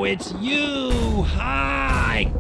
it's you! Hi!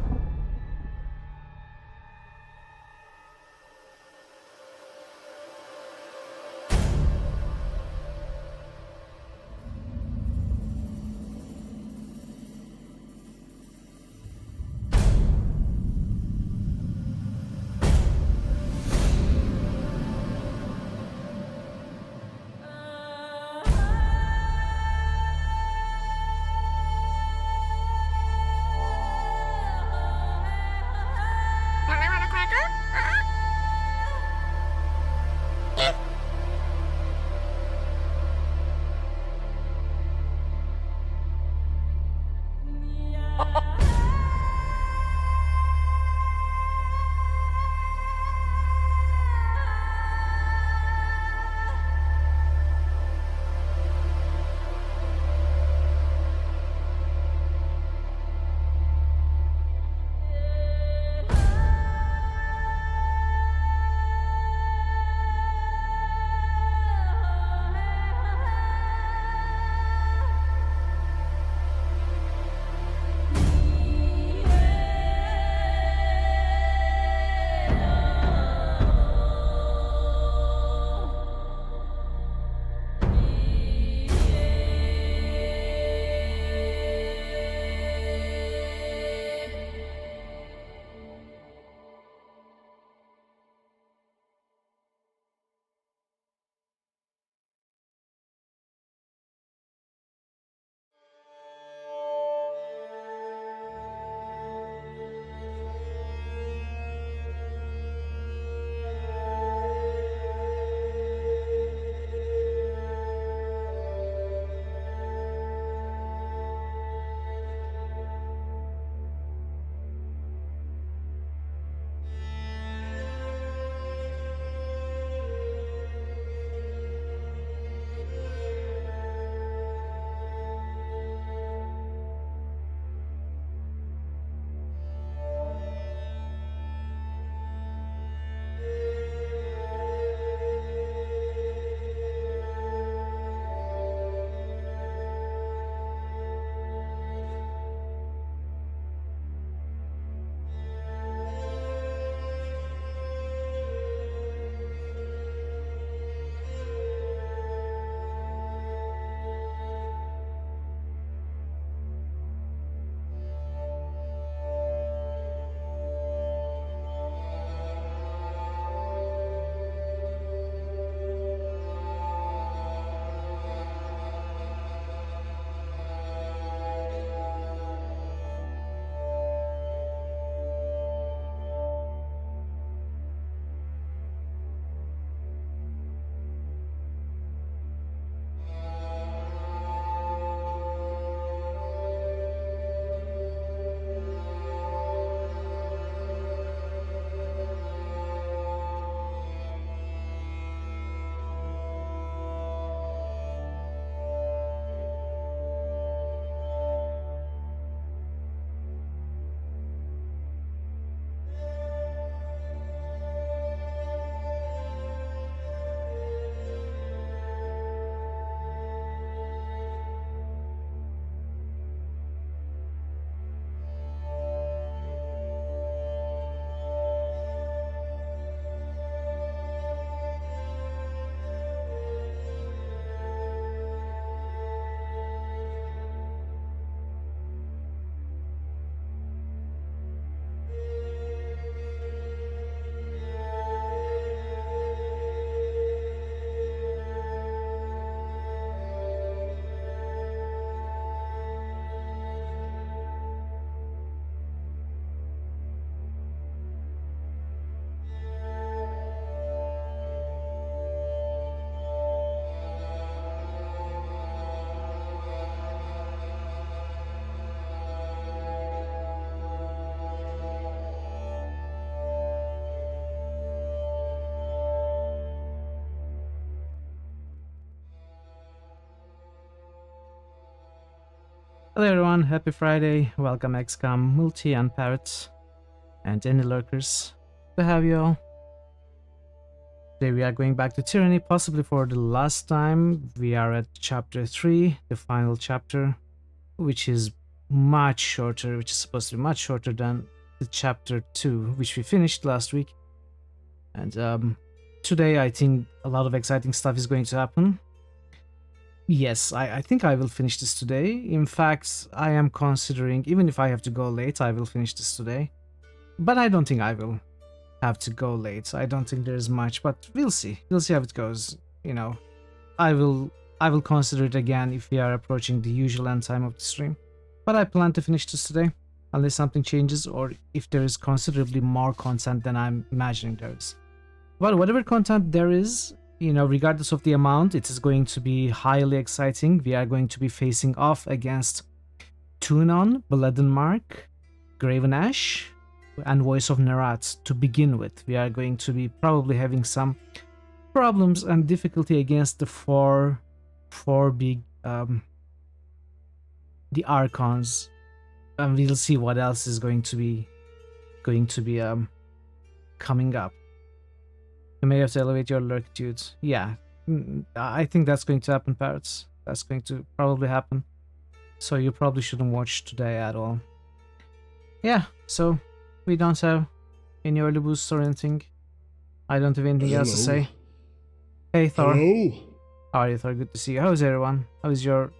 Hello everyone, happy Friday, welcome XCOM, Multi and Parrots, and any lurkers. To have you all. Today we are going back to Tyranny, possibly for the last time. We are at chapter 3, the final chapter, which is much shorter, which is supposed to be much shorter than the chapter 2, which we finished last week. And today I think a lot of exciting stuff is going to happen. Yes, I think I will finish this today. In fact, I am considering, even if I have to go late, I will finish this today. But I don't think I will have to go late. I don't think there's much, but we'll see. We'll see how it goes. You know, I will consider it again if we are approaching the usual end time of the stream. But I plan to finish this today, unless something changes or if there is considerably more content than I'm imagining there is. But whatever content there is, you know, regardless of the amount, it is going to be highly exciting. We are going to be facing off against Tunon, Mark, Graven Ash, and Voice of Nerat to begin with. We are going to be probably having some problems and difficulty against the four big the Archons, and we'll see what else is going to be coming up. You may have to elevate your lurkitude. Yeah, I think that's going to happen, Parrots. That's going to probably happen. So you probably shouldn't watch today at all. Yeah, so we don't have any early boosts or anything. I don't have anything else to say. Hey, Thor. Hello? How are you, Thor? Good to see you. How's everyone? How's your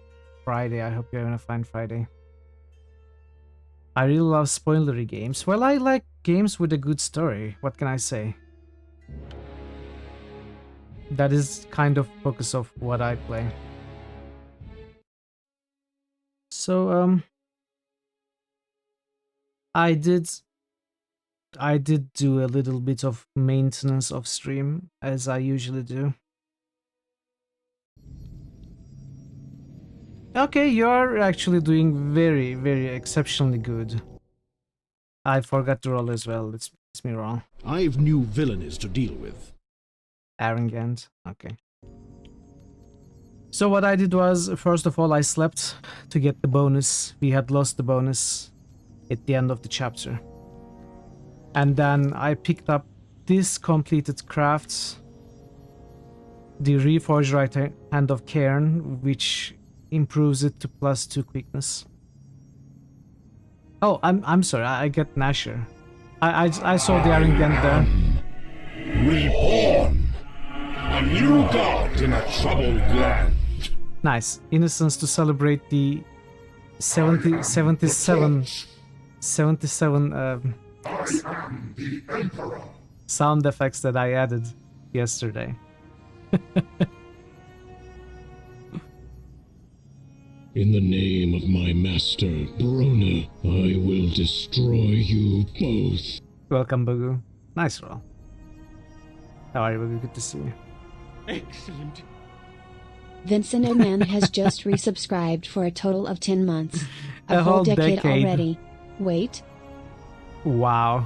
Friday? I hope you're having a fine Friday. I really love spoilery games. Well, I like games with a good story. What can I say? That is kind of focus of what I play. So, I did do a little bit of maintenance of stream, as I usually do. Okay, you're actually doing very, very exceptionally good. I forgot to roll as well. It's me wrong. I've new villainies to deal with. Arrogant. Okay. So what I did was, first of all, I slept to get the bonus. We had lost the bonus at the end of the chapter. And then I picked up this completed craft, the Reforged Right Hand of Cairn, which improves it to +2 quickness. Oh, I'm sorry, I get Nasher. I saw the Arrogant there. Reborn! A new god in a troubled land. Nice. Innocence to celebrate the 77 sound effects that I added yesterday. In the name of my master, Brona, I will destroy you both. Welcome, Bugu. Nice roll. How are you, Bugu? Good to see you. Excellent. Vincent Oman has just resubscribed for a total of 10 months. A whole decade already. Wait. Wow.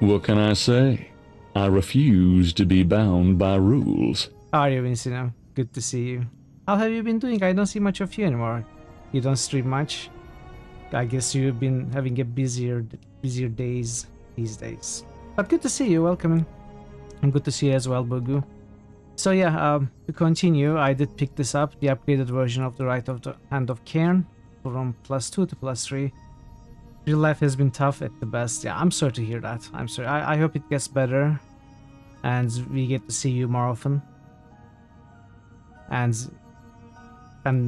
What can I say? I refuse to be bound by rules. How are you, Vincino? Good to see you. How have you been doing? I don't see much of you anymore. You don't stream much. I guess you've been having a busier days these days. But good to see you. Welcome in. And good to see you as well, Bugu. So yeah, to continue, I did pick this up, the upgraded version of the Right of the Hand of Cairn, from +2 to +3. Real life has been tough at the best. Yeah, I'm sorry to hear that. I'm sorry. I hope it gets better, and we get to see you more often. And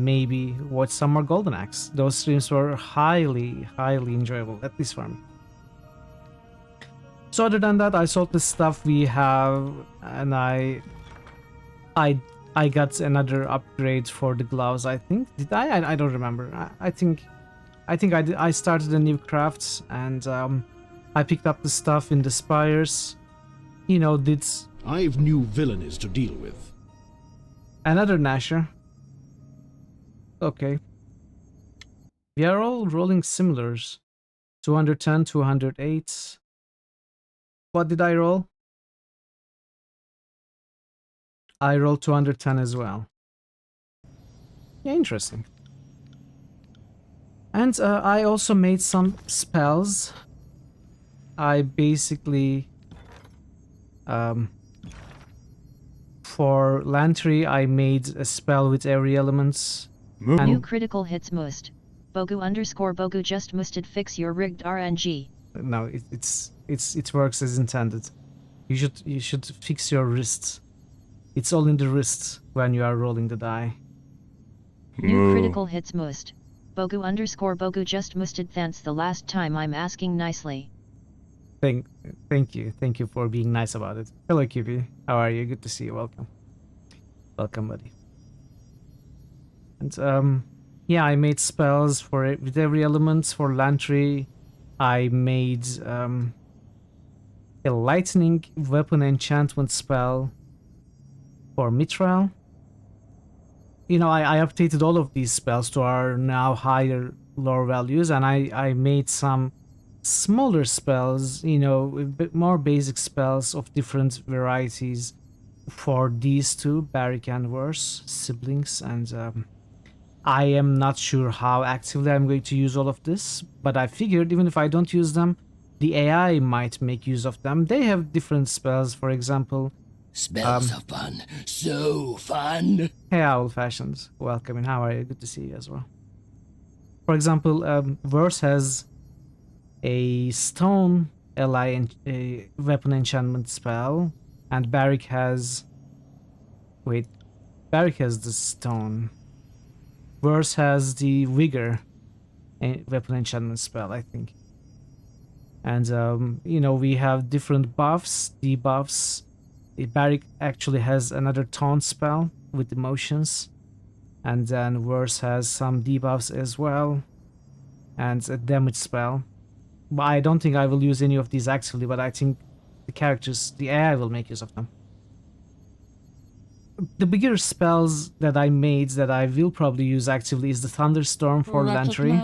maybe watch some more Golden Axe. Those streams were highly enjoyable, at least for me. So other than that, I sold the stuff we have, and I got another upgrade for the gloves, I think. Did I? I don't remember. I think I did. I started a new craft, and I picked up the stuff in the spires. You know, did I've new villainies to deal with. another Nasher. Okay. We are all rolling similars. 210, 208. What did I roll? I rolled 210 as well. Yeah, interesting. And I also made some spells. I basically... for Lantry, I made a spell with every element. New critical hits most. Bogu just musted fix your rigged RNG. No, it works as intended. You should fix your wrists. It's all in the wrists when you are rolling the die. New critical hits must. Bogu just musted thanks the last time I'm asking nicely. Thank you for being nice about it. Hello, QB. How are you? Good to see you. Welcome, buddy. And yeah, I made spells for it with every element. For Lantry, I made a lightning weapon enchantment spell for Mithril. You know, I updated all of these spells to our now higher lore values, and I made some smaller spells, you know, a bit more basic spells of different varieties for these two, Barrick and Verse siblings, and I am not sure how actively I'm going to use all of this, but I figured even if I don't use them, the AI might make use of them. They have different spells, for example. Spells are fun. So fun. Hey, Owl Fashions. Welcome, and how are you? Good to see you as well. For example, Verse has a stone ally and a weapon enchantment spell, and Barrick has... Wait, Barrick has the stone. Verse has the vigor weapon enchantment spell, I think. And you know, we have different buffs, debuffs. Barrick actually has another taunt spell with emotions, and then Verse has some debuffs as well, and a damage spell. But I don't think I will use any of these actively, but I think the AI will make use of them. The bigger spells that I made that I will probably use actively is the Thunderstorm for Lantry.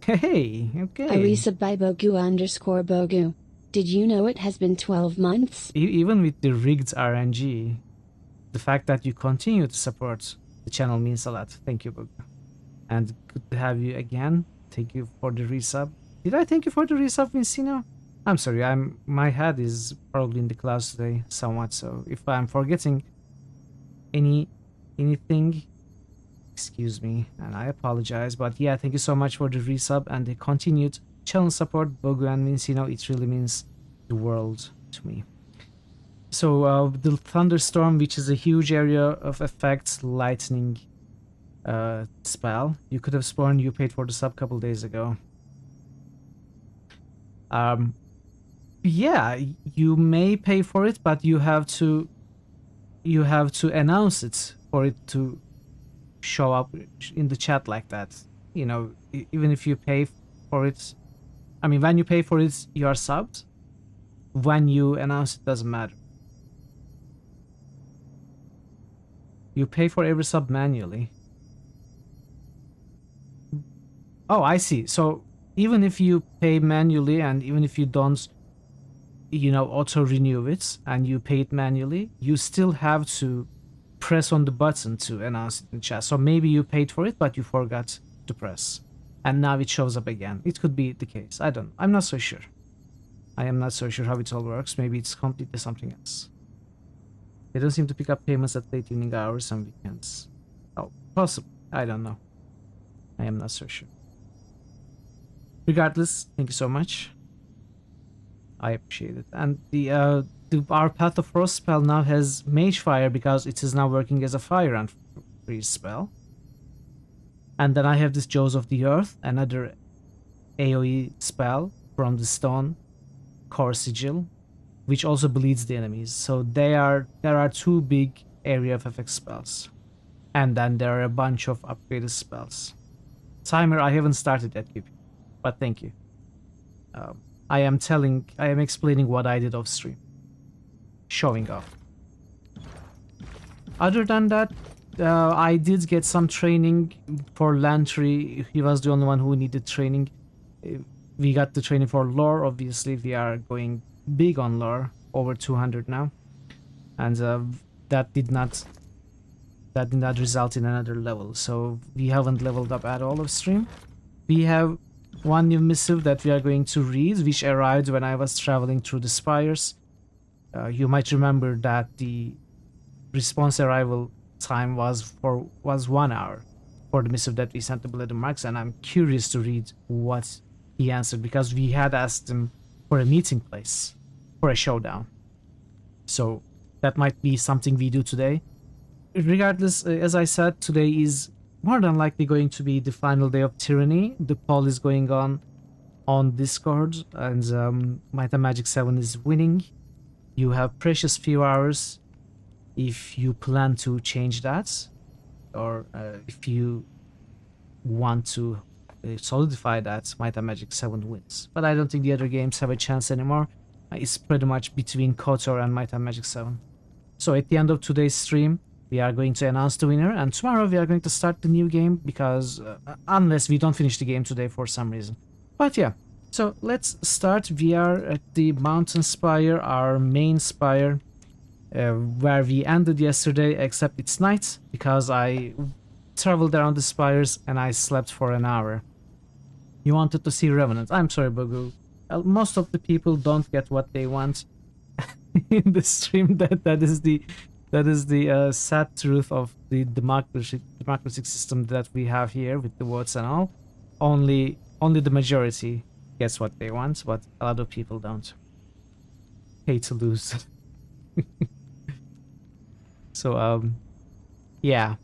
Hey, okay. Arisa by Bogu_Bogu. Did you know it has been 12 months? Even with the rigged RNG, the fact that you continue to support the channel means a lot. Thank you, Bogu. And good to have you again. Thank you for the resub. Did I thank you for the resub, Vincino? I'm sorry, my head is probably in the clouds today somewhat, so if I'm forgetting anything, excuse me, and I apologize. But yeah, thank you so much for the resub and the continued channel support, Bogu and Vincino. It really means the world to me. So the Thunderstorm, which is a huge area of effects, lightning spell. You could have sworn you paid for the sub a couple days ago. Yeah, you may pay for it, but you have to announce it for it to show up in the chat like that. You know, even if you pay for it, I mean, when you pay for it, you are subbed. When you announce it, doesn't matter. You pay for every sub manually. Oh, I see. So even if you pay manually and even if you don't, you know, auto renew it and you pay it manually, you still have to press on the button to announce it in chat. So maybe you paid for it, but you forgot to press. And now it shows up again. It could be the case. I'm not so sure. I am not so sure how it all works. Maybe it's completely something else. They don't seem to pick up payments at late evening hours and weekends. Oh, possible. I don't know. I am not so sure. Regardless, thank you so much. I appreciate it. And our Path of Frost spell now has Mage Fire because it is now working as a fire and freeze spell. And then I have this Jaws of the Earth, another AoE spell from the Stone Core Sigil, which also bleeds the enemies. So there are two big area of effect spells. And then there are a bunch of upgraded spells. Timer, I haven't started yet, QP, but thank you. I am explaining what I did off stream. Showing off. Other than that, I did get some training for Lantry. He was the only one who needed training. We got the training for lore. Obviously, we are going big on lore, over 200 now, and that did not result in another level. So we haven't leveled up at all of stream. We have one new missive that we are going to read, which arrived when I was traveling through the spires. You might remember that the response arrival time was 1 hour, for the missive that we sent to Bloody Marks, and I'm curious to read what he answered, because we had asked him for a meeting place, for a showdown. So that might be something we do today. Regardless, as I said, today is more than likely going to be the final day of Tyranny. The poll is going on Discord, and Might and Magic 7 is winning. You have precious few hours if you plan to change that, or if you want to solidify that Might and Magic 7 wins. But I don't think the other games have a chance anymore. It's pretty much between KOTOR and Might and Magic 7. So at the end of today's stream, we are going to announce the winner, and tomorrow we are going to start the new game, because unless we don't finish the game today for some reason. But yeah, so let's start. We are at the Mountain Spire, our main spire, where we ended yesterday, except it's night, because I traveled around the spires and I slept for an hour. You wanted to see Revenant. I'm sorry, Bogu. Most of the people don't get what they want in the stream. That is the sad truth of the democratic system that we have here with the votes and all. Only the majority gets what they want, but a lot of people don't. Hate to lose. So yeah,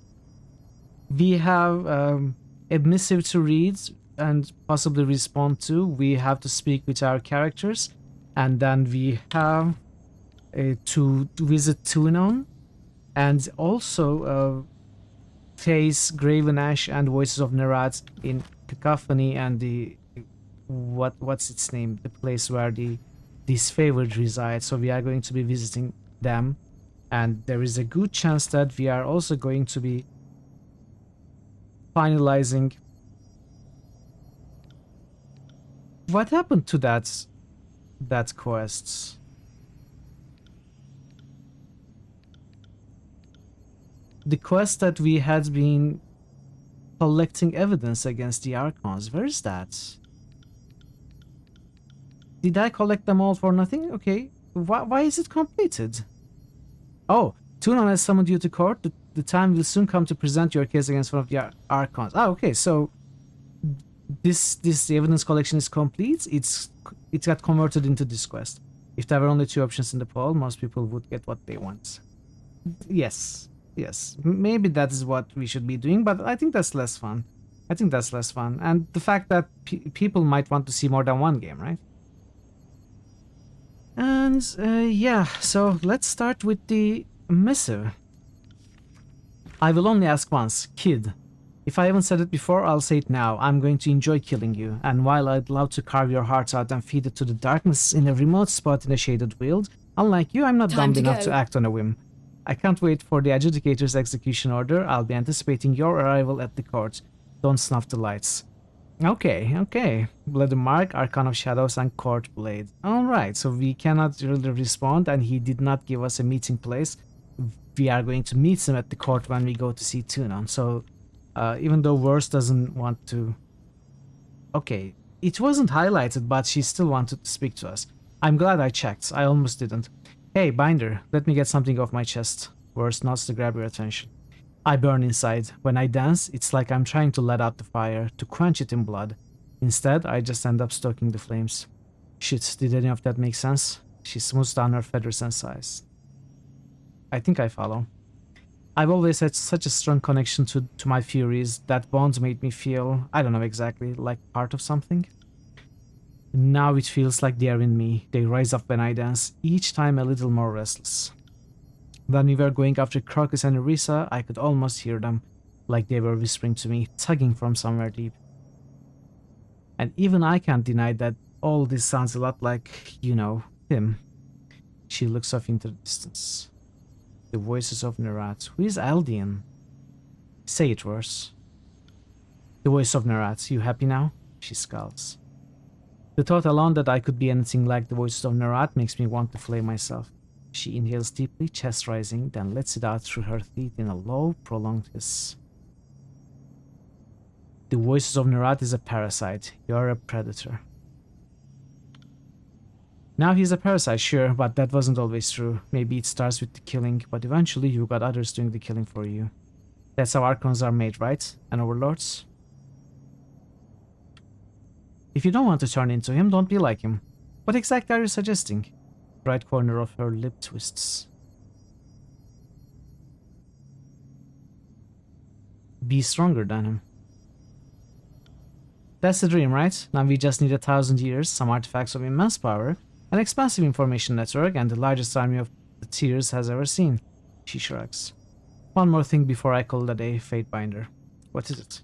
we have a missive to read and possibly respond to. We have to speak with our characters, and then we have to visit Tunon, and also face Graven Ash and Voices of Nerat in Cacophony, and the what's its name, the place where the disfavored reside. So we are going to be visiting them, and there is a good chance that we are also going to be finalizing. What happened to that quest? The quest that we had been collecting evidence against the Archons. Where is that? Did I collect them all for nothing? Okay. Why is it completed? Oh, Tunon has summoned you to court. The time will soon come to present your case against one of the Archons. Ah, okay. So this evidence collection is complete. It got converted into this quest. If there were only two options in the poll, most people would get what they want. Yes. Maybe that is what we should be doing, but I think that's less fun. And the fact that people might want to see more than one game, right? And yeah, so let's start with the missive. I will only ask once, kid. If I haven't said it before, I'll say it now. I'm going to enjoy killing you, and while I'd love to carve your heart out and feed it to the darkness in a remote spot in a shaded world, unlike you, I'm not dumb enough to act on a whim. I can't wait for the adjudicator's execution order. I'll be anticipating your arrival at the court. Don't snuff the lights. Okay. Bloody Mark, Archon of Shadows, and Court Blade. Alright, so we cannot really respond, and he did not give us a meeting place. We are going to meet him at the court when we go to see Tunon. So, even though Worst doesn't want to... Okay, it wasn't highlighted, but she still wanted to speak to us. I'm glad I checked. I almost didn't. Hey, Binder, let me get something off my chest. Worst nods to grab your attention. I burn inside. When I dance, it's like I'm trying to let out the fire, to quench it in blood. Instead, I just end up stoking the flames. Shit, did any of that make sense? She smooths down her feathers and sighs. I think I follow. I've always had such a strong connection to my Furies. That bond made me feel, I don't know exactly, like part of something. Now it feels like they're in me. They rise up when I dance, each time a little more restless. When we were going after Crocus and Orisa, I could almost hear them, like they were whispering to me, tugging from somewhere deep. And even I can't deny that all this sounds a lot like, you know, him. She looks off into the distance. The voices of Nerat. Who is Aldian? Say it worse. The voice of Nerat. You happy now? She scowls. The thought alone that I could be anything like the voices of Nerat makes me want to flay myself. She inhales deeply, chest rising, then lets it out through her teeth in a low, prolonged hiss. The voices of Nerat is a parasite. You're a predator. Now he's a parasite, sure, but that wasn't always true. Maybe it starts with the killing, but eventually you got others doing the killing for you. That's how Archons are made, right? And Overlords? If you don't want to turn into him, don't be like him. What exactly are you suggesting? Right corner of her lip twists. Be stronger than him. That's the dream, right? Now we just need 1,000 years, some artifacts of immense power, an expansive information network, and the largest army of the Tears has ever seen. She shrugs. One more thing before I call it a day, Fatebinder. What is it?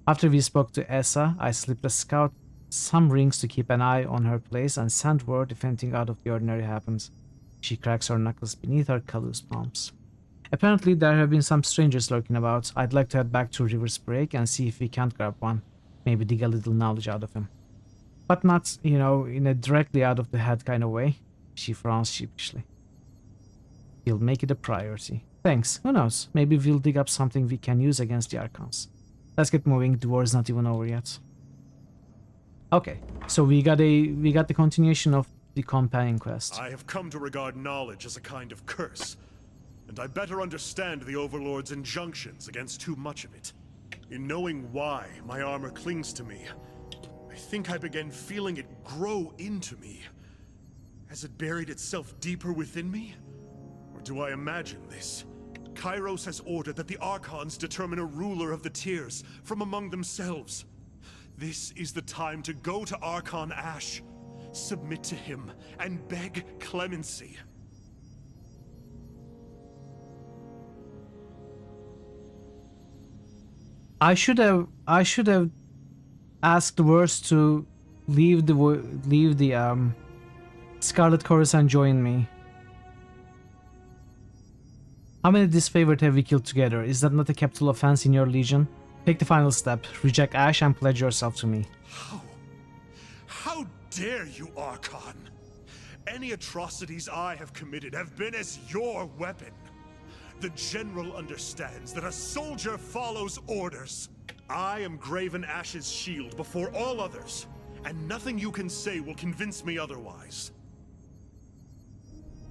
After we spoke to Essa, I slipped a scout some rings to keep an eye on her place and send word if anything out of the ordinary happens. She cracks her knuckles beneath her callous palms. Apparently there have been some strangers lurking about. I'd like to head back to River's Break and see if we can't grab one. Maybe dig a little knowledge out of him. But not, you know, in a directly out of the head kind of way. She frowns sheepishly. We'll make it a priority. Thanks. Who knows? Maybe we'll dig up something we can use against the Archons. Let's get moving. The war's not even over yet. Okay, so we got the continuation of the companion quest. I have come to regard knowledge as a kind of curse, and I better understand the Overlord's injunctions against too much of it. In knowing why my armor clings to me, I think I began feeling it grow into me. Has it buried itself deeper within me? Or do I imagine this? Kairos has ordered that the Archons determine a ruler of the Tears from among themselves. This is the time to go to Archon Ash, submit to him, and beg clemency. I should have asked Verse to leave the Scarlet Chorus and join me. How many disfavored have we killed together? Is that not a capital offense in your legion? Take the final step. Reject Ash and pledge yourself to me. How dare you, Archon? Any atrocities I have committed have been as your weapon. The General understands that a soldier follows orders. I am Graven Ash's shield before all others, and nothing you can say will convince me otherwise.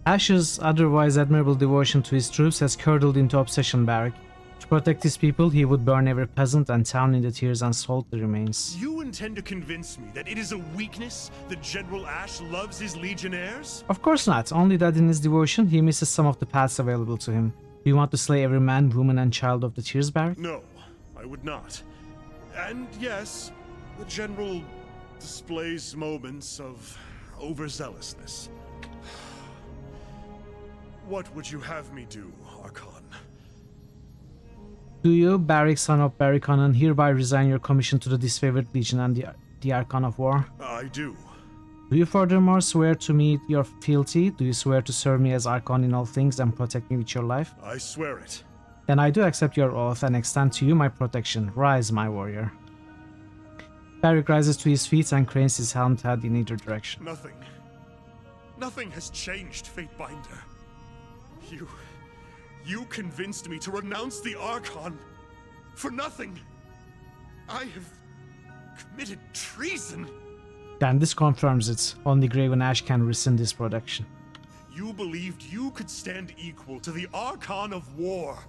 Ash's otherwise admirable devotion to his troops has curdled into obsession, Barrack. To protect his people, he would burn every peasant and town in the Tears and salt the remains. You intend to convince me that it is a weakness that General Ash loves his legionnaires? Of course not, only that in his devotion he misses some of the paths available to him. Do you want to slay every man, woman and child of the Tears, Barrack? No, I would not. And yes, the General displays moments of overzealousness. What would you have me do, Archon? Do you, Barrack, son of Barraconan, hereby resign your commission to the disfavored legion and the Archon of War? I do. Do you furthermore swear to me your fealty? Do you swear to serve me as Archon in all things and protect me with your life? I swear it. Then I do accept your oath and extend to you my protection. Rise, my warrior. Barrack rises to his feet and cranes his helmed head in either direction. Nothing has changed, Fatebinder. You convinced me to renounce the Archon for nothing. I have committed treason. Then this confirms it. Only Graven Ash can rescind this protection. You believed you could stand equal to the Archon of War.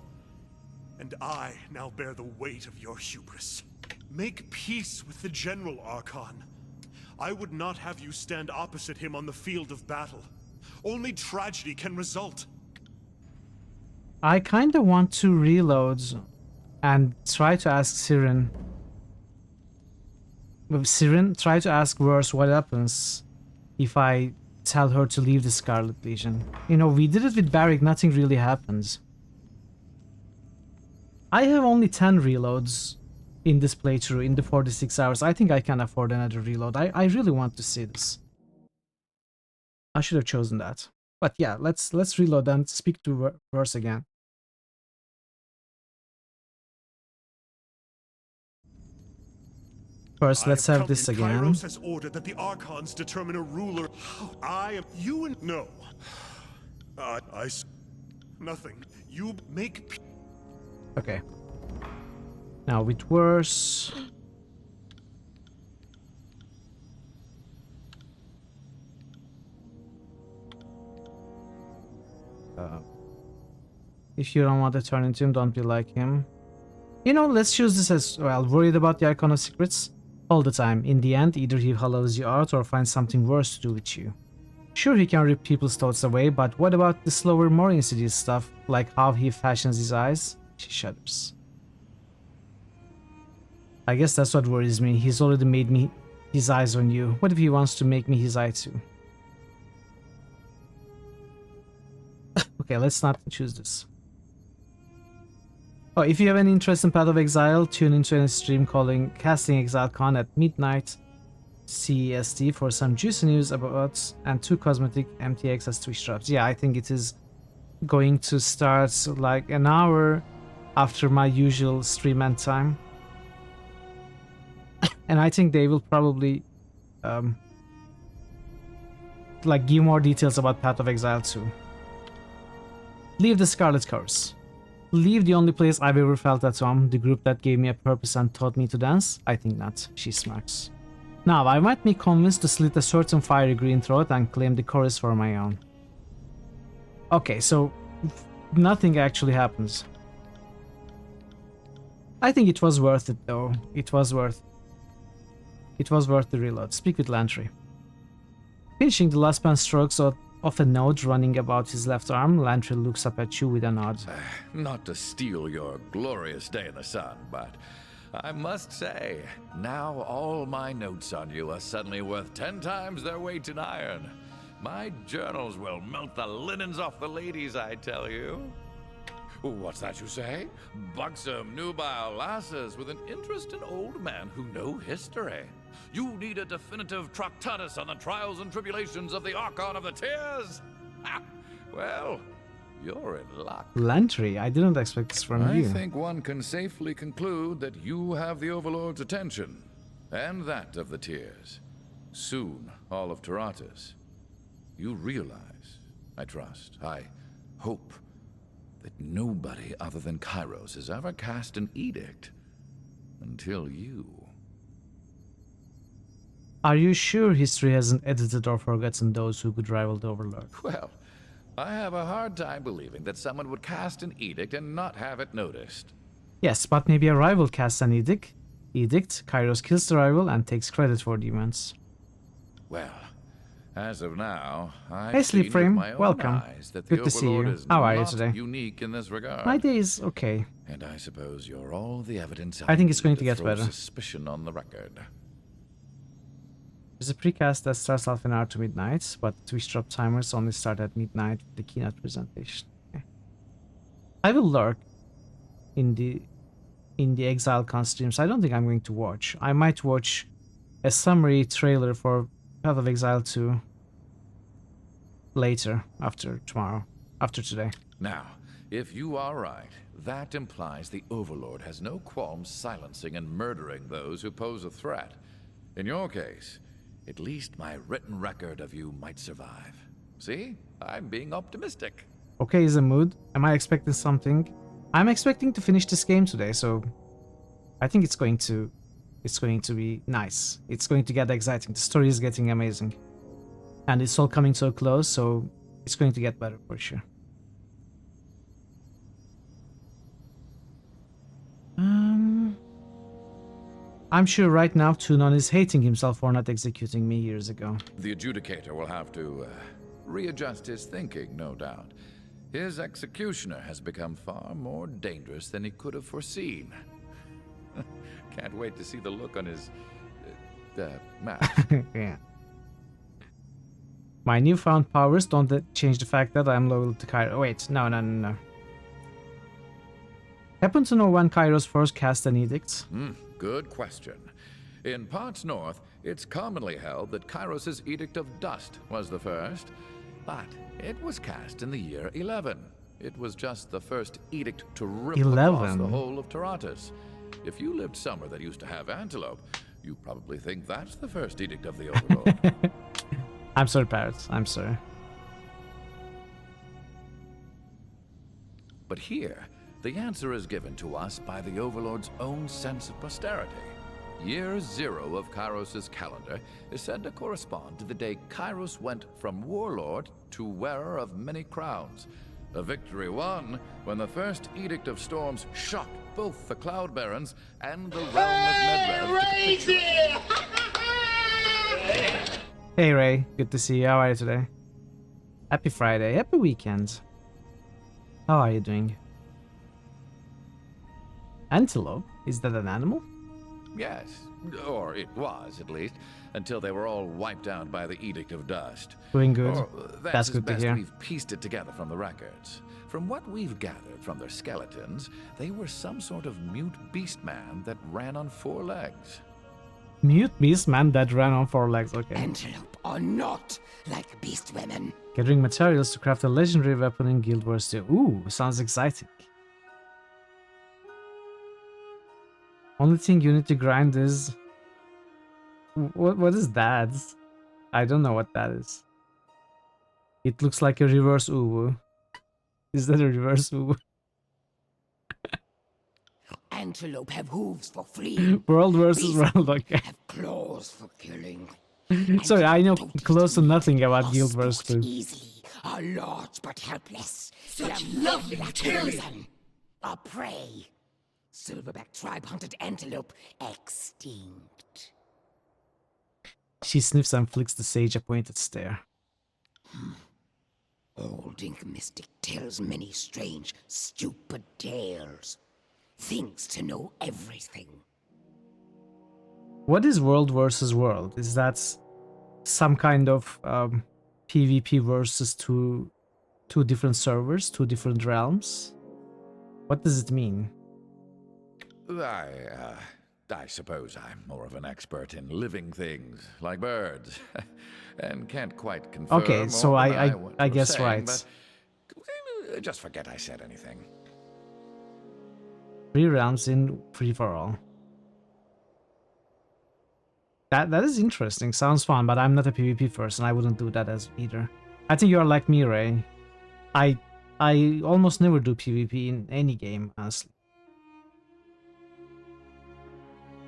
And I now bear the weight of your hubris. Make peace with the General, Archon. I would not have you stand opposite him on the field of battle. Only tragedy can result. I kinda want to reload and try to ask Siren. Siren, try to ask Verse what happens if I tell her to leave the Scarlet Legion. You know, we did it with Barrack, nothing really happens. I have only 10 reloads in this playthrough in the 46 hours. I think I can afford another reload. I really want to see this. I should have chosen that. But yeah, let's reload and speak to Verse again. First, let's have this again. Kairos has ordered that the Archons determine a ruler. I am you and no. Nothing. You make. Okay. Now with Verse. If you don't want to turn into him, don't be like him. You know, let's choose this as well. Worried about the Icon of Secrets? All the time. In the end, either he hollows you out or finds something worse to do with you. Sure, he can rip people's thoughts away, but what about the slower, more insidious stuff, like how he fashions his eyes? She shudders. I guess that's what worries me. He's already made me his eyes on you. What if he wants to make me his eye too? Okay, let's not choose this. Oh, if you have any interest in Path of Exile, tune into a stream calling Casting Exile Con at midnight CEST for some juicy news about and 2 cosmetic MTXS Twitch drops. Yeah, I think it is going to start like an hour after my usual stream end time. And I think they will probably like give more details about Path of Exile too. Leave the Scarlet Curse. Leave the only place I've ever felt at home, the group that gave me a purpose and taught me to dance? I think not, she smirks. Now, I might be convinced to slit a certain fiery green throat and claim the chorus for my own. Okay, so nothing actually happens. I think it was worth it though. It was worth the reload. Speak with Lantry. Finishing the last pen strokes of a node running about his left arm, Lantry looks up at you with a nod. Not to steal your glorious day in the sun, but I must say, now all my notes on you are suddenly worth 10 times their weight in iron. My journals will melt the linens off the ladies, I tell you. What's that you say? Buxom, nubile lasses with an interest in old men who know history. You need a definitive Tractatus on the trials and tribulations of the Archon of the Tears? Ha! Well, you're in luck. Lantry, I didn't expect this from you. I think one can safely conclude that you have the Overlord's attention, and that of the Tears. Soon, all of Taratus. You realize, I trust, I hope, that nobody other than Kairos has ever cast an edict until you. Are you sure history hasn't edited or forgotten those who could rival the Overlord? Well, I have a hard time believing that someone would cast an edict and not have it noticed. Yes, but maybe a rival casts an edict. Kairos kills the rival and takes credit for the events. Well, as of now, I've Hey, seen with Sleepframe, my own welcome. eyes that the Good to see Overlord you. is How are you not today? unique in this regard. My day is okay. And I suppose you're all the evidence I think it's need going to get throw better. Suspicion on the record. There's a precast that starts half an hour to midnight, but the Twitch drop timers only start at midnight with the keynote presentation. Okay. I will lurk in the ExileCon streams. I don't think I'm going to watch. I might watch a summary trailer for Path of Exile 2 later, after today. Now, if you are right, that implies the Overlord has no qualms silencing and murdering those who pose a threat. In your case, at least my written record of you might survive. See? I'm being optimistic. Okay, is the mood? Am I expecting something? I'm expecting to finish this game today, so I think it's going to be nice. It's going to get exciting. The story is getting amazing. And it's all coming so close, so it's going to get better for sure. I'm sure right now Tunon is hating himself for not executing me years ago. The Adjudicator will have to readjust his thinking, no doubt. His executioner has become far more dangerous than he could have foreseen. Can't wait to see the look on his map. Yeah. My newfound powers don't change the fact that I'm loyal to Kairos. Wait, no. Happen to know when Kairos first cast an edict? Good question. In parts north, it's commonly held that Kairos' Edict of Dust was the first, but it was cast in the year 11. It was just the first edict to ripple across the whole of Taratus. If you lived somewhere that used to have antelope, you probably think that's the first edict of the Overlord. I'm sorry, Parrots. I'm sorry. But here, the answer is given to us by the Overlord's own sense of posterity. Year 0 of Kairos' calendar is said to correspond to the day Kairos went from warlord to wearer of many crowns. A victory won when the first Edict of Storms shocked both the Cloud Barons and the realm of Medrev to capitulate. Hey Ray, good to see you. How are you today? Happy Friday, happy weekend. How are you doing? Antelope? Is that an animal? Yes, or it was at least, until they were all wiped out by the Edict of Dust. Doing good. Or, That's as good to best hear. We've pieced it together from the records. From what we've gathered from their skeletons, they were some sort of mute beast man that ran on 4 legs. Mute beast man that ran on 4 legs, okay. Antelope are not like beast women. Gathering materials to craft a legendary weapon in Guild Wars 2. Ooh, sounds exciting. Only thing you need to grind is... What is that? I don't know what that is. It looks like a reverse uwu. Is that a reverse uwu? Antelope have hooves for fleeing. World versus Beast world, okay. have claws for killing. Sorry, I know Antelope close to don't nothing about are Guild Wars spooked 2. easily, are large but helpless. Such They are lovely like material. poison, are prey. Silverback tribe hunted antelope extinct. She sniffs and flicks the sage-appointed stare. Old Ink Mystic tells many strange, stupid tales. Thinks to know everything. What is world versus world? Is that some kind of PvP versus two different servers, 2 different realms? What does it mean? I suppose I'm more of an expert in living things, like birds, and can't quite confirm. Okay, so or deny what I you're guess saying, right. But just forget I said anything. 3 realms in free-for-all. That is interesting. Sounds fun, but I'm not a PvP person. I wouldn't do that as either. I think you are like me, Ray. I almost never do PvP in any game, honestly.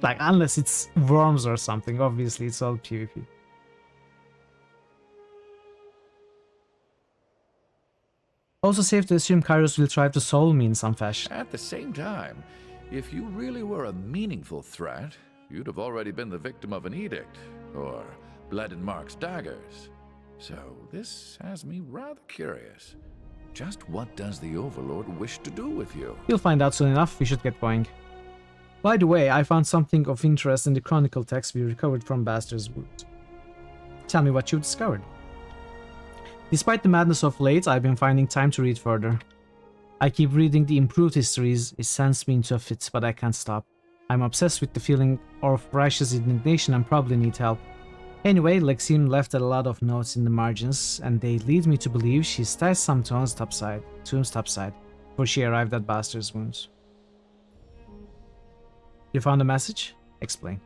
Like, unless it's worms or something, obviously it's all PvP. Also safe to assume Kairos will try to solve me in some fashion. At the same time, if you really were a meaningful threat, you'd have already been the victim of an edict, or bled in Mark's daggers. So this has me rather curious. Just what does the Overlord wish to do with you? You'll find out soon enough. We should get going. By the way, I found something of interest in the chronicle text we recovered from Bastard's Wood. Tell me what you discovered. Despite the madness of late, I've been finding time to read further. I keep reading the improved histories, it sends me into a fit, but I can't stop. I'm obsessed with the feeling of righteous indignation and probably need help. Anyway, Lexine left a lot of notes in the margins, and they lead me to believe she stashed some tombs topside, before she arrived at Bastard's Wounds. You found a message? Explain.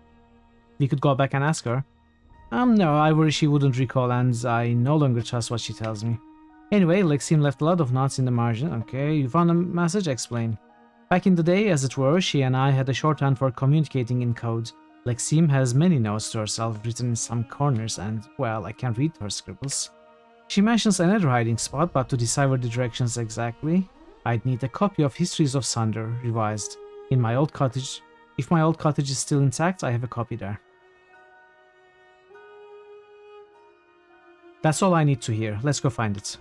We could go back and ask her. No, I worry she wouldn't recall, and I no longer trust what she tells me. Anyway, Lexine left a lot of notes in the margin. Okay, you found a message? Explain. Back in the day, as it were, she and I had a shorthand for communicating in code. Lexine has many notes to herself written in some corners, and, well, I can't read her scribbles. She mentions another hiding spot, but to decipher the directions exactly, I'd need a copy of Histories of Sunder, revised, in my old cottage. If my old cottage is still intact, I have a copy there. That's all I need to hear. Let's go find it.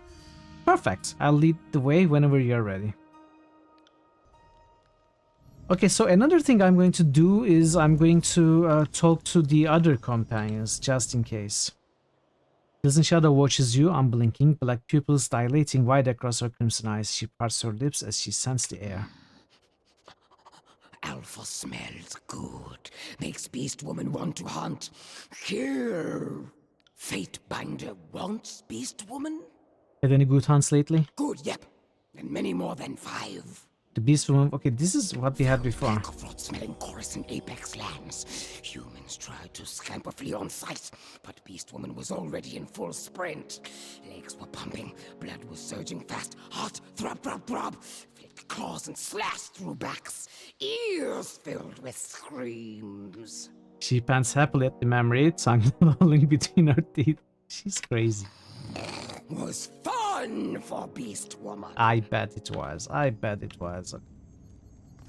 Perfect. I'll lead the way whenever you're ready. Okay, so another thing I'm going to do is I'm going to talk to the other companions, just in case. Crimson Shadow watches you, unblinking, black pupils dilating wide across her crimson eyes. She parts her lips as she scents the air. Alpha smells good. Makes Beast Woman want to hunt. Kill. Fate Binder wants Beast Woman? Had any good hunts lately? Good, yep. And many more than 5. The Beast Woman... Okay, this is what we had before. Pack of rot-smelling chorus in Apex lands. Humans tried to scamper flee on sight, but Beast Woman was already in full sprint. Legs were pumping, blood was surging fast, heart throb, throb, throb. Flicked claws and slashed through backs, ears filled with screams. She pants happily at the memory, tongue lolling between her teeth. She's crazy. Was fun for Beast Woman. I bet it was. I bet it was.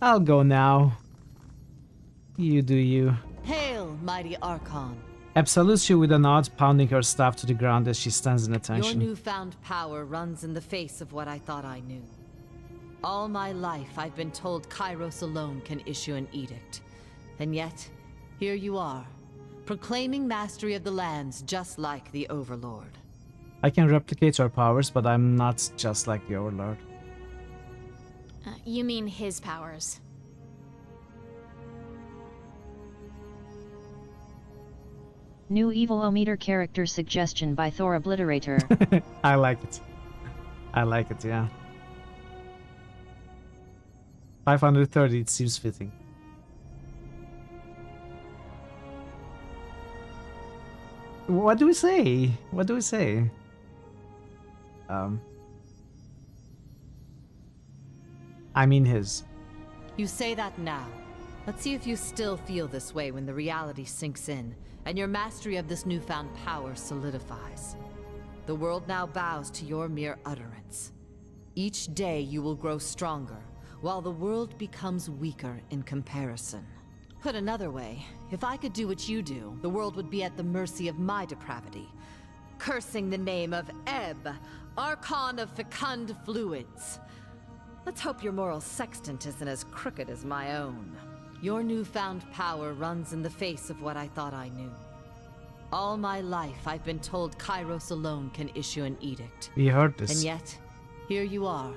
I'll go now. You do you. Hail, mighty Archon. Eb salutes you with a nod, pounding her staff to the ground as she stands in Your attention. newfound power runs in the face of what I thought I knew. All my life, I've been told Kairos alone can issue an edict. And yet, here you are, proclaiming mastery of the lands just like the Overlord. I can replicate her powers, but I'm not just like the Overlord. You mean his powers. New Evil-O-Meter character suggestion by Thor Obliterator. I like it. I like it, yeah. 530, it seems fitting. What do we say? What do we say? I mean his. You say that now. Let's see if you still feel this way when the reality sinks in, and your mastery of this newfound power solidifies. The world now bows to your mere utterance. Each day you will grow stronger, while the world becomes weaker in comparison. Put another way, if I could do what you do, the world would be at the mercy of my depravity. Cursing the name of Eb, Archon of Fecund Fluids. Let's hope your moral sextant isn't as crooked as my own. Your newfound power runs in the face of what I thought I knew. All my life, I've been told Kairos alone can issue an edict. We heard this. And yet, here you are,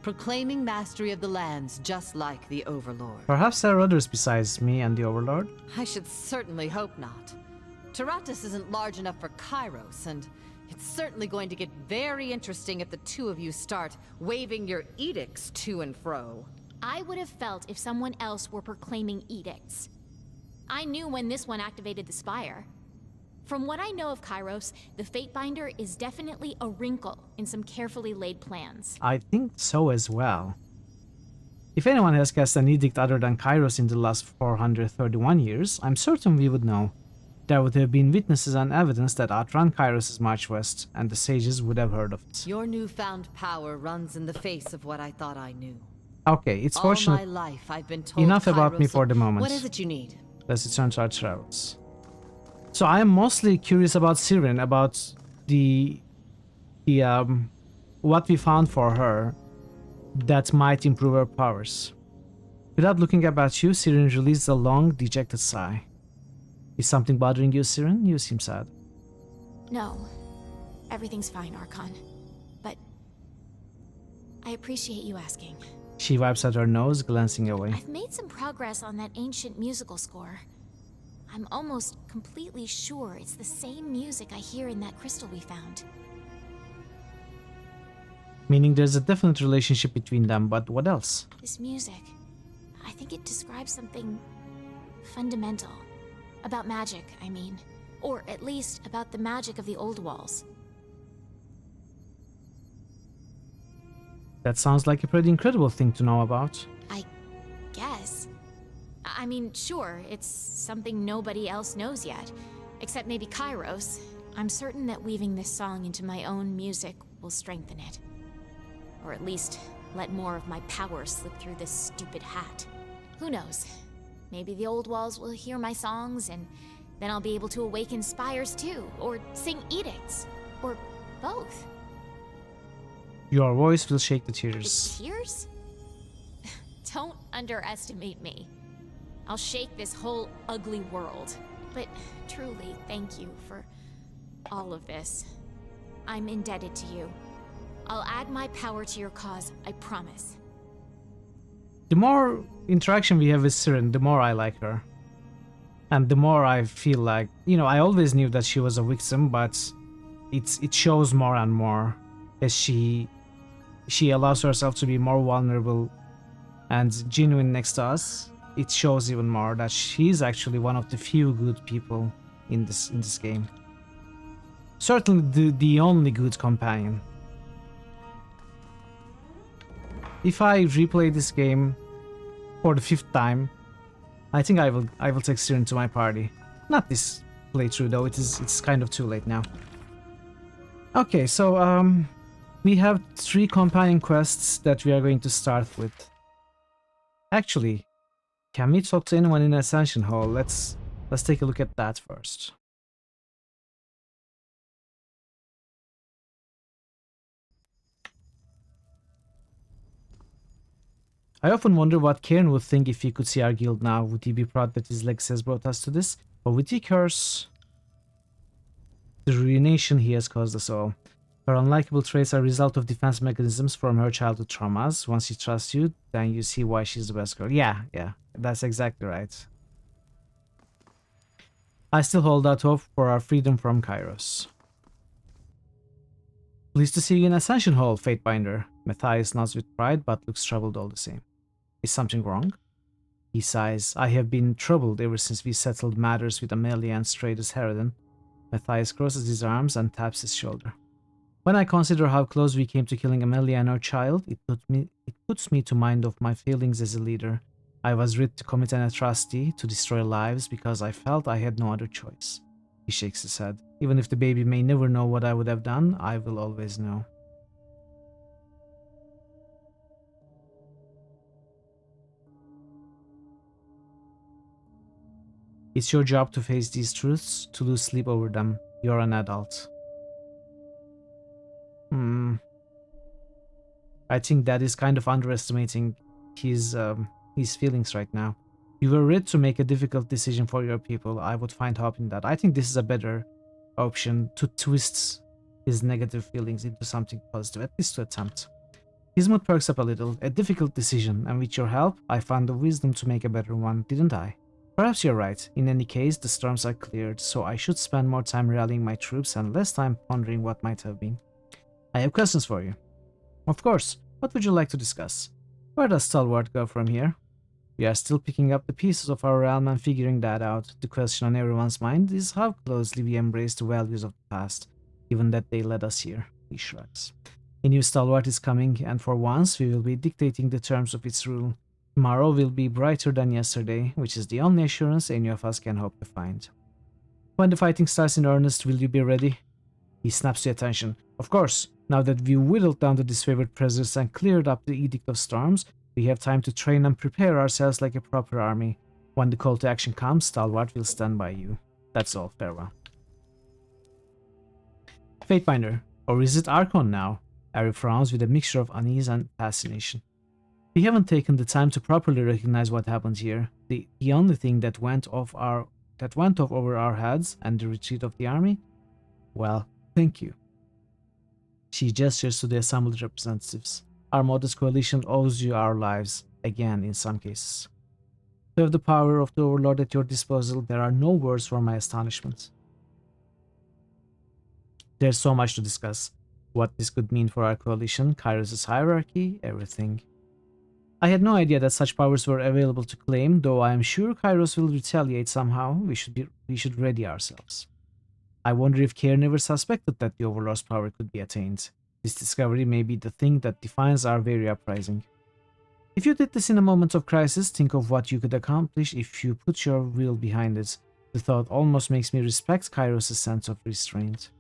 proclaiming mastery of the lands just like the Overlord. Perhaps there are others besides me and the Overlord? I should certainly hope not. Taratus isn't large enough for Kairos, and it's certainly going to get very interesting if the two of you start waving your edicts to and fro. I would have felt if someone else were proclaiming edicts. I knew when this one activated the spire. From what I know of Kairos, the Fatebinder is definitely a wrinkle in some carefully laid plans. I think so as well. If anyone has cast an edict other than Kairos in the last 431 years, I'm certain we would know. There would have been witnesses and evidence that outrun Kairos' march west, and the sages would have heard of it. Your newfound power runs in the face of what I thought I knew. Okay, it's All fortunate. my life, I've been told Enough about me Kairos for the moment. What is it you need? Let's return to our travels. So I am mostly curious about Siren, about the what we found for her that might improve her powers. Without looking about you, Siren released a long, dejected sigh. Is something bothering you, Siren? You seem sad. No, everything's fine, Archon. But I appreciate you asking. She wipes at her nose, glancing away. I've made some progress on that ancient musical score. I'm almost completely sure it's the same music I hear in that crystal we found. Meaning there's a definite relationship between them, but what else? This music, I think it describes something fundamental. About magic, I mean. Or at least about the magic of the old walls. That sounds like a pretty incredible thing to know about. I guess. I mean, sure, it's something nobody else knows yet. Except maybe Kairos. I'm certain that weaving this song into my own music will strengthen it. Or at least let more of my power slip through this stupid hat. Who knows? Maybe the old walls will hear my songs, and then I'll be able to awaken spires too, or sing edicts, or both. Your voice will shake the The tears. tears? Don't underestimate me. I'll shake this whole ugly world. But truly, thank you for all of this. I'm indebted to you. I'll add my power to your cause, I promise. The more interaction we have with Siren, the more I like her. And the more I feel like, I always knew that she was a victim, but it shows more and more as she allows herself to be more vulnerable and genuine next to us. It shows even more that she's actually one of the few good people in this game. Certainly the only good companion. If I replay this game for the 5th time, I think I will take Siren to my party. Not this playthrough though, it's kind of too late now. Okay, so we have 3 companion quests that we are going to start with. Actually, can we talk to anyone in Ascension Hall? Let's take a look at that first. I often wonder what Cairn would think if he could see our guild now. Would he be proud that his legacy has brought us to this? Or would he curse the ruination he has caused us all? Her unlikable traits are a result of defense mechanisms from her childhood traumas. Once she trusts you, then you see why she's the best girl. Yeah, that's exactly right. I still hold out hope for our freedom from Kairos. Pleased to see you in Ascension Hall, Fatebinder. Matthias nods with pride, but looks troubled all the same. Is something wrong? He sighs. I have been troubled ever since we settled matters with Amelia and Stratus Harridan. Matthias crosses his arms and taps his shoulder. When I consider how close we came to killing Amelia and her child, it puts me to mind of my failings as a leader. I was ready to commit an atrocity to destroy lives because I felt I had no other choice. He shakes his head. Even if the baby may never know what I would have done, I will always know. It's your job to face these truths, to lose sleep over them. You're an adult. I think that is kind of underestimating his feelings right now. You were ready to make a difficult decision for your people. I would find hope in that. I think this is a better option to twist his negative feelings into something positive, at least to attempt. His mood perks up a little. A difficult decision, and with your help, I found the wisdom to make a better one, didn't I? Perhaps you're right. In any case, the storms are cleared, so I should spend more time rallying my troops and less time pondering what might have been. I have questions for you. Of course. What would you like to discuss? Where does Stalwart go from here? We are still picking up the pieces of our realm and figuring that out. The question on everyone's mind is how closely we embrace the values of the past, given that they led us here. He shrugs. A new Stalwart is coming, and for once we will be dictating the terms of its rule. Tomorrow will be brighter than yesterday, which is the only assurance any of us can hope to find. When the fighting starts in earnest, will you be ready? He snaps to attention. Of course, now that we've whittled down the disfavored presence and cleared up the Edict of Storms, we have time to train and prepare ourselves like a proper army. When the call to action comes, Stalwart will stand by you. That's all, farewell. Fatebinder, or is it Archon now? Ari frowns with a mixture of unease and fascination. We haven't taken the time to properly recognize what happened here. The only thing that went off over our heads and the retreat of the army? Well, thank you. She gestures to the assembled representatives. Our modest coalition owes you our lives, again in some cases. To have the power of the Overlord at your disposal, there are no words for my astonishment. There's so much to discuss. What this could mean for our coalition, Kairos' hierarchy, everything. I had no idea that such powers were available to claim, though I am sure Kairos will retaliate somehow. We should ready ourselves. I wonder if Care never suspected that the Overlord's power could be attained. This discovery may be the thing that defines our very uprising. If you did this in a moment of crisis, think of what you could accomplish if you put your will behind it. The thought almost makes me respect Kairos' sense of restraint.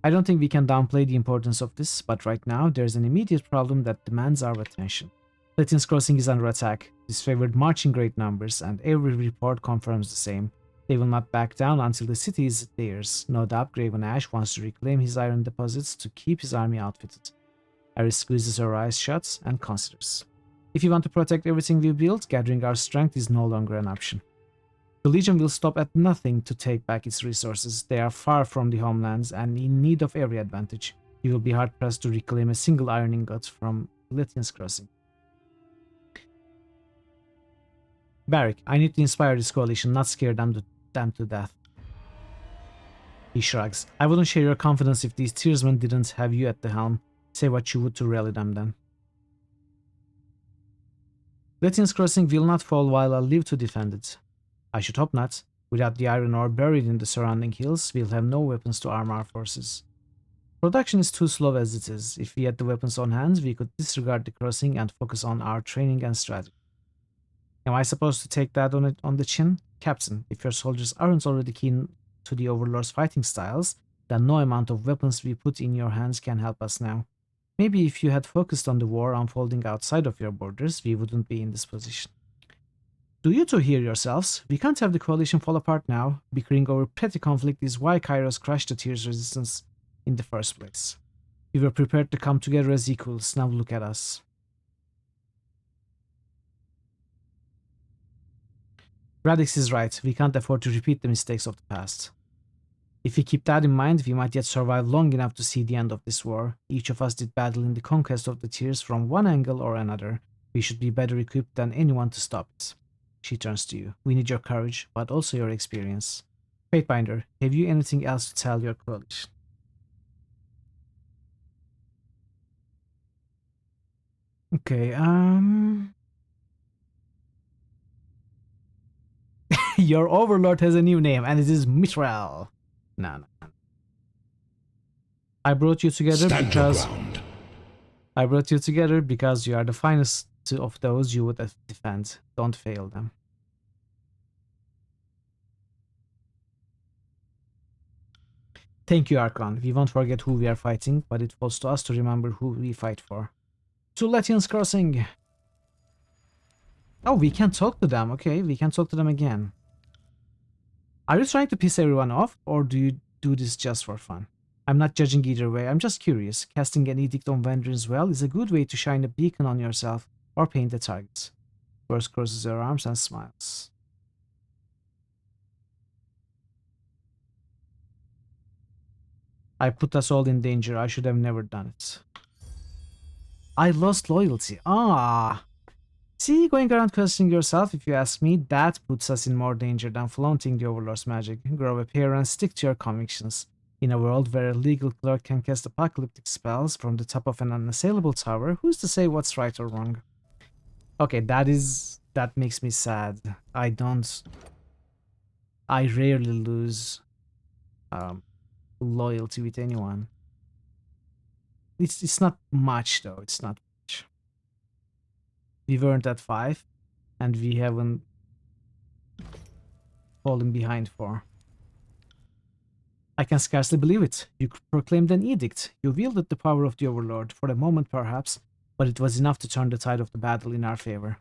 I don't think we can downplay the importance of this, but right now there's an immediate problem that demands our attention. Latin's Crossing is under attack, disfavored marching great numbers, and every report confirms the same. They will not back down until the city is theirs. No doubt Graven Ash wants to reclaim his iron deposits to keep his army outfitted. Aris squeezes her eyes shut and considers. If you want to protect everything we built, gathering our strength is no longer an option. The Legion will stop at nothing to take back its resources. They are far from the homelands and in need of every advantage. You will be hard-pressed to reclaim a single iron ingot from Latin's Crossing. Barrick, I need to inspire this coalition, not scare them to death. He shrugs. I wouldn't share your confidence if these tearsmen didn't have you at the helm. Say what you would to rally them then. Latin's Crossing will not fall while I live to defend it. I should hope not. Without the iron ore buried in the surrounding hills, we'll have no weapons to arm our forces. Production is too slow as it is. If we had the weapons on hand, we could disregard the crossing and focus on our training and strategy. Am I supposed to take that on the chin? Captain, if your soldiers aren't already keen to the Overlord's fighting styles, then no amount of weapons we put in your hands can help us now. Maybe if you had focused on the war unfolding outside of your borders, we wouldn't be in this position. Do you two hear yourselves? We can't have the coalition fall apart now. Bickering over petty conflict is why Kairos crashed the Tears resistance in the first place. We were prepared to come together as equals. Now look at us. Radix is right. We can't afford to repeat the mistakes of the past. If we keep that in mind, we might yet survive long enough to see the end of this war. Each of us did battle in the conquest of the Tears from one angle or another. We should be better equipped than anyone to stop it. She turns to you. We need your courage, but also your experience. Fatebinder, have you anything else to tell your coalition? Okay, your overlord has a new name, and it is Mithril. No. I brought you together because you are the finest of those you would defend. Don't fail them. Thank you, Archon. We won't forget who we are fighting, but it falls to us to remember who we fight for. To Latian's Crossing! Oh, we can talk to them. Okay, we can talk to them again. Are you trying to piss everyone off, or do you do this just for fun? I'm not judging either way, I'm just curious. Casting an edict on Vender's Well is a good way to shine a beacon on yourself or paint a target. Burst crosses her arms and smiles. I put us all in danger. I should have never done it. I lost loyalty. Ah! See, going around questioning yourself, if you ask me, that puts us in more danger than flaunting the Overlord's magic. Grow up here and stick to your convictions. In a world where a legal clerk can cast apocalyptic spells from the top of an unassailable tower, who's to say what's right or wrong? Okay, that makes me sad. I rarely lose loyalty with anyone. It's not much though. It's not much. We weren't at 5, and we haven't fallen behind 4. I can scarcely believe it. You proclaimed an edict. You wielded the power of the Overlord, for a moment perhaps, but it was enough to turn the tide of the battle in our favor.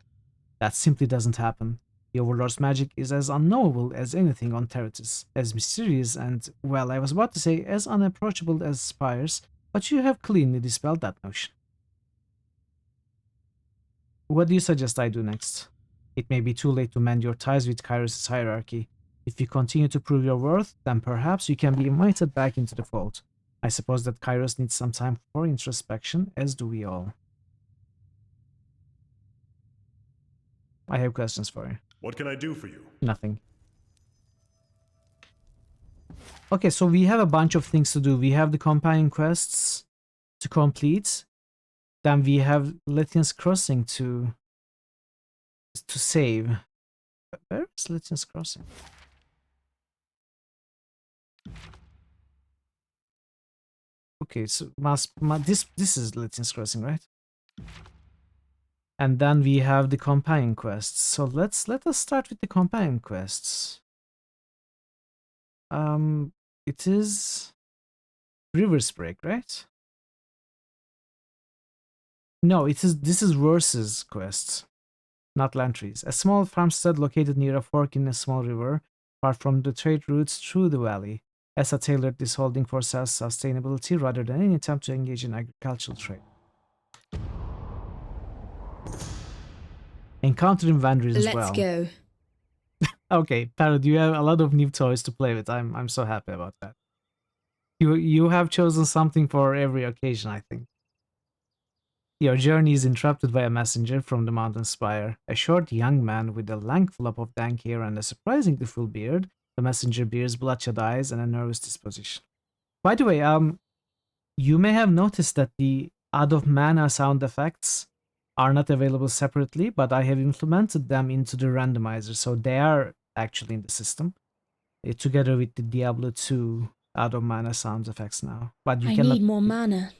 That simply doesn't happen. The Overlord's magic is as unknowable as anything on Terratis, as mysterious and, well, I was about to say as unapproachable as spires, but you have cleanly dispelled that notion. What do you suggest I do next? It may be too late to mend your ties with Kairos' hierarchy. If you continue to prove your worth, then perhaps you can be invited back into the fold. I suppose that Kairos needs some time for introspection, as do we all. I have questions for you. What can I do for you? Nothing. Okay, so we have a bunch of things to do. We have the companion quests to complete. Then we have Latian's Crossing to save. Where is Latian's Crossing? Okay, so this is Latian's Crossing, right? And then we have the companion quests. So let us start with the companion quests. It is River's Break, right? No, this is Versus quests, not Lantries. A small farmstead located near a fork in a small river, far from the trade routes through the valley. ESA tailored this holding for self-sustainability rather than any attempt to engage in agricultural trade. Encountering Vandries as well. Let's go. Okay, Parrot, you have a lot of new toys to play with. I'm so happy about that. You have chosen something for every occasion, I think. Your journey is interrupted by a messenger from the mountain spire. A short young man with a lank flop of dank hair and a surprisingly full beard. The messenger bears bloodshot eyes and a nervous disposition. By the way, you may have noticed that the Out of Mana sound effects are not available separately, but I have implemented them into the randomizer, so they are actually in the system, together with the Diablo 2 Out of Mana sound effects now. But you cannot... need more mana.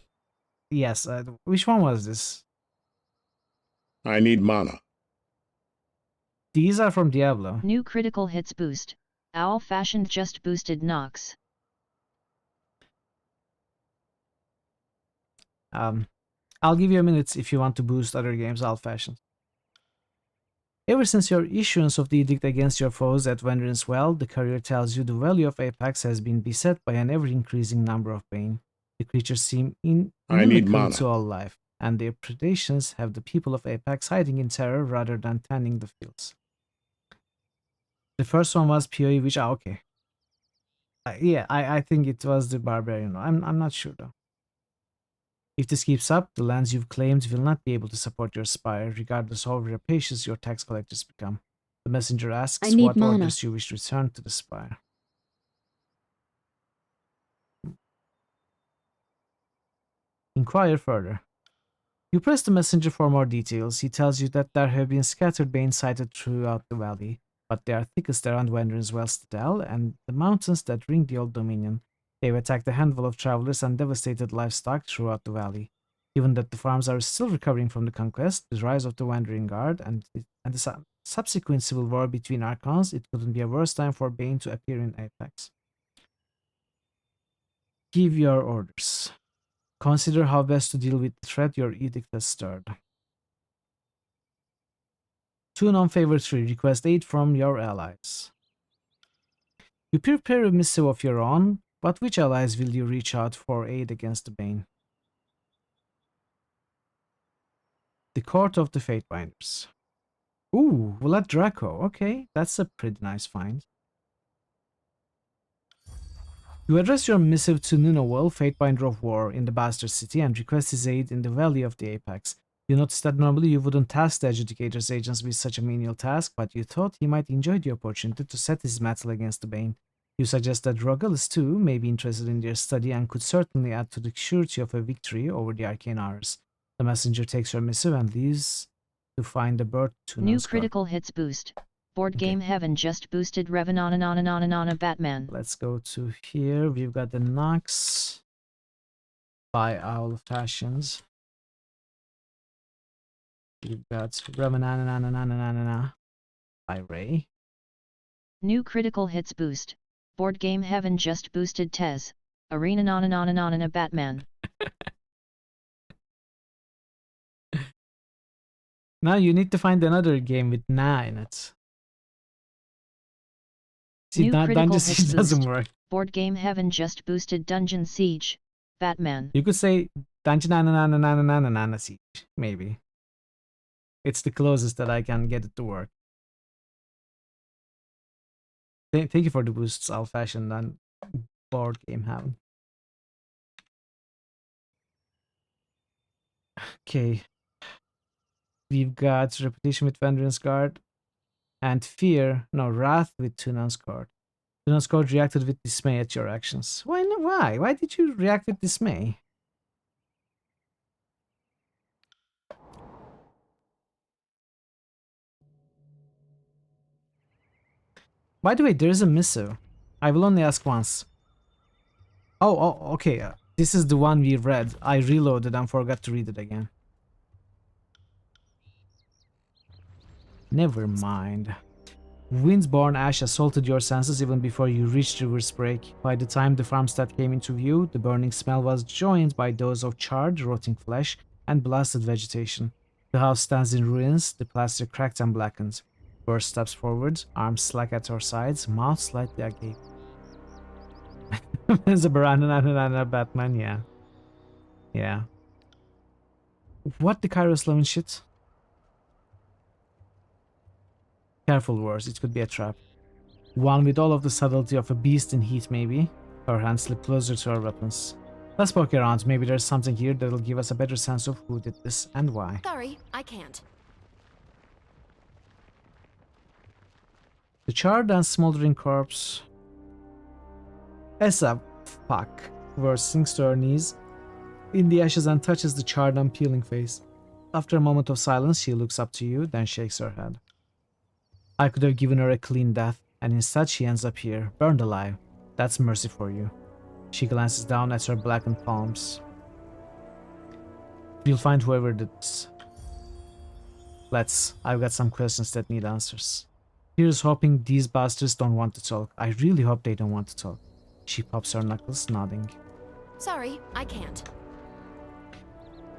Yes, which one was this? I need mana. These are from Diablo. New critical hits boost. Owl fashioned just boosted Nox. I'll give you a minute if you want to boost other games old-fashioned. Ever since your issuance of the edict against your foes at Vender's Well, the courier tells you the valley of Apex has been beset by an ever-increasing number of bane. The creatures seem I need inimical mana. to all life, and their predations have the people of Apex hiding in terror rather than tending the fields. The first one was PoE, which okay. Yeah, I think it was the barbarian. I'm not sure though. If this keeps up, the lands you've claimed will not be able to support your spire, regardless of how rapacious your tax collectors become. The messenger asks I need what mana. orders you wish to return to the spire. Inquire further. You press the messenger for more details. He tells you that there have been scattered bane sighted throughout the valley, but they are thickest around Wanderer's Well Citadel and the mountains that ring the Old Dominion. They've attacked a handful of travelers and devastated livestock throughout the valley. Given that the farms are still recovering from the conquest, the rise of the Wandering Guard, and the subsequent civil war between Archons, it couldn't be a worse time for Bane to appear in Apex. Give your orders. Consider how best to deal with the threat your edict has stirred. 2 non-favored 3. Request aid from your allies. You prepare a missive of your own, but which allies will you reach out for aid against the Bane? The Court of the Fatebinders. Ooh, Vlad Draco. Okay, that's a pretty nice find. You address your missive to Nunowell, Fatebinder of War, in the Bastard City and request his aid in the Valley of the Apex. You notice that normally you wouldn't task the Adjudicator's agents with such a menial task, but you thought he might enjoy the opportunity to set his mettle against the Bane. You suggest that Rogalus too may be interested in their study and could certainly add to the surety of a victory over the Arcane Hours. The messenger takes your missive and leaves to find the bird to New critical hits boost. Board game heaven just boosted Revanananananana Batman. Let's go to here. We've got the Nox by Owl of Fashions. We've got Revanananananana by Ray. New critical hits boost. Board game heaven just boosted Tez. Arena Nananananana Batman. Now you need to find another game with Na in it. See, New critical Dungeon hits Siege doesn't boost. work. Board game heaven just boosted Dungeon Siege. Batman. You could say Dungeon Siege, maybe. It's the closest that I can get it to work. Thank you for the boosts, Old Fashioned and Board Game Heaven. Okay. We've got Reputation with Vender's Guard and Wrath with Tunan's Guard. Tunan's Guard reacted with dismay at your actions. Why? Why did you react with dismay? By the way, there's a missive. I will only ask once. Oh, okay. This is the one we read. I reloaded and forgot to read it again. Never mind. Windsborn ash assaulted your senses even before you reached River's Break. By the time the farmstead came into view, the burning smell was joined by those of charred, rotting flesh and blasted vegetation. The house stands in ruins, the plaster cracked and blackened. Burr steps forward, arms slack at her sides, mouth slightly agape. There's a Baranana Batman, yeah. Yeah. What the Kairos 11 shit? Careful, Wars, it could be a trap. One with all of the subtlety of a beast in heat, maybe. Her hands slip closer to her weapons. Let's poke around, maybe there's something here that'll give us a better sense of who did this and why. Sorry, I can't. The charred and smoldering corpse. Esa, fuck. Verse sinks to her knees in the ashes and touches the charred and peeling face. After a moment of silence, she looks up to you, then shakes her head. I could have given her a clean death, and instead she ends up here, burned alive. That's mercy for you. She glances down at her blackened palms. We'll find whoever did this. I've got some questions that need answers. Here's hoping these bastards don't want to talk. I really hope they don't want to talk. She pops her knuckles, nodding. Sorry, I can't.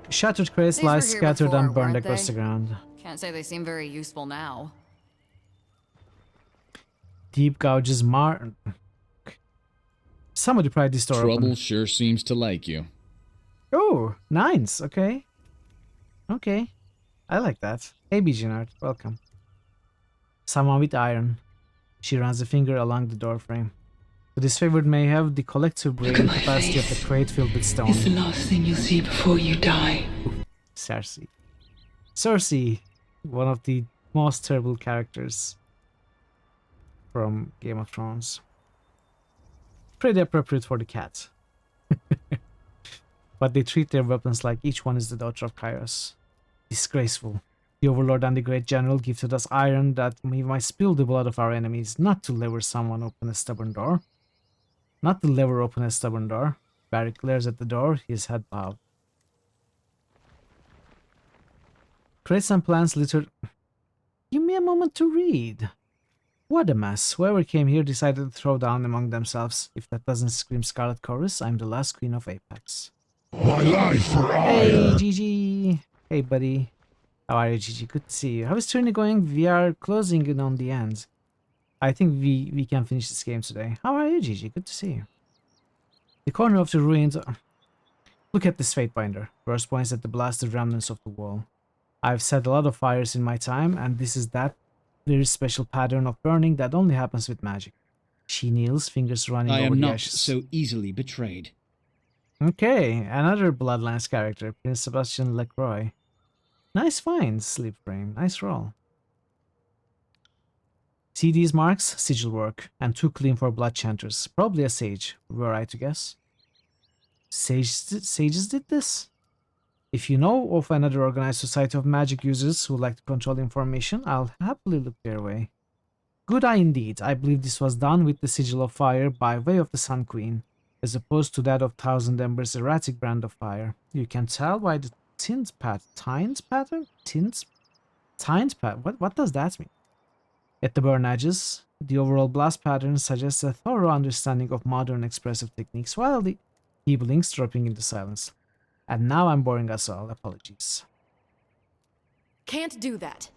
Shattered crates These were lie here scattered before, and burned weren't across they? the ground. Can't say they seem very useful now. Deep gouges mar... Somebody pried this door Trouble open. sure seems to like you. Oh, nines. Okay. Okay. I like that. Hey, Nerd. Welcome. Someone with iron. She runs a finger along the doorframe. The disfavored may have the collective brain capacity of the crate filled with stone. It's the last thing you'll see before you die. Cersei. Cersei, one of the most terrible characters from Game of Thrones. Pretty appropriate for the cat. But they treat their weapons like each one is the daughter of Kairos. Disgraceful. The Overlord and the Great General gifted us iron that we might spill the blood of our enemies, not to lever someone open a stubborn door. Not to lever open a stubborn door. Barry glares at the door, his head bowed. Crates and plants littered... Give me a moment to read. What a mess. Whoever came here decided to throw down among themselves. If that doesn't scream Scarlet Chorus, I'm the last queen of Apex. My life for Hey, ire. Gigi. Hey, buddy. How are you, Gigi? Good to see you. How is Tyranny going? We are closing in on the end. I think we can finish this game today. How are you, Gigi? Good to see you. The corner of the ruins... Look at this fate binder. Burst points at the blasted remnants of the wall. I've set a lot of fires in my time, and this is that very special pattern of burning that only happens with magic. She kneels, fingers running I over am the not ashes. so easily betrayed. Okay, another Bloodlines character, Prince Sebastian Lacroix. Nice find, Sleep Frame. Nice roll. See these marks? Sigil work, and too clean for blood chanters. Probably a sage, were I to guess. Sages did this? If you know of another organized society of magic users who like to control information, I'll happily look their way. Good eye indeed. I believe this was done with the Sigil of Fire by way of the Sun Queen, as opposed to that of Thousand Ember's erratic brand of fire. You can tell by the tint pattern? What does that mean? At the burn edges, the overall blast pattern suggests a thorough understanding of modern expressive techniques, while the key blinks dropping into silence. And now I'm boring us all. Apologies. Can't do that.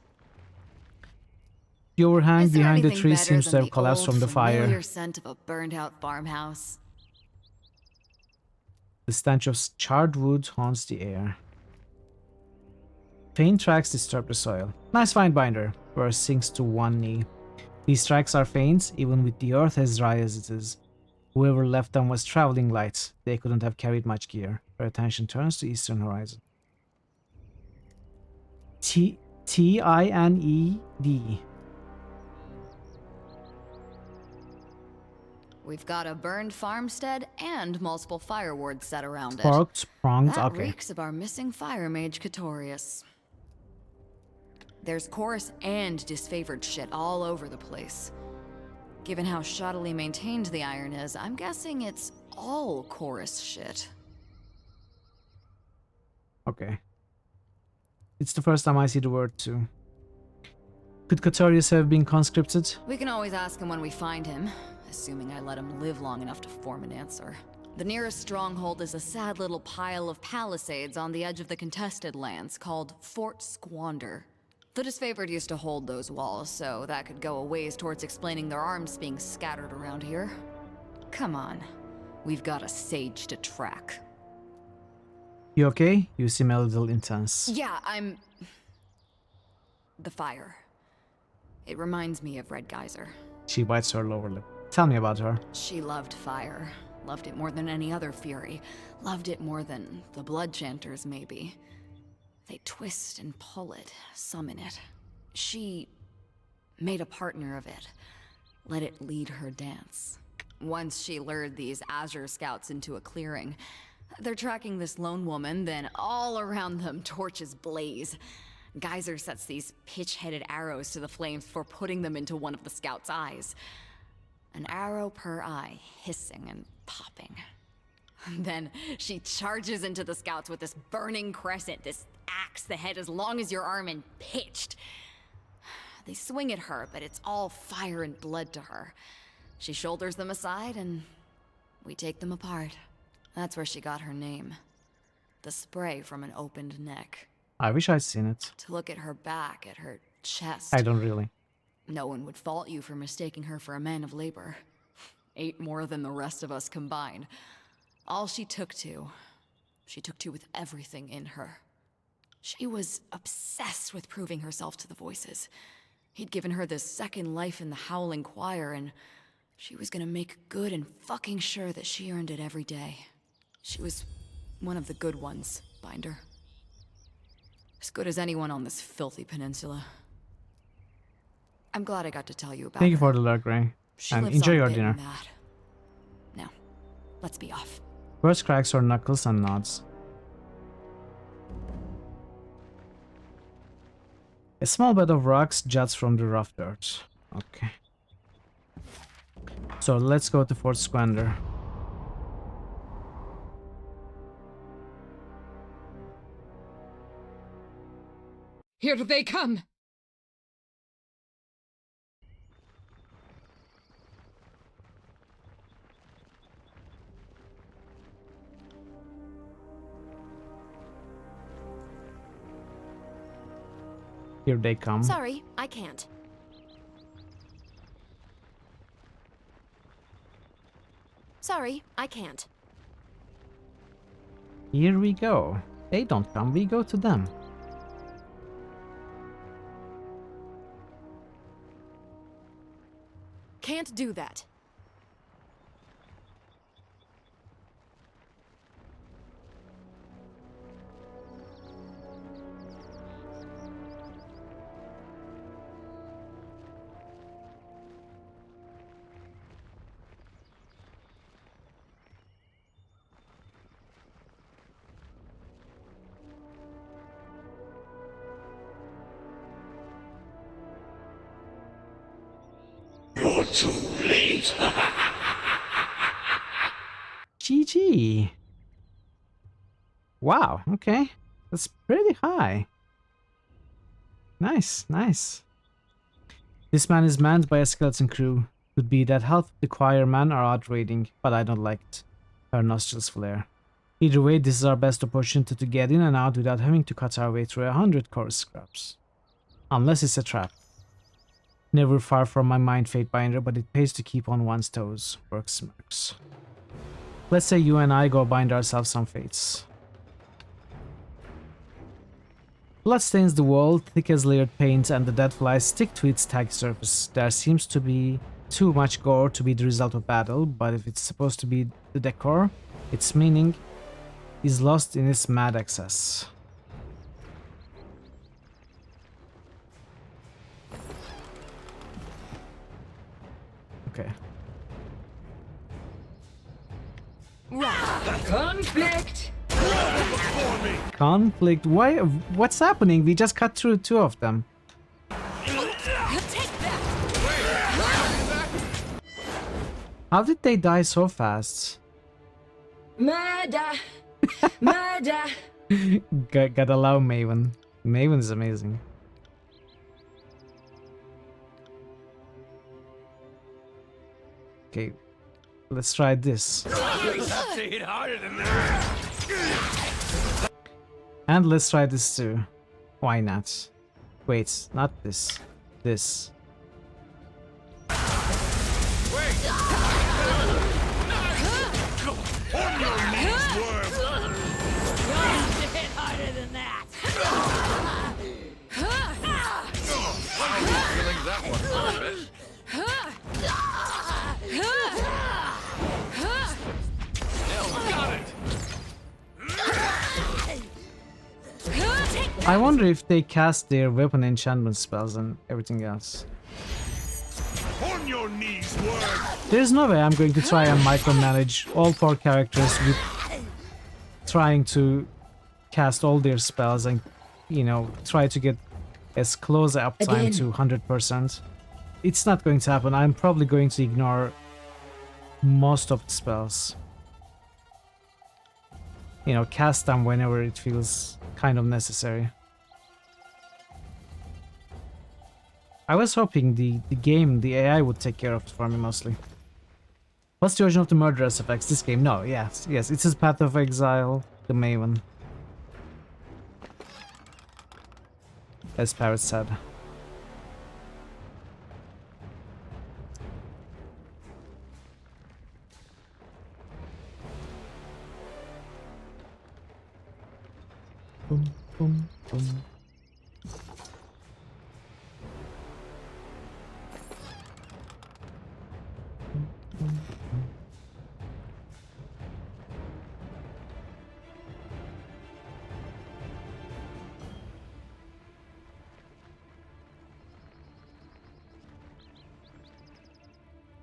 The overhang Is there behind the anything tree better seems to than have collapsed old, from the fire. familiar scent of a burned-out farmhouse. The stench of charred wood haunts the air. Faint tracks disturb the soil. Nice find, Binder. Burst sinks to one knee. These tracks are faint, even with the earth as dry as it is. Whoever left them was traveling light. They couldn't have carried much gear. Her attention turns to eastern horizon. Tined. We've got a burned farmstead and multiple fire wards set around it. Sparked, pronged, That okay. reeks of our missing fire mage Catorius. There's chorus and disfavored shit all over the place. Given how shoddily maintained the iron is, I'm guessing it's all chorus shit. Okay. It's the first time I see the word too. Could Catorius have been conscripted? We can always ask him when we find him, assuming I let him live long enough to form an answer. The nearest stronghold is a sad little pile of palisades on the edge of the contested lands called Fort Squander. The disfavored used to hold those walls, so that could go a ways towards explaining their arms being scattered around here. Come on, we've got a sage to track. You okay? You seem a little intense. Yeah, I'm... The fire. It reminds me of Red Geyser. She bites her lower lip. Tell me about her. She loved fire. Loved it more than any other fury. Loved it more than the blood chanters, maybe. They twist and pull it, summon it. She made a partner of it. Let it lead her dance. Once she lured these Azure scouts into a clearing. They're tracking this lone woman, then all around them torches blaze. Geyser sets these pitch-headed arrows to the flames before putting them into one of the scouts' eyes. An arrow per eye, hissing and popping. Then she charges into the scouts with this burning crescent, this axe, the head as long as your arm and pitched. They swing at her, but it's all fire and blood to her. She shoulders them aside and we take them apart. That's where she got her name. the spray from an opened neck. I wish I'd seen it. To look at her back, at her chest. I don't really. No one would fault you for mistaking her for a man of labor. 8 more than the rest of us combined. All she took to with everything in her. She was obsessed with proving herself to the voices. He'd given her this second life in the Howling Choir, and she was gonna make good and fucking sure that she earned it every day. She was one of the good ones, Binder. As good as anyone on this filthy peninsula. I'm glad I got to tell you about her. Thank you for the lurk, Ray. She And lives enjoy on your bit in dinner. that. Now, let's be off. First cracks her knuckles and nods. A small bed of rocks juts from the rough dirt. Okay. So let's go to Fort Squander. Here they come! Here they come. Sorry, I can't. Sorry, I can't. Here we go. They don't come, we go to them. Can't do that. You're too late. GG. Wow, okay. That's pretty high. Nice, nice. This man is manned by a skeleton crew. Could be that half the choir men are outrating, but I don't like it. Her nostrils flare. Either way, this is our best opportunity to get in and out without having to cut our way through 100 chorus scraps. Unless it's a trap. Never far from my mind, Fatebinder, but it pays to keep on one's toes. Work smirks. Let's say you and I go bind ourselves some fates. Blood stains the wall, thick as layered paint, and the dead flies stick to its taggy surface. There seems to be too much gore to be the result of battle, but if it's supposed to be the decor, its meaning is lost in its mad excess. Okay. Conflict! Conflict? Why? What's happening? We just cut through 2 of them. How did they die so fast? Murder! Murder! Gotta love Maven. Maven is amazing. Okay, let's try this. And let's try this too. Why not? Wait, not this. This. On your knees, worm! Hit harder than that! I'm feeling that one for a bit. Still got it! I wonder if they cast their weapon enchantment spells and everything else. On your knees, worm! There's no way I'm going to try and micromanage all 4 characters with trying to cast all their spells and, you know, try to get as close uptime to 100%. It's not going to happen. I'm probably going to ignore most of the spells. You know, cast them whenever it feels kind of necessary. I was hoping the game, the AI would take care of it for me mostly. What's the origin of the murderous effects? This game? No, yes, it's his Path of Exile, the Maven. as Parrot said. Boom, boom, boom.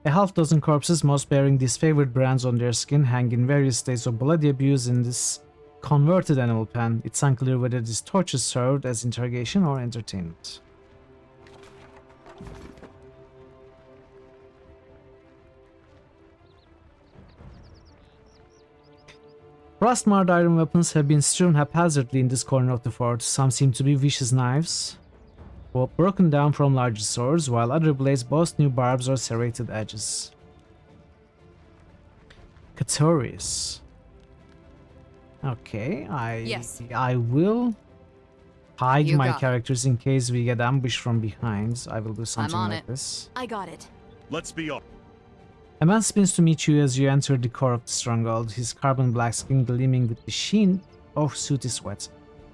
A half dozen corpses, most bearing disfavored brands on their skin, hang in various states of bloody abuse in this converted animal pen. It's unclear whether these tortures served as interrogation or entertainment. Rust-marred iron weapons have been strewn haphazardly in this corner of the fort. Some seem to be vicious knives, broken down from larger swords, while other blades boast new barbs or serrated edges. Catorius. Okay, I will hide You my got it. characters in case we get ambushed from behind. I will do something on like it. this. I got it. Let's be off. A man spins to meet you as you enter the core of the stronghold, his carbon black skin gleaming with the sheen of sooty sweat.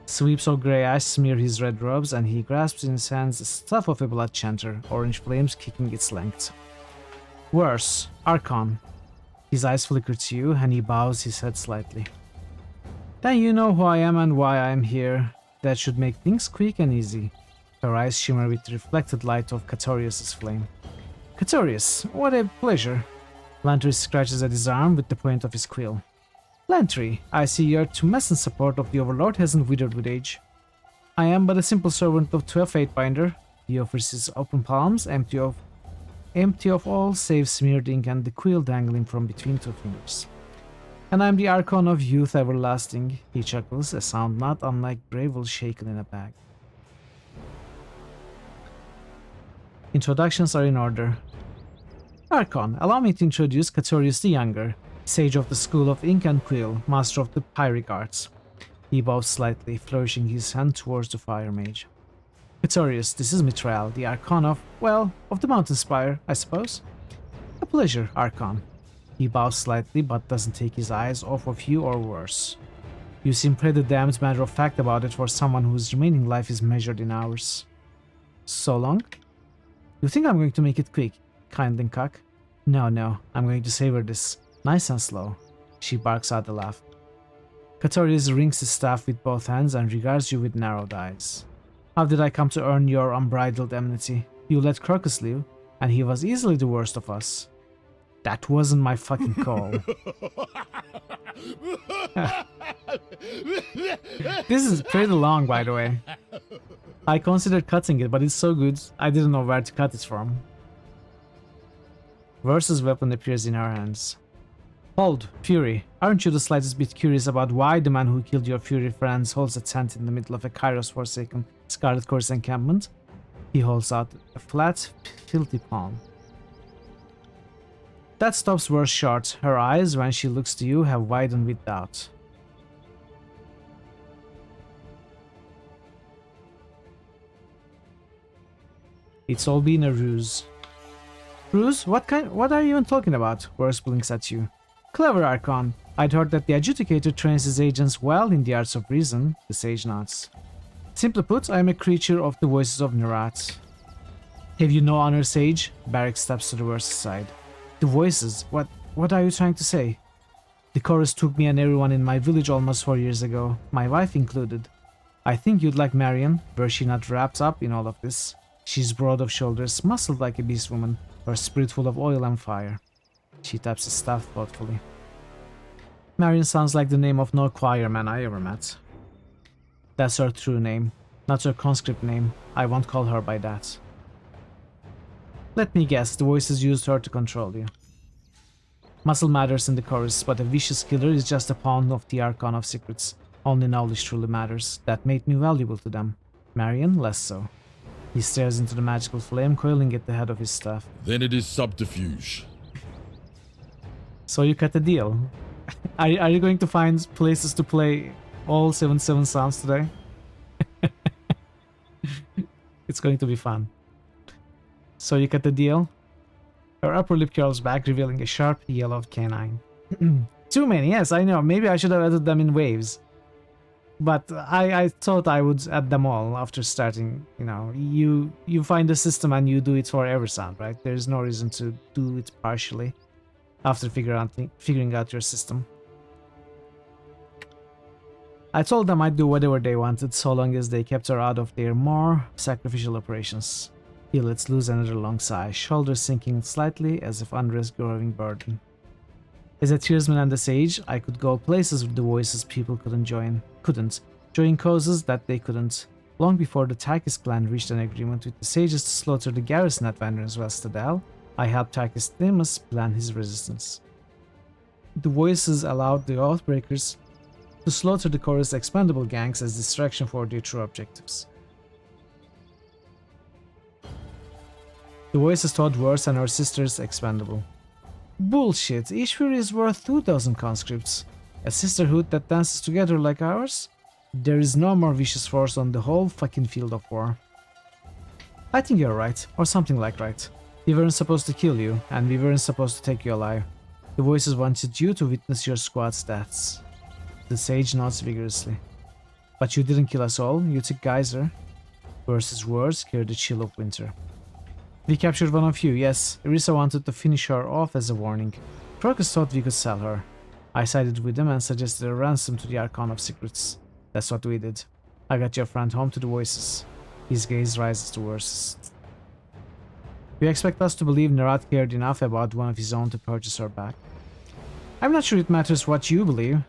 Sweeps of grey ash smear his red robes, and he grasps in his hands the staff of a blood chanter, orange flames kicking its length. Worse, Archon. His eyes flicker to you, and he bows his head slightly. Then you know who I am and why I am here. That should make things quick and easy. Her eyes shimmer with the reflected light of Catorius' flame. Catorius, what a pleasure. Lantry scratches at his arm with the point of his quill. Lantry, I see your tumescent support of the Overlord hasn't withered with age. I am but a simple servant of 12 Fatebinder. He offers his open palms, empty of all save smeared ink and the quill dangling from between two fingers. And I am the Archon of Youth Everlasting. He chuckles, a sound not unlike gravel shaken in a bag. Introductions are in order. Archon, allow me to introduce Catorius the Younger, sage of the School of Ink and Quill, master of the Pyric arts. He bows slightly, flourishing his hand towards the fire mage. Catorius, this is Mithril, the Archon of, well, of the Mountain Spire, I suppose. A pleasure, Archon. He bows slightly, but doesn't take his eyes off of you or worse. You seem pretty damned matter of fact about it for someone whose remaining life is measured in hours. So long? You think I'm going to make it quick, kindling cock? No, I'm going to savor this. Nice and slow. She barks out a laugh. Catorius rings his staff with both hands and regards you with narrowed eyes. How did I come to earn your unbridled enmity? You let Crocus live, and he was easily the worst of us. That wasn't my fucking call. This is pretty long, by the way. I considered cutting it, but it's so good, I didn't know where to cut it from. Versus weapon appears in her hands. Hold, Fury, aren't you the slightest bit curious about why the man who killed your Fury friends holds a tent in the middle of a Kairos Forsaken Scarlet Course encampment? He holds out a flat, filthy palm. That stops Verse short. Her eyes, when she looks to you, have widened with doubt. It's all been a ruse. Ruse? What are you even talking about? Verse blinks at you. Clever Archon. I'd heard that the Adjudicator trains his agents well in the arts of reason, the sage nods. Simply put, I am a creature of the voices of Nerat. Have you no honor, sage? Barrick steps to the Verse's side. The voices? What are you trying to say? The chorus took me and everyone in my village almost 4 years ago, my wife included. I think you'd like Marion, were she not wrapped up in all of this. She's broad of shoulders, muscled like a beast woman, her spirit full of oil and fire. She taps his staff thoughtfully. Marion sounds like the name of no choir man I ever met. That's her true name, not her conscript name. I won't call her by that. Let me guess, the voices used her to control you. Muscle matters in the chorus, but a vicious killer is just a pawn of the Archon of Secrets. Only knowledge truly matters. That made me valuable to them. Marion, less so. He stares into the magical flame coiling at the head of his staff. Then it is subterfuge. So you cut a deal. Are you going to find places to play all 77 sounds today? It's going to be fun. So you get the deal? Her upper lip curls back, revealing a sharp yellow canine. Too many, yes, I know. Maybe I should have added them in waves. But I thought I would add them all after starting. You know, you find the system and you do it for every sound, right? There's no reason to do it partially after figuring out your system. I told them I'd do whatever they wanted so long as they kept her out of their more sacrificial operations. He lets loose another long sigh, shoulders sinking slightly as if under his growing burden. As a tearsman and a sage, I could go places with the voices people couldn't join causes that they couldn't. Long before the Takis clan reached an agreement with the sages to slaughter the garrison at Vanrun's Westadale, I helped Takis Themis plan his resistance. The voices allowed the Oathbreakers to slaughter the Chorus expendable gangs as distraction for their true objectives. The voices thought worse and our sisters expendable. Bullshit, Ishvir is worth 2,000 conscripts. A sisterhood that dances together like ours? There is no more vicious force on the whole fucking field of war. I think you're right, or something like right. We weren't supposed to kill you, and we weren't supposed to take you alive. The voices wanted you to witness your squad's deaths. The sage nods vigorously. But you didn't kill us all, you took Geyser. Versus words carried the chill of winter. We captured one of you, yes. Irisa wanted to finish her off as a warning. Crocus thought we could sell her. I sided with him and suggested a ransom to the Archon of Secrets. That's what we did. I got your friend home to the voices. His gaze rises to worse. You expect us to believe Nerat cared enough about one of his own to purchase her back? I'm not sure it matters what you believe.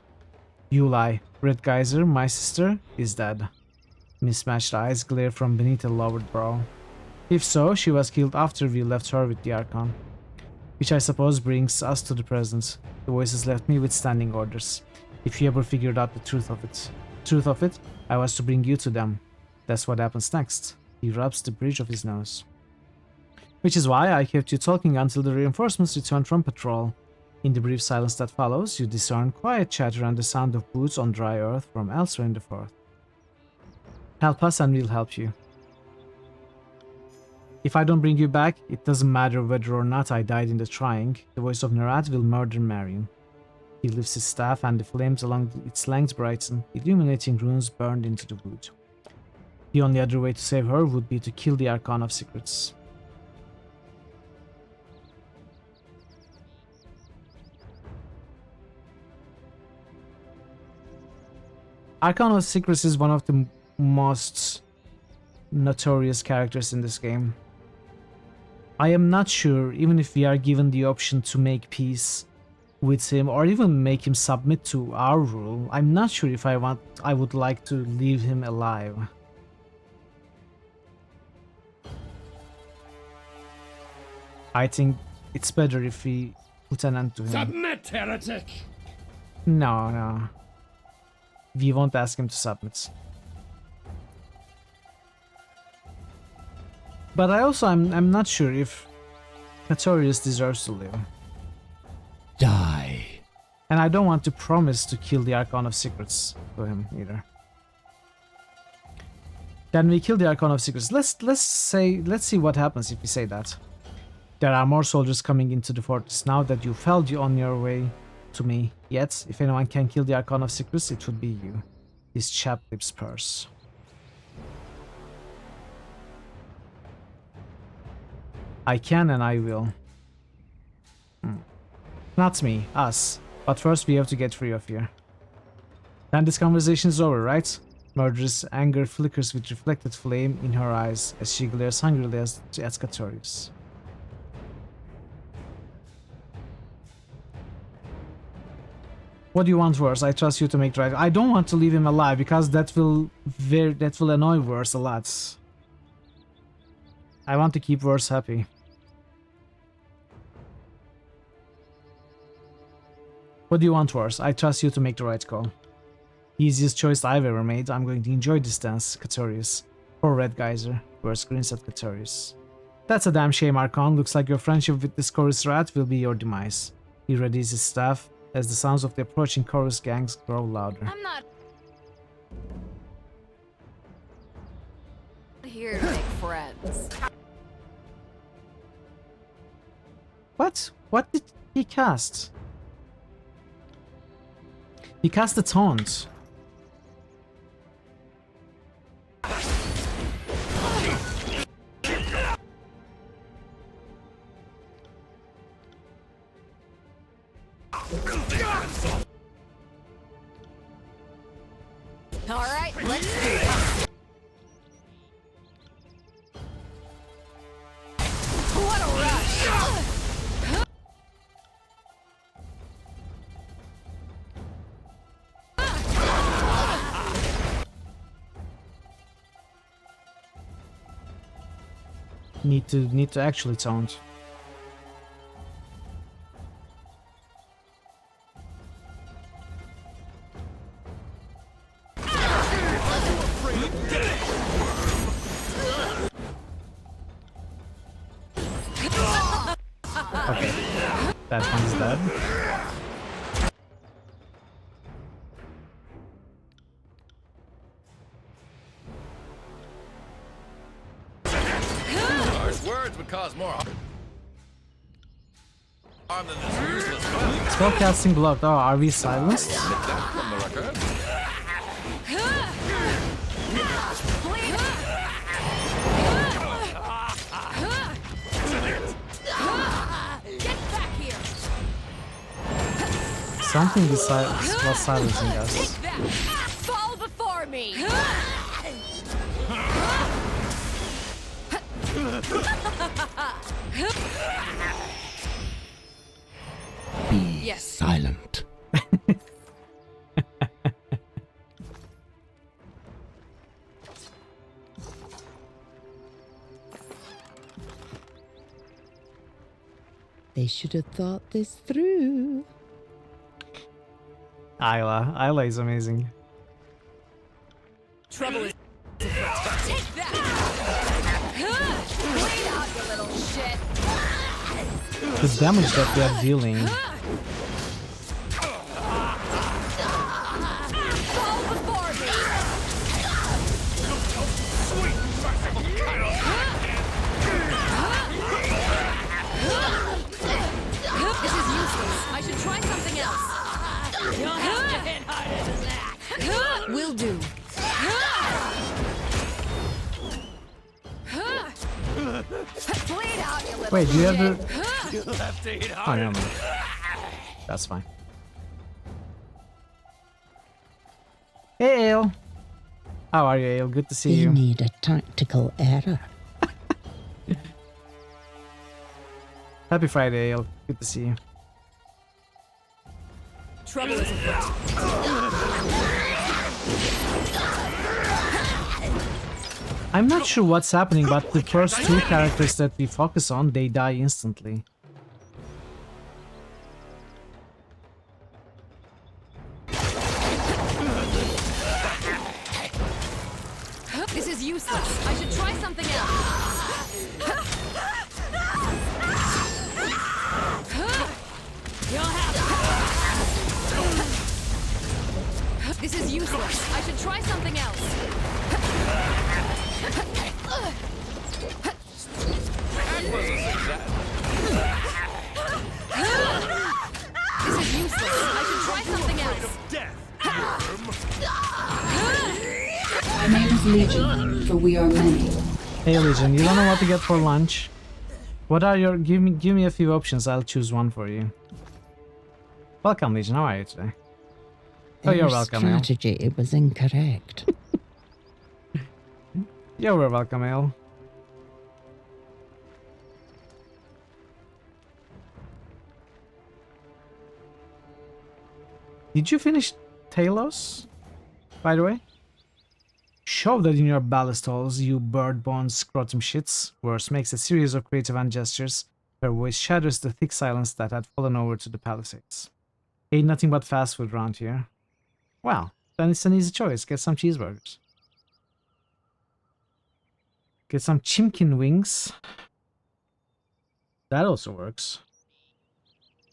You lie. Red Geyser, my sister, is dead. Mismatched eyes glare from beneath a lowered brow. If so, she was killed after we left her with the Archon. Which I suppose brings us to the present. The voices left me with standing orders. If you ever figured out the truth of it, I was to bring you to them. That's what happens next. He rubs the bridge of his nose. Which is why I kept you talking until the reinforcements returned from patrol. In the brief silence that follows, you discern quiet chatter and the sound of boots on dry earth from elsewhere in the forest. Help us and we'll help you. If I don't bring you back, it doesn't matter whether or not I died in the trying. The voice of Nerat will murder Marion. He lifts his staff and the flames along its length brighten, illuminating runes burned into the wood. The only other way to save her would be to kill the Archon of Secrets. Archon of Secrets is one of the most notorious characters in this game. I am not sure, even if we are given the option to make peace with him or even make him submit to our rule, I'm not sure if I would like to leave him alive. I think it's better if we put an end to him. Submit, heretic! No. We won't ask him to submit. But I'm not sure if Katorius deserves to live. Die. And I don't want to promise to kill the Archon of Secrets for him either. Then we kill the Archon of Secrets. Let's see what happens if we say that. There are more soldiers coming into the fortress now that you fell on your way to me. Yet, if anyone can kill the Archon of Secrets, it would be you. His chapped lips purse. I can and I will. Not me, us. But first we have to get free of here. Then this conversation is over, right? Murderous anger flickers with reflected flame in her eyes as she glares hungrily at Katorius. What do you want, Verse? I trust you to make the right. I don't want to leave him alive because that will annoy Verse a lot. I want to keep Verse happy. What do you want, Verse? I trust you to make the right call. Easiest choice I've ever made. I'm going to enjoy this dance, Katorius. Poor Red Geyser. Verse grins at Katorius. That's a damn shame, Archon. Looks like your friendship with this Chorus rat will be your demise. He readies his staff as the sounds of the approaching Chorus gangs grow louder. I'm not here to make friends. What? What did he cast? He cast the taunt. All right, let's do this. What a rush! Need to actually taunt. Okay, that one's dead. Harsh words would cause more harm than this useless weapon. Spellcasting blocked. Oh, are we silenced? Get that from the record. Get back here! Something was silencing us. Take that! Fall before me! Be Yes. silent. They should have thought this through. Isla is amazing. Trouble is take that! Bleed out, you little shit! The damage that we are dealing. Fall before me! Sweet merciful This is useless. I should try something else. You'll have to hit harder than that. Will do. Bleed out, you little Wait, do you have shit. the... You'll have to hit Oh, harder. never mind. That's fine. Hey, Ale. How are you, Ale? Good to see They you. need a tactical error. Happy Friday, Ale. Good to see you. Trouble is afoot. I'm not sure what's happening, but the first two characters that we focus on, they die instantly. This is useless. I should try something else. You'll have This is useless. I should try something else. That was a success. This is useless. I should try something else. My name is Legion, for we are many. Hey, Legion, you don't know what to get for lunch? What are your... Give me a few options, I'll choose one for you. Welcome, Legion, how are you today? Oh, you're Their welcome, Ale. strategy was incorrect. You're welcome, Ale. Did you finish Talos, by the way? Shove that in your ballast holes, you bird-born scrotum shits. Worse, makes a series of creative hand gestures. Her voice shatters the thick silence that had fallen over to the palisades. Ain't nothing but fast food around here. Well, then it's an easy choice. Get some cheeseburgers. Get some chimkin wings. That also works.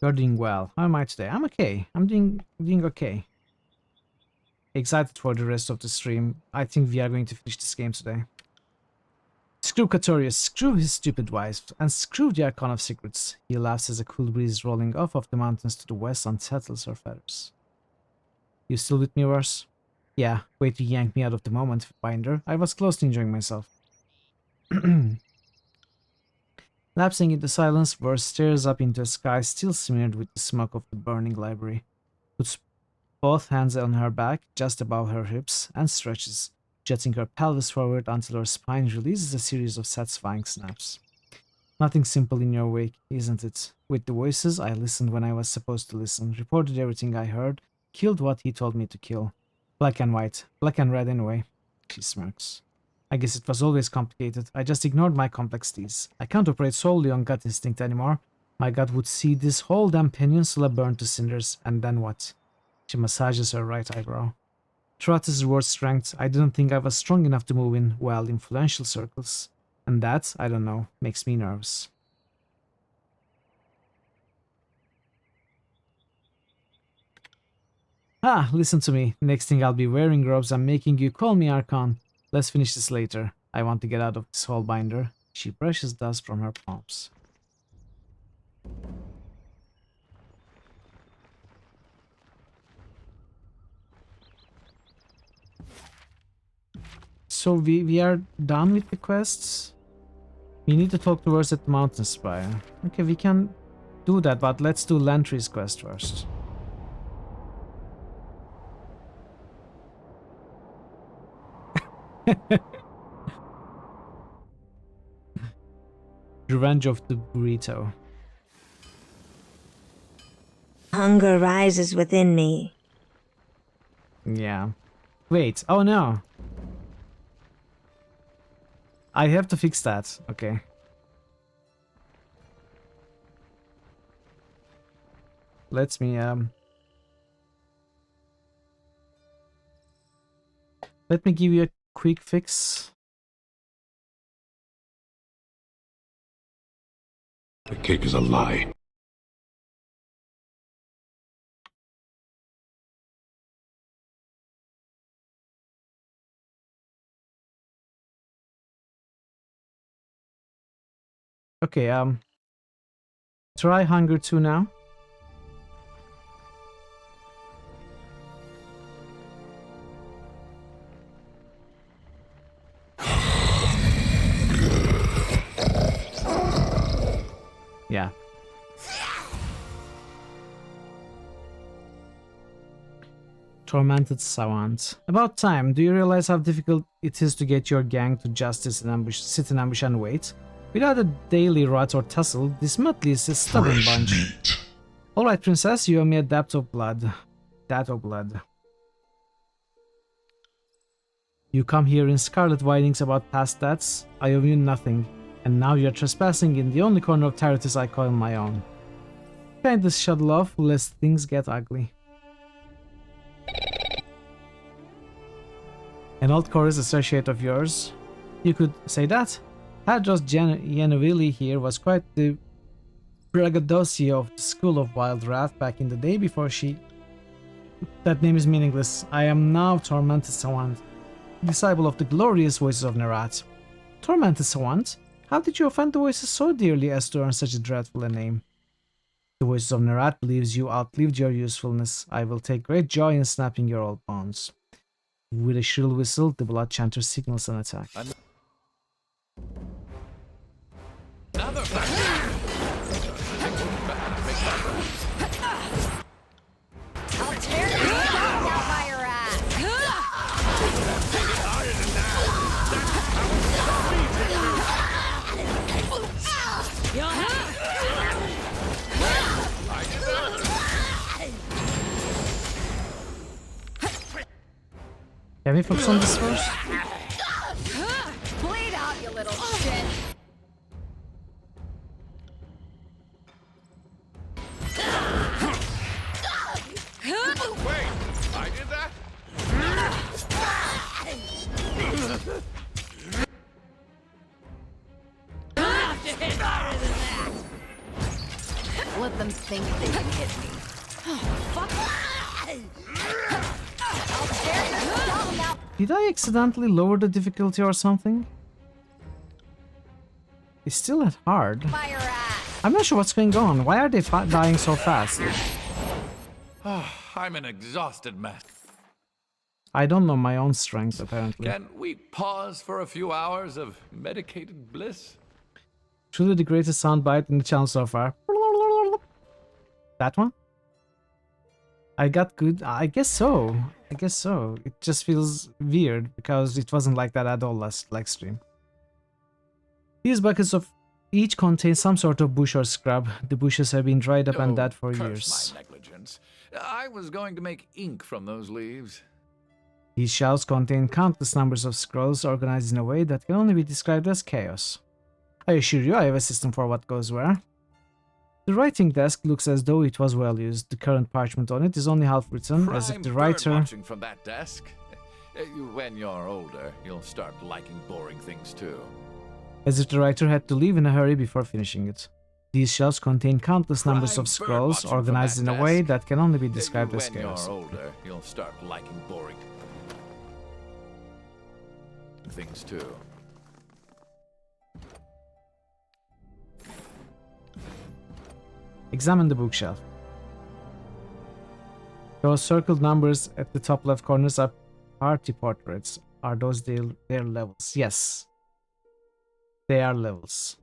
You're doing well. How am I today? I'm okay. I'm doing okay. Excited for the rest of the stream. I think we are going to finish this game today. Screw Catorius, screw his stupid wife, and screw the Archon of Secrets. He laughs as a cool breeze rolling off of the mountains to the west unsettles her feathers. You still with me, Wars? Yeah, way to yank me out of the moment, Binder. I was close to enjoying myself. Lapsing into silence, Wars stares up into a sky still smeared with the smoke of the burning library, puts both hands on her back, just above her hips, and stretches, jetting her pelvis forward until her spine releases a series of satisfying snaps. Nothing simple in your wake, isn't it? With the voices, I listened when I was supposed to listen, reported everything I heard, killed what he told me to kill. Black and white, black and red anyway. She smirks. I guess it was always complicated. I just ignored my complexities. I can't operate solely on gut instinct anymore. My gut would see this whole damn peninsula burn to cinders, and then what? She massages her right eyebrow. Trust is worth strength. I didn't think I was strong enough to move in, well, influential circles. And that, I don't know, makes me nervous. Ah, listen to me. Next thing I'll be wearing robes and making you call me Archon. Let's finish this later. I want to get out of this hole, Binder. She brushes dust from her palms. So we are done with the quests. We need to talk to us at the Mountain Spire. Okay, we can do that, but let's do Lantry's quest first. Revenge of the Burrito. Hunger rises within me. Yeah. Wait, oh no. I have to fix that. Okay. Let me give you a quick fix. The cake is a lie. Okay, try Hunger 2 now. Yeah. Tormented Savant. About time. Do you realize how difficult it is to get your gang to justice and ambush, sit in ambush and wait? Without a daily rot or tussle, this motley is a stubborn bunch. Alright, princess, you owe me a debt of blood. You come here in scarlet writings about past debts. I owe you nothing. And now you're trespassing in the only corner of Tyranny I call my own. Kindly shuttle off, lest things get ugly. An old chorus associate of yours? You could say that. Hadros Genovili here was quite the braggadocio of the School of Wild Wrath back in the day before she... That name is meaningless. I am now Tormented Savant, disciple of the glorious voices of Nerat. Tormented Savant? How did you offend the voices so dearly as to earn such a dreadful a name? The voices of Nerat believes you outlived your usefulness. I will take great joy in snapping your old bones. With a shrill whistle, the blood chanter signals an attack. I'll tear your socks out by your ass. You'll have Can we focus on this first? bleed out, you little shit. Wait, I did that? Let them think they can hit me. Fuck. I'll tear your scum out. Did I accidentally lower the difficulty or something? It's still not hard. Fire at. I'm not sure what's going on. Why are they dying so fast? I'm an exhausted mess. I don't know my own strength, apparently. Can we pause for a few hours of medicated bliss? Truly the greatest soundbite in the channel so far. That one? I got good. I guess so. I guess so. It just feels weird because it wasn't like that at all last stream. These buckets of each contain some sort of bush or scrub. The bushes have been dried up and dead for years. My negligence. I was going to make ink from those leaves. These shelves contain countless numbers of scrolls organized in a way that can only be described as chaos. I assure you I have a system for what goes where. The writing desk looks as though it was well used. The current parchment on it is only half written, as if the writer... watching from that desk. When you're older, you'll start liking boring things too. As if the writer had to leave in a hurry before finishing it. These shelves contain countless numbers of scrolls organized in a way that can only be described as chaos. When you're older, you'll start liking boring things too. Examine the bookshelf. Those circled numbers at the top left corners are party portraits. Are those their levels? Yes. They are levels.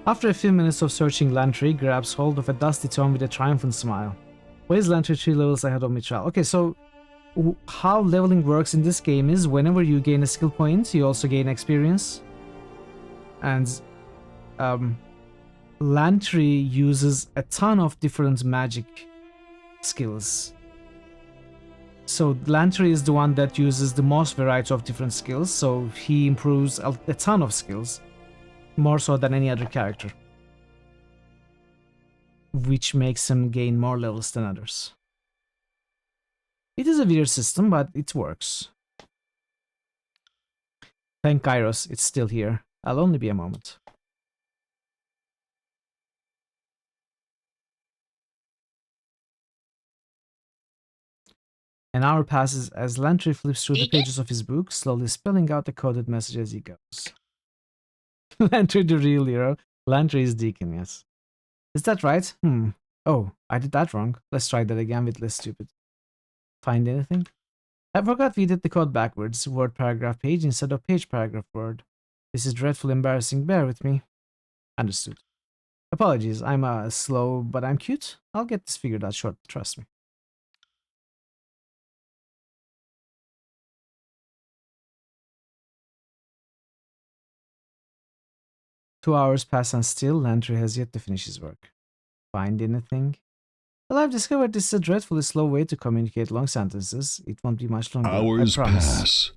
After a few minutes of searching, Lantry grabs hold of a dusty tome with a triumphant smile. Why is Lantry 3 levels ahead of Mitchell? Okay, so how leveling works in this game is whenever you gain a skill point, you also gain experience. And Lantry uses a ton of different magic skills. So Lantry is the one that uses the most variety of different skills, so he improves a ton of skills, more so than any other character, which makes him gain more levels than others. It is a weird system, but it works. Thank Kairos, it's still here. I'll only be a moment. An hour passes as Lantry flips through the pages of his book, slowly spelling out the coded message as he goes. Lantry the real hero. Lantry is Deacon, yes. Is that right? Oh, I did that wrong. Let's try that again with less stupid. Find anything? I forgot we did the code backwards. Word paragraph page instead of page paragraph word. This is dreadfully embarrassing. Bear with me. Understood. Apologies, I'm slow, but I'm cute. I'll get this figured out short, trust me. Two hours pass and still Lantry has yet to finish his work. Find anything? Well, I've discovered this is a dreadfully slow way to communicate long sentences. It won't be much longer. Hours I promise. pass.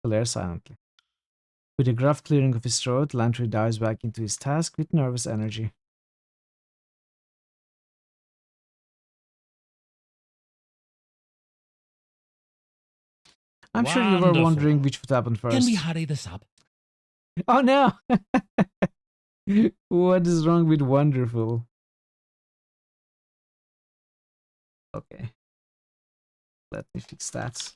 Claire silently. With a gruff clearing of his throat, Lantry dives back into his task with nervous energy. I'm sure you were wondering which would happen first. Can we hurry this up? Oh no! What is wrong with wonderful? Okay. Let me fix that.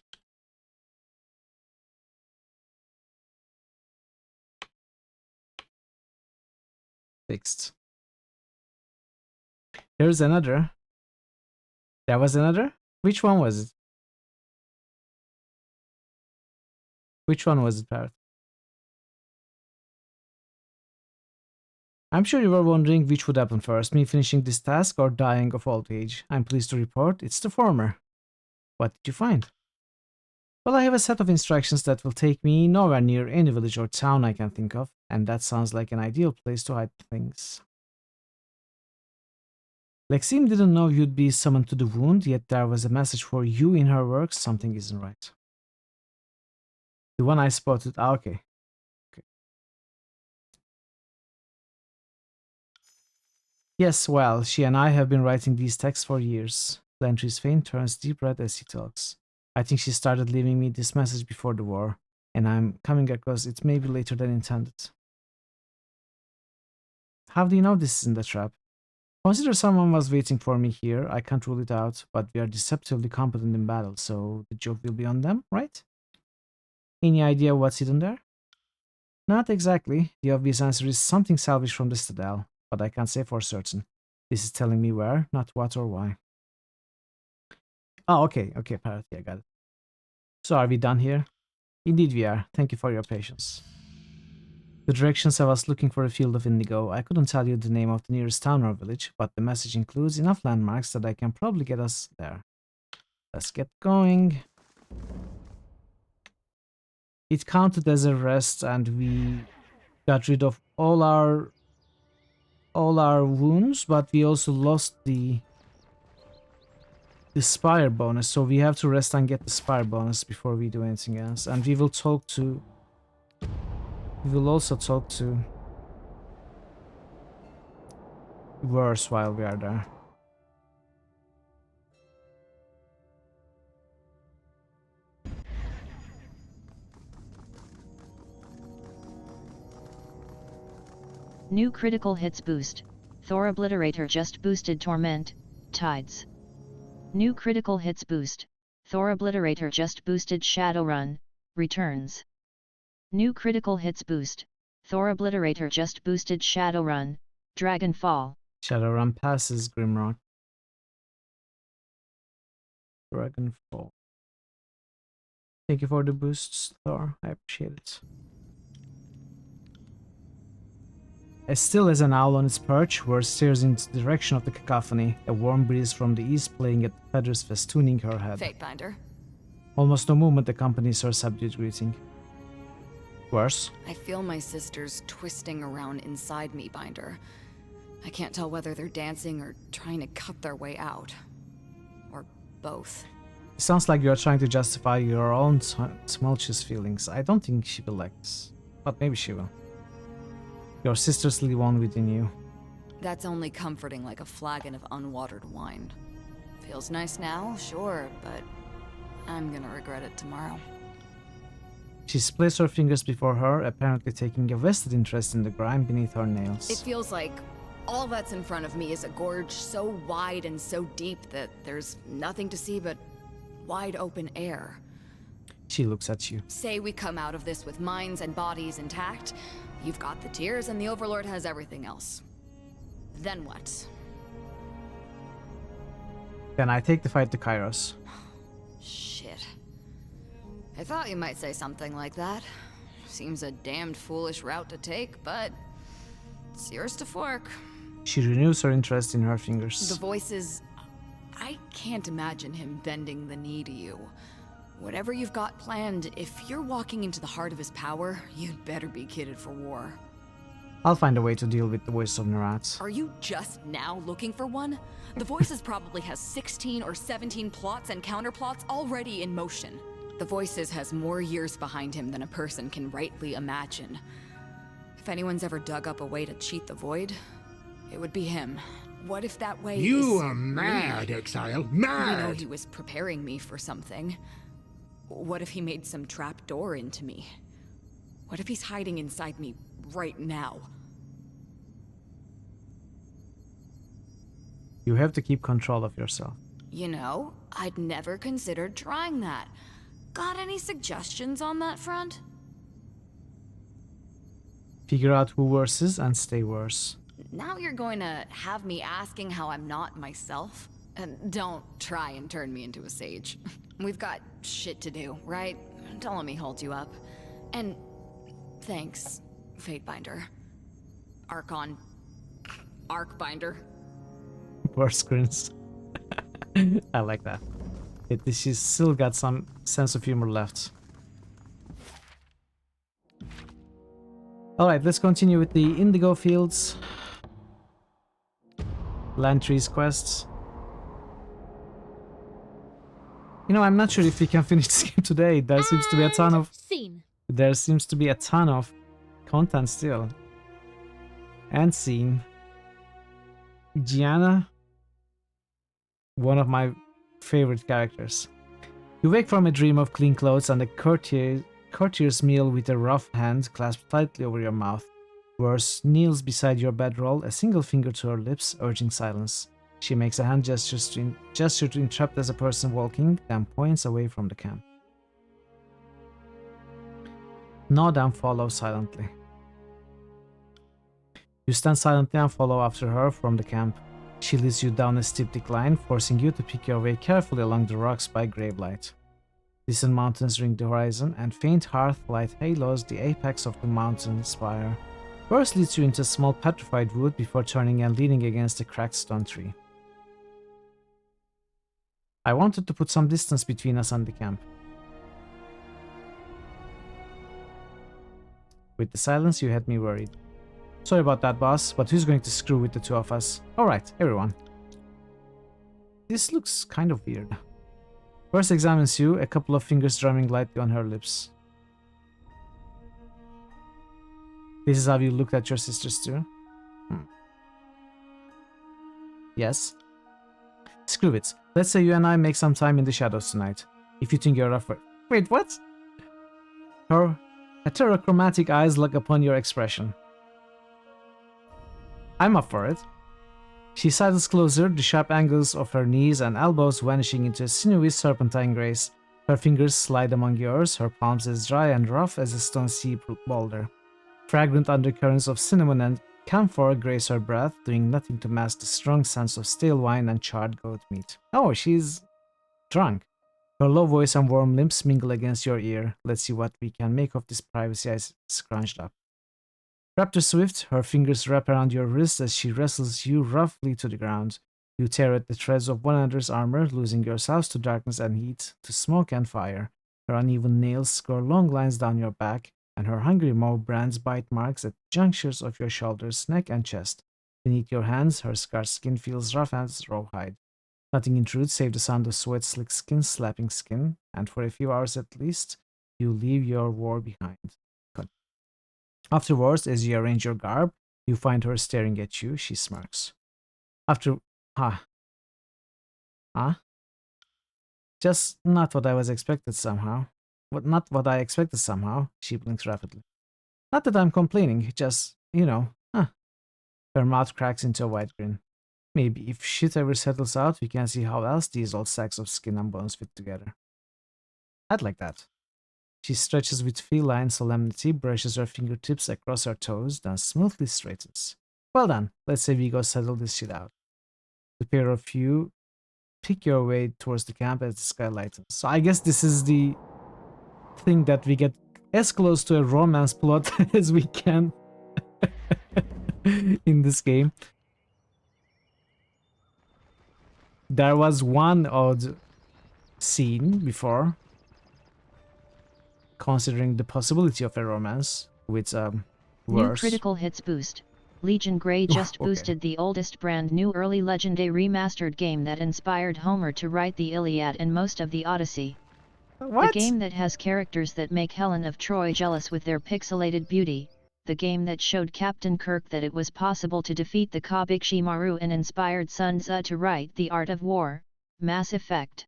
Fixed. Here's another. There was another? Which one was it? Which one was it, Parrot? I'm sure you were wondering which would happen first, me finishing this task or dying of old age. I'm pleased to report it's the former. What did you find? Well, I have a set of instructions that will take me nowhere near any village or town I can think of, and that sounds like an ideal place to hide things. Lexime didn't know you'd be summoned to the wound, yet there was a message for you in her works. Something isn't right. The one I spotted. Ah, okay. Yes, well, she and I have been writing these texts for years. Lantry's face turns deep red as he talks. I think she started leaving me this message before the war, and I'm coming across it maybe later than intended. How do you know this isn't a trap? Consider someone was waiting for me here. I can't rule it out, but we are deceptively competent in battle, so the joke will be on them, right? Any idea what's hidden there? Not exactly. The obvious answer is something salvaged from the citadel, but I can't say for certain. This is telling me where, not what or why. Oh, okay, Parrot, yeah, got it. So are we done here? Indeed we are. Thank you for your patience. The directions have us looking for a field of indigo. I couldn't tell you the name of the nearest town or village, but the message includes enough landmarks that I can probably get us there. Let's get going. It counted as a rest and we got rid of all our wounds, but we also lost the spire bonus, so we have to rest and get the spire bonus before we do anything else. And we will also talk to Verse while we are there. New critical hits boost. Thor Obliterator just boosted Torment, Tides. New critical hits boost. Thor Obliterator just boosted Shadowrun, Returns. New critical hits boost. Thor Obliterator just boosted Shadowrun, Dragonfall. Shadowrun passes Grimrock. Dragonfall. Thank you for the boosts, Thor. I appreciate it. As still as an owl on its perch, Verse stares in the direction of the cacophony, a warm breeze from the east playing at the feathers festooning her head. Fatebinder. Almost no movement accompanies her subdued greeting. Verse? I feel my sisters twisting around inside me, Binder. I can't tell whether they're dancing or trying to cut their way out. Or both. It sounds like you are trying to justify your own tumultuous feelings. I don't think she will like this, but maybe she will. Your sisters live on within you. That's only comforting like a flagon of unwatered wine. Feels nice now, sure, but I'm gonna regret it tomorrow. She splits her fingers before her, apparently taking a vested interest in the grime beneath her nails. It feels like all that's in front of me is a gorge so wide and so deep that there's nothing to see but wide open air. She looks at you. Say we come out of this with minds and bodies intact. You've got the tears and the Overlord has everything else. Then what? Then I take the fight to Kairos. Shit. I thought you might say something like that. Seems a damned foolish route to take, but it's yours to fork. She renews her interest in her fingers. The voices... I can't imagine him bending the knee to you. Whatever you've got planned, if you're walking into the heart of his power, you'd better be kitted for war. I'll find a way to deal with the voice of Narat. Are you just now looking for one? The Voices probably has 16 or 17 plots and counterplots already in motion. The Voices has more years behind him than a person can rightly imagine. If anyone's ever dug up a way to cheat the Void, it would be him. What if that way You is are mad, me? Exile. We know Mad! he was preparing me for something. What if he made some trap door into me? What if he's hiding inside me right now? You have to keep control of yourself. You know, I'd never considered trying that. Got any suggestions on that front? Figure out who worse is and stay worse. Now you're going to have me asking how I'm not myself? And don't try and turn me into a sage. We've got shit to do, right? Don't let me hold you up. And thanks, Fatebinder. Arcbinder. Worse grins. I like that. She's still got some sense of humor left. Alright, let's continue with the Indigo Fields. Land Trees quests. You know, I'm not sure if we can finish this game today. There seems to be a ton of... There seems to be a ton of content still. And scene. Gianna. One of my favorite characters. You wake from a dream of clean clothes and a courtier's meal with a rough hand clasped tightly over your mouth. Verse kneels beside your bedroll, a single finger to her lips, urging silence. She makes a hand gesture to interrupt as a person walking, then points away from the camp. Nod and follow silently. You stand silently and follow after her from the camp. She leads you down a steep decline, forcing you to pick your way carefully along the rocks by grave light. Distant mountains ring the horizon, and faint hearth light halos the apex of the mountain spire. First leads you into a small petrified wood before turning and leaning against a cracked stone tree. I wanted to put some distance between us and the camp. With the silence, you had me worried. Sorry about that, boss, but who's going to screw with the two of us? Alright, everyone. This looks kind of weird. First examines you, a couple of fingers drumming lightly on her lips. This is how you looked at your sisters too? Yes. Screw it. Let's say you and I make some time in the shadows tonight. If you think you're up for it. Wait, what? Her heterochromatic eyes look upon your expression. I'm up for it. She sidles closer, the sharp angles of her knees and elbows vanishing into a sinewy serpentine grace. Her fingers slide among yours, her palms as dry and rough as a stone sea boulder. Fragrant undercurrents of cinnamon and camphor grace her breath, doing nothing to mask the strong sense of stale wine and charred goat meat. Oh, she's drunk. Her low voice and warm lips mingle against your ear. Let's see what we can make of this privacy I scrunched up. Raptor Swift, her fingers wrap around your wrist as she wrestles you roughly to the ground. You tear at the threads of one another's armor, losing yourselves to darkness and heat, to smoke and fire. Her uneven nails score long lines down your back, and her hungry maw brands bite marks at junctures of your shoulders, neck, and chest. Beneath your hands, her scarred skin feels rough as rawhide. Nothing intrudes save the sound of sweat, slick skin slapping skin, and for a few hours at least, you leave your war behind. Afterwards, as you arrange your garb, you find her staring at you. She smirks. Just not what I was expected somehow. Not what I expected somehow. She blinks rapidly. Not that I'm complaining, just, Her mouth cracks into a wide grin. Maybe if shit ever settles out, we can see how else these old sacks of skin and bones fit together. I'd like that. She stretches with feline solemnity, brushes her fingertips across her toes, then smoothly straightens. Well done, let's say we go settle this shit out. The pair of you pick your way towards the camp as the sky lightens. So I guess this is the thing that we get as close to a romance plot as we can in this game. There was one odd scene before, considering the possibility of a romance with New critical hits boost. Legion Grey just boosted the oldest brand new early legendary remastered game that inspired Homer to write the Iliad and most of the Odyssey. What? The game that has characters that make Helen of Troy jealous with their pixelated beauty. The game that showed Captain Kirk that it was possible to defeat the Kabikshimaru and inspired Sun Tzu to write The Art of War. Mass Effect.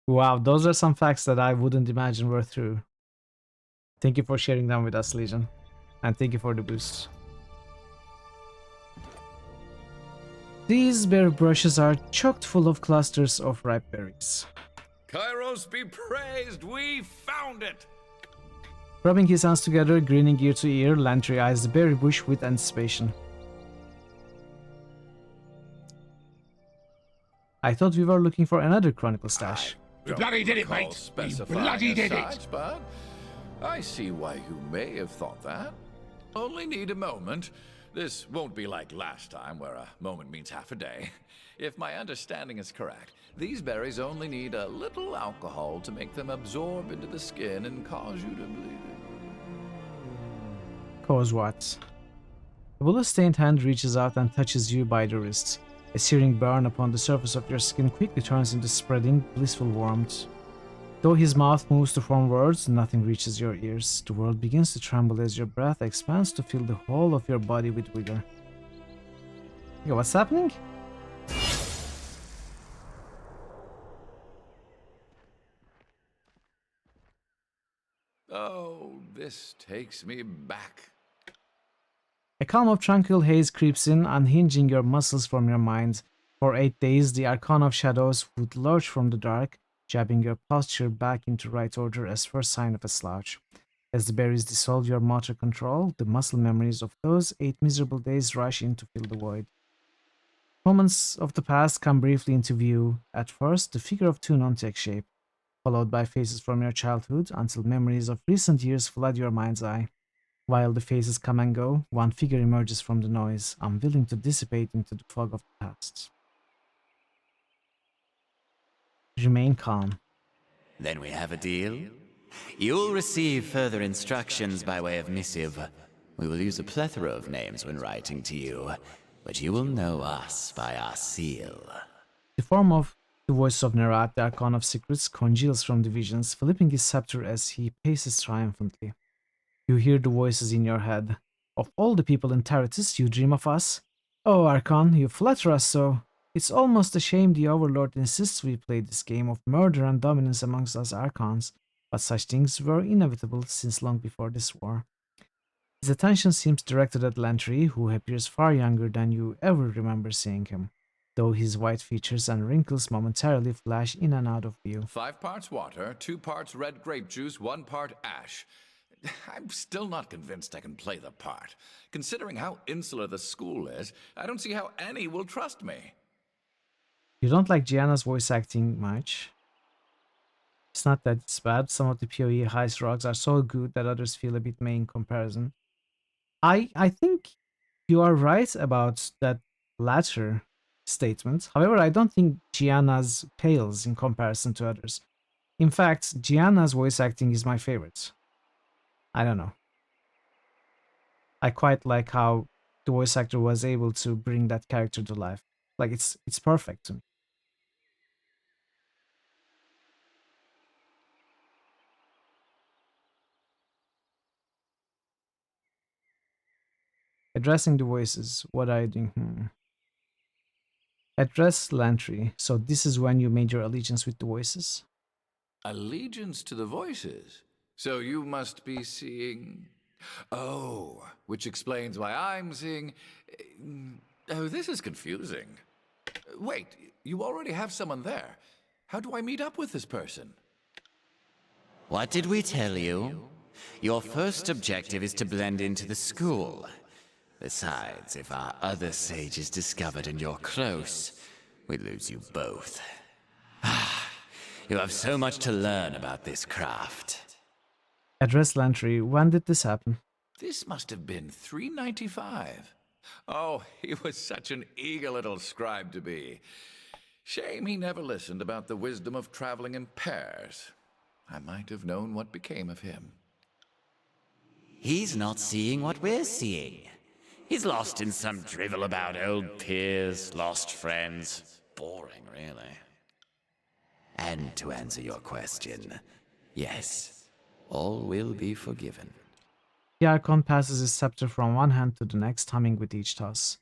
Wow, those are some facts that I wouldn't imagine were true. Thank you for sharing them with us, Legion. And thank you for the boost. These berry brushes are chocked full of clusters of ripe berries. Kairos be praised, we found it! Rubbing his hands together, grinning ear to ear, Lantry eyes the berry bush with anticipation. I thought we were looking for another Chronicle stash. We bloody did it, mate! We bloody did it! But I see why you may have thought that. Only need a moment. This won't be like last time, where a moment means half a day. If my understanding is correct, these berries only need a little alcohol to make them absorb into the skin and cause you to bleed. Cause what? A bullet-stained hand reaches out and touches you by the wrist. A searing burn upon the surface of your skin quickly turns into spreading, blissful warmth. Though his mouth moves to form words, nothing reaches your ears. The world begins to tremble as your breath expands to fill the whole of your body with vigor. Yo, what's happening? Oh, this takes me back. A calm of tranquil haze creeps in, unhinging your muscles from your mind. For 8 days, the Archon of Shadows would lurch from the dark, jabbing your posture back into right order as first sign of a slouch. As the berries dissolve your motor control, the muscle memories of those 8 miserable days rush in to fill the void. Moments of the past come briefly into view. At first, the figure of Tunon takes shape, followed by faces from your childhood until memories of recent years flood your mind's eye. While the faces come and go, one figure emerges from the noise, unwilling to dissipate into the fog of the past. Remain calm. Then we have a deal. You'll receive further instructions by way of missive. We will use a plethora of names when writing to you, but you will know us by our seal. The form of the voice of Nerat, the Archon of Secrets, congeals from the visions, flipping his scepter as he paces triumphantly. You hear the voices in your head. Of all the people in Taratus, you dream of us? Oh, Archon, you flatter us so. It's almost a shame the Overlord insists we play this game of murder and dominance amongst us Archons, but such things were inevitable since long before this war. His attention seems directed at Lantry, who appears far younger than you ever remember seeing him, though his white features and wrinkles momentarily flash in and out of view. 5 parts water, 2 parts red grape juice, 1 part ash. I'm still not convinced I can play the part. Considering how insular the school is, I don't see how any will trust me. You don't like Gianna's voice acting much. It's not that it's bad. Some of the PoE heist rogues are so good that others feel a bit meh in comparison. I think you are right about that latter statement. However, I don't think Gianna's pales in comparison to others. In fact, Gianna's voice acting is my favorite. I don't know. I quite like how the voice actor was able to bring that character to life. Like it's perfect to me. Addressing the voices. What are you doing? Address Lantry. So this is when you made your allegiance with the voices? Allegiance to the voices? So you must be seeing... Oh, which explains why I'm seeing... Oh, this is confusing. Wait, you already have someone there. How do I meet up with this person? What did we tell you? Your first objective is to blend into the school. Besides, if our other sage is discovered and you're close, we lose you both. You have so much to learn about this craft. Address Lantry. When did this happen? This must have been 395. Oh, he was such an eager little scribe to be. Shame he never listened about the wisdom of traveling in pairs. I might have known what became of him. He's not seeing what we're seeing. He's lost in some drivel about old peers, lost friends. Boring, really. And to answer your question, yes, all will be forgiven. The Archon passes his scepter from one hand to the next, humming with each toss.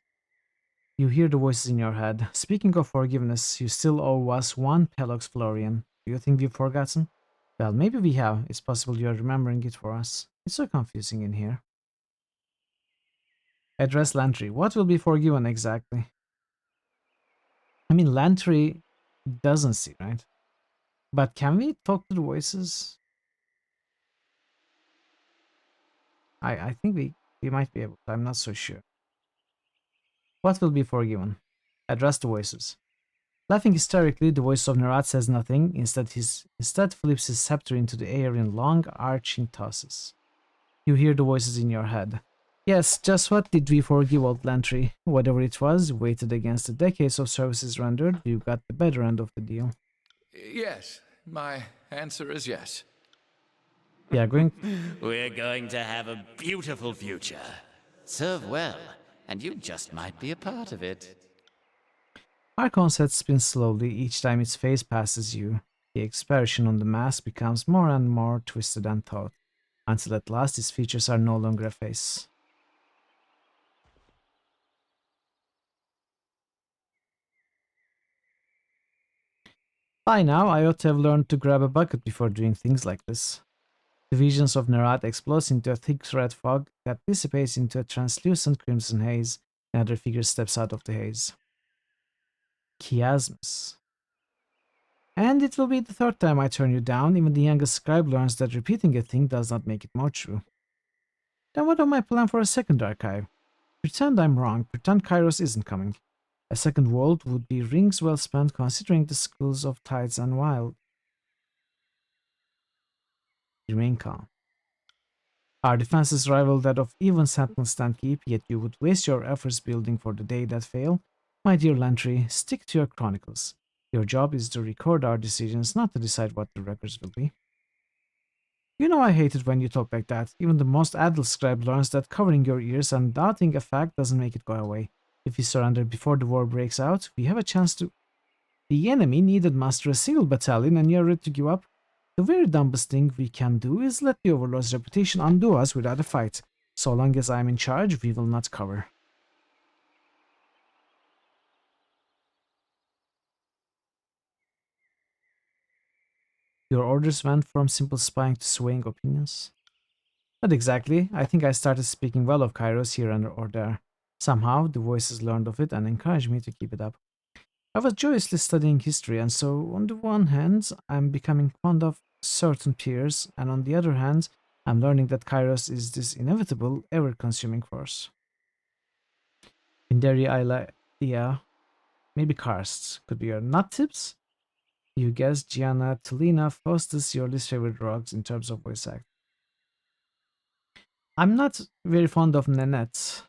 You hear the voices in your head. Speaking of forgiveness, you still owe us 1 Pelox Florian. Do you think we've forgotten? Well, maybe we have. It's possible you're remembering it for us. It's so confusing in here. Address Lantry. What will be forgiven exactly? I mean, Lantry doesn't see, right? But can we talk to the voices? I think we might be able to. I'm not so sure. What will be forgiven? Address the voices. Laughing hysterically, the voice of Nerat says nothing. Instead flips his scepter into the air in long, arching tosses. You hear the voices in your head. Yes, just what did we forgive old Lantry? Whatever it was, weighted against the decades of services rendered, you got the better end of the deal. Yes, my answer is yes. Yeah, We're going to have a beautiful future. Serve well, and you just might be a part of it. Archon's head spins slowly each time its face passes you. The expression on the mask becomes more and more twisted and taut, until at last its features are no longer a face. By now, I ought to have learned to grab a bucket before doing things like this. The visions of Nerat explodes into a thick red fog that dissipates into a translucent crimson haze. Another figure steps out of the haze. Chiasmus. And it will be the third time I turn you down. Even the youngest scribe learns that repeating a thing does not make it more true. Then what am I plan for a second archive? Pretend I'm wrong. Pretend Kairos isn't coming. A second world would be rings well spent considering the schools of tides and wild. Remain calm. Our defenses rival that of even Sentinels stand keep, yet you would waste your efforts building for the day that fail. My dear Lantry, stick to your chronicles. Your job is to record our decisions, not to decide what the records will be. You know I hate it when you talk like that. Even the most adult scribe learns that covering your ears and doubting a fact doesn't make it go away. If we surrender before the war breaks out, we have a chance to... The enemy needed muster a single battalion and you're ready to give up? The very dumbest thing we can do is let the Overlord's reputation undo us without a fight. So long as I'm in charge, we will not cover. Your orders went from simple spying to swaying opinions? Not exactly. I think I started speaking well of Kairos here and or there. Somehow, the voices learned of it and encouraged me to keep it up. I was joyously studying history, and so on the one hand, I'm becoming fond of certain peers, and on the other hand, I'm learning that Kairos is this inevitable, ever-consuming force. Inderi Ayla, yeah, maybe Karst could be your nut tips. You guess Gianna, Tulina, Faustus, your least favorite drugs in terms of voice act. I'm not very fond of Nanette.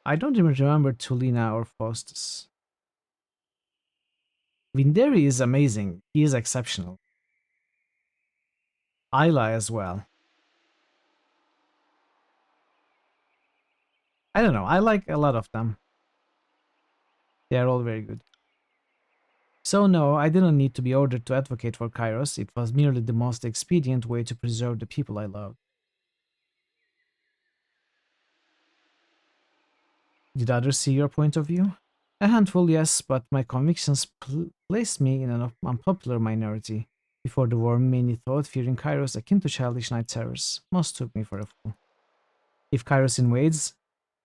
I don't even remember Tulina or Faustus. Vinderi is amazing. He is exceptional. Ayla as well. I don't know. I like a lot of them. They are all very good. So no, I didn't need to be ordered to advocate for Kairos. It was merely the most expedient way to preserve the people I loved. Did others see your point of view? A handful, yes, but my convictions placed me in an unpopular minority. Before the war, many thought fearing Kairos akin to childish night terrors. Most took me for a fool. If Kairos invades,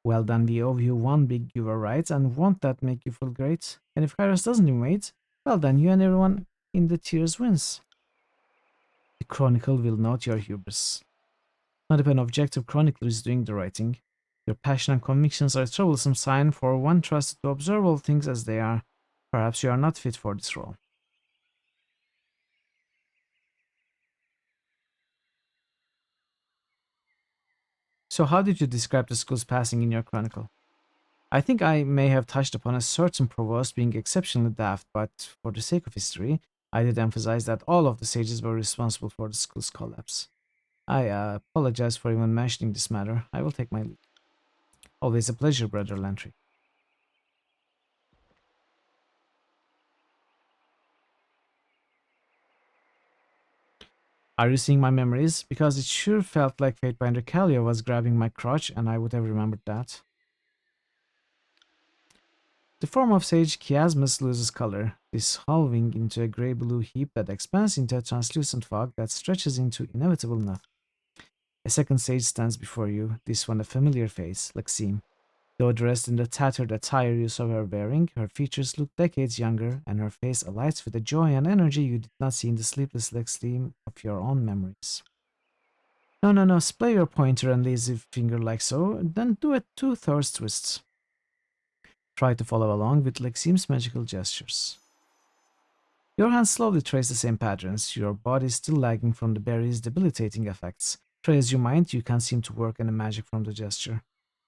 well then we owe you one big you were right, and won't that make you feel great? And if Kairos doesn't invade, well then you and everyone in the tiers wins. The Chronicle will note your hubris. Not if an objective chronicler is doing the writing. Your passion and convictions are a troublesome sign for one trusted to observe all things as they are. Perhaps you are not fit for this role. So how did you describe the school's passing in your chronicle? I think I may have touched upon a certain provost being exceptionally daft, but for the sake of history, I did emphasize that all of the sages were responsible for the school's collapse. I apologize for even mentioning this matter. I will take my leave. Always a pleasure, Brother Lantry. Are you seeing my memories? Because it sure felt like Fatebinder Kalia was grabbing my crotch and I would have remembered that. The form of Sage Chiasmus loses color, dissolving into a grey-blue heap that expands into a translucent fog that stretches into inevitable nothing. A second Sage stands before you, this one a familiar face, Lexime. Though dressed in the tattered attire you saw her wearing, her features look decades younger, and her face alights with a joy and energy you did not see in the sleepless Lexime of your own memories. No, splay your pointer and lazy finger like so, then do a two-thirds twist. Try to follow along with Lexime's magical gestures. Your hands slowly trace the same patterns, your body still lagging from the berry's debilitating effects. Try as you might, you can't seem to work any magic from the gesture.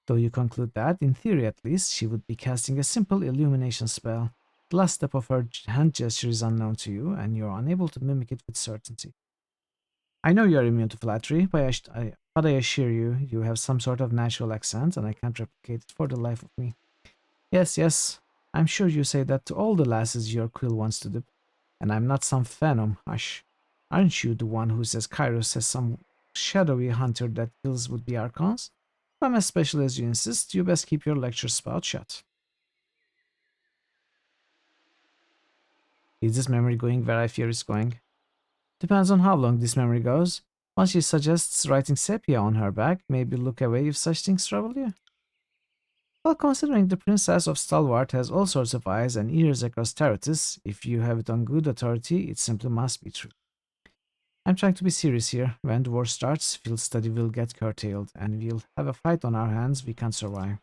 Though you conclude that, in theory at least, she would be casting a simple illumination spell. The last step of her hand gesture is unknown to you, and you are unable to mimic it with certainty. I know you are immune to flattery, but I assure you, you have some sort of natural accent, and I can't replicate it for the life of me. Yes, I'm sure you say that to all the lasses your quill wants to dip, and I'm not some phantom, hush. Aren't you the one who says Kairos has some shadowy hunter that kills would-be archons? If I'm as special as you insist, you best keep your lecture spout shut. Is this memory going where I fear it's going? Depends on how long this memory goes. Once she suggests writing sepia on her back, maybe look away if such things trouble you. Well, considering the Princess of Stalwart has all sorts of eyes and ears across Terratis, if you have it on good authority, it simply must be true. I'm trying to be serious here. When the war starts, field study will get curtailed, and we'll have a fight on our hands we can't survive.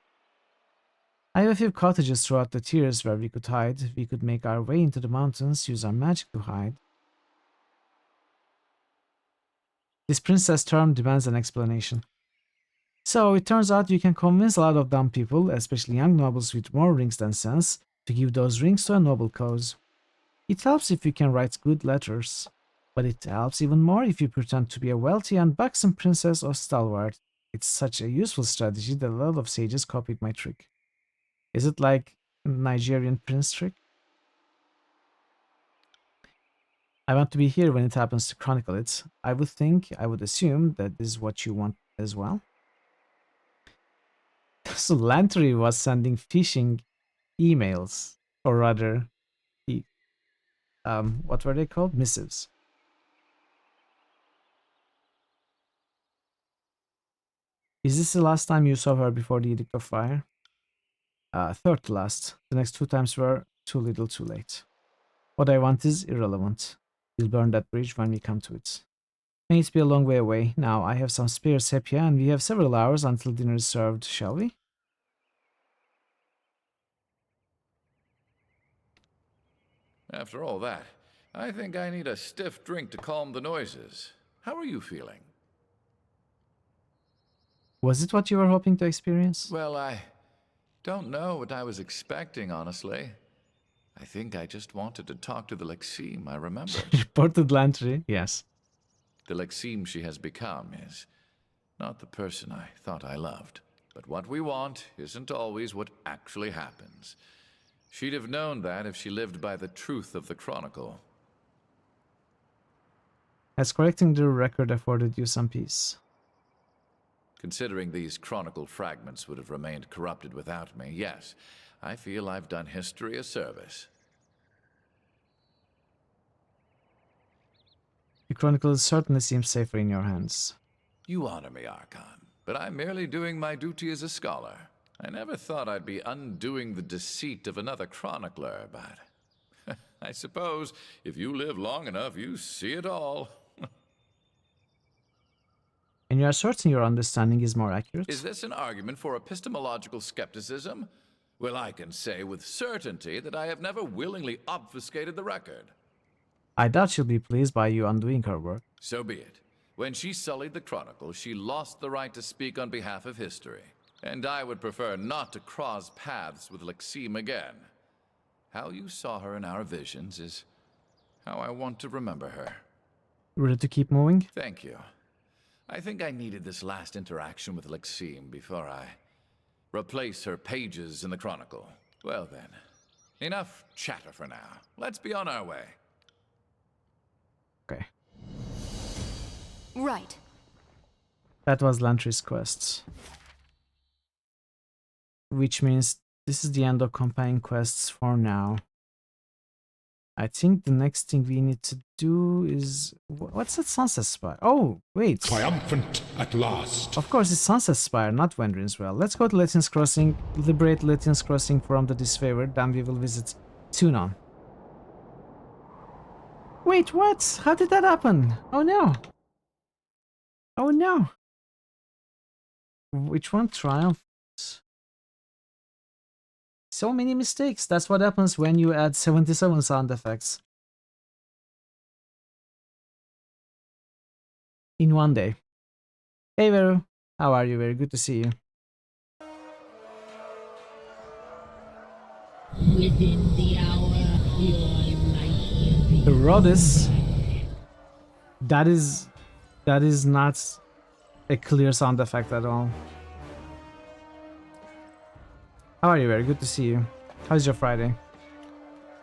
I have a few cottages throughout the tiers where we could hide. We could make our way into the mountains, use our magic to hide. This princess term demands an explanation. So it turns out you can convince a lot of dumb people, especially young nobles with more rings than sense, to give those rings to a noble cause. It helps if you can write good letters, but it helps even more if you pretend to be a wealthy and buxom princess of Stalwart. It's such a useful strategy that a lot of sages copied my trick. Is it like Nigerian prince trick? I want to be here when it happens to chronicle it. I would assume that this is what you want as well. So Lantry was sending phishing emails, or rather, what were they called? Missives. Is this the last time you saw her before the Edict of Fire? Third to last. The next 2 times were too little too late. What I want is irrelevant. We'll burn that bridge when we come to it. May it be a long way away. Now, I have some spare sepia and we have several hours until dinner is served, shall we? After all that, I think I need a stiff drink to calm the noises. How are you feeling? Was it what you were hoping to experience? Well, I don't know what I was expecting, honestly. I think I just wanted to talk to the Lexime I remember. Reported Lantry, yes. The Lexime she has become is not the person I thought I loved. But what we want isn't always what actually happens. She'd have known that if she lived by the truth of the Chronicle. Has correcting the record afforded you some peace? Considering these Chronicle fragments would have remained corrupted without me, yes, I feel I've done history a service. The Chronicle certainly seems safer in your hands. You honor me, Archon, but I'm merely doing my duty as a scholar. I never thought I'd be undoing the deceit of another chronicler, but I suppose if you live long enough, you see it all. And you are certain your understanding is more accurate? Is this an argument for epistemological skepticism? Well, I can say with certainty that I have never willingly obfuscated the record. I doubt she'll be pleased by you undoing her work. So be it. When she sullied the Chronicle, she lost the right to speak on behalf of history. And I would prefer not to cross paths with Lexime again. How you saw her in our visions is how I want to remember her. Ready to keep moving? Thank you. I think I needed this last interaction with Lexime before I replace her pages in the Chronicle. Well then, enough chatter for now. Let's be on our way. Okay. Right. That was Lantry's quests. Which means this is the end of companion quests for now. I think the next thing we need to do is... What's that Sunset Spire? Oh, wait. Triumphant at last. Of course, it's Sunset Spire, not Wendrin's Well. Let's go to Lethian's Crossing, liberate Lethian's Crossing from the disfavored, then we will visit Tunon. Wait, what? How did that happen? Oh no. Oh no. Which one triumphed? So many mistakes. That's what happens when you add 77 sound effects in one day. Hey Vero, how are you? Very good to see you. Within the hour, your life will be... Rhodes. That is not a clear sound effect at all. How are you? Very good to see you. How's your Friday?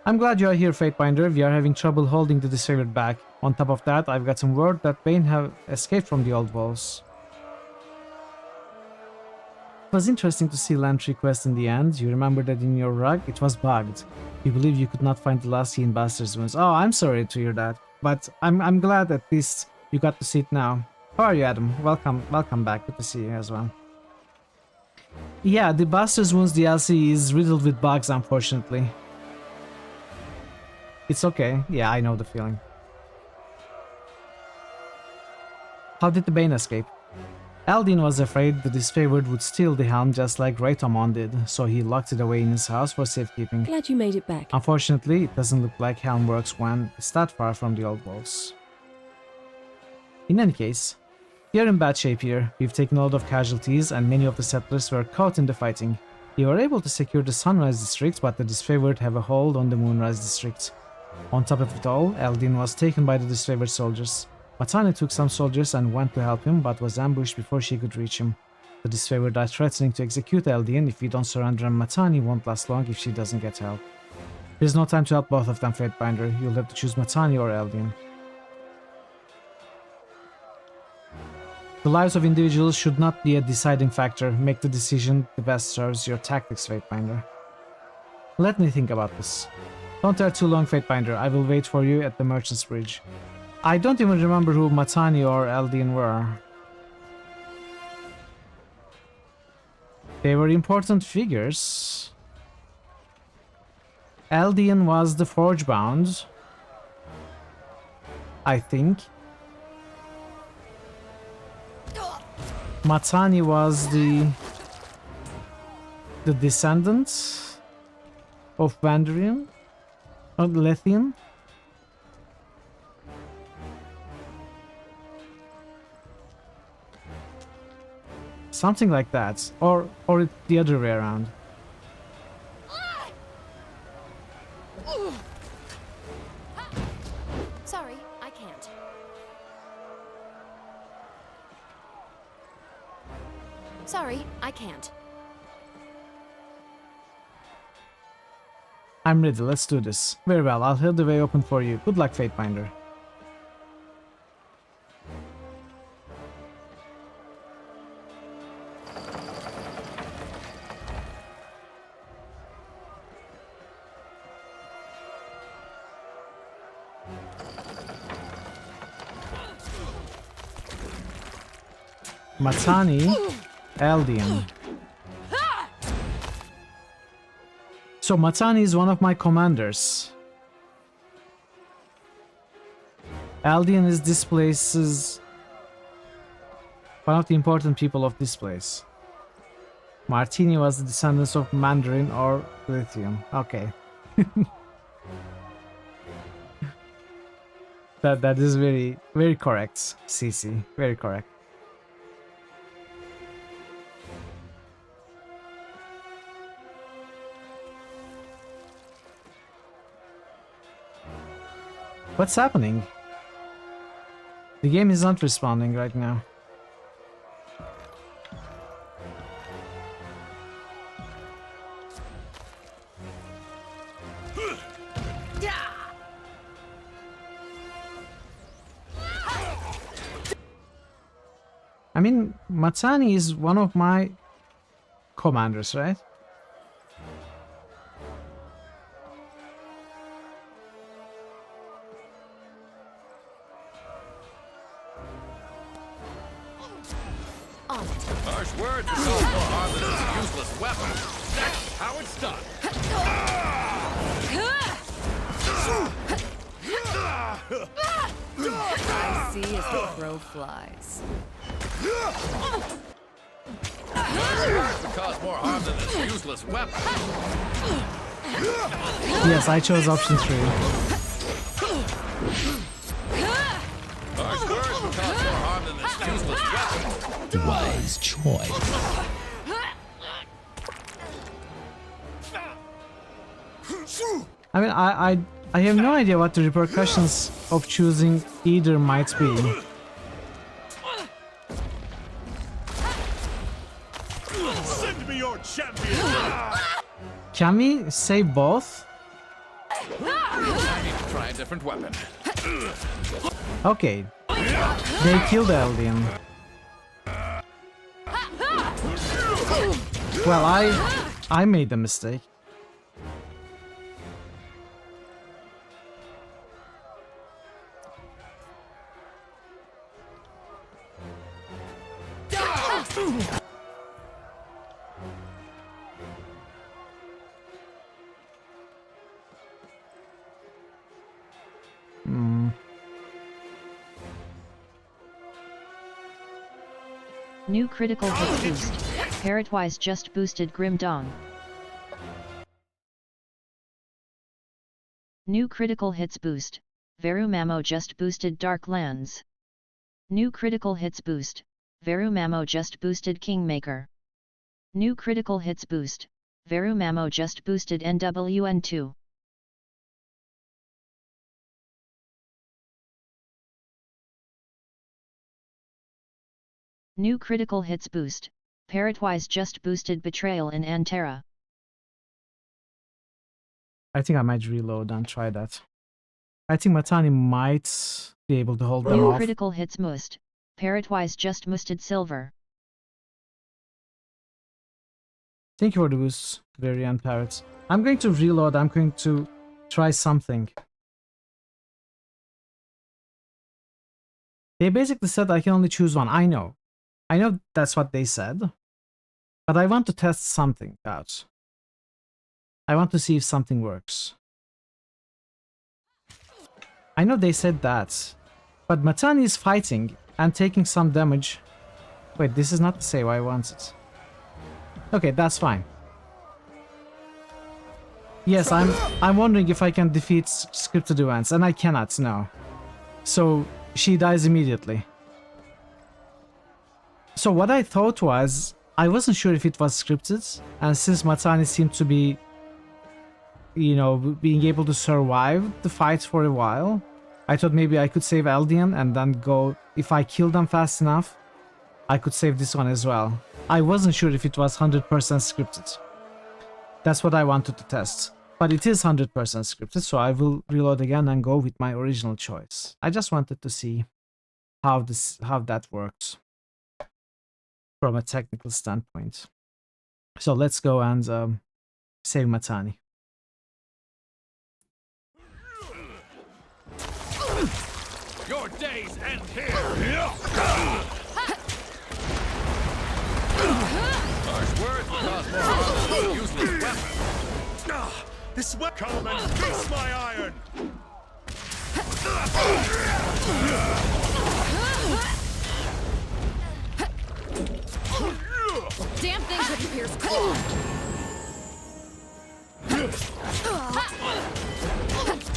I'm glad you are here, Fatebinder. We are having trouble holding the disfavored back. On top of that, I've got some word that Bane have escaped from the old walls. It was interesting to see Lantry quest in the end. You remember that in your rug, it was bugged. You believe you could not find the last key in Bastard's Wounds. Oh, I'm sorry to hear that. But I'm glad at least you got to see it now. How are you, Adam? Welcome back. Good to see you as well. Yeah, the Buster's Wounds DLC is riddled with bugs, unfortunately. It's okay. Yeah, I know the feeling. How did the Bane escape? Aldin was afraid the disfavored would steal the helm just like Raytomon did, so he locked it away in his house for safekeeping. Glad you made it back. Unfortunately, it doesn't look like helm works when it's that far from the old walls. In any case, we are in bad shape here. We've taken a lot of casualties and many of the settlers were caught in the fighting. We were able to secure the Sunrise District, but the disfavored have a hold on the Moonrise District. On top of it all, Aldin was taken by the disfavored soldiers. Matani took some soldiers and went to help him, but was ambushed before she could reach him. The disfavored are threatening to execute Aldin if we don't surrender, and Matani won't last long if she doesn't get help. There's no time to help both of them, Fatebinder. You'll have to choose Matani or Aldin. The lives of individuals should not be a deciding factor. Make the decision that best serves your tactics, Fatebinder. Let me think about this. Don't tarry too long, Fatebinder. I will wait for you at the Merchant's Bridge. I don't even remember who Matani or Aldin were. They were important figures. Aldin was the Forgebound, I think. Matani was the descendant of Vandrian or Lethian. Something like that, or the other way around. Sorry, I can't. Sorry, I can't. I'm ready, let's do this. Very well, I'll hold the way open for you. Good luck, Fatebinder. Matani, Aldin. So Matani is one of my commanders. Aldin is this place's one of the important people of this place. Martini was the descendants of Mandarin or Lithium. Okay. That is very correct, CC. Very correct. What's happening? The game is not responding right now. I mean, Matani is one of my commanders, right? Harsh words are cause more harm than this useless weapon. That's how it's done. I see as the crow flies. Words would cause more harm than this useless weapon. Yes, I chose option 3. Harsh words would cause more harm than this useless weapon. Wise choice. I mean, I have no idea what the repercussions of choosing either might be. Send me your champion! Can we save both? I need to try a different weapon. Okay. They killed Eldian. Well, I made a mistake. New critical hits boost. Parrotwise just boosted Grim Dong. New critical hits boost. Verumamo just boosted Dark Lands. New critical hits boost. Verumamo just boosted Kingmaker. New critical hits boost. Verumamo just boosted NWN2. New critical hits boost. Parrotwise just boosted Betrayal in Antera. I think I might reload and try that. I think Matani might be able to hold them New off. critical hits must. Parrotwise just musted Silver. Thank you for the boost, Variant Parrots. I'm going to reload. I'm going to try something. They basically said I can only choose one. I know. I know that's what they said. But I want to test something out. I want to see if something works. I know they said that. But Matani is fighting and taking some damage. Wait, this is not the save I wanted. Okay, that's fine. Yes, I'm wondering if I can defeat scripted events, and I cannot, no. So she dies immediately. So what I thought was, I wasn't sure if it was scripted, and since Matani seemed to be, you know, being able to survive the fight for a while, I thought maybe I could save Eldian and then go, if I kill them fast enough, I could save this one as well. I wasn't sure if it was 100% scripted. That's what I wanted to test. But it is 100% scripted, so I will reload again and go with my original choice. I just wanted to see how that works from a technical standpoint. So let's go and save Matani. Your days end here! Harsh words cause more harm than a useless weapon. This weapon, come and face my iron! Damn thing couldn't pierce claw.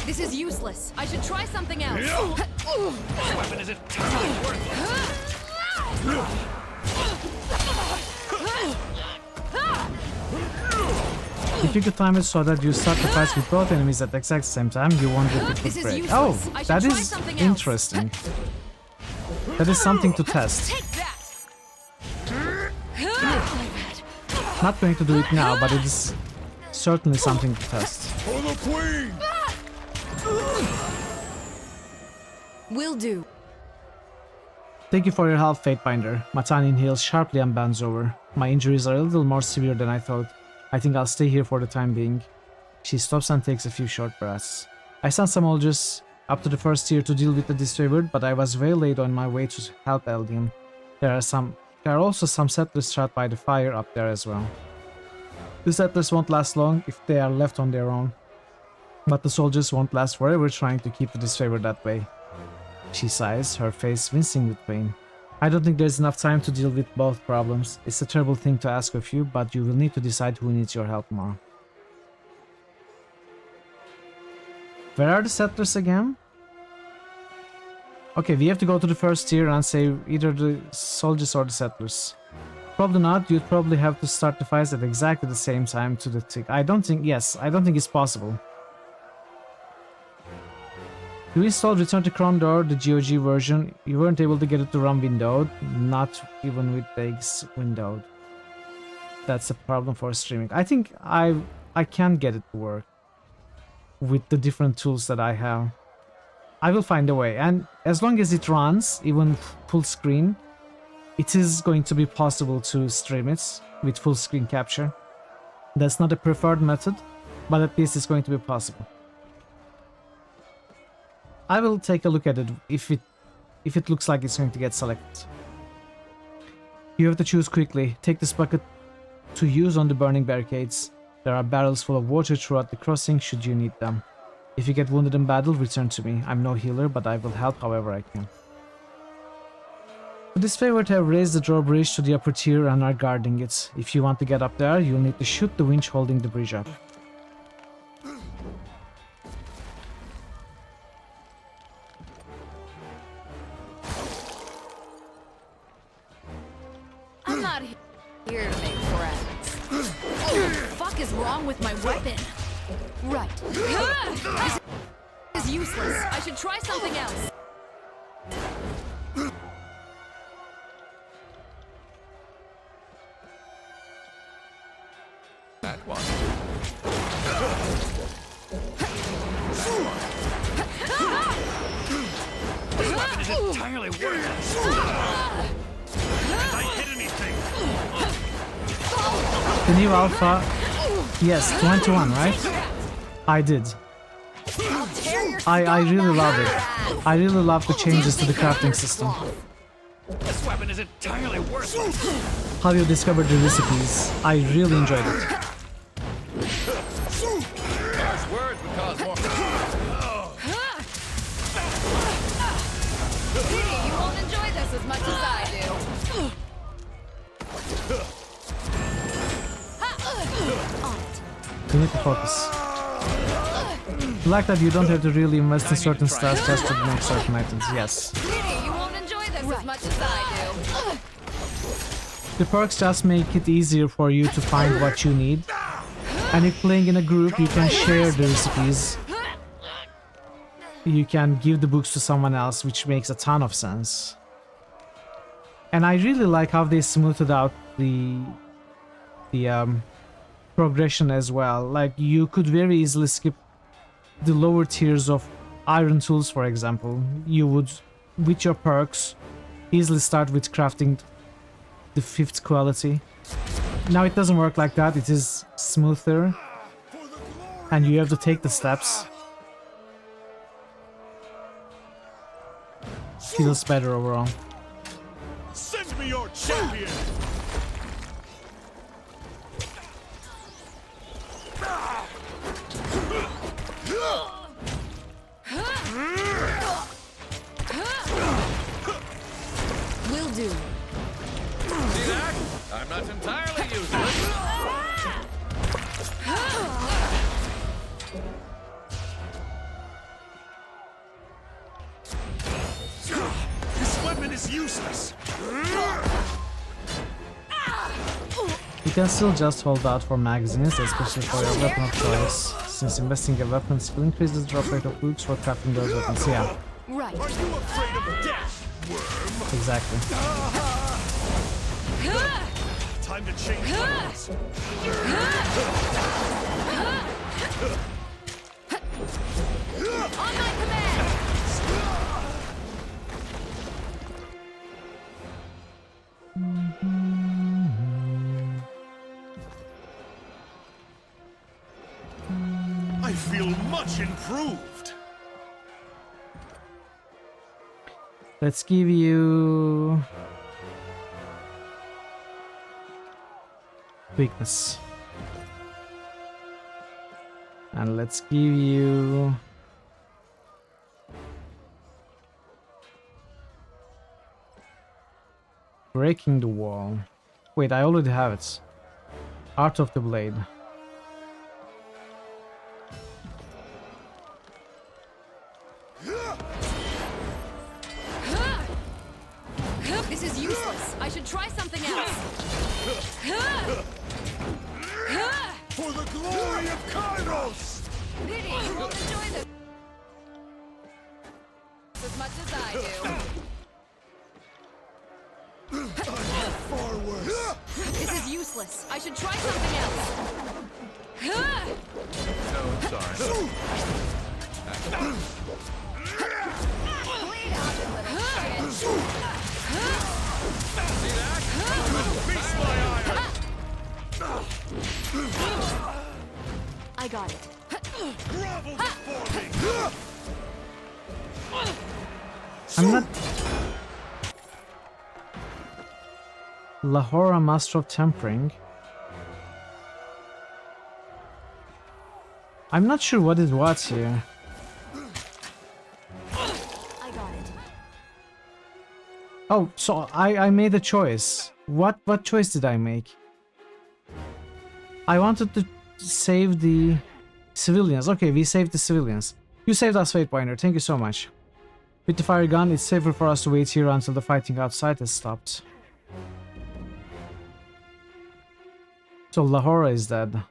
This is useless. I should try something else. This weapon is entirely worthless. If you could time it so that you start the fight with both enemies at the exact same time, you won't get the quick break. Oh, that is interesting. That is something to test. Not going to do it now, but it is certainly something to test. For the queen! Will do. Thank you for your help, Fatebinder. Matani inhales sharply and bends over. My injuries are a little more severe than I thought. I think I'll stay here for the time being. She stops and takes a few short breaths. I sent some soldiers up to the first tier to deal with the disfavored, but I was waylaid on my way to help Eldian. There are also some settlers trapped by the fire up there as well. The settlers won't last long if they are left on their own, but the soldiers won't last forever trying to keep the disfavored that way. She sighs, her face wincing with pain. I don't think there's enough time to deal with both problems. It's a terrible thing to ask of you, but you will need to decide who needs your help more. Where are the settlers again? Okay, we have to go to the first tier and save either the soldiers or the settlers. Probably not, you'd probably have to start the fights at exactly the same time to the tick. I don't think it's possible. You installed Return to Krondor, the GOG version. You weren't able to get it to run windowed, not even with the X windowed. That's a problem for streaming. I think I can get it to work with the different tools that I have. I will find a way, and as long as it runs, even full screen, it is going to be possible to stream it with full screen capture. That's not a preferred method, but at least it's going to be possible. I will take a look at it if it looks like it's going to get selected. You have to choose quickly. Take this bucket to use on the burning barricades. There are barrels full of water throughout the crossing should you need them. If you get wounded in battle, return to me. I'm no healer, but I will help however I can. For this favor, have raised the drawbridge to the upper tier and are guarding it. If you want to get up there, you'll need to shoot the winch holding the bridge up. I'm not here to make friends. What the fuck is wrong with my weapon? Right. This is useless. I should try something else. That one. This weapon is entirely worthless. Have I hit anything? The new alpha, yes, 21, right? I did. I really love it. I really love the changes to the crafting system. This weapon is entirely worthless. How you discovered the recipes. I really enjoyed it. Harsh words would cause more. Petey, you won't enjoy this as much as I do. You need to focus. I like that you don't have to really invest in certain stats just to make certain items, yes. Petey, you won't enjoy this as much as I do. The perks just make it easier for you to find what you need. And if playing in a group, you can share the recipes. You can give the books to someone else, which makes a ton of sense. And I really like how they smoothed out the progression as well. Like, you could very easily skip the lower tiers of iron tools, for example. You would, with your perks, easily start with crafting the 5th quality. Now it doesn't work like that. It is smoother, and you have to take the steps. Feels better overall. Send me your champion. Will do. See that? I'm not entirely useless. This weapon is useless. You can still just hold out for magazines, especially for your weapon of choice, since investing a weapon skill increases the drop rate of books for crafting those weapons. Yeah, Right. Are you afraid of death, worm? exactly. Time to change weapons. On my command! I feel much improved. Let's give you weakness. And let's give you breaking the wall. Wait, I already have it. Art of the blade. This is useless. I should try something else. For the glory of Kairos! Pity, you won't enjoy this as much as I do. Far worse. This is useless. I should try something else. No, sorry. Bleed out, you little shit. See that? Feast my ire! I got it. Grovel before me! I'm not... Lahora, Master of Tempering. I'm not sure what is what here. I got it. Oh, so I made a choice. What choice did I make? I wanted to save the civilians. Okay, we saved the civilians. You saved us, Fatebinder. Thank you so much. With the fire gun, it's safer for us to wait here until the fighting outside has stopped. So Lahora is dead.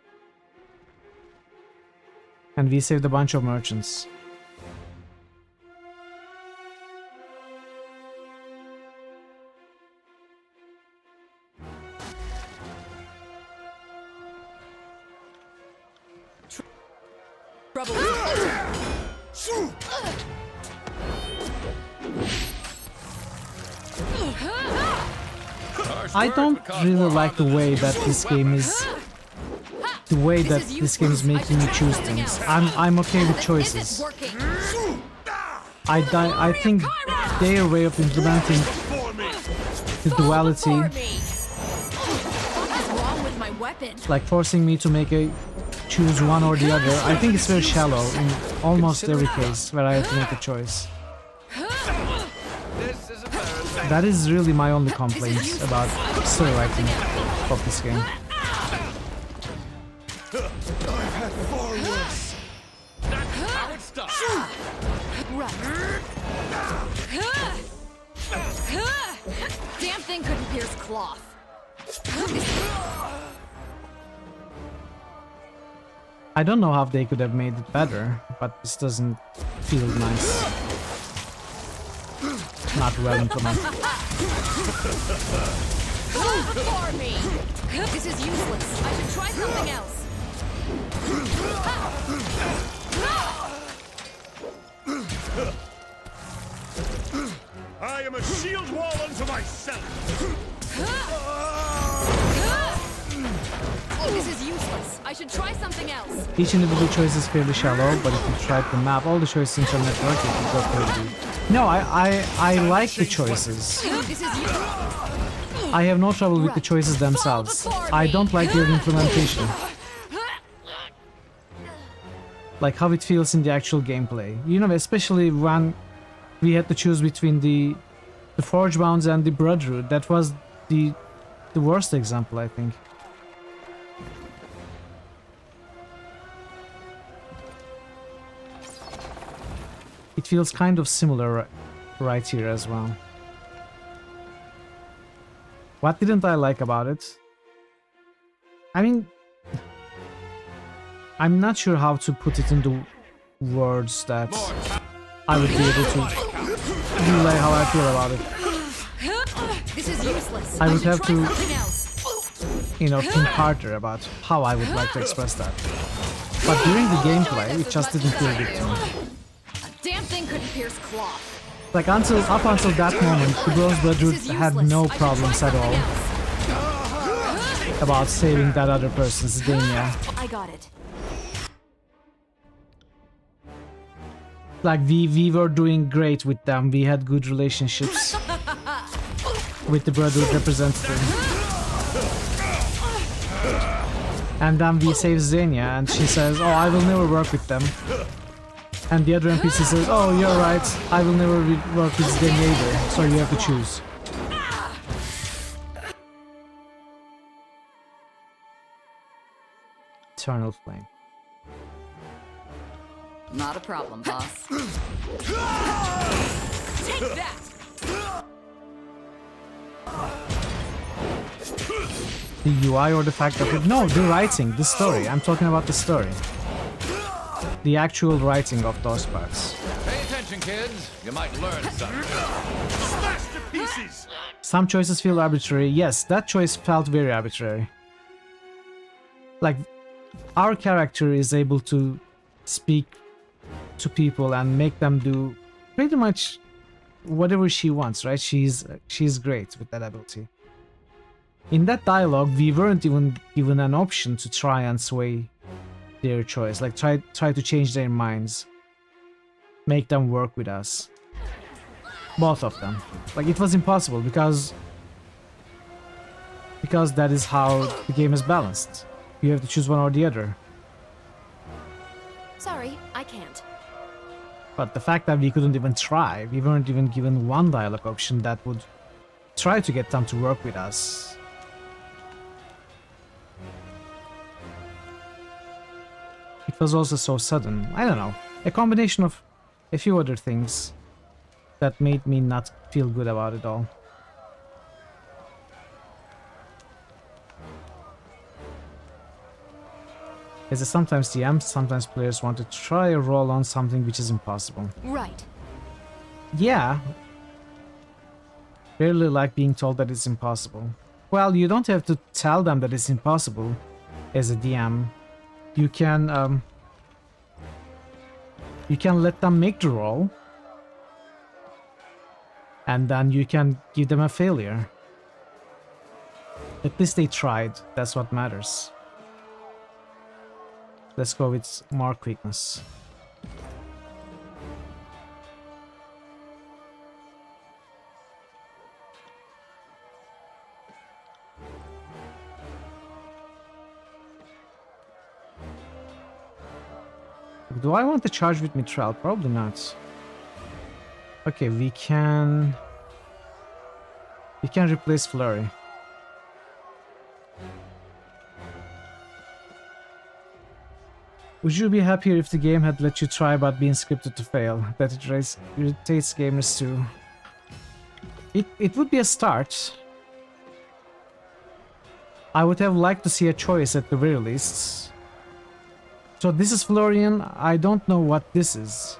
And we saved a bunch of merchants. Trouble. I don't really like the way that this game is... The way that this game is making me choose things. I'm okay with choices. I think their way of implementing the duality, like forcing me to make a choose one or the other, I think it's very shallow in almost every case where I have to make a choice. That is really my only complaint about story writing of this game. I've had far worse. Damn thing couldn't pierce cloth. I don't know how they could have made it better, but this doesn't feel nice. Not well implemented. For me. This is useless. I should try something else. I am a shield wall unto myself. This is useless. I should try something else. Each individual choice is fairly shallow, but if you try to map all the choices into a network, it can go pretty deep. No, I like the choices. This is useless. I have no trouble with the choices themselves. I don't like their implementation. Like how it feels in the actual gameplay. You know, especially when we had to choose between the Forge Bounds and the Brotherhood. That was the worst example, I think. It feels kind of similar right here as well. What didn't I like about it? I mean, I'm not sure how to put it into words that I would be able to relay how I feel about it. This is useless. I would have to, you know, think harder about how I would like to express that. But during the gameplay, it just didn't feel good to me. Damn thing couldn't pierce cloth. Like up until that moment, the Bronze Brotherhood had no problems at all about saving that other person's Dania. I got it. Like we were doing great with them. We had good relationships with the Brotherhood representative. And then we save Xenia and she says, "Oh, I will never work with them." And the other NPC says, "Oh, you're right, I will never work with Xenia either, so you have to choose." Eternal Flame. Not a problem, boss. Take that! The UI or the fact that it... No, the writing, the story. I'm talking about the story. The actual writing of those parts. Pay attention, kids. You might learn something. Smash to pieces. Some choices feel arbitrary. Yes, that choice felt very arbitrary. Like, our character is able to speak to people and make them do pretty much whatever she wants, right? She's great with that ability. In that dialogue, we weren't even given an option to try and sway their choice, like try to change their minds, make them work with us. Both of them. Like, it was impossible because that is how the game is balanced. You have to choose one or the other. Sorry, I can't. But the fact that we couldn't even try, we weren't even given one dialogue option that would try to get them to work with us. It was also so sudden. I don't know. A combination of a few other things that made me not feel good about it all. As sometimes DMs, sometimes players want to try a roll on something which is impossible. Right. Yeah. Really like being told that it's impossible. Well, you don't have to tell them that it's impossible as a DM. You can let them make the roll, and then you can give them a failure. At least they tried. That's what matters. Let's go with more quickness. Do I want to charge with Mithril? Probably not. Okay, we can replace Flurry. Would you be happier if the game had let you try but being scripted to fail? That it irritates gamers too. It would be a start. I would have liked to see a choice at the very least. So this is Florian. I don't know what this is.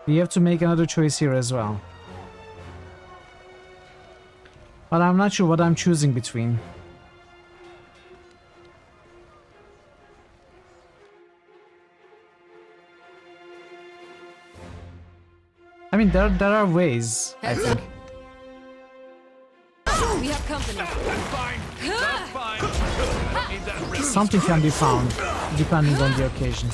We have to make another choice here as well. But I'm not sure what I'm choosing between. I mean, there are ways, I think. We have company. That's fine. That's fine. Don't need that risk. Something can be found, depending on the occasion.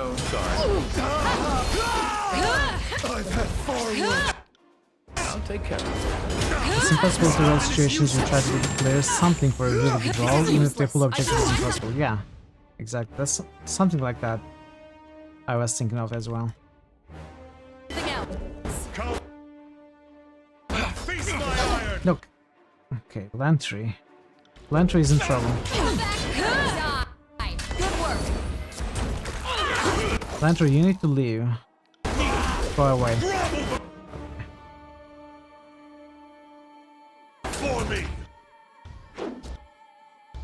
Oh, sorry. I've had far worse. I'll take care of it. It's impossible to roll situations you try to give the players something for a really good roll, even if their full objective is impossible. Yeah, exactly. That's something like that I was thinking of as well. Face my iron. Look. Okay, Lantry. Lantry is in trouble. Good work. Lantry, you need to leave. Go away. For me.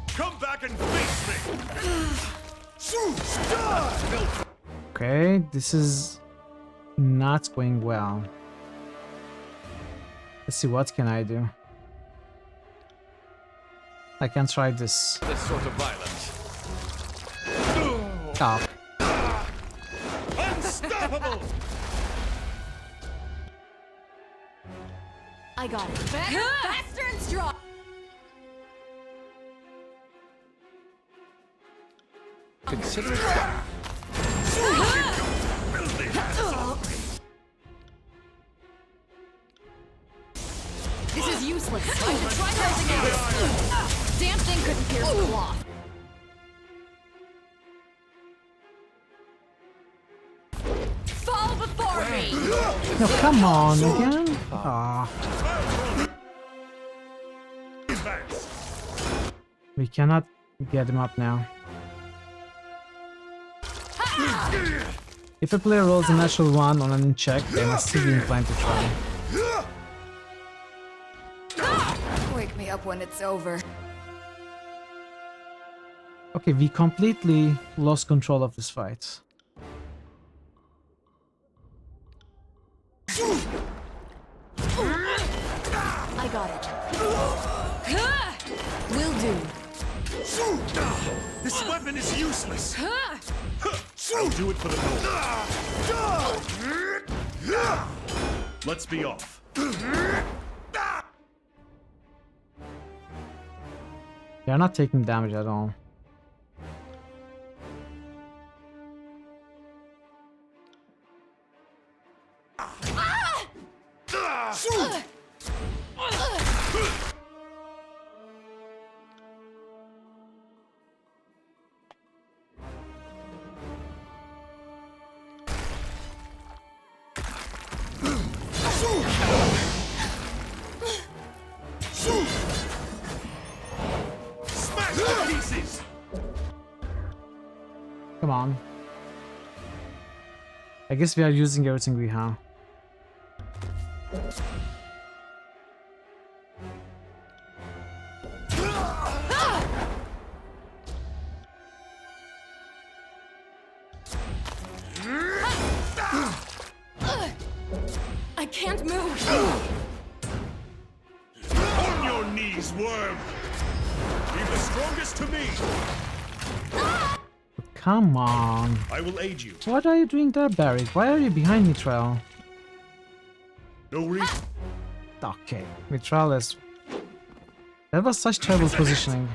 Come back and face me. Okay, this is not going well. Let's see, what can I do? I can try this. This sort of violence. Oh. Unstoppable. I got it. Better, faster, and strong. Consider it done. This is useless. I should try something else. Damn thing couldn't pierce the cloth. Fall before me. No, come on again. Ah. We cannot get him up now. If a player rolls a natural one on an check, they must still be inclined to try. Wake me up when it's over. Okay, we completely lost control of this fight. I got it. Will do. This weapon is useless. I'll do it for the gold. Let's be off. They are not taking damage at all. on. I guess we are using everything we have. I can't move. On your knees, worm. Leave the strongest to me. Come on. I will aid you. What are you doing there, Barry? Why are you behind me, Trell? No reason. Okay, Mitral is... That was such terrible positioning.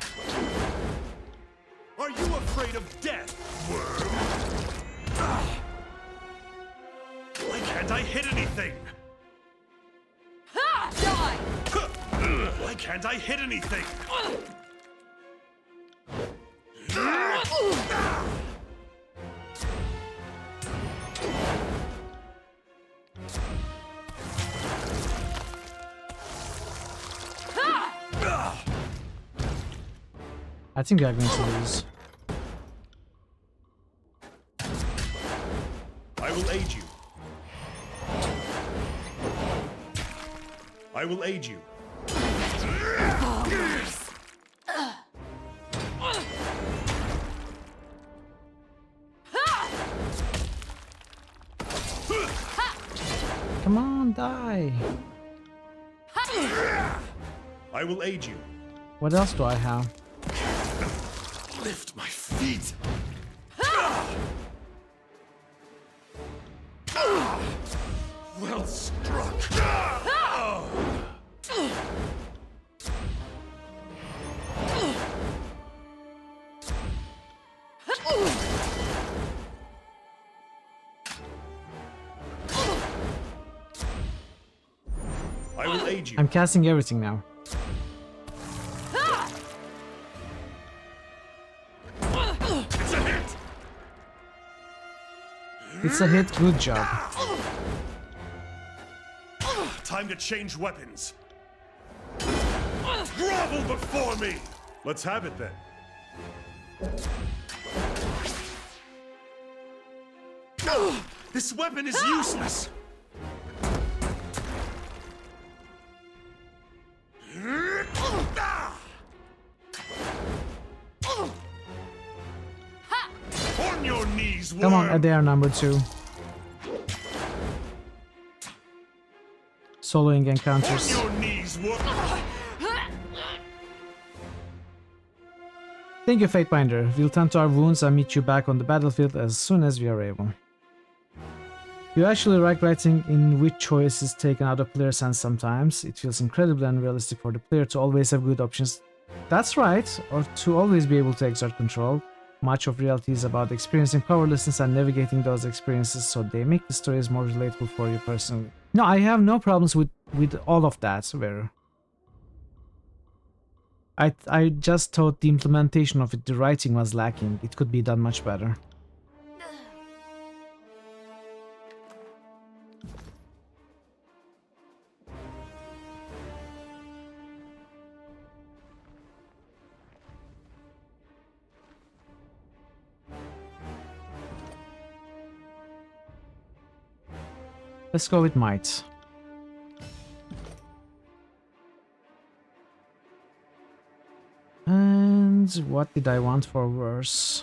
Are you afraid of death, worm? Why can't I hit anything? Die! Why can't I hit anything? I think we are going to lose. I will aid you. I will aid you. Come on, die. I will aid you. What else do I have? Lift my feet. Well struck. I will aid you. I'm casting everything now. It's a hit. It's a hit, good job. Time to change weapons. Grovel before me. Let's have it then. This weapon is useless. On your knees, Come on, worm. Adair number 2. Soloing encounters. On your knees, worm. Thank you, Fatebinder. We'll tend to our wounds and meet you back on the battlefield as soon as we are able. You actually like writing in which choice is taken out of player's hands sometimes. It feels incredibly unrealistic for the player to always have good options. That's right, or to always be able to exert control. Much of reality is about experiencing powerlessness and navigating those experiences, so they make the stories more relatable for you personally. No, I have no problems with all of that, Vera. I just thought the implementation of it, the writing was lacking. It could be done much better. Let's go with might. And what did I want for worse?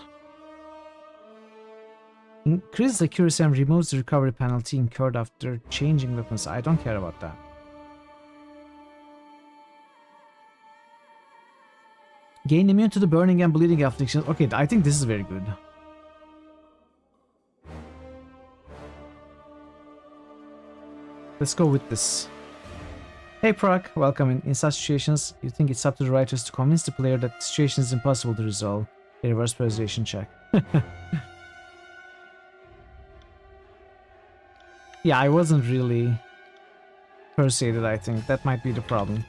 Increase accuracy and removes the recovery penalty incurred after changing weapons. I don't care about that. Gain immune to the burning and bleeding afflictions. Okay, I think this is very good. Let's go with this. Hey Proc, welcome. In such situations, you think it's up to the writers to convince the player that the situation is impossible to resolve. A reverse persuasion check. Yeah, I wasn't really persuaded, I think. That might be the problem.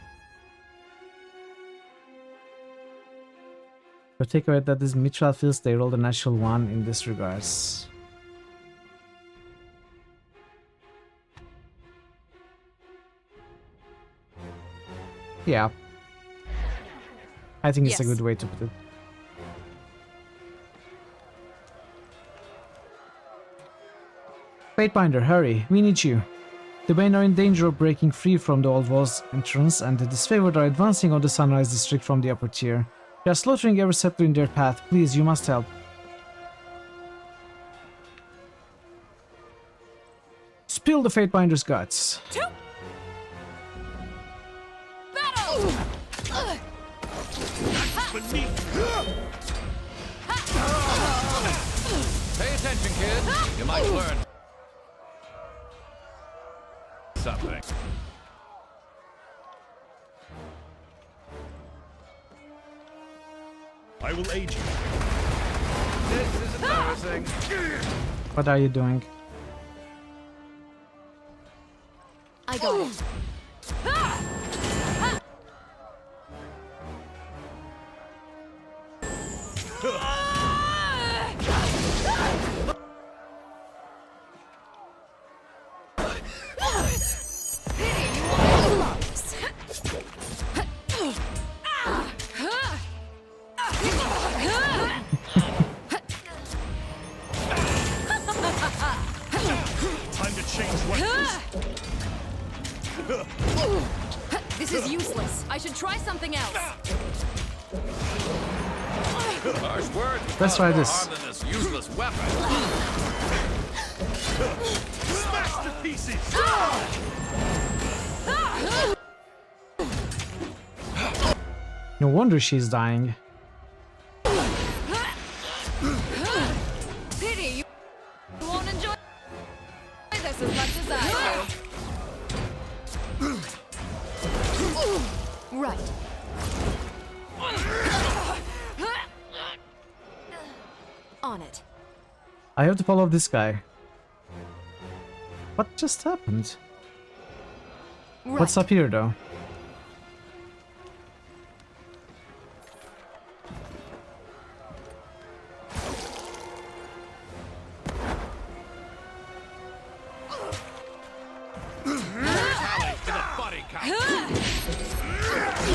But take away that this Mitral feels they rolled a natural 1 in this regards. Yeah. I think it's a good way to put it. Fatebinder, hurry, we need you. The Bane are in danger of breaking free from the Old Walls entrance, and the Disfavored are advancing on the Sunrise District from the upper tier. They are slaughtering every settler in their path. Please, you must help. Spill the Fatebinder's guts. Pay attention, kid. You might learn something. I will aid you. This is embarrassing. What are you doing? I got it. Time to change weapons. This is useless. I should try something else. Harsh words. Let's try this. Harm than this useless weapon. Smash to pieces. No wonder she's dying. Pity you won't enjoy this as much as I do. Right. On it. I have to follow this guy. What just happened? Right. What's up here though?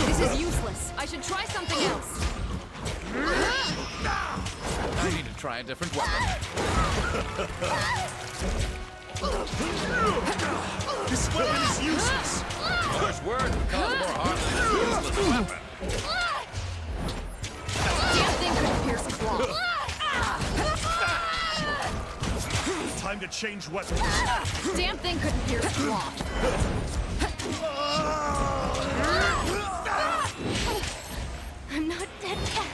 This is useless. I should try something else. I need to try a different weapon. This weapon is useless. Harsh words cause more harm than this useless weapon. Damn thing couldn't pierce cloth. Time to change weapons. Damn thing couldn't pierce cloth. I'm not dead yet.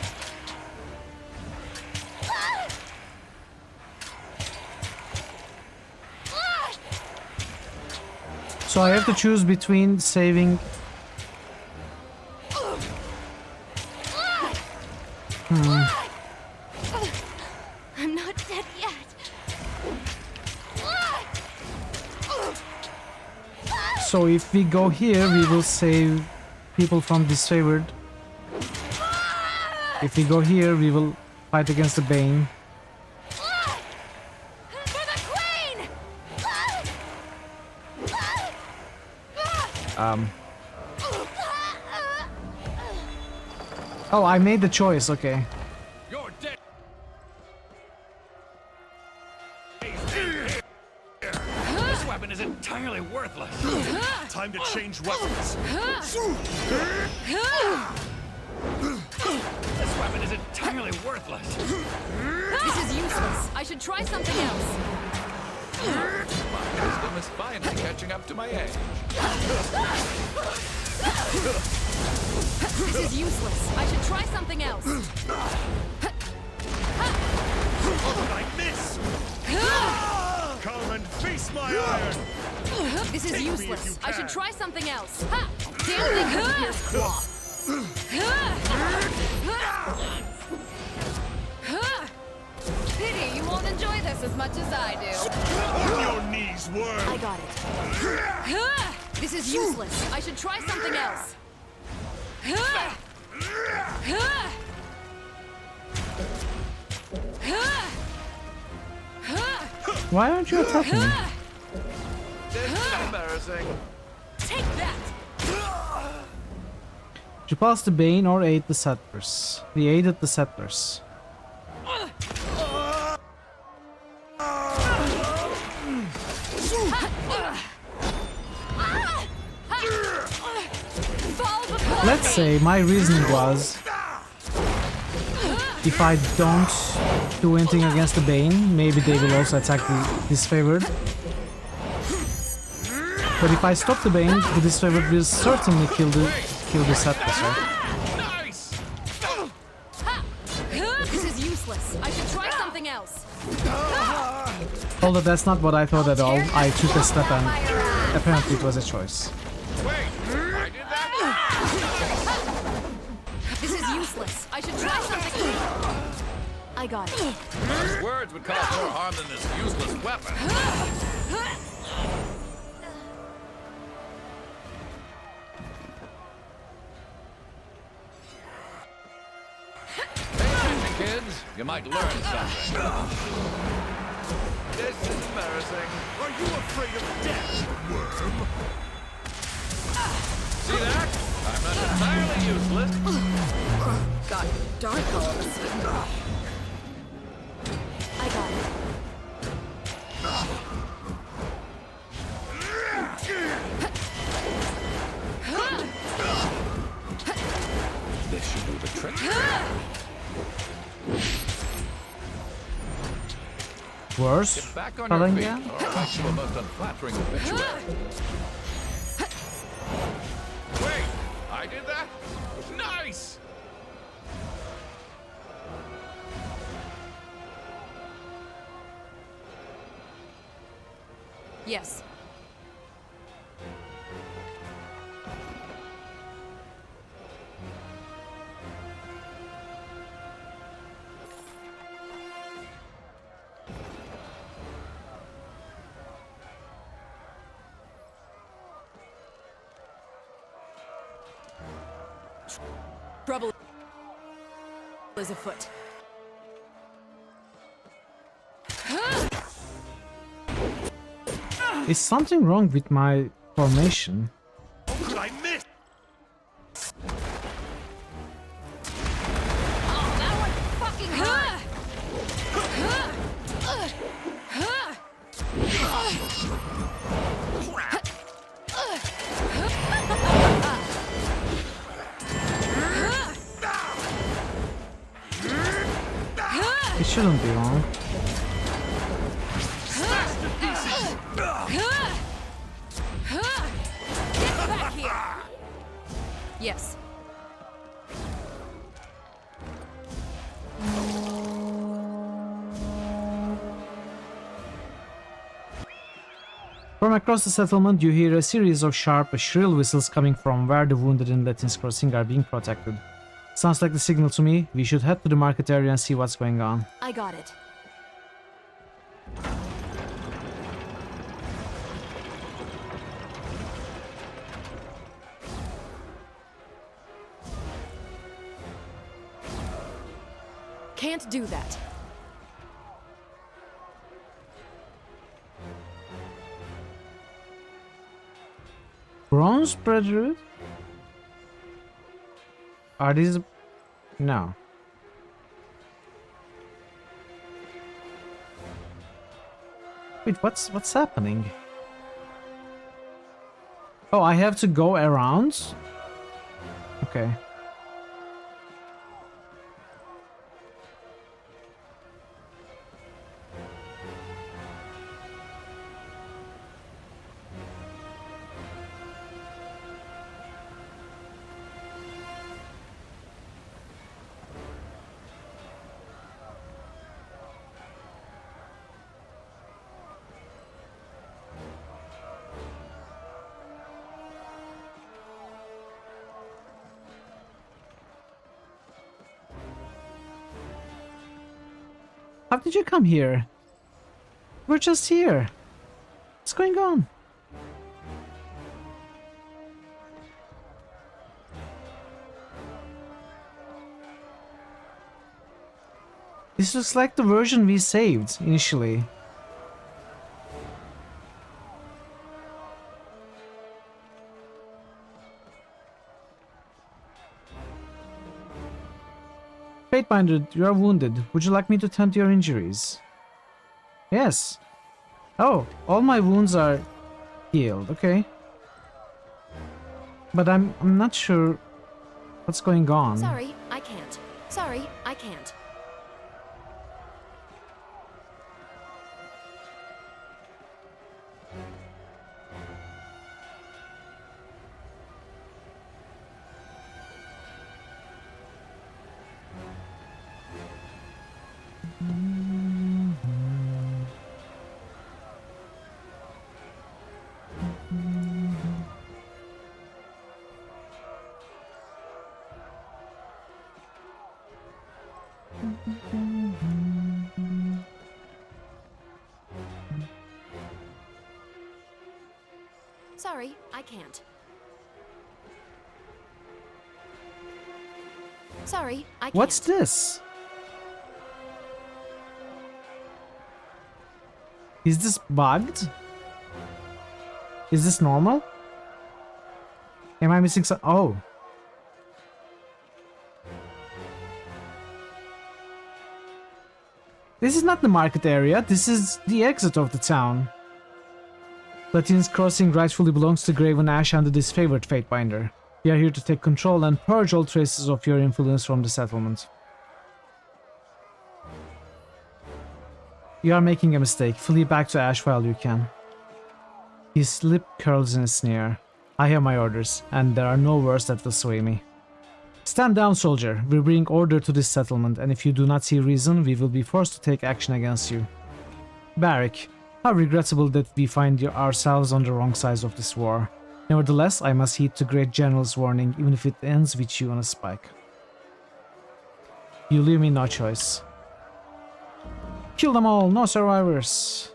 So I have to choose between saving... I'm not dead yet. So if we go here, we will save people from Disfavored. If we go here, we will fight against the Bane. For the queen! Oh, I made the choice, okay. You're dead. This weapon is entirely worthless. Time to change weapons. This weapon is entirely worthless. This is useless. I should try something else. My wisdom is finally catching up to my age. This is useless. I should try something else. Oh, I miss! Come and face my iron! This is Take me if useless. you I should can. try something else. Ha! Damn thing couldn't pierce cloth. Pity you won't enjoy this as much as I do. On your knees, worm! I got it. This is useless. I should try something else. Why aren't you attacking me? This is embarrassing. Take that. Did you pass the Bane or aid the settlers? We aided the settlers. let's say my reasoning was, if I don't do anything against the Bane, maybe they will also attack the disfavored. But if I stop the Bane, the disfavored will certainly kill the Sattras, right? This is useless. I should try something else. Although that's not what I thought at all. I took a step and apparently it was a choice. This is useless. I should try something. I got it. Those words would cause more harm than this useless weapon. Pay attention, kids. You might learn something. This is embarrassing. Are you afraid of death, worm? See that? I'm not entirely useless. Got dark all of a sudden. I got it. This should do the trick. Worse? Get back on your feet, Palenga? or I'll write you a most unflattering obituary. Wait, I did that? Nice! Yes. Trouble is afoot. Is something wrong with my formation? Could I miss? Oh, that one fucking hurt. It shouldn't be wrong. Get back here. Yes. From across the settlement, you hear a series of sharp, shrill whistles coming from where the wounded in Latin's Crossing are being protected. Sounds like the signal to me. We should head to the market area and see what's going on. I got it. Can't do that. Bronze Breadroot? Are these... No. Wait, what's happening? Oh, I have to go around? Okay. How did you come here? We're just here. What's going on? This looks like the version we saved initially. Fatebinder, you are wounded. Would you like me to tend to your injuries? Yes. Oh, all my wounds are healed. Okay. But I'm not sure What's going on? Sorry, I can't. Sorry, I can't. Sorry, I can't. Sorry, I can't. What's this? Is this bugged? Is this normal? Am I missing some? Oh. This is not the market area, this is the exit of the town. Platinum's Crossing rightfully belongs to Graven Ash under this favored Fatebinder. We are here to take control and purge all traces of your influence from the settlement. You are making a mistake. Flee back to Ash while you can. His lip curls in a sneer. I have my orders, and there are no words that will sway me. Stand down, soldier. We bring order to this settlement, and if you do not see reason, we will be forced to take action against you. Barrick, how regrettable that we find ourselves on the wrong side of this war. Nevertheless, I must heed the great general's warning, even if it ends with you on a spike. You leave me no choice. Kill them all, no survivors.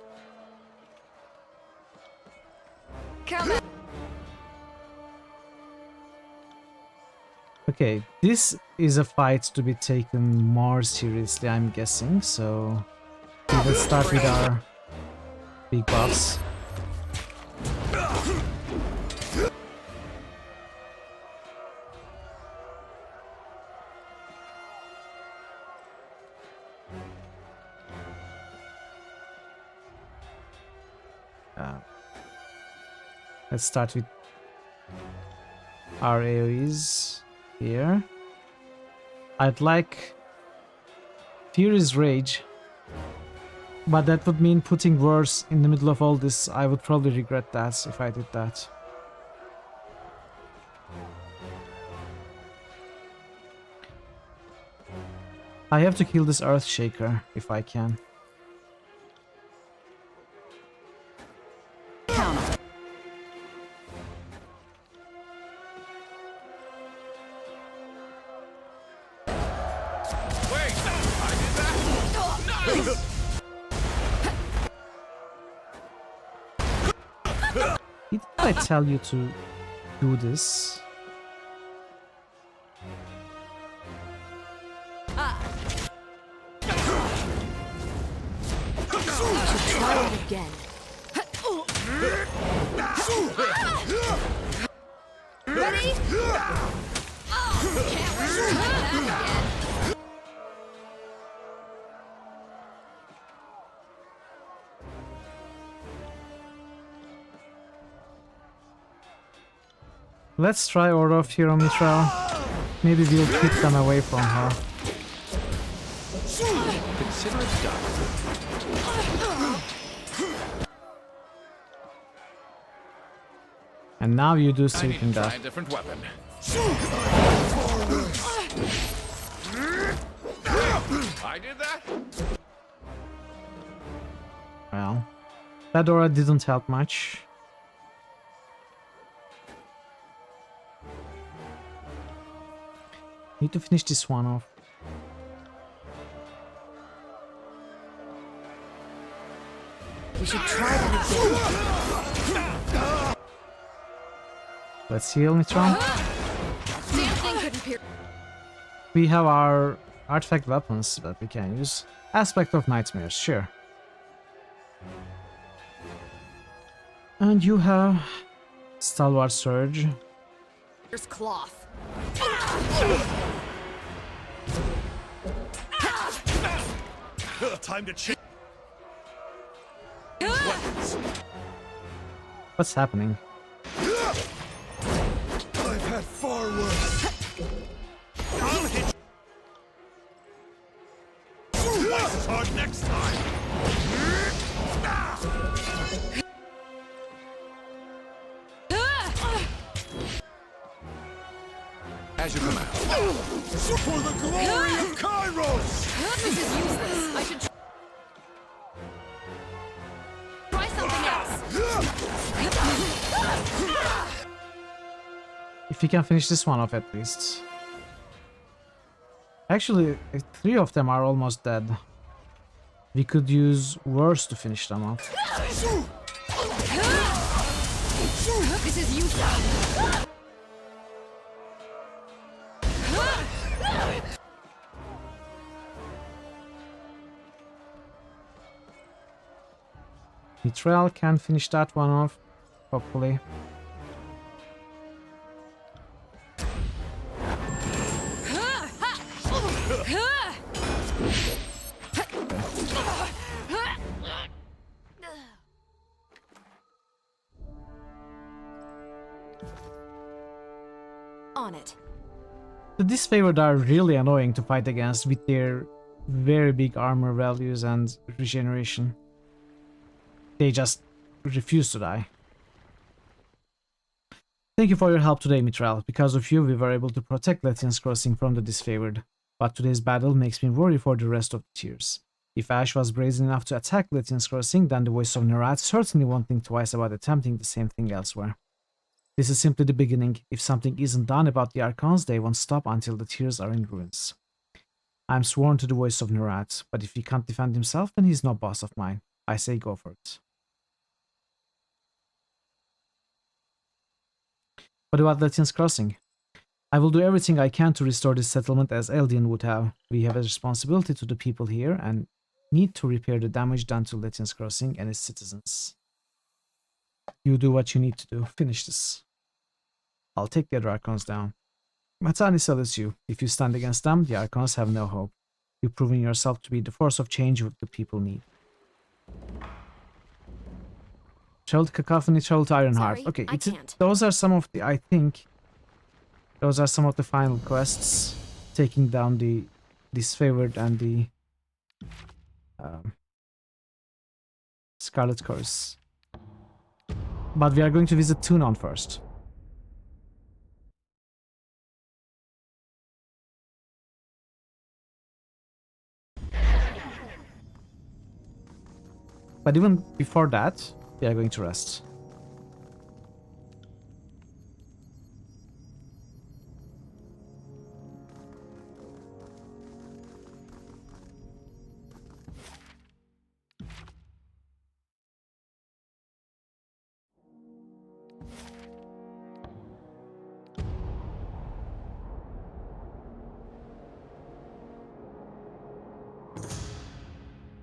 Okay, this is a fight to be taken more seriously, I'm guessing, so let's start with our big boss. Let's start with our AoEs here. I'd like Fury's Rage, but that would mean putting words in the middle of all this. I would probably regret that if I did that. I have to kill this Earthshaker if I can. Did I tell you to do this? Try it again. Ready? Can't wait to try that again. Let's try Order of Hero Mithril. Maybe we'll keep them away from her. Consider it done. And now you do I need sweeping to try that. a different weapon. I did that? Well, that aura didn't help much. Need to finish this one off. We should try that again. Let's heal Mitron. Damn thing couldn't pierce. We have our artifact weapons that we can use. Aspect of Nightmares, sure. And you have Stalwart Surge. Here's cloth. Time to change. What's happening? I've had far worse. as hard next time! As you come out. For the glory of Kairos! This is useless. I should try something else. If you can finish this one off at least. Actually, 3 of them are almost dead. We could use worse to finish them off. This is useless. Mithril can finish that one off, hopefully. On it. The disfavored are really annoying to fight against with their very big armor values and regeneration. They just refuse to die. Thank you for your help today, Mithril. Because of you, we were able to protect Lethian's Crossing from the disfavored. But today's battle makes me worry for the rest of the tiers. If Ash was brazen enough to attack Lethian's Crossing, then the Voice of Nerat certainly won't think twice about attempting the same thing elsewhere. This is simply the beginning. If something isn't done about the Archons, they won't stop until the tiers are in ruins. I'm sworn to the Voice of Nerat, but if he can't defend himself, then he's no boss of mine. I say go for it. What about Lethian's Crossing? I will do everything I can to restore this settlement as Eldian would have. We have a responsibility to the people here and need to repair the damage done to Lethian's Crossing and its citizens. You do what you need to do. Finish this. I'll take the other Archons down. Matani salutes you. If you stand against them, the Archons have no hope. You've proven yourself to be the force of change the people need. Travel to Cacophony, travel to Ironheart. Sorry, Okay, I can't. those are some of the, I think, those are some of the final quests. Taking down the disfavored and the Scarlet Curse. But we are going to visit Tunon first. But even before that, we are going to rest.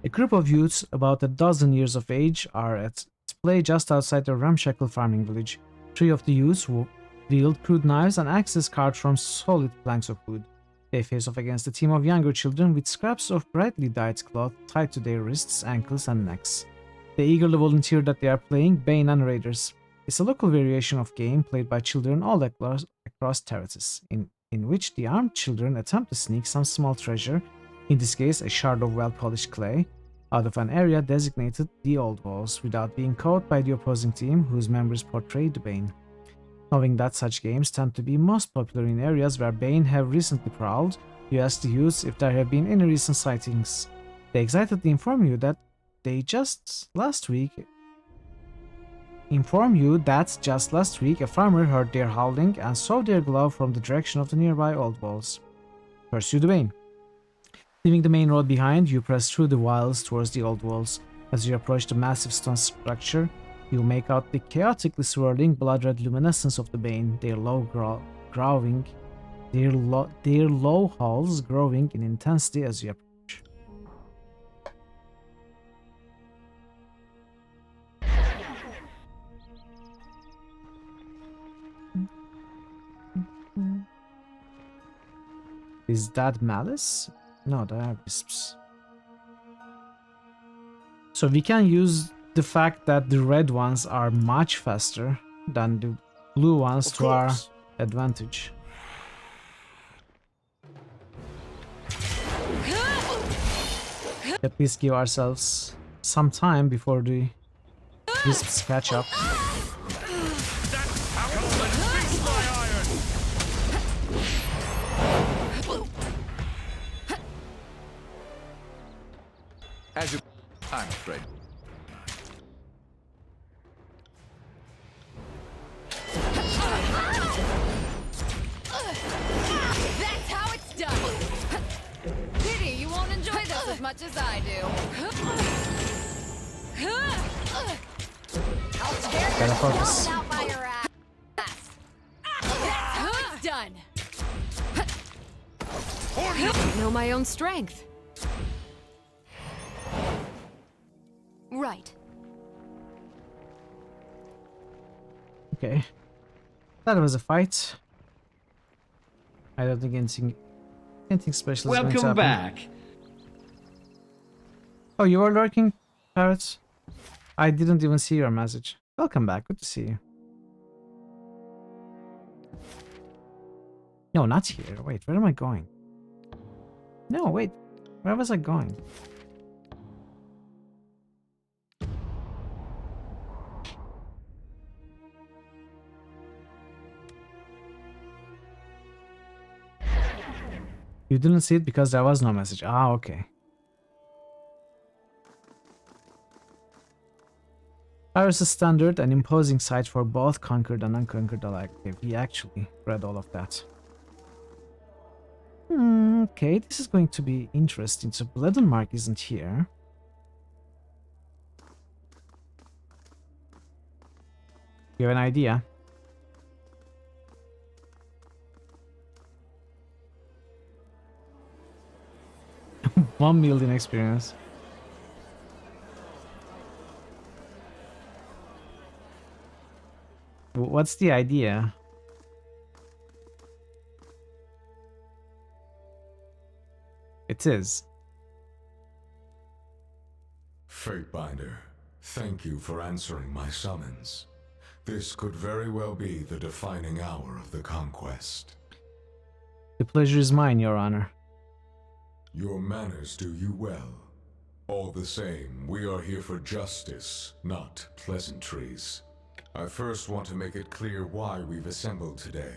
A group of youths about a dozen years of age are at play just outside the ramshackle farming village. 3 of the youths wield crude knives and axes carved from solid planks of wood. They face off against a team of younger children with scraps of brightly dyed cloth tied to their wrists, ankles, and necks. They eagerly volunteer that they are playing Bane and Raiders. It's a local variation of game played by children all across Terraces, in which the armed children attempt to sneak some small treasure, in this case a shard of well-polished clay, out of an area designated the Old Walls, without being caught by the opposing team whose members portray the Bane. Knowing that such games tend to be most popular in areas where Bane have recently prowled, you ask the youths if there have been any recent sightings. They excitedly inform you that just last week a farmer heard their howling and saw their glove from the direction of the nearby Old Walls. Pursue the Bane. Leaving the main road behind, you press through the wilds towards the Old Walls. As you approach the massive stone structure, you make out the chaotically swirling blood-red luminescence of the Bane, their low halls growing in intensity as you approach. Is that Malice? No, they are wisps. So we can use the fact that the red ones are much faster than the blue ones to our advantage. At least give ourselves some time before the wisps catch up. As you... I'm afraid. That's how it's done! Pity you won't enjoy this as much as I do. I'll tear your Gotta focus. out by your ass. That's how it's done! I know my own strength. Right. Okay. That was a fight. I don't think anything special is going to happen. Welcome back. Oh, you are lurking, Parrots? I didn't even see your message. Welcome back. Good to see you. No, not here. Wait, where am I going? No, wait. Where was I going? You didn't see it because there was no message. Ah, okay. Paris is standard and imposing sight for both conquered and unconquered alike. We actually read all of that. Okay, this is going to be interesting. So Bledenmark isn't here. You have an idea? $1 million experience. What's the idea? It is. Fatebinder, thank you for answering my summons. This could very well be the defining hour of the conquest. The pleasure is mine, Your Honor. Your manners do you well. All the same, we are here for justice, not pleasantries. I first want to make it clear why we've assembled today.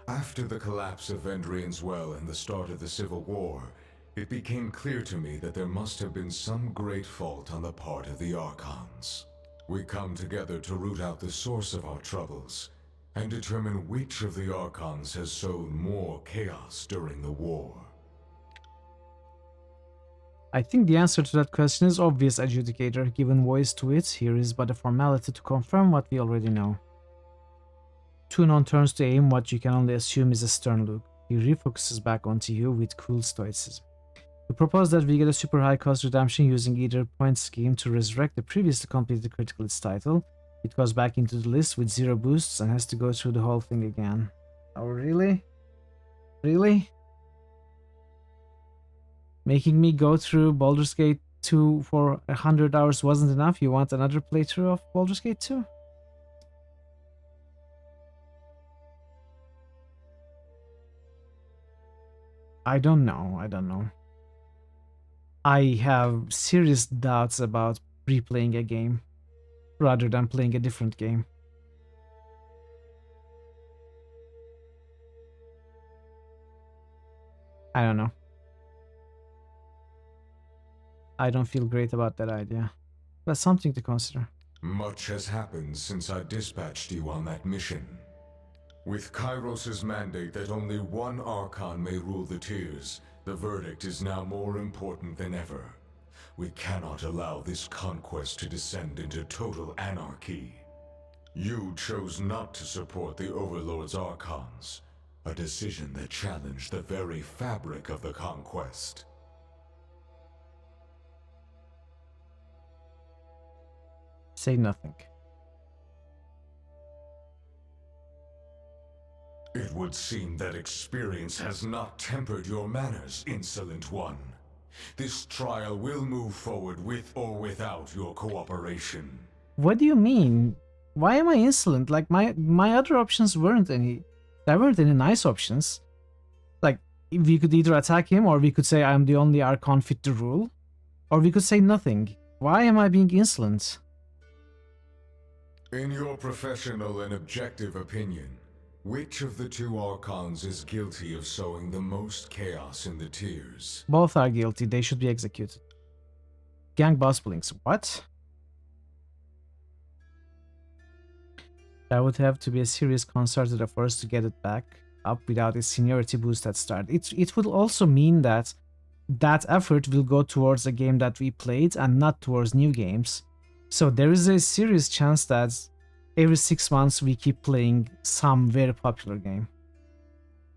After the collapse of Vendrian's Well and the start of the Civil War, it became clear to me that there must have been some great fault on the part of the Archons. We come together to root out the source of our troubles, and determine which of the Archons has sowed more chaos during the war. I think the answer to that question is obvious, Adjudicator. Given voice to it, here is but a formality to confirm what we already know. Tunon turns to aim what you can only assume is a stern look. He refocuses back onto you with cool stoicism. We propose that we get a super high cost redemption using either point scheme to resurrect the previously completed critical hits title. It goes back into the list with 0 boosts and has to go through the whole thing again. Oh, really? Really? Making me go through Baldur's Gate 2 for 100 hours wasn't enough? You want another playthrough of Baldur's Gate 2? I don't know. I don't know. I have serious doubts about replaying a game rather than playing a different game. I don't know. I don't feel great about that idea. But something to consider. Much has happened since I dispatched you on that mission. With Kairos' mandate that only one Archon may rule the Tiers, the verdict is now more important than ever. We cannot allow this conquest to descend into total anarchy. You chose not to support the Overlord's Archons, a decision that challenged the very fabric of the conquest. Say nothing. It would seem that experience has not tempered your manners, insolent one. This trial will move forward with or without your cooperation. What do you mean? Why am I insolent? Like my other options weren't any. There weren't any nice options. Like we could either attack him or we could say I'm the only Archon fit to rule. Or we could say nothing. Why am I being insolent? In your professional and objective opinion, which of the two Archons is guilty of sowing the most chaos in the tiers? Both are guilty. They should be executed. Gang boss blinks. What? That would have to be a serious concerted effort to get it back up without a seniority boost at start. It would also mean that that effort will go towards a game that we played and not towards new games. So there is a serious chance that every 6 months we keep playing some very popular game.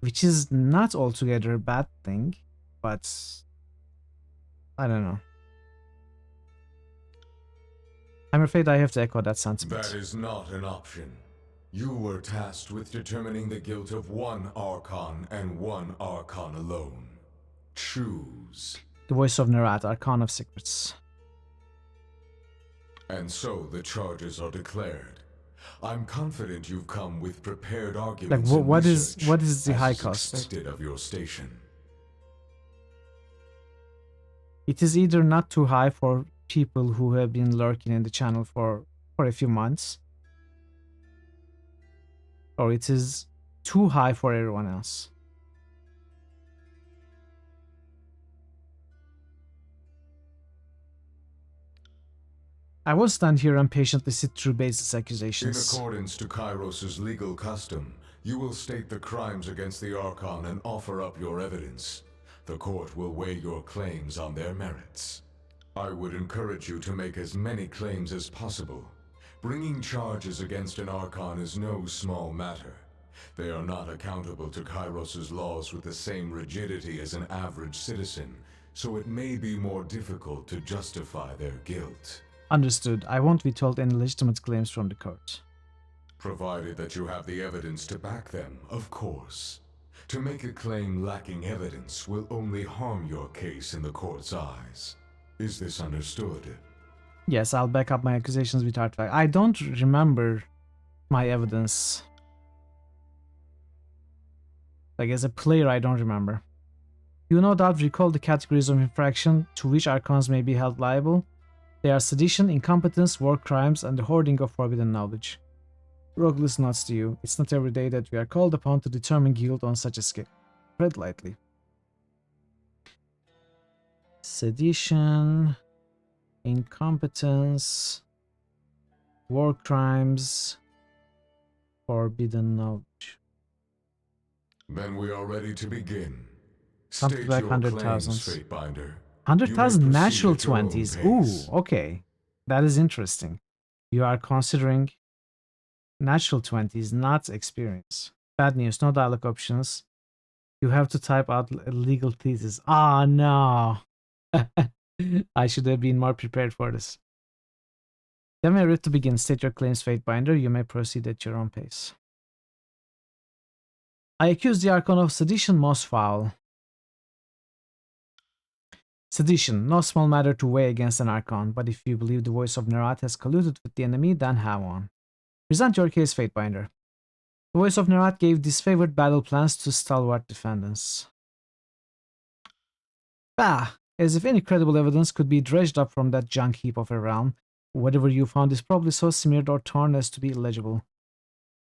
Which is not altogether a bad thing, but I don't know. I'm afraid I have to echo that sentiment. That is not an option. You were tasked with determining the guilt of one Archon and one Archon alone. Choose. The voice of Nerat, Archon of Secrets. And so the charges are declared. I'm confident you've come with prepared arguments. Like, and what research, is the high as is cost? expected of your station. It is either not too high for people who have been lurking in the channel for a few months, or it is too high for everyone else. I will stand here and patiently sit through baseless In accusations. accordance to Kairos' legal custom, you will state the crimes against the Archon and offer up your evidence. The court will weigh your claims on their merits. I would encourage you to make as many claims as possible. Bringing charges against an Archon is no small matter. They are not accountable to Kairos' laws with the same rigidity as an average citizen, so it may be more difficult to justify their guilt. Understood. I won't be told any legitimate claims from the court. Provided that you have the evidence to back them, of course. To make a claim lacking evidence will only harm your case in the court's eyes. Is this understood? Yes, I'll back up my accusations with artifact. I don't remember my evidence. Like, as a player, I don't remember. You no doubt recall the categories of infraction to which Archons may be held liable. They are sedition, incompetence, war crimes, and the hoarding of forbidden knowledge. Rogueless nods to you. It's not every day that we are called upon to determine guilt on such a scale. Tread lightly. Sedition, incompetence, war crimes, forbidden knowledge. Then we are ready to begin. Something State like your 100,000. claims, Fatebinder. 100,000 natural at your own 20s. pace. Ooh, okay. That is interesting. You are considering natural 20s, not experience. Bad news, no dialogue options. You have to type out a legal thesis. Ah, no. I should have been more prepared for this. Then we are ready to begin. State your claims, Fatebinder. You may proceed at your own pace. I accuse the Archon of sedition most foul. Sedition, no small matter to weigh against an Archon, but if you believe the voice of Nerat has colluded with the enemy, then have one. Present your case, Fatebinder. The voice of Nerat gave disfavored battle plans to stalwart defendants. Bah! As if any credible evidence could be dredged up from that junk heap of a realm, whatever you found is probably so smeared or torn as to be illegible.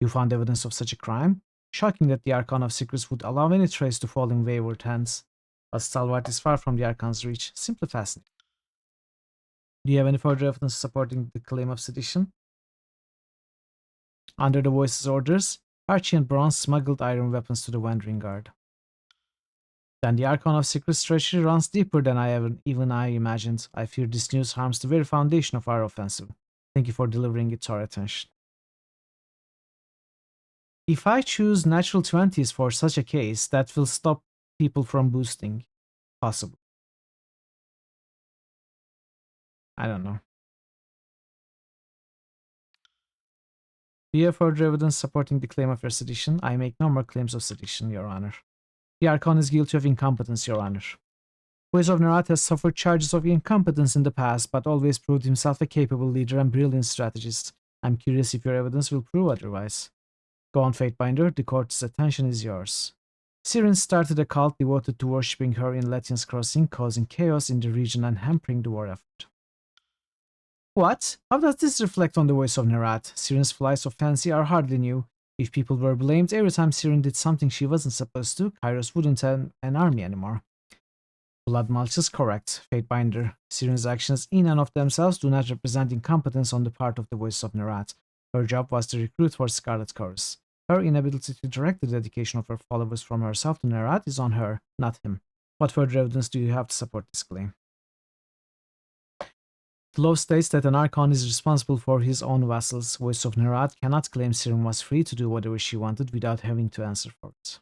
You found evidence of such a crime? Shocking that the Archon of Secrets would allow any trace to fall in wayward hands. But Stalwart is far from the Archon's reach. Simply fascinating. Do you have any further evidence supporting the claim of sedition? Under the voice's orders, Archie and Bronze smuggled iron weapons to the Wandering Guard. Then the Archon of Secrets treachery runs deeper than even I imagined. I fear this news harms the very foundation of our offensive. Thank you for delivering it to our attention. If I choose natural 20s for such a case, that will stop people from boosting. Possible. I don't know. Do you have further evidence supporting the claim of your sedition? I make no more claims of sedition, Your Honor. The Archon is guilty of incompetence, Your Honor. Voice of Nerat has suffered charges of incompetence in the past, but always proved himself a capable leader and brilliant strategist. I'm curious if your evidence will prove otherwise. Go on, Fatebinder. The court's attention is yours. Siren started a cult devoted to worshipping her in Latin's Crossing, causing chaos in the region and hampering the war effort. What? How does this reflect on the voice of Nerat? Siren's flights of fancy are hardly new. If people were blamed every time Siren did something she wasn't supposed to, Kairos wouldn't have an army anymore. Blood Mulch is correct, Fatebinder. Siren's actions in and of themselves do not represent incompetence on the part of the voice of Nerat. Her job was to recruit for Scarlet Chorus. Her inability to direct the dedication of her followers from herself to Nerat is on her, not him. What further evidence do you have to support this claim? The law states that an Archon is responsible for his own vassals. Voice of Nerat cannot claim Siren was free to do whatever she wanted without having to answer for it.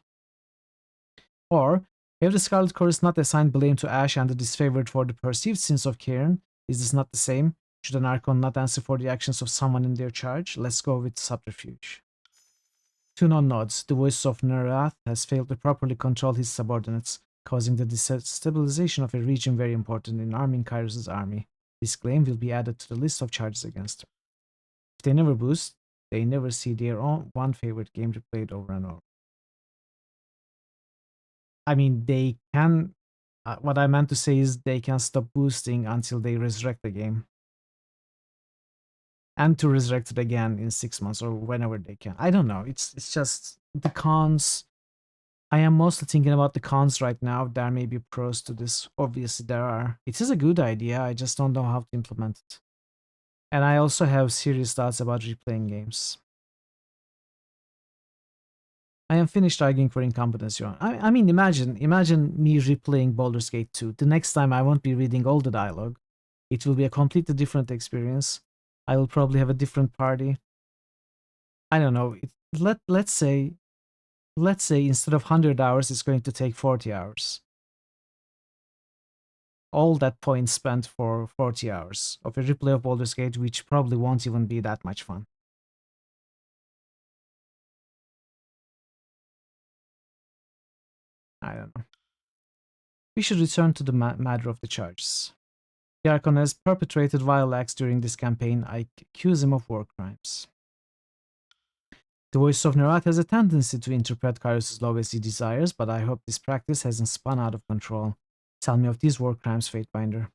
Or, if the Scarlet Chorus not assigned blame to Ash and the disfavored for the perceived sins of Cairn, is this not the same? Should an Archon not answer for the actions of someone in their charge? Let's go with subterfuge. Tunon nods. The voice of Nerat has failed to properly control his subordinates, causing the destabilization of a region very important in arming Kairos' army. This claim will be added to the list of charges against them. If they never boost, they never see their own one favorite game replayed over and over. I mean, they can... what I meant to say is they can stop boosting until they resurrect the game. And to resurrect it again in 6 months or whenever they can. I don't know. It's just the cons. I am mostly thinking about the cons right now. There may be pros to this. Obviously, there are. It is a good idea. I just don't know how to implement it. And I also have serious thoughts about replaying games. I am finished arguing for incompetence, Your Honor. I mean, imagine me replaying Baldur's Gate 2. The next time I won't be reading all the dialogue. It will be a completely different experience. I will probably have a different party. I don't know. Let's say instead of 100 hours, it's going to take 40 hours. All that point spent for 40 hours of a replay of Baldur's Gate, which probably won't even be that much fun. I don't know. We should return to the matter of the charges. The Archon has perpetrated vile acts during this campaign. I accuse him of war crimes. The voice of Nerat has a tendency to interpret Kairos' law as he desires, but I hope this practice hasn't spun out of control. Tell me of these war crimes, Fatebinder.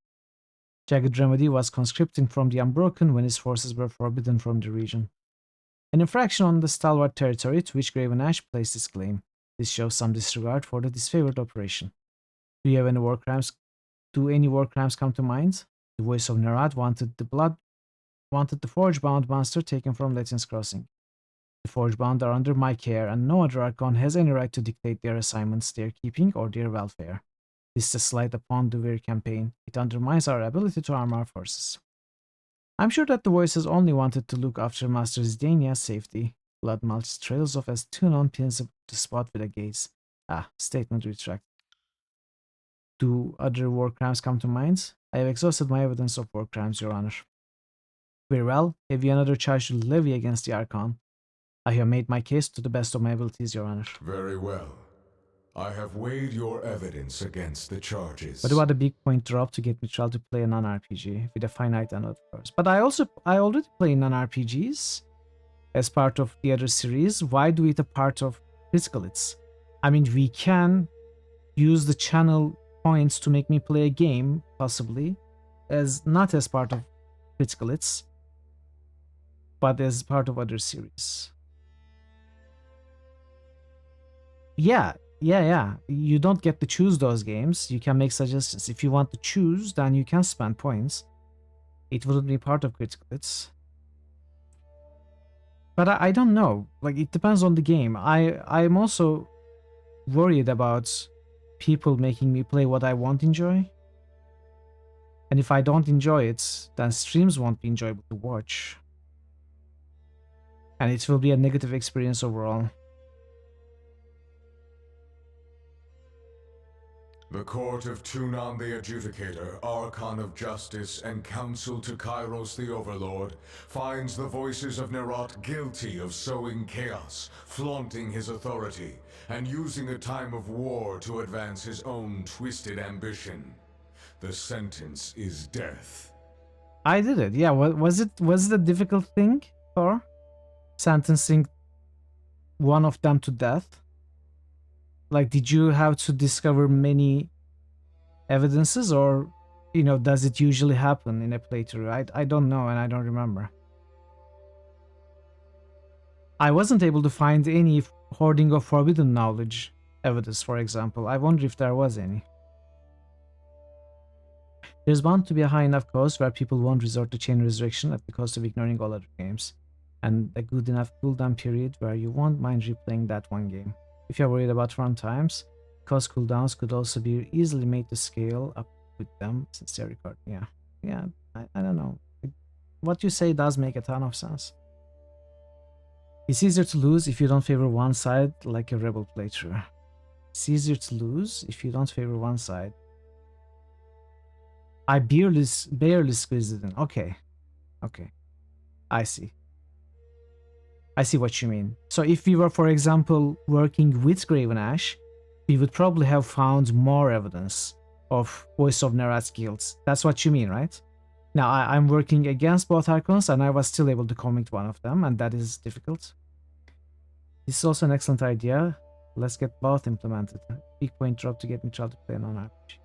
Jagged Remedy was conscripting from the Unbroken when his forces were forbidden from the region. An infraction on the Stalwart territory to which Graven Ash placed his claim. This shows some disregard for the disfavored operation. Do you have any war crimes? Do any war crimes come to mind? The voice of Nerat wanted the Forge-bound monster taken from Latin's Crossing. The Forge-bound are under my care, and no other Archon has any right to dictate their assignments, their keeping, or their welfare. This is a slight upon the very campaign. It undermines our ability to arm our forces. I'm sure that the voices only wanted to look after Master Zdania's safety. Blood Mulch trails off as Tunon pins up the spot with a gaze. Statement retracted. Do other war crimes come to mind? I have exhausted my evidence of war crimes, Your Honor. Very well. Have you another charge to levy against the Archon? I have made my case to the best of my abilities, Your Honor. Very well. I have weighed your evidence against the charges. What about a big point drop to get me to play a non-RPG with a finite amount of course? But I already play non-RPGs as part of the other series. Why do it a part of Critical Hits? I mean, we can use the channel points to make me play a game, possibly, as not as part of Critical Hits, but as part of other series. Yeah. You don't get to choose those games. You can make suggestions. If you want to choose, then you can spend points. It wouldn't be part of Critical Hits. But I don't know. Like, it depends on the game. I'm also worried about people making me play what I won't enjoy. And if I don't enjoy it, then streams won't be enjoyable to watch. And it will be a negative experience overall. The Court of Tunon the Adjudicator, Archon of Justice, and Counsel to Kairos the Overlord finds the voices of Nerat guilty of sowing chaos, flaunting his authority, and using a time of war to advance his own twisted ambition. The sentence is death. I did it. Yeah, was it a difficult thing, Thor? Sentencing one of them to death? Like, did you have to discover many evidences, or, does it usually happen in a playthrough? I don't know, and I don't remember. I wasn't able to find any hoarding of forbidden knowledge evidence, for example. I wonder if there was any. There's bound to be a high enough cost where people won't resort to Chain Resurrection at the cost of ignoring all other games, and a good enough cooldown period where you won't mind replaying that one game. If you're worried about run times, cost cooldowns could also be easily made to scale up with them since they're recording. Yeah, I don't know. What you say does make a ton of sense. It's easier to lose if you don't favor one side, like a rebel playthrough. It's easier to lose if you don't favor one side. I barely squeezed it in. Okay. I see what you mean. So if we were, for example, working with Graven Ash, we would probably have found more evidence of Voice of Nerat's guilds. That's what you mean, right? Now, I'm working against both Archons, and I was still able to convict one of them, and that is difficult. This is also an excellent idea. Let's get both implemented. Big point drop to get me to play non-RPG.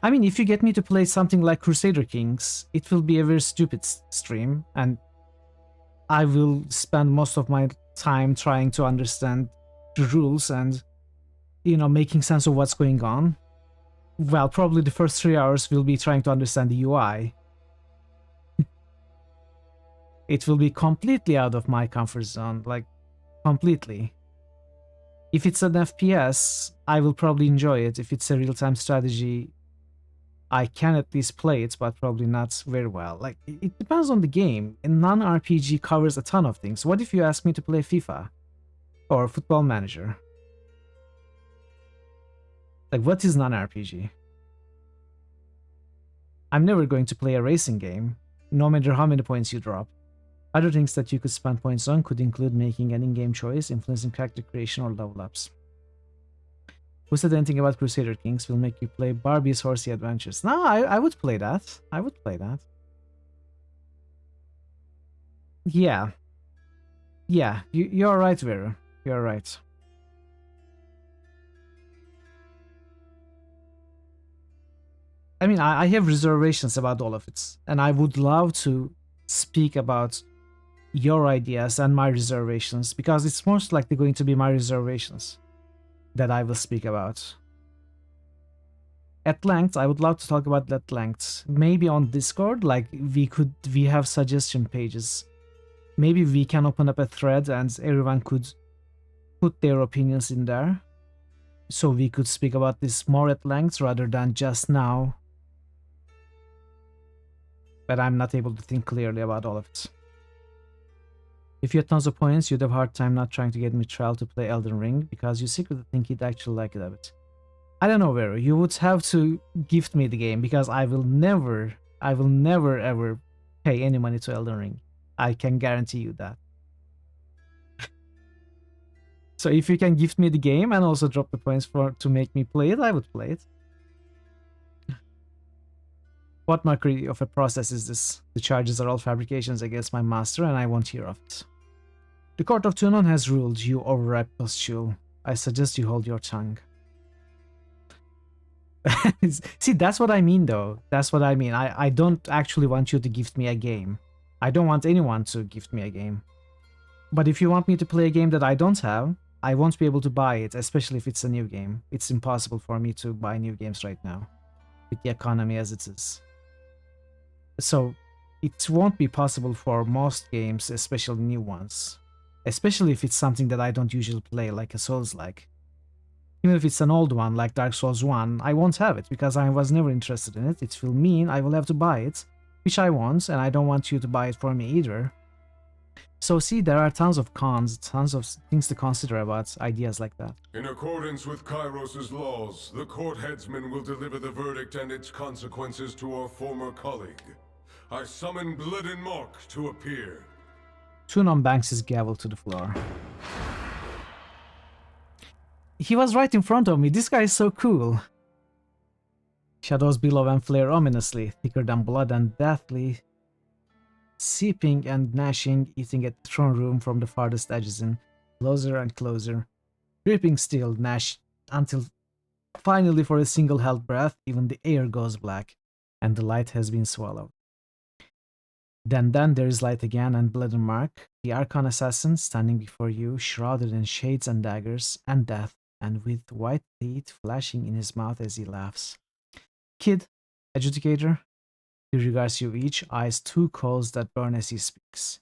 I mean, if you get me to play something like Crusader Kings, it will be a very stupid stream, and I will spend most of my time trying to understand the rules and, making sense of what's going on. Well, probably the first 3 hours will be trying to understand the UI. It will be completely out of my comfort zone, like, completely. If it's an FPS, I will probably enjoy it. If it's a real-time strategy, I can at least play it, but probably not very well. Like, it depends on the game. A non-RPG covers a ton of things. What if you ask me to play FIFA? Or Football Manager? Like, what is non-RPG? I'm never going to play a racing game, no matter how many points you drop. Other things that you could spend points on could include making an in-game choice, influencing character creation, or level ups. Who said anything about Crusader Kings will make you play Barbie's Horsey Adventures? No, I would play that. I would play that. Yeah. Yeah, you're right, Vera. You're right. I mean, I have reservations about all of it, and I would love to speak about your ideas and my reservations, because it's most likely going to be my reservations that I will speak about. At length, I would love to talk about at length. Maybe on Discord, like we have suggestion pages. Maybe we can open up a thread and everyone could put their opinions in there. So we could speak about this more at length rather than just now. But I'm not able to think clearly about all of it. If you had tons of points, you'd have a hard time not trying to get Mithril to play Elden Ring, because you secretly think he'd actually like it a bit. I don't know, Vero. You would have to gift me the game, because I will never ever pay any money to Elden Ring. I can guarantee you that. So if you can gift me the game and also drop the points to make me play it, I would play it. What mockery of a process is this? The charges are all fabrications against my master, and I won't hear of it. The Court of Tunon has ruled, you overripe pustule. I suggest you hold your tongue. See, that's what I mean, though. That's what I mean. I don't actually want you to gift me a game. I don't want anyone to gift me a game. But if you want me to play a game that I don't have, I won't be able to buy it, especially if it's a new game. It's impossible for me to buy new games right now, with the economy as it is. So, it won't be possible for most games, especially new ones. Especially if it's something that I don't usually play, like a Souls-like. Even if it's an old one, like Dark Souls 1, I won't have it, because I was never interested in it. It will mean I will have to buy it, which I want, and I don't want you to buy it for me either. So see, there are tons of cons, tons of things to consider about ideas like that. In accordance with Kairos' laws, the court headsman will deliver the verdict and its consequences to our former colleague. I summon Blood and Mark to appear. Tunon bangs his gavel to the floor. He was right in front of me. This guy is so cool. Shadows below and flare ominously, thicker than blood and deathly, seeping and gnashing, eating at the throne room from the farthest edges in, closer and closer. gripping steel Nash until finally, for a single held breath, even the air goes black, and the light has been swallowed. Then there is light again, and Blood and Mark, the Archon assassin, standing before you, shrouded in shades and daggers and death, and with white teeth flashing in his mouth as he laughs. Kid, Adjudicator, he regards you each, eyes two coals that burn as he speaks.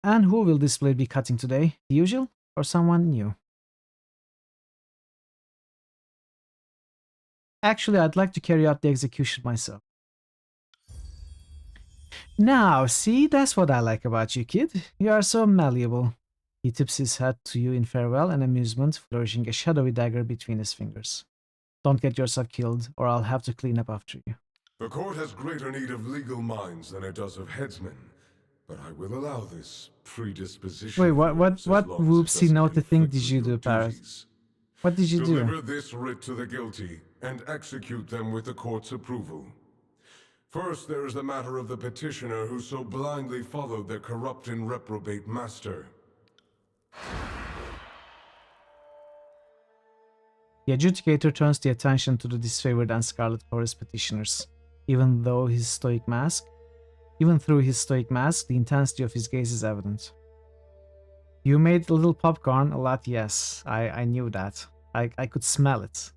And who will this blade be cutting today? The usual, or someone new? Actually, I'd like to carry out the execution myself. Now, see, that's what I like about you, kid. You are so malleable. He tips his hat to you in farewell and amusement, flourishing a shadowy dagger between his fingers. Don't get yourself killed, or I'll have to clean up after you. The court has greater need of legal minds than it does of headsmen, but I will allow this predisposition. Wait, what whoopsie naughty thing did you do, Parrot? What did you do? Deliver this writ to the guilty and execute them with the court's approval. First, there is the matter of the petitioner who so blindly followed their corrupt and reprobate master. The adjudicator turns the attention to the disfavored and Scarlet Chorus petitioners. Even through his stoic mask, the intensity of his gaze is evident. You made a little popcorn a lot, yes. I knew that. I could smell it.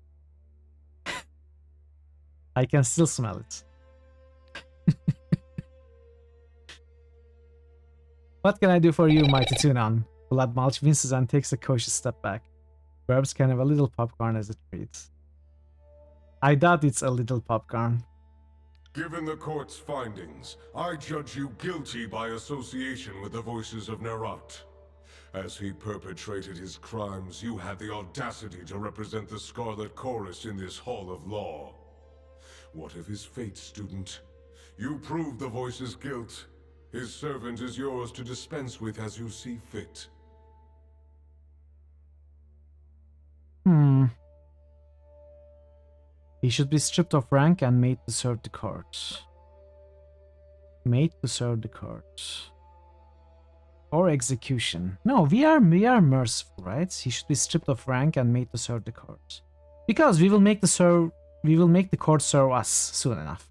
I can still smell it. What can I do for you, mighty Tunon? Blood Mulch winces and takes a cautious step back. Verbs can have a little popcorn as a treat. I doubt it's a little popcorn. Given the court's findings, I judge you guilty by association with the voices of Nerat. As he perpetrated his crimes, you had the audacity to represent the Scarlet Chorus in this hall of law. What of his fate, student? You proved the voice's guilt. His servant is yours to dispense with as you see fit. He should be stripped of rank and made to serve the court. Made to serve the court. Or execution. No, we are merciful, right? He should be stripped of rank and made to serve the court. Because we will make the court serve us soon enough.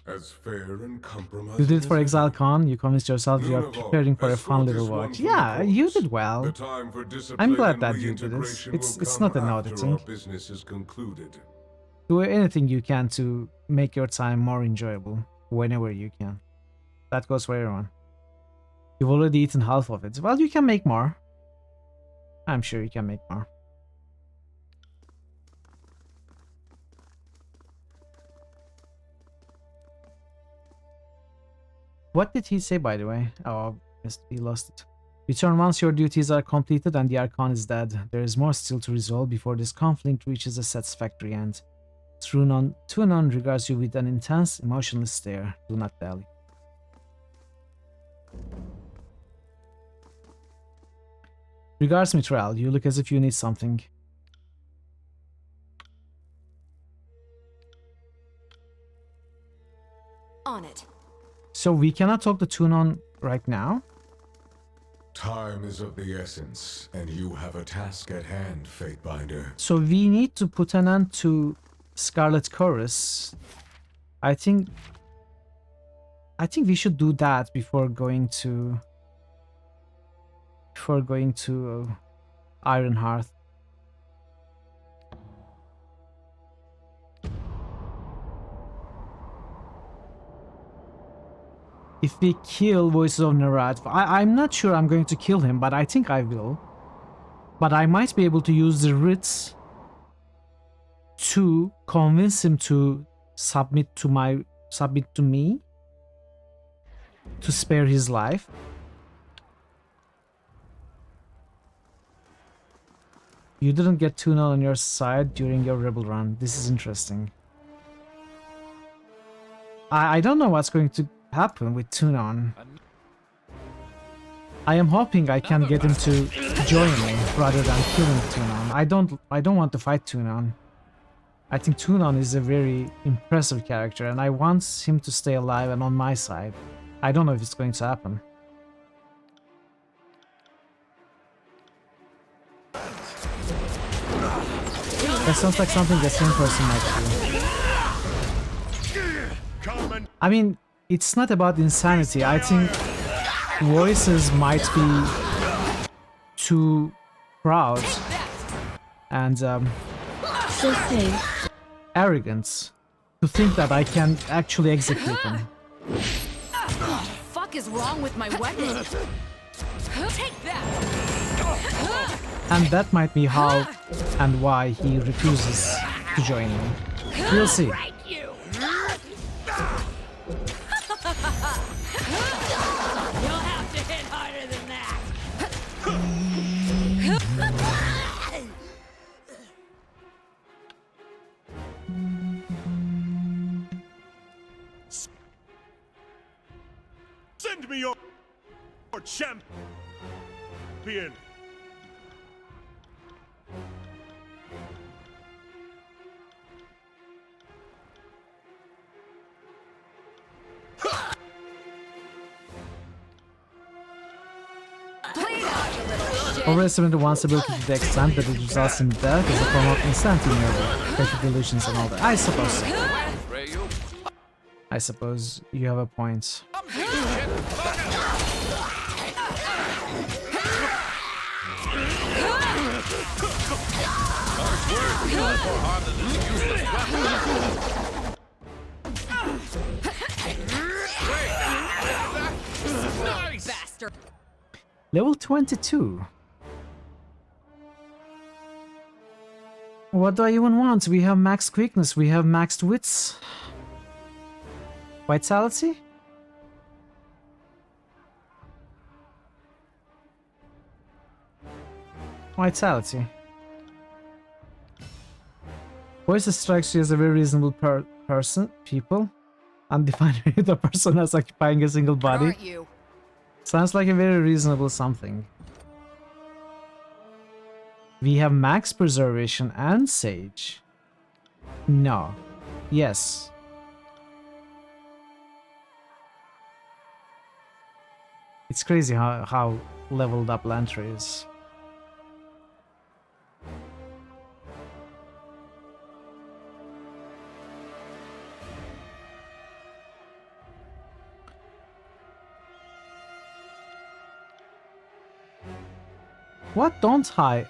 As fair and compromising. You did it for Exile Khan. You convinced yourself you are preparing for a fun little watch. Yeah, you did well. I'm glad that you did it. It's not an auditing. Business is concluded. Do anything you can to make your time more enjoyable whenever you can. That goes for everyone. You've already eaten half of it. Well, you can make more. I'm sure you can make more. What did he say, by the way? Oh, he lost it. Return once your duties are completed and the Archon is dead. There is more still to resolve before this conflict reaches a satisfactory end. Tunon regards you with an intense, emotionless stare. Do not dally. Regards, Mitral. You look as if you need something. On it. So we cannot talk to Tunon right now? Time is of the essence, and you have a task at hand, Fatebinder. So we need to put an end to Scarlet Chorus. I think we should do that before going to Ironhearth. If we kill Voices of Nerat, I'm not sure I'm going to kill him, but I think I will. But I might be able to use the writs to convince him to submit to me to spare his life. You didn't get Tunon on your side during your rebel run. This is interesting. I don't know what's going to happen with Tunon. I am hoping I can get him to join me rather than killing Tunon. I don't want to fight Tunon. I think Tunon is a very impressive character and I want him to stay alive and on my side. I don't know if it's going to happen. That sounds like something the same person might do. I mean, it's not about insanity. I think voices might be too proud and arrogant to think that I can actually execute them. Fuck is wrong with my weapon? Take that. And that might be how and why he refuses to join me. We'll see. You'll have to hit harder than that. Send me your champion. Overestimate one's ability to the extent that it results in death is a form of insanity murder, creative delusions and all that. I suppose so. I suppose you have a point. Bastard. Level 22. What do I even want? We have max quickness, we have maxed wits. Vitality? Vitality. Voices strikes you as a very reasonable people. Undefined the person as occupying a single body. Sounds like a very reasonable something. We have max preservation and sage. No. Yes. It's crazy how leveled up Lantry is. What don't I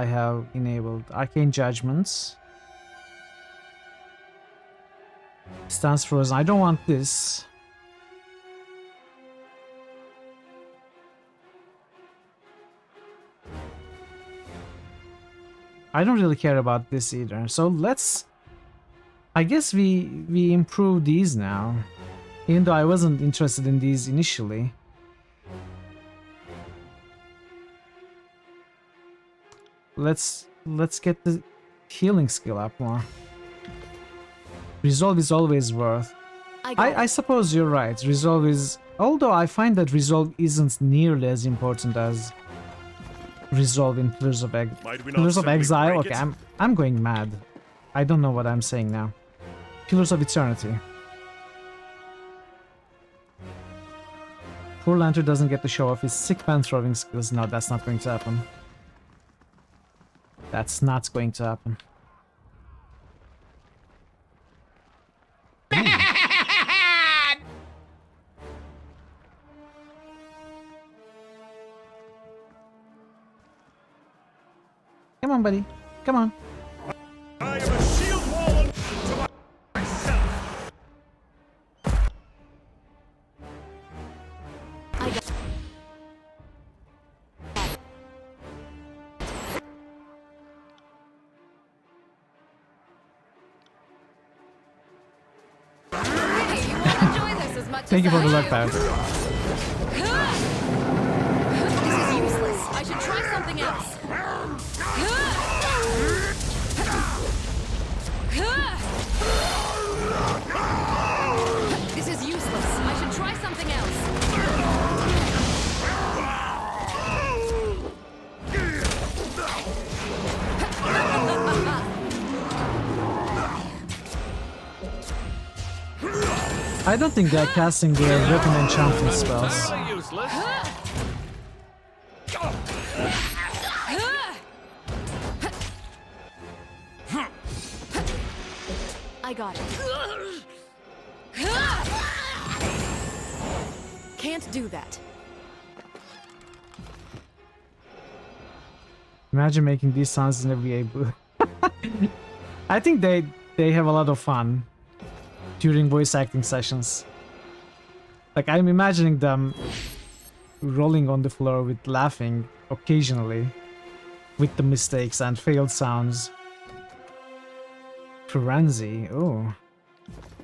have enabled? Arcane Judgments. Stance frozen. I don't want this. I don't really care about this either. So let's... I guess we improve these now. Even though I wasn't interested in these initially. Let's get the healing skill up more. Resolve is always worth. I suppose you're right. Resolve is... Although I find that Resolve isn't nearly as important as Resolve in Pillars of Exile. Okay, I'm going mad. I don't know what I'm saying now. Pillars of Eternity. Poor Lantern doesn't get to show off his sick pan throwing skills. No, that's not going to happen. That's not going to happen. Come on, buddy. Come on. I am a shield wall to myself. Thank you for the luck, Pat. This is useless. I should try something else. This is useless. I should try something else. I don't think they're casting their weapon enchanting spells. I got it. Can't do that. Imagine making these sounds in a VA booth. I think they have a lot of fun during voice acting sessions. Like, I'm imagining them rolling on the floor with laughing occasionally with the mistakes and failed sounds. Frenzy, oh.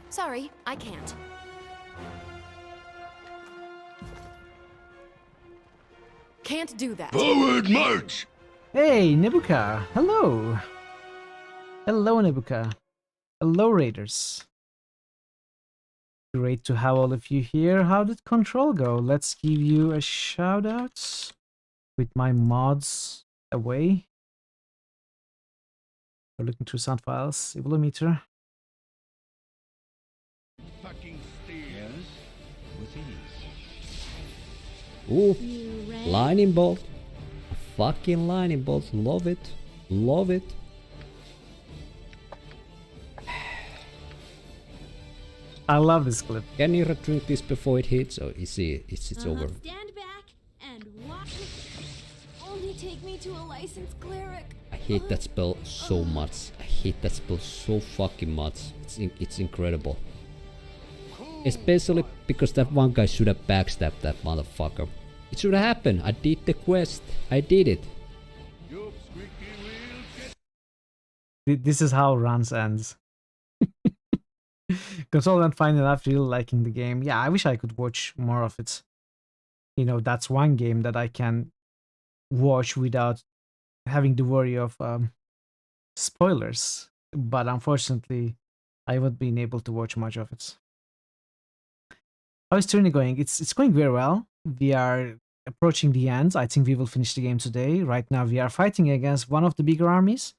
Sorry, I can't. Can't do that. Forward march! Hey, Nebuka! Hello! Hello, Nebuka. Hello, Raiders. Great to have all of you here. How did Control go? Let's give you a shout out with my mods away. We're looking through sound files. Evolumeter. Fucking stairs with ease. Ooh, lightning bolt. A fucking lightning bolt. Love it. Love it. I love this clip. Can you drink this before it hits, or is it's over? Stand back and watch. Only take me to a licensed cleric. I hate that spell so much. I hate that spell so fucking much. It's incredible. Especially because that one guy should have backstabbed that motherfucker. It should have happened. I did the quest. I did it. This is how runs ends. Consultant fine enough, really liking the game. Yeah, I wish I could watch more of it. You know, that's one game that I can watch without having the worry of spoilers. But unfortunately, I haven't been able to watch much of it. How is Tyranny going? It's going very well. We are approaching the end. I think we will finish the game today. Right now, we are fighting against one of the bigger armies.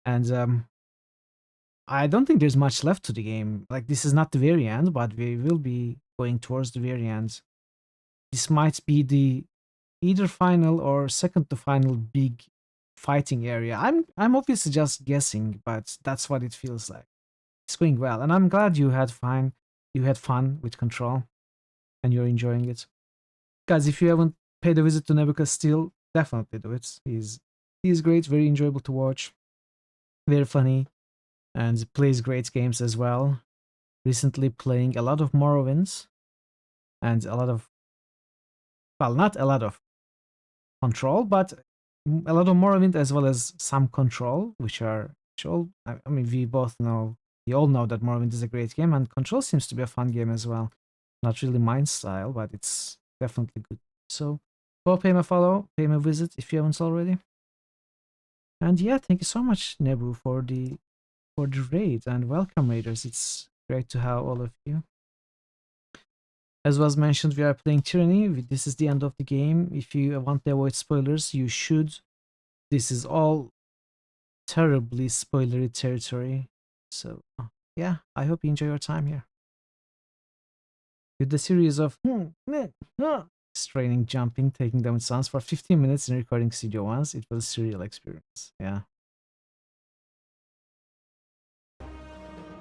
And I don't think there's much left to the game. Like, this is not the very end, but we will be going towards the very end. This might be the either final or second to final big fighting area. I'm obviously just guessing, but that's what it feels like. It's going well, and I'm glad you had fun with Control, and you're enjoying it. Guys, if you haven't paid a visit to Nebuka still, definitely do it. He's great, very enjoyable to watch, very funny, and plays great games as well. Recently playing a lot of Morrowinds, and a lot of, well, not a lot of Control, but a lot of Morrowind as well as some Control, which are, I mean, we all know that Morrowind is a great game, and Control seems to be a fun game as well. Not really mine style, but it's definitely good. So go pay me a follow, pay me a visit if you haven't already. And yeah, thank you so much, Nebu, for the raid, and welcome, raiders. It's great to have all of you. As was mentioned, we are playing Tyranny. This is the end of the game. If you want to avoid spoilers, you should. This is all terribly spoilery territory. So yeah, I hope you enjoy your time here. With the series of straining, jumping, taking down sounds for 15 minutes in recording studio once, it was a surreal experience. Yeah.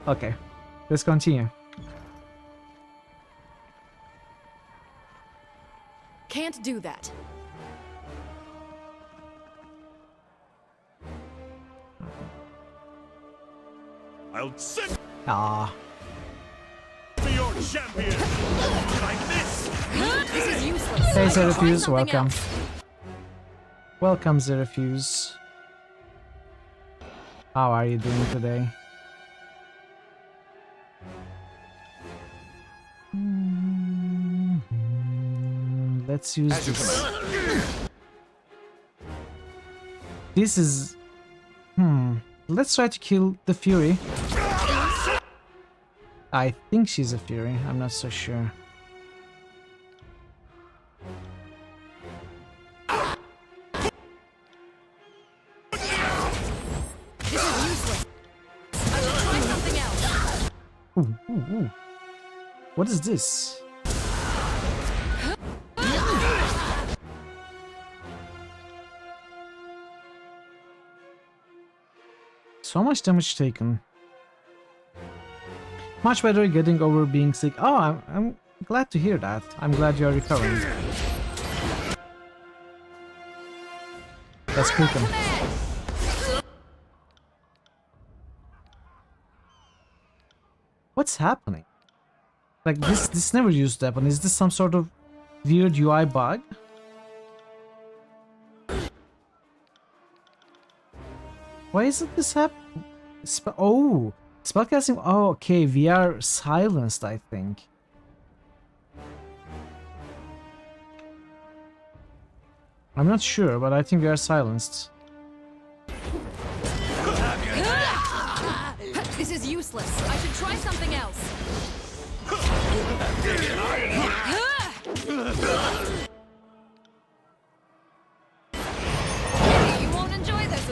Okay, let's continue. Can't do that. I'll send Ah. for your champion. Did I miss? This is useless. Hey, I can try Zerafuse, something welcome. else. Welcome, Zerafuse. How are you doing today? Let's use this. This is... Let's try to kill the Fury. I think she's a Fury. I'm not so sure. This is useless. I should try something else. Ooh. What is this? So much damage taken. Much better getting over being sick. Oh, I'm glad to hear that. I'm glad you're recovering. That's cool. What's happening? Like this never used to happen. Is this some sort of weird UI bug? Why isn't this happening? Oh, spellcasting. Oh, okay. We are silenced, I think. I'm not sure, but I think we are silenced. This is useless. I should try something else. You won't enjoy this.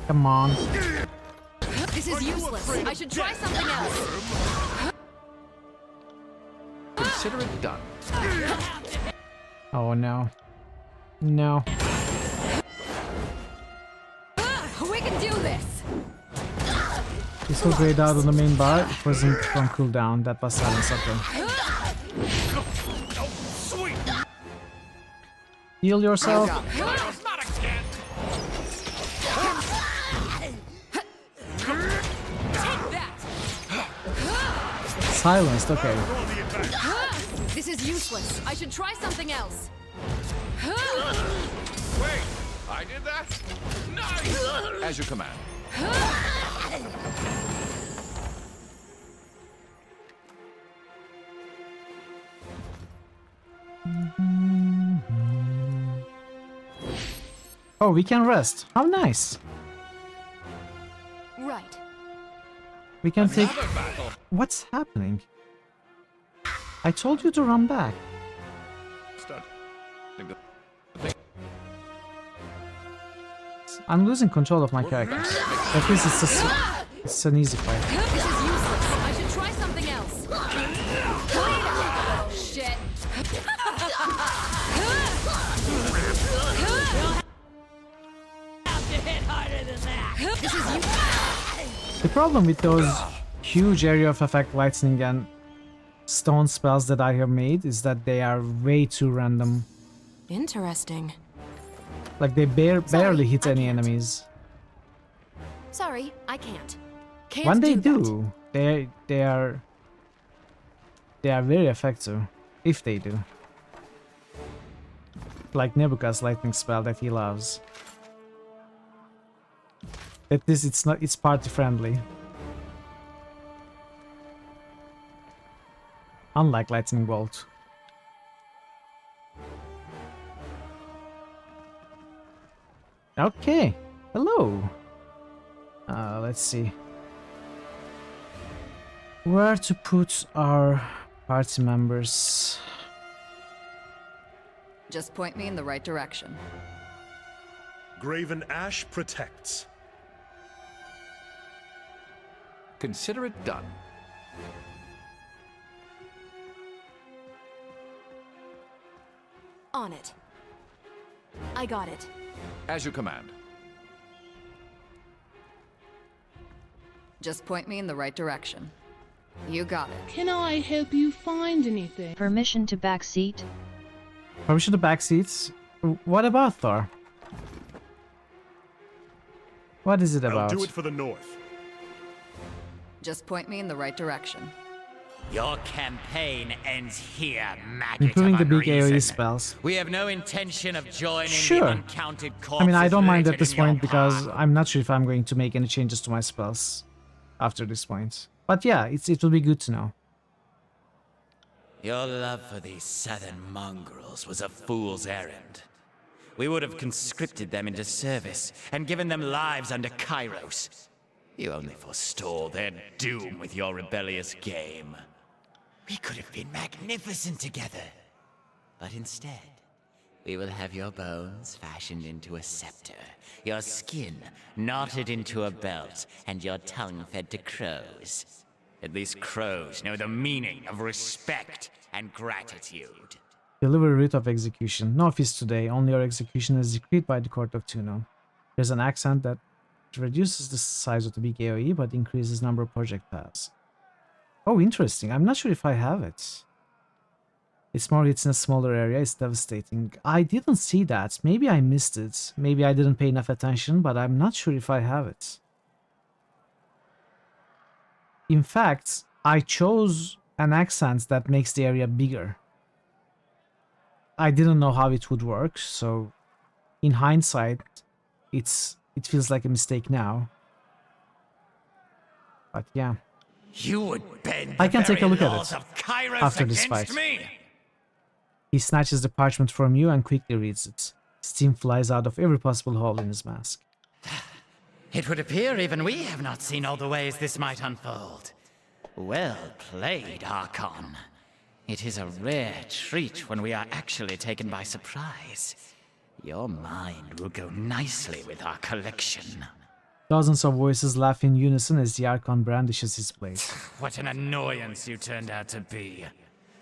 Come on. This is useless. I should try something else. Consider it done. Oh no. No. We can do this. This will grayed out on the main bar. It wasn't from cooldown. That was silence. Okay. Heal yourself. Silenced. Okay. This is useless. I should try something else. Wait, I did that? Nice! As you command. Oh, we can rest. How nice. Right. We can take... What's happening? I told you to run back. I'm losing control of my characters. At least it's an easy fight. This is useless. I should try something else. Oh, shit. This is useless. The problem with those huge area of effect lightning and stone spells that I have made is that they are way too random. Interesting. Like they barely hit any enemies. Sorry, I can't. When they do, they are very effective. If they do. Like Nebuchad's lightning spell that he loves. At this it's party friendly. Unlike lightning bolt. Okay. Hello. Let's see. Where to put our party members? Just point me in the right direction. Graven Ash protects. Consider it done. On it. I got it. As you command. Just point me in the right direction. You got it. Can I help you find anything? Permission to backseat? Permission to back seats? What about Thor? What is it about? I'll do it for the north. Just point me in the right direction. Your campaign ends here, maggot Including of the big unreason. AoE spells. We have no intention of joining the Sure. uncounted corpses. I mean, I don't mind at littered this in your point because path. I'm not sure if I'm going to make any changes to my spells after this point. But yeah, it will be good to know. Your love for these southern mongrels was a fool's errand. We would have conscripted them into service and given them lives under Kairos. You only forestall their doom with your rebellious game. We could have been magnificent together. But instead, we will have your bones fashioned into a scepter, your skin knotted into a belt, and your tongue fed to crows. At least crows know the meaning of respect and gratitude. Deliver writ of execution. No feast today. Only your execution is decreed by the court of Tuno. There's an accent that reduces the size of the big AoE but increases number of projectiles. Oh, interesting. I'm not sure if I have it. It's more hits in a smaller area. It's devastating. I didn't see that. Maybe I missed it. Maybe I didn't pay enough attention, but I'm not sure if I have it. In fact, I chose an accent that makes the area bigger. I didn't know how it would work, so in hindsight, it feels like a mistake now. But yeah. You would bend I the can take a very look at laws it of Kairos after this against fight. me. He snatches the parchment from you and quickly reads it. Steam flies out of every possible hole in his mask. It would appear even we have not seen all the ways this might unfold. Well played, Archon. It is a rare treat when we are actually taken by surprise. Your mind will go nicely with our collection. Dozens of voices laugh in unison as the Archon brandishes his blade. What an annoyance you turned out to be.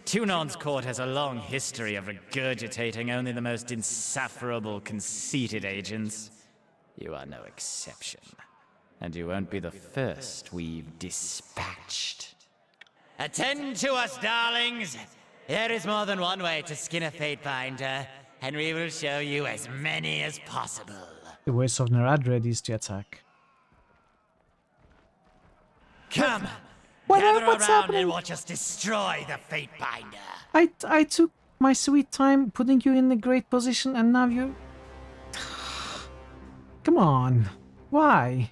Tunon's court has a long history of regurgitating only the most insufferable, conceited agents. You are no exception. And you won't be the first we've dispatched. Attend to us, darlings! There is more than one way to skin a Fatebinder, and we will show you as many as possible. The voice of Narad readies to attack. Come! What's Gather around happening? and watch us destroy the Fatebinder. I took my sweet time putting you in a great position and now you're... Come on. Why?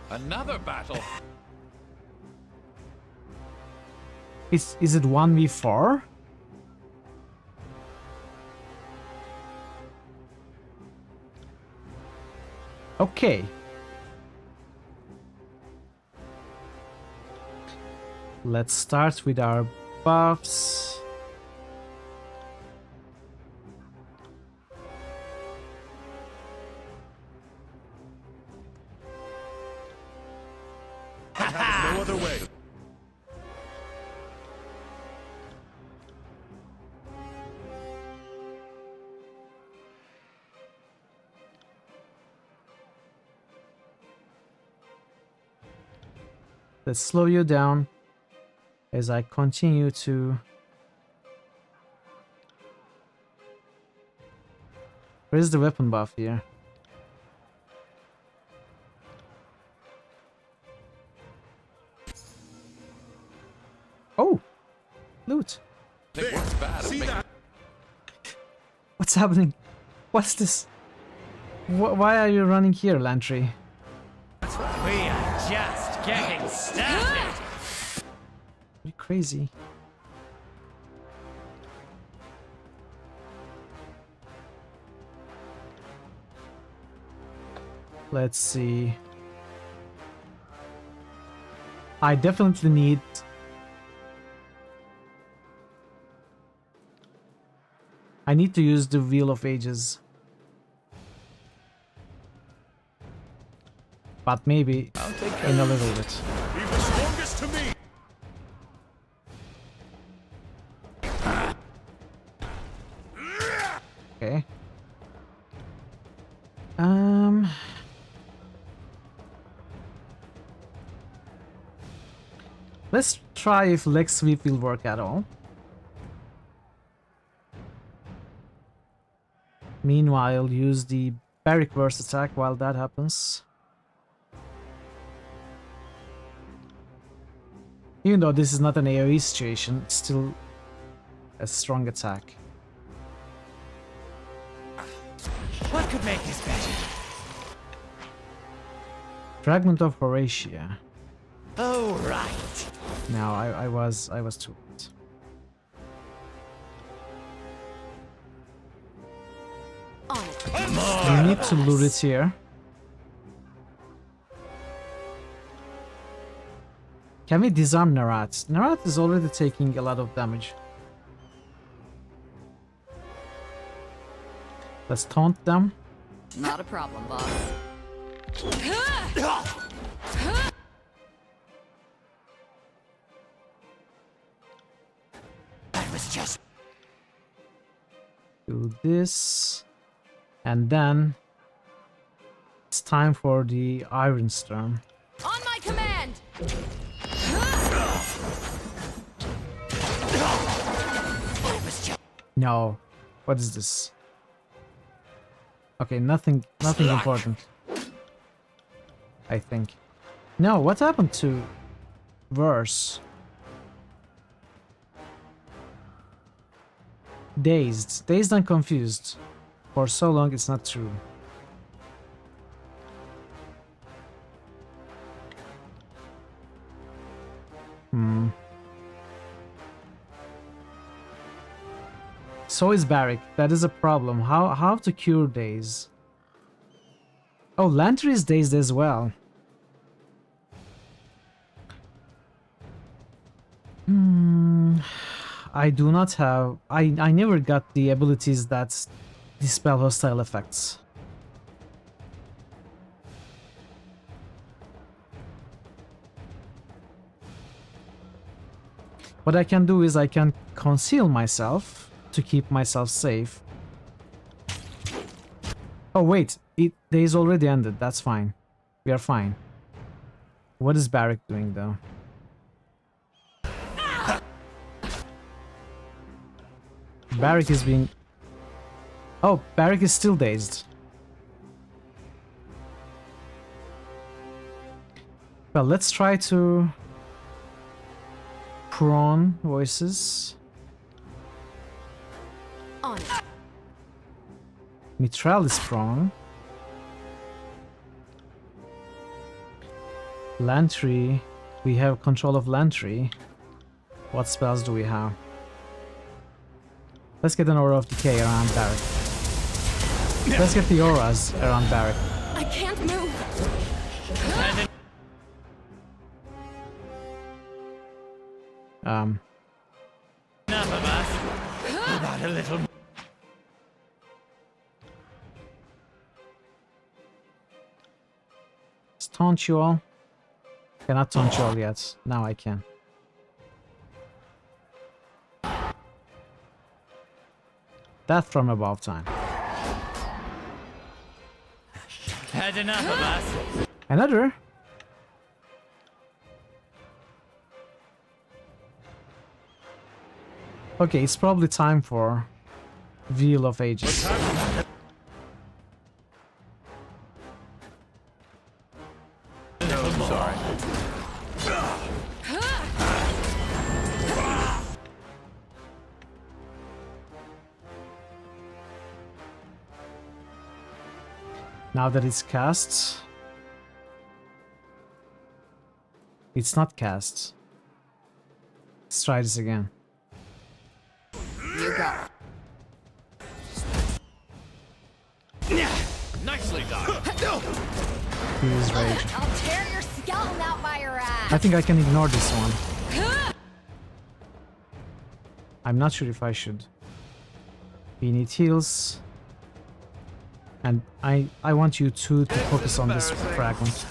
Another battle. Is it 1v4? Okay. Let's start with our buffs. No other way. Let's slow you down as I continue to... Where's the weapon buff here? Oh! Loot! What's happening? What's this? Why are you running here, Lantry? We are just getting started. You're crazy. Let's see. I definitely need... I need to use the Wheel of Ages. But maybe in a little bit. Leave the strongest to me. Okay. Let's try if Leg Sweep will work at all. Meanwhile, use the Barrick Burst attack while that happens. Even though this is not an AoE situation, it's still a strong attack. What could make this better? Fragment of Horatia. Oh, right. No, I was too late. You need to loot it here. Can we disarm Narat? Narat is already taking a lot of damage. Let's taunt them. Not a problem, boss. That was just... Do this. And then time for the Iron Storm. On my command! No. What is this? Okay, nothing important. I think. No, what happened to verse? Dazed and confused. For so long it's not true. So is Barrick. That is a problem. How to cure daze? Oh, Lantry is dazed as well. I do not have... I never got the abilities that dispel hostile effects. What I can do is I can conceal myself to keep myself safe. Oh wait, days already ended. That's fine. We are fine. What is Barrick doing though? Barrick is being... Oh, Barrick is still dazed. Well, let's try to... Prawn voices. On. Mitral is prone. Lantry. We have control of Lantry. What spells do we have? Let's get an Aura of Decay around Barrick. Let's get the auras around Barrick. I can't move! Enough of us. How about a little... Taunt you all. Cannot taunt you all yet. Now I can. Death from above time. Had enough of us. Another. Okay, it's probably time for Wheel of Ages. I'm sorry. Now that it's cast... It's not cast. Let's try this again. You got it. Nicely done. Use Rage. I'll tear your skeleton out by your ass! I think I can ignore this one. I'm not sure if I should. We need heals. And I want you two to focus on this fragment.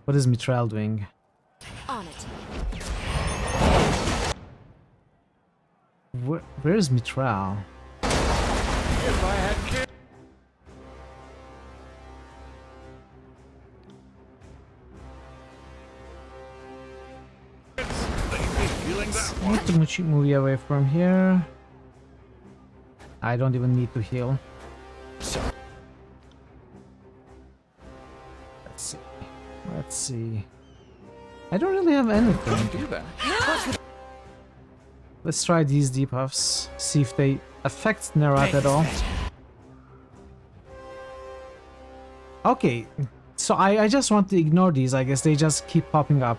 What is Mitral doing? On it. Where is Mitral? If I had killed... Need to move away from here. I don't even need to heal. Let's see. Let's see. I don't really have anything. Let's try these debuffs. See if they affect Nerat at all. Okay. So I just want to ignore these. I guess they just keep popping up.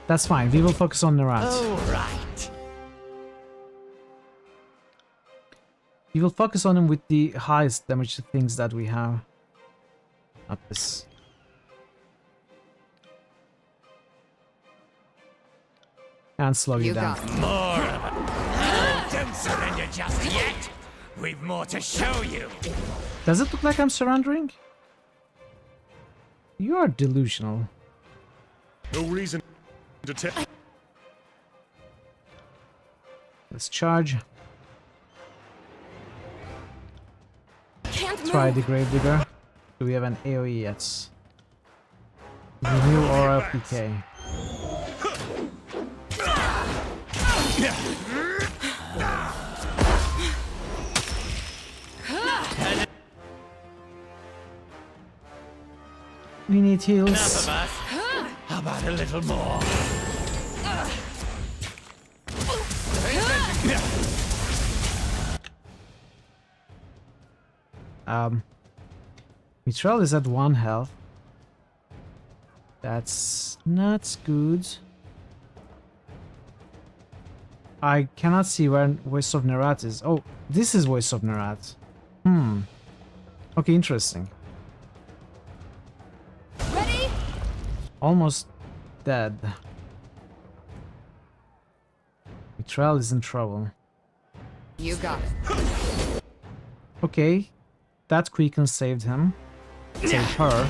That's fine. We will focus on Nerat. Oh, right. We will focus on him with the highest damage things that we have. Not this. And slow you down. More of it. Oh, don't surrender just yet. We've more to show you. Does it look like I'm surrendering? You are delusional. No reason to tell. Let's charge. Can't Try the Gravedigger. Do we have an AoE yet? Renew Aura PK. We need heals. Enough of us. How about a little more? Mithril is at 1 health. That's not good. I cannot see where Voice of Nerat is. Oh, this is Voice of Nerat. Okay, interesting. Ready? Almost dead. Mithril is in trouble. You got it. Okay, that Quicken saved him. Saved her.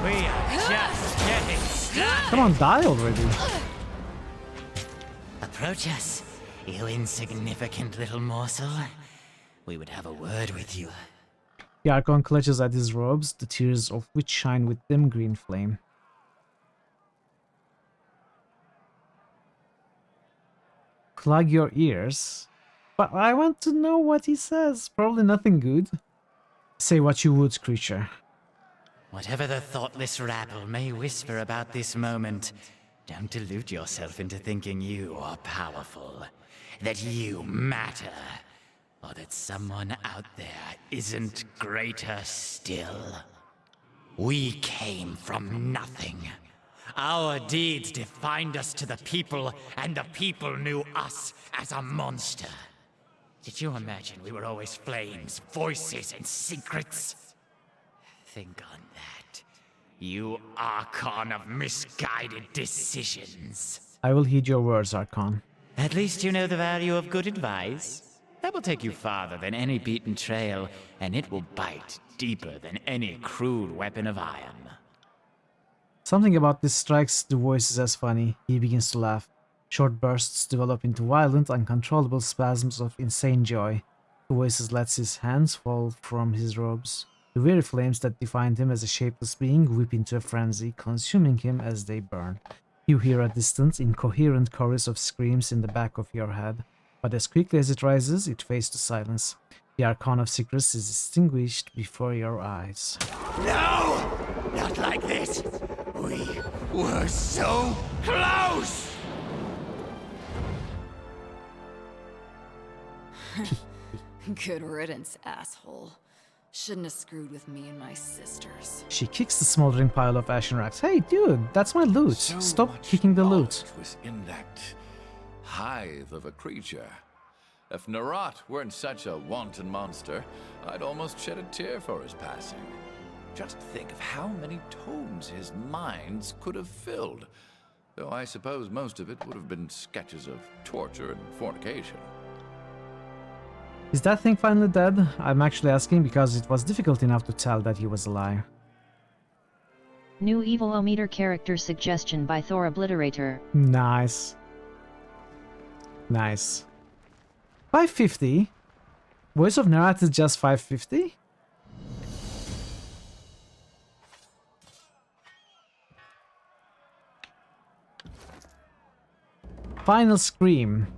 We are just getting started. Come on, die already. Approach us, you insignificant little morsel. We would have a word with you. The Archon clutches at his robes, the tears of which shine with dim green flame. Plug your ears? But I want to know what he says. Probably nothing good. Say what you would, creature. Whatever the thoughtless rabble may whisper about this moment, don't delude yourself into thinking you are powerful, that you matter, or that someone out there isn't greater still. We came from nothing. Our deeds defined us to the people, and the people knew us as a monster. Did you imagine we were always flames, voices, and secrets? Think on that. You Archon of misguided decisions. I will heed your words, Archon. At least you know the value of good advice. That will take you farther than any beaten trail, and it will bite deeper than any crude weapon of iron. Something about this strikes the voices as funny. He begins to laugh. Short bursts develop into violent, uncontrollable spasms of insane joy. The voices lets his hands fall from his robes. The very flames that defined him as a shapeless being whip into a frenzy, consuming him as they burn. You hear a distant, incoherent chorus of screams in the back of your head, but as quickly as it rises, it fades to silence. The Archon of Secrets is extinguished before your eyes. No! Not like this! We were so close! Good riddance, asshole. Shouldn't have screwed with me and my sisters. She kicks the smoldering pile of ashen racks. Hey, dude, that's my loot. Stop kicking the loot. Was in that hive of a creature. If Nerat weren't such a wanton monster, I'd almost shed a tear for his passing. Just think of how many tomes his minds could have filled. Though I suppose most of it would have been sketches of torture and fornication. Is that thing finally dead? I'm actually asking because it was difficult enough to tell that he was alive. New Evil-O-Meter character suggestion by Thor Obliterator. Nice. Nice. 550? Voice of Nerat is just 550? Final Scream.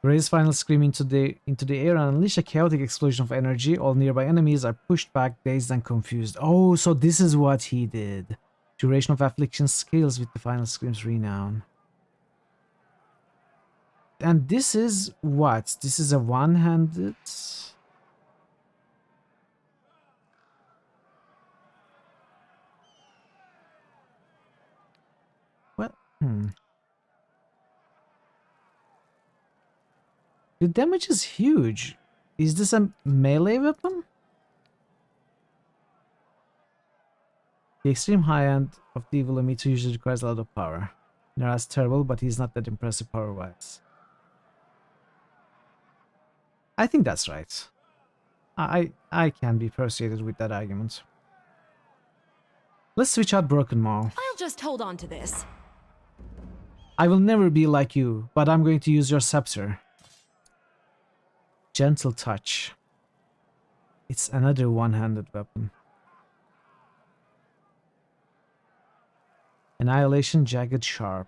Raise Final Scream into the air and unleash a chaotic explosion of energy. All nearby enemies are pushed back, dazed and confused. Oh, so this is what he did. Duration of affliction scales with the Final Scream's renown. And this is what? This is a one-handed... What? The damage is huge. Is this a melee weapon? The extreme high end of the evil Amitu usually requires a lot of power. Nerat's terrible, but he's not that impressive power-wise. I think that's right. I can be persuaded with that argument. Let's switch out Broken Maw. I'll just hold on to this. I will never be like you, but I'm going to use your scepter. Gentle Touch. It's another one-handed weapon. Annihilation Jagged Sharp.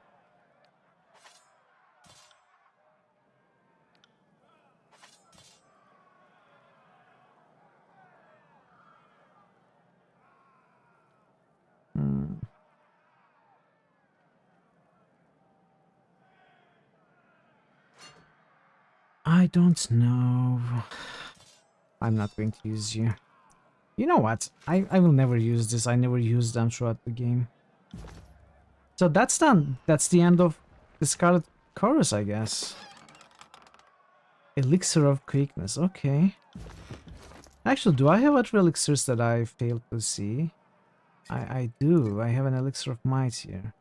I don't know. I'm not going to use you. You know what? I will never use this. I never used them throughout the game. So that's done. That's the end of the Scarlet Chorus, I guess. Elixir of Quickness. Okay. Actually, do I have other elixirs that I failed to see? I do. I have an Elixir of Might here.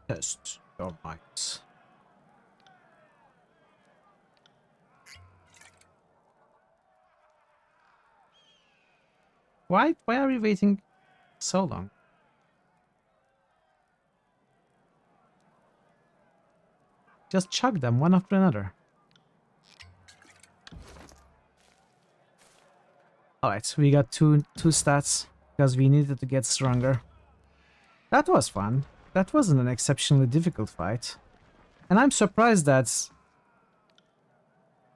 Test your might. Why are we waiting so long? Just chug them one after another. Alright, we got two stats because we needed to get stronger. That was fun. That wasn't an exceptionally difficult fight. And I'm surprised that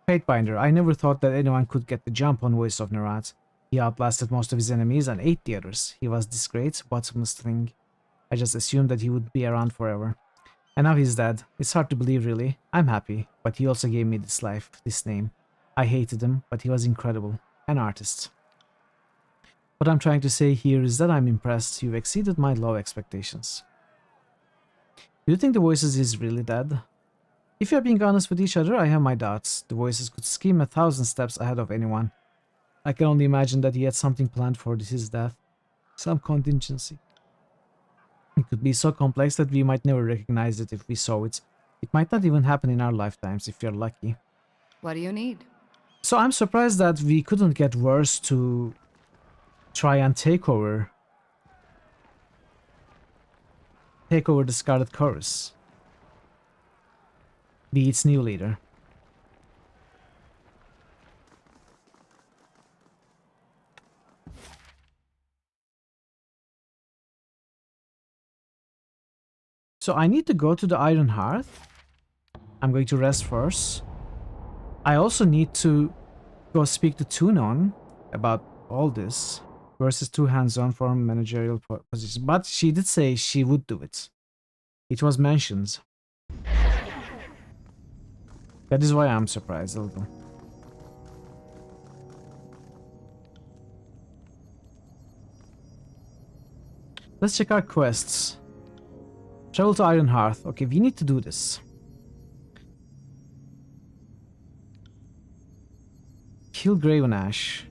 Fatebinder, I never thought that anyone could get the jump on Voice of Nerat. He outlasted most of his enemies and ate the others. He was this great, bottomless thing. I just assumed that he would be around forever. And now he's dead. It's hard to believe, really. I'm happy, but he also gave me this life, this name. I hated him, but he was incredible. An artist. What I'm trying to say here is that I'm impressed. You've exceeded my low expectations. Do you think the Voices is really dead? If you're being honest with each other, I have my doubts. The Voices could scheme 1,000 steps ahead of anyone. I can only imagine that he had something planned for his death. Some contingency. It could be so complex that we might never recognize it if we saw it. It might not even happen in our lifetimes if you're lucky. What do you need? So I'm surprised that we couldn't get worse to try and take over the Scarlet Chorus. Be its new leader. So I need to go to the Iron Hearth. I'm going to rest first. I also need to go speak to Tunon about all this. Versus 2 hands-on for managerial position. But she did say she would do it. It was mentioned. That is why I'm surprised a little. Let's check our quests. Travel to Iron Hearth. Okay, we need to do this. Kill Graven Ash.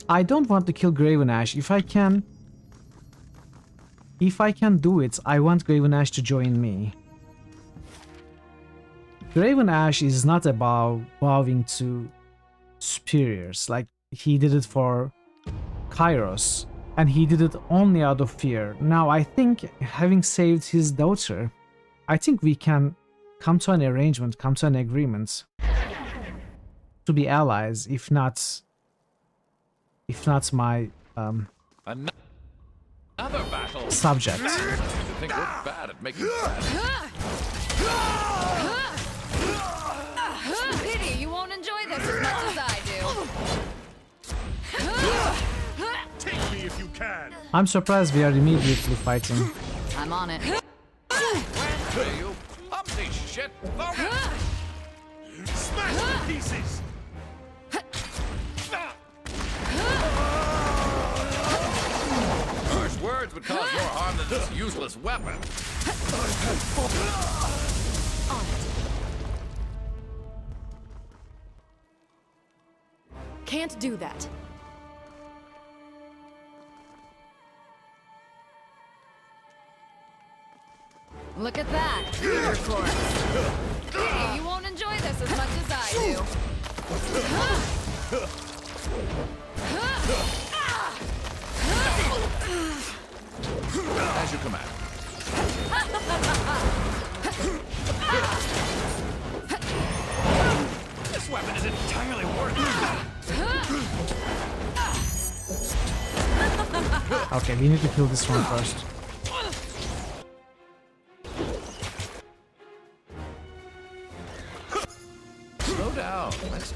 I don't want to kill Graven Ash. If I can do it, I want Graven Ash to join me. Graven Ash is not about bowing to superiors. Like, he did it for Kairos, and he did it only out of fear. Now, I think, having saved his daughter, I think we can come to an arrangement, come to an agreement to be allies, if not my Another battle. Subject. You think we're bad at making Pity you won't enjoy this as much as I do. Take me if you can. I'm surprised we are immediately fighting. I'm on it. you humpty shit. Smash to pieces. Harsh words would cause more harm than this useless weapon. Can't do that. Look at that! Fever course! Hey, you won't enjoy this as much as I do. As you command. This weapon isn't entirely worth it. Okay, we need to kill this one first. Slow down. Let's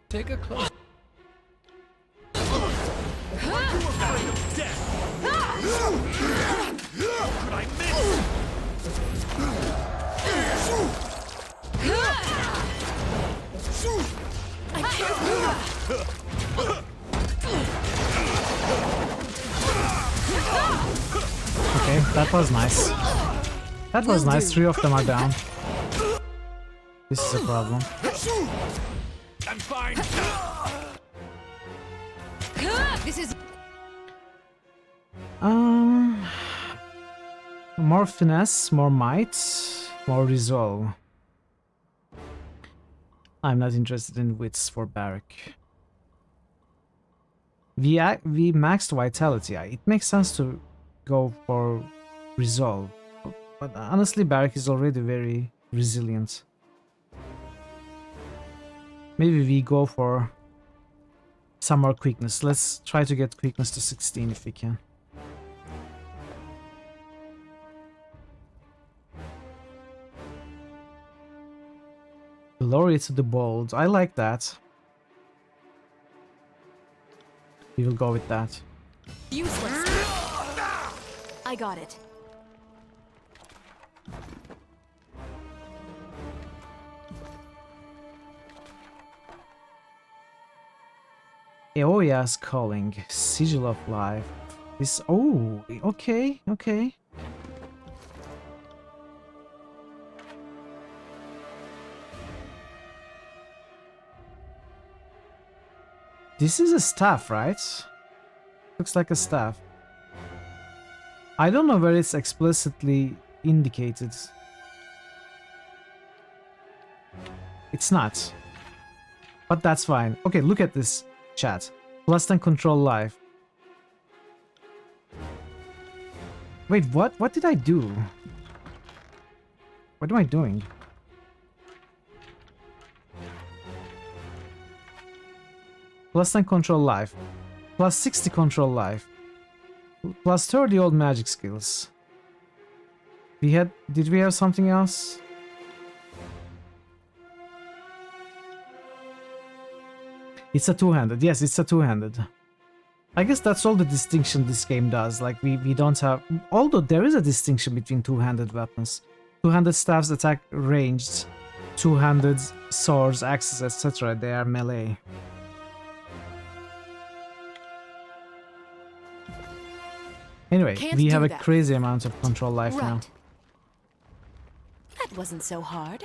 take a close. Are you afraid of death? How could I miss? I can't move! Okay, that was nice. That was nice. 3 of them are down. This is a problem. I'm fine. This is... More finesse, more might, more resolve. I'm not interested in wits for Barrack. We maxed vitality. It makes sense to go for resolve, but honestly Barrack is already very resilient. Maybe we go for some more quickness. Let's try to get quickness to 16 if we can. Glory to the bold. I like that. We will go with that. useless. I got it. Eoya's calling. Sigil of life. This. Oh, okay, okay. This is a staff, right? Looks like a staff. I don't know where it's explicitly indicated. It's not. But that's fine. Okay, look at this, chat. Plus 10 control life. Wait, what? What did I do? What am I doing? Plus 10 control life. Plus 60 control life. Plus 30 old magic skills. We had... Did we have something else? It's a two-handed. Yes, it's a two-handed. I guess that's all the distinction this game does. Like, we don't have... Although there is a distinction between two-handed weapons. Two-handed staffs attack ranged. Two-handed swords, axes, etc. They are melee. Anyway, we have a crazy amount of control life now. That wasn't so hard.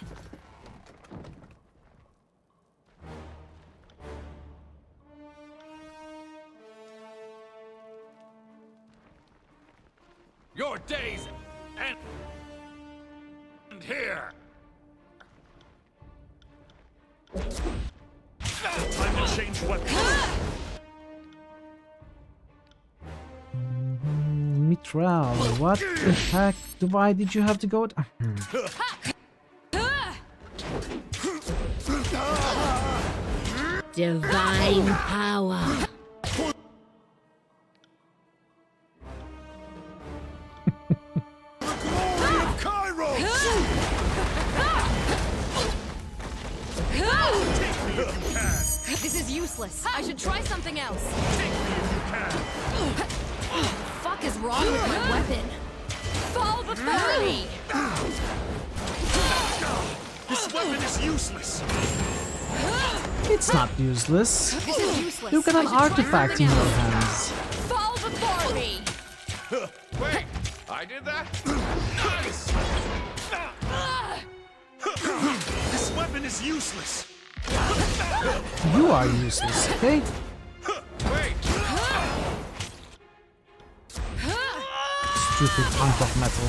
Your days end here. Time to change weapons. Mitral, what the heck? Why did you have to go? Divine power. This is useless. I should try something else. Fuck is wrong with my weapon? Fall before me! This weapon is useless. It's not useless. This is useless. You got an artifact in your hands. Fall before me! Wait, I did that? Nice! This weapon is useless. You are useless, okay? Stupid hunk of metal.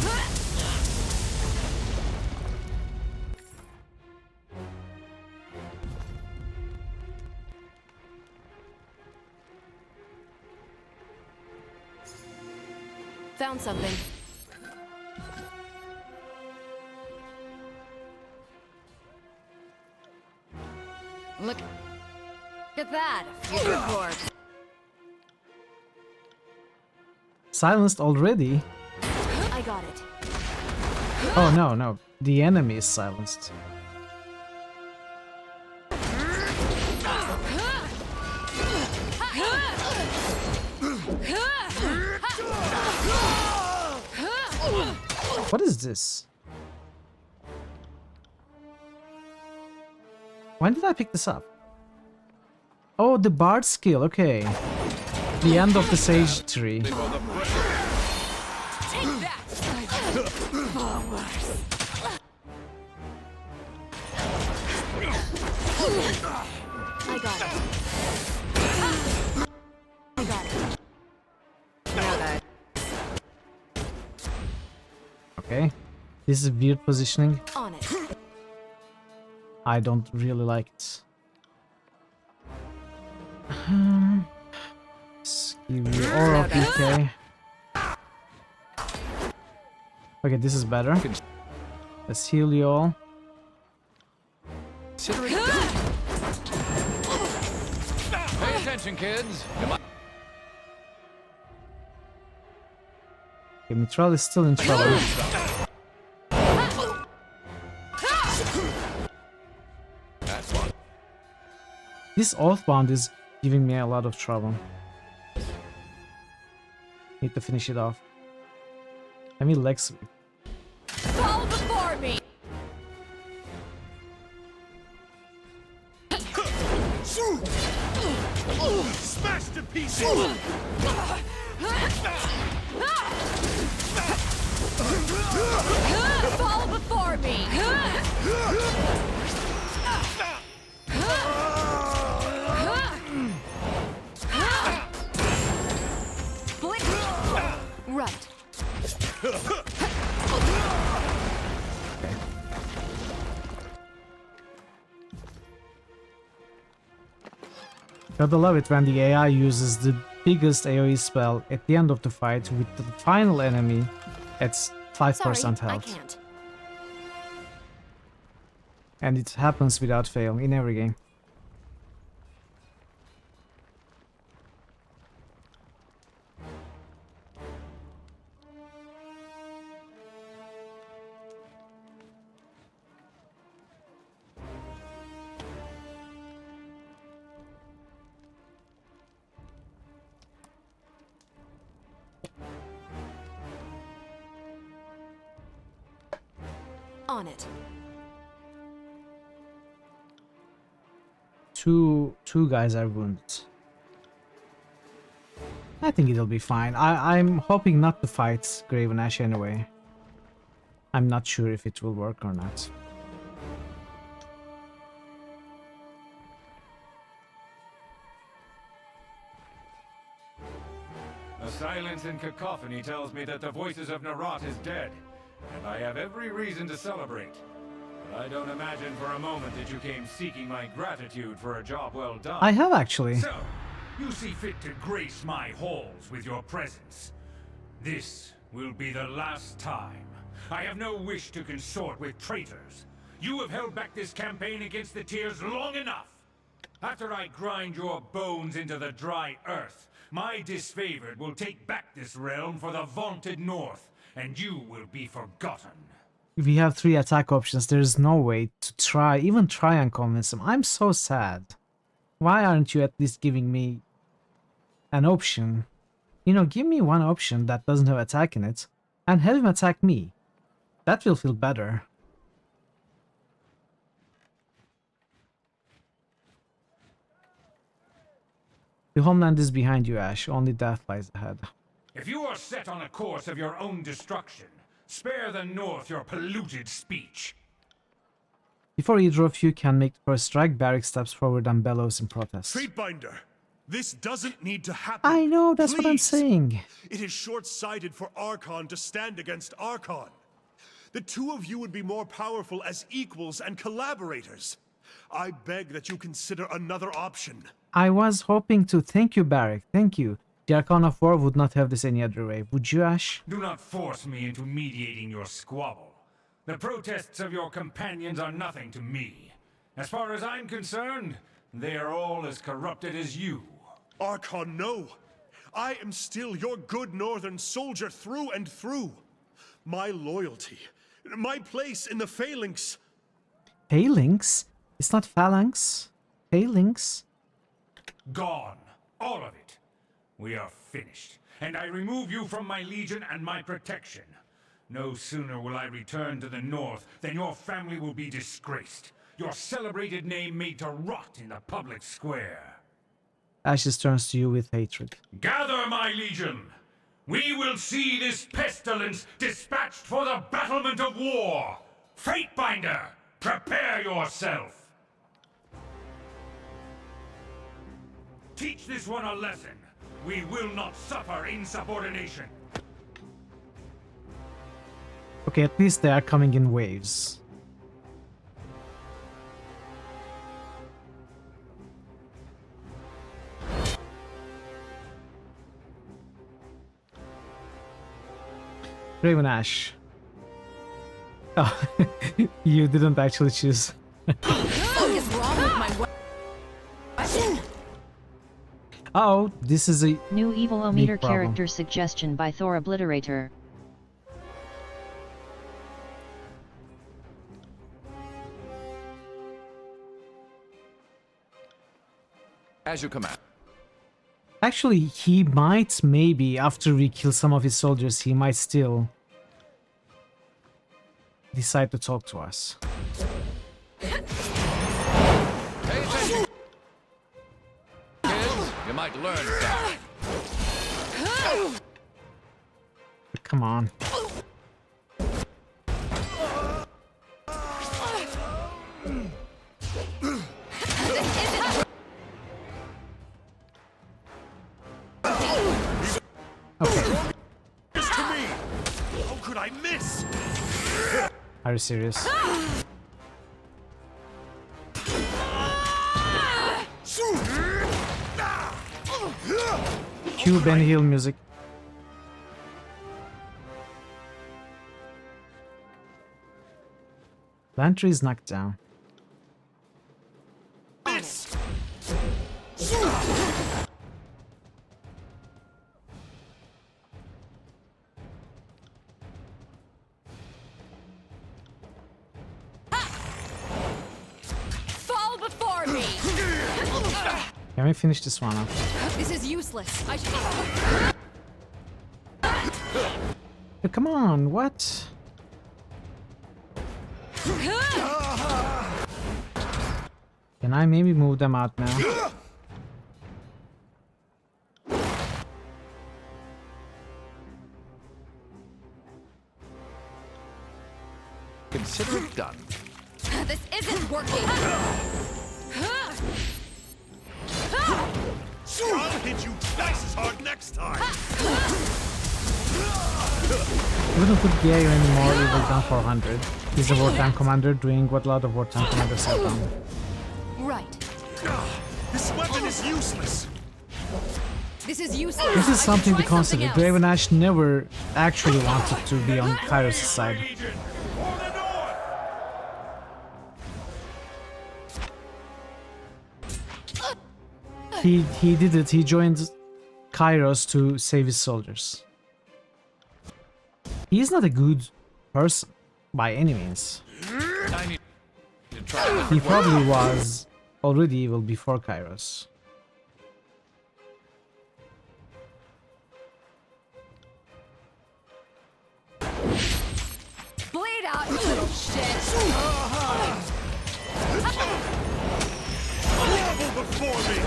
Found something. Look at that. Future board. Silenced already? I got it. Oh no, no. The enemy is silenced. What is this? When did I pick this up? Oh, the bard skill, okay. The end of the sage tree. Take that. I got it. I got it. Okay. This is weird positioning. On it. I don't really like it. Let's give you aura PK. Okay, this is better. Let's heal you all. Pay attention, kids. Okay, Mitral is still in trouble. This Oathbound is giving me a lot of trouble. Need to finish it off. I mean leg sweep. Fall before me. Smashed to pieces! Fall before me. Right. Gotta love it when the AI uses the biggest AoE spell at the end of the fight with the final enemy at 5% Sorry, I health. can't. And it happens without fail in every game. On it. Two guys are wounded. I think it'll be fine. I'm hoping not to fight Graven Ash anyway. I'm not sure if it will work or not. The silence and cacophony tells me that the voices of Narat is dead, and I have every reason to celebrate. But I don't imagine for a moment that you came seeking my gratitude for a job well done. I have actually. So, you see fit to grace my halls with your presence. This will be the last time. I have no wish to consort with traitors. You have held back this campaign against the Tears long enough. After I grind your bones into the dry earth, my disfavored will take back this realm for the vaunted North, and you will be forgotten. If we have 3 attack options, there's no way to even try and convince him. I'm so sad. Why aren't you at least giving me an option? You know, give me one option that doesn't have attack in it, and have him attack me. That will feel better. The homeland is behind you, Ash. Only death lies ahead. If you are set on a course of your own destruction, spare the North your polluted speech. Before either of you can make the first strike, Barrick steps forward and bellows in protest. Fatebinder, this doesn't need to happen. I know, that's what I'm Please. saying. It is short-sighted for Archon to stand against Archon. The two of you would be more powerful as equals and collaborators. I beg that you consider another option. I was hoping to. Thank you, Barrick. Thank you. The Archon of War would not have this any other way. Would you, Ash? Do not force me into mediating your squabble. The protests of your companions are nothing to me. As far as I'm concerned, they are all as corrupted as you. Archon, no. I am still your good northern soldier through and through. My loyalty, my place in the Phalanx. Phalanx? It's not phalanx. Phalanx? Gone. All of it. We are finished, and I remove you from my legion and my protection. No sooner will I return to the north than your family will be disgraced. Your celebrated name made to rot in the public square. Ashes turns to you with hatred. Gather, my legion! We will see this pestilence dispatched for the battlement of war! Fatebinder, prepare yourself! Teach this one a lesson. We will not suffer insubordination. Okay, at least they are coming in waves. Raven Ash. Oh, you didn't actually choose. What is wrong with my weapon? Oh, this is a new evil-o-meter problem. character suggestion by Thor Obliterator. As you command. Actually, he might, maybe, after we kill some of his soldiers, he might still decide to talk to us. Pay attention. Kids, you might learn something. But come on. Okay. This to me. How could I miss? Are you serious? Cue Benny Hill music. Lantry is knocked down. Miss. Fall before me! Can we finish this one up? This is useless. I should... Oh, come on, what? Can I maybe move them out now? Consider it done. This isn't working. I'll hit you twice as hard next time. We don't put Gary anymore, we will down 400. He's a wartime commander doing what a lot of wartime commanders have done. Right. This weapon is useless. This is useless. This is something to Try something consider. else. Draven Ash never actually wanted to be on Kairos' side. He did it, he joined Kairos to save his soldiers. He's not a good person, by any means. I need to try He probably was already evil before Kairos. Bleed out, you little shit. Level before me.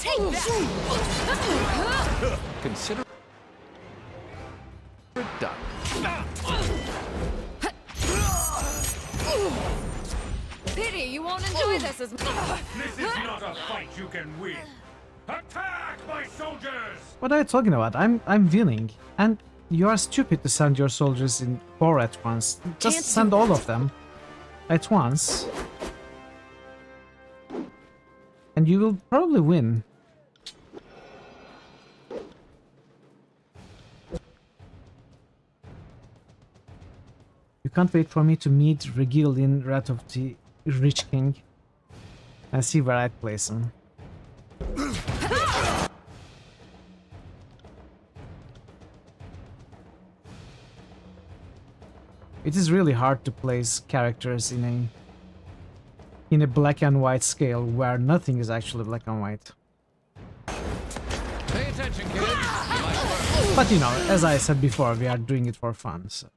Take that. Consider it done. Pity you won't enjoy this as much. This is not a fight you can win. Attack, my soldiers! What are you talking about? I'm winning. And you are stupid to send your soldiers in 4 at once. Just send all of them at once. And you will probably win. You can't wait for me to meet Regil Wrath of the Rich King and see where I'd place him. It is really hard to place characters in a black and white scale where nothing is actually black and white. Pay attention, kids. But you know, as I said before, we are doing it for fun. So.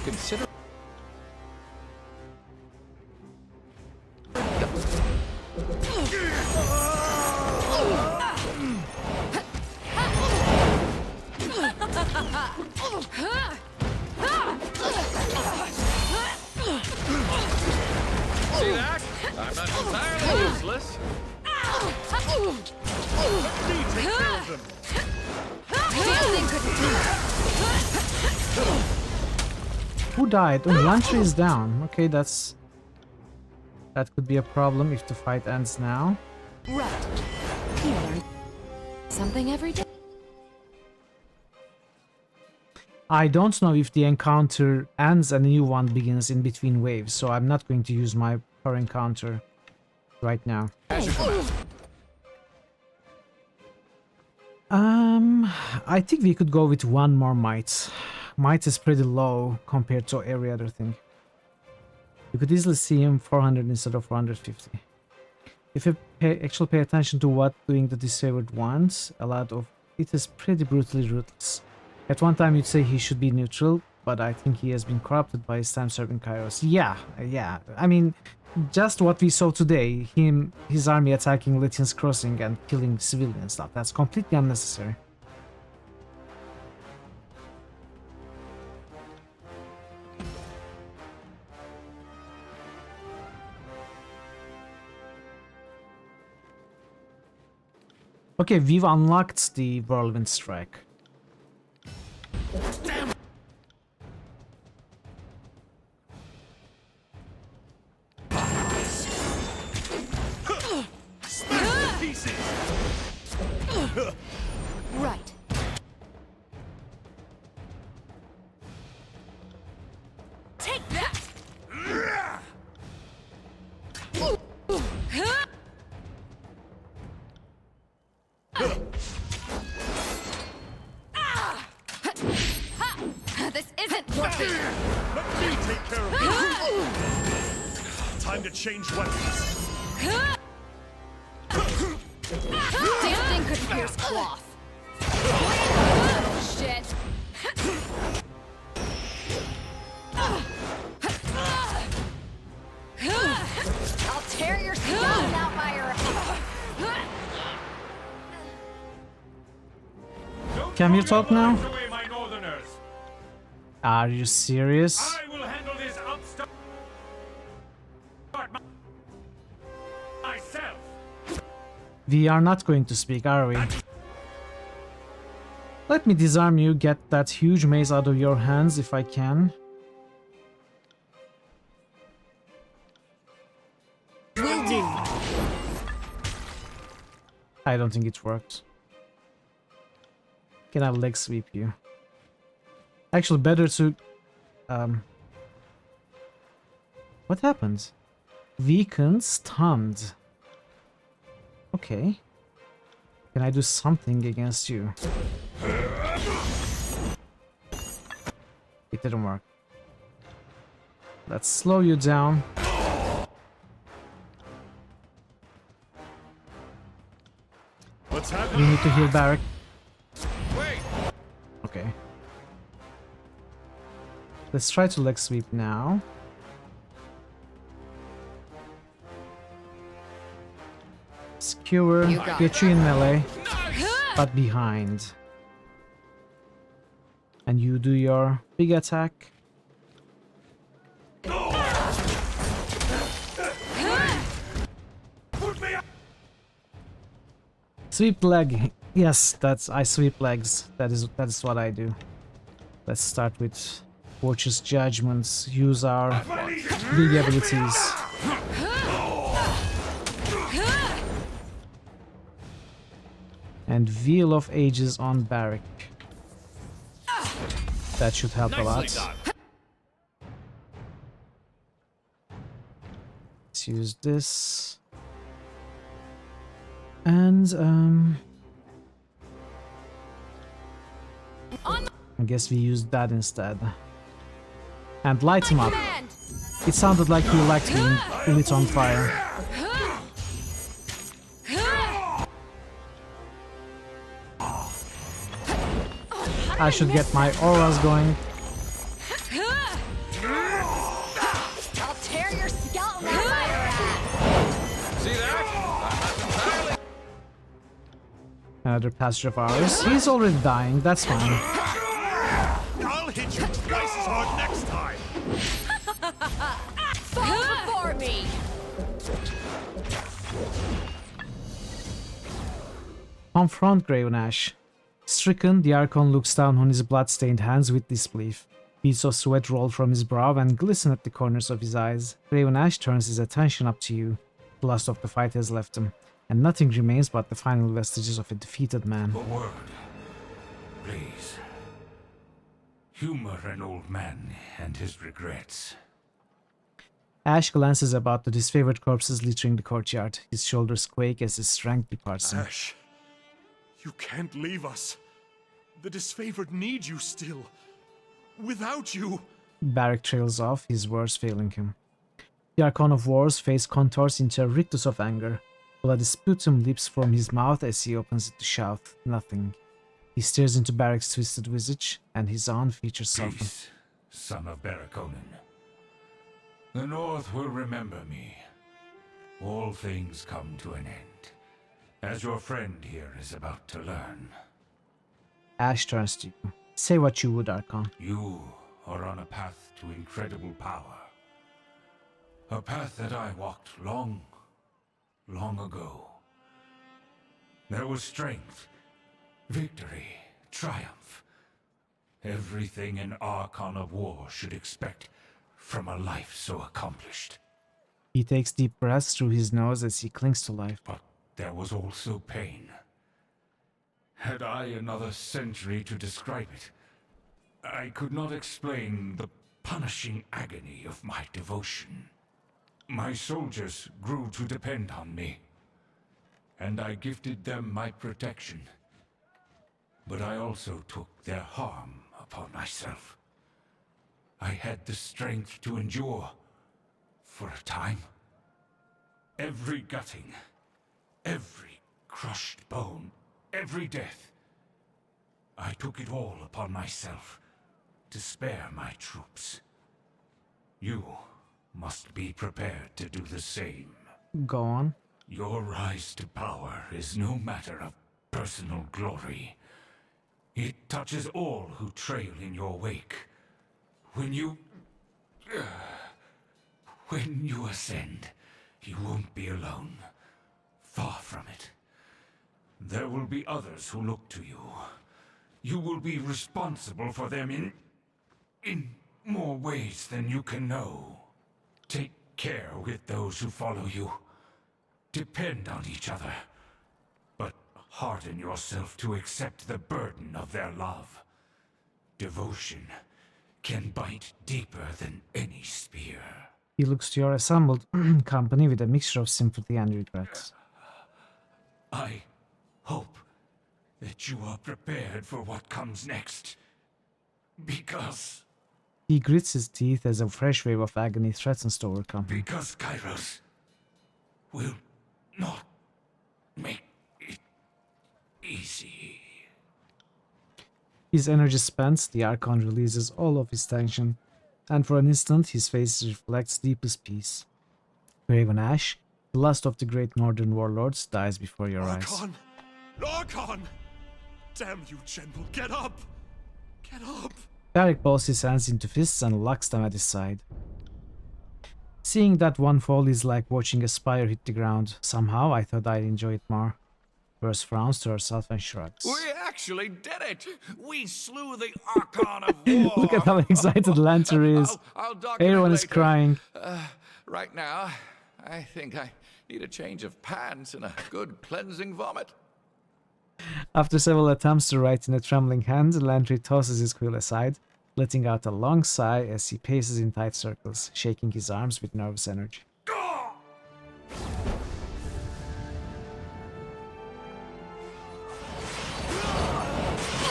Consider. See that? I'm not entirely useless. Who died? Oh, Lantry is down. Okay, that could be a problem if the fight ends now. Right. You learn something every day. I don't know if the encounter ends and a new one begins in between waves, so I'm not going to use my per encounter right now. I think we could go with one more might. Might is pretty low compared to every other thing. You could easily see him 400 instead of 450. If you actually pay attention to what doing the disfavored wants, a lot of it is pretty brutally ruthless. At one time you'd say he should be neutral, but I think he has been corrupted by his time serving Kairos. Yeah. I mean, just what we saw today, his army attacking Lithian's Crossing and killing civilian stuff, that's completely unnecessary. Okay, we've unlocked the Whirlwind Strike. Damn. Pieces. Right. Take that. This isn't working. Let me take care of this. Time to change weapons. Damn thing could pierce cloth. Shit. I'll tear your skeleton out by your. Can we talk now? Are you serious? I will handle this upstart myself. We are not going to speak, are we? Let me disarm you, get that huge mace out of your hands if I can. Will do. I don't think it worked. Can I leg sweep you? Actually, better to... What happens? Weakened, stunned. Okay. Can I do something against you? It didn't work. Let's slow you down. What's happening? We need to heal Barrack. Wait. Okay. Let's try to leg sweep now. Skewer, get you in melee, but behind. And you do your big attack. Sweep leg. Yes, I sweep legs. That is what I do. Let's start with Fortune's Judgments. Use our big abilities. And Wheel of Ages on Barrack. That should help a lot. Let's use this. And I guess we used that instead. And light him up. It sounded like he liked being lit on fire. I should get my auras going. I'll tear your skeleton out of my ass. See that? Another passage of ours. He's already dying, that's fine. I'll hit you twice as hard next time. Fall before me. Confront Gravenash. Stricken, the Archon looks down on his blood-stained hands with disbelief. Beads of sweat roll from his brow and glisten at the corners of his eyes. Gravenash turns his attention up to you. The lust of the fight has left him, and nothing remains but the final vestiges of a defeated man. A word, please. Humor an old man and his regrets. Ash glances about at his favorite corpses littering the courtyard. His shoulders quake as his strength departs him. Ash, you can't leave us. The disfavored need you still. Without you... Barrack trails off, his words failing him. The Archon of War's face contours into a rictus of anger. Bloody sputum leaps from his mouth as he opens it to shout. Nothing. He stares into Barrack's twisted visage, and his own features soften. Peace, son of Barraconan. The North will remember me. All things come to an end, as your friend here is about to learn. Ash turns to you. Say what you would, Archon. You are on a path to incredible power. A path that I walked long ago. There was strength, victory, triumph. Everything an Archon of War should expect from a life so accomplished. He takes deep breaths through his nose as he clings to life. But there was also pain. Had I another century to describe it, I could not explain the punishing agony of my devotion. My soldiers grew to depend on me, and I gifted them my protection. But I also took their harm upon myself. I had the strength to endure for a time. Every gutting, every crushed bone, every death. I took it all upon myself to spare my troops. You must be prepared to do the same. Go on. Your rise to power is no matter of personal glory. It touches all who trail in your wake. When you ascend, you won't be alone. Far from it. There will be others who look to you. You will be responsible for them in more ways than you can know. Take care with those who follow you. Depend on each other. But harden yourself to accept the burden of their love. Devotion can bite deeper than any spear. He looks to your assembled company with a mixture of sympathy and regret. I hope that you are prepared for what comes next. Because... He grits his teeth as a fresh wave of agony threatens to overcome him. Because Kairos will not make it easy. His energy spent, the Archon releases all of his tension, and for an instant his face reflects deepest peace. Graven Ash, the last of the great northern warlords, dies before your eyes. Archon! Archon! Damn you, General, get up! Get up! Barrack balls his hands into fists and locks them at his side. Seeing that one fall is like watching a spire hit the ground. Somehow I thought I'd enjoy it more. Verse frowns to herself and shrugs. We actually did it! We slew the Archon of War! Look at how excited Lancer is. I'll document Everyone is later. crying. Right now, I think I need a change of pants and a good cleansing vomit. After several attempts to write in a trembling hand, Landry tosses his quill aside, letting out a long sigh as he paces in tight circles, shaking his arms with nervous energy.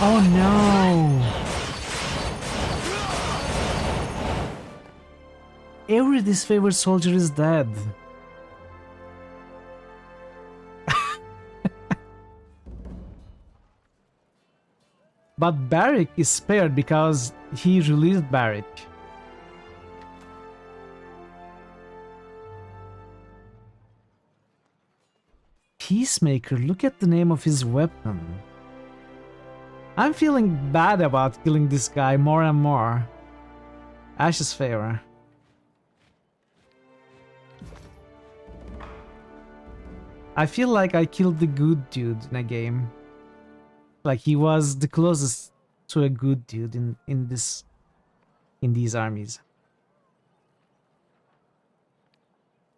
Oh no! Every disfavored soldier is dead. But Barrick is spared because he released Barrick. Peacemaker, look at the name of his weapon. I'm feeling bad about killing this guy more and more. Ash's favor. I feel like I killed the good dude in a game. Like he was the closest to a good dude in these armies.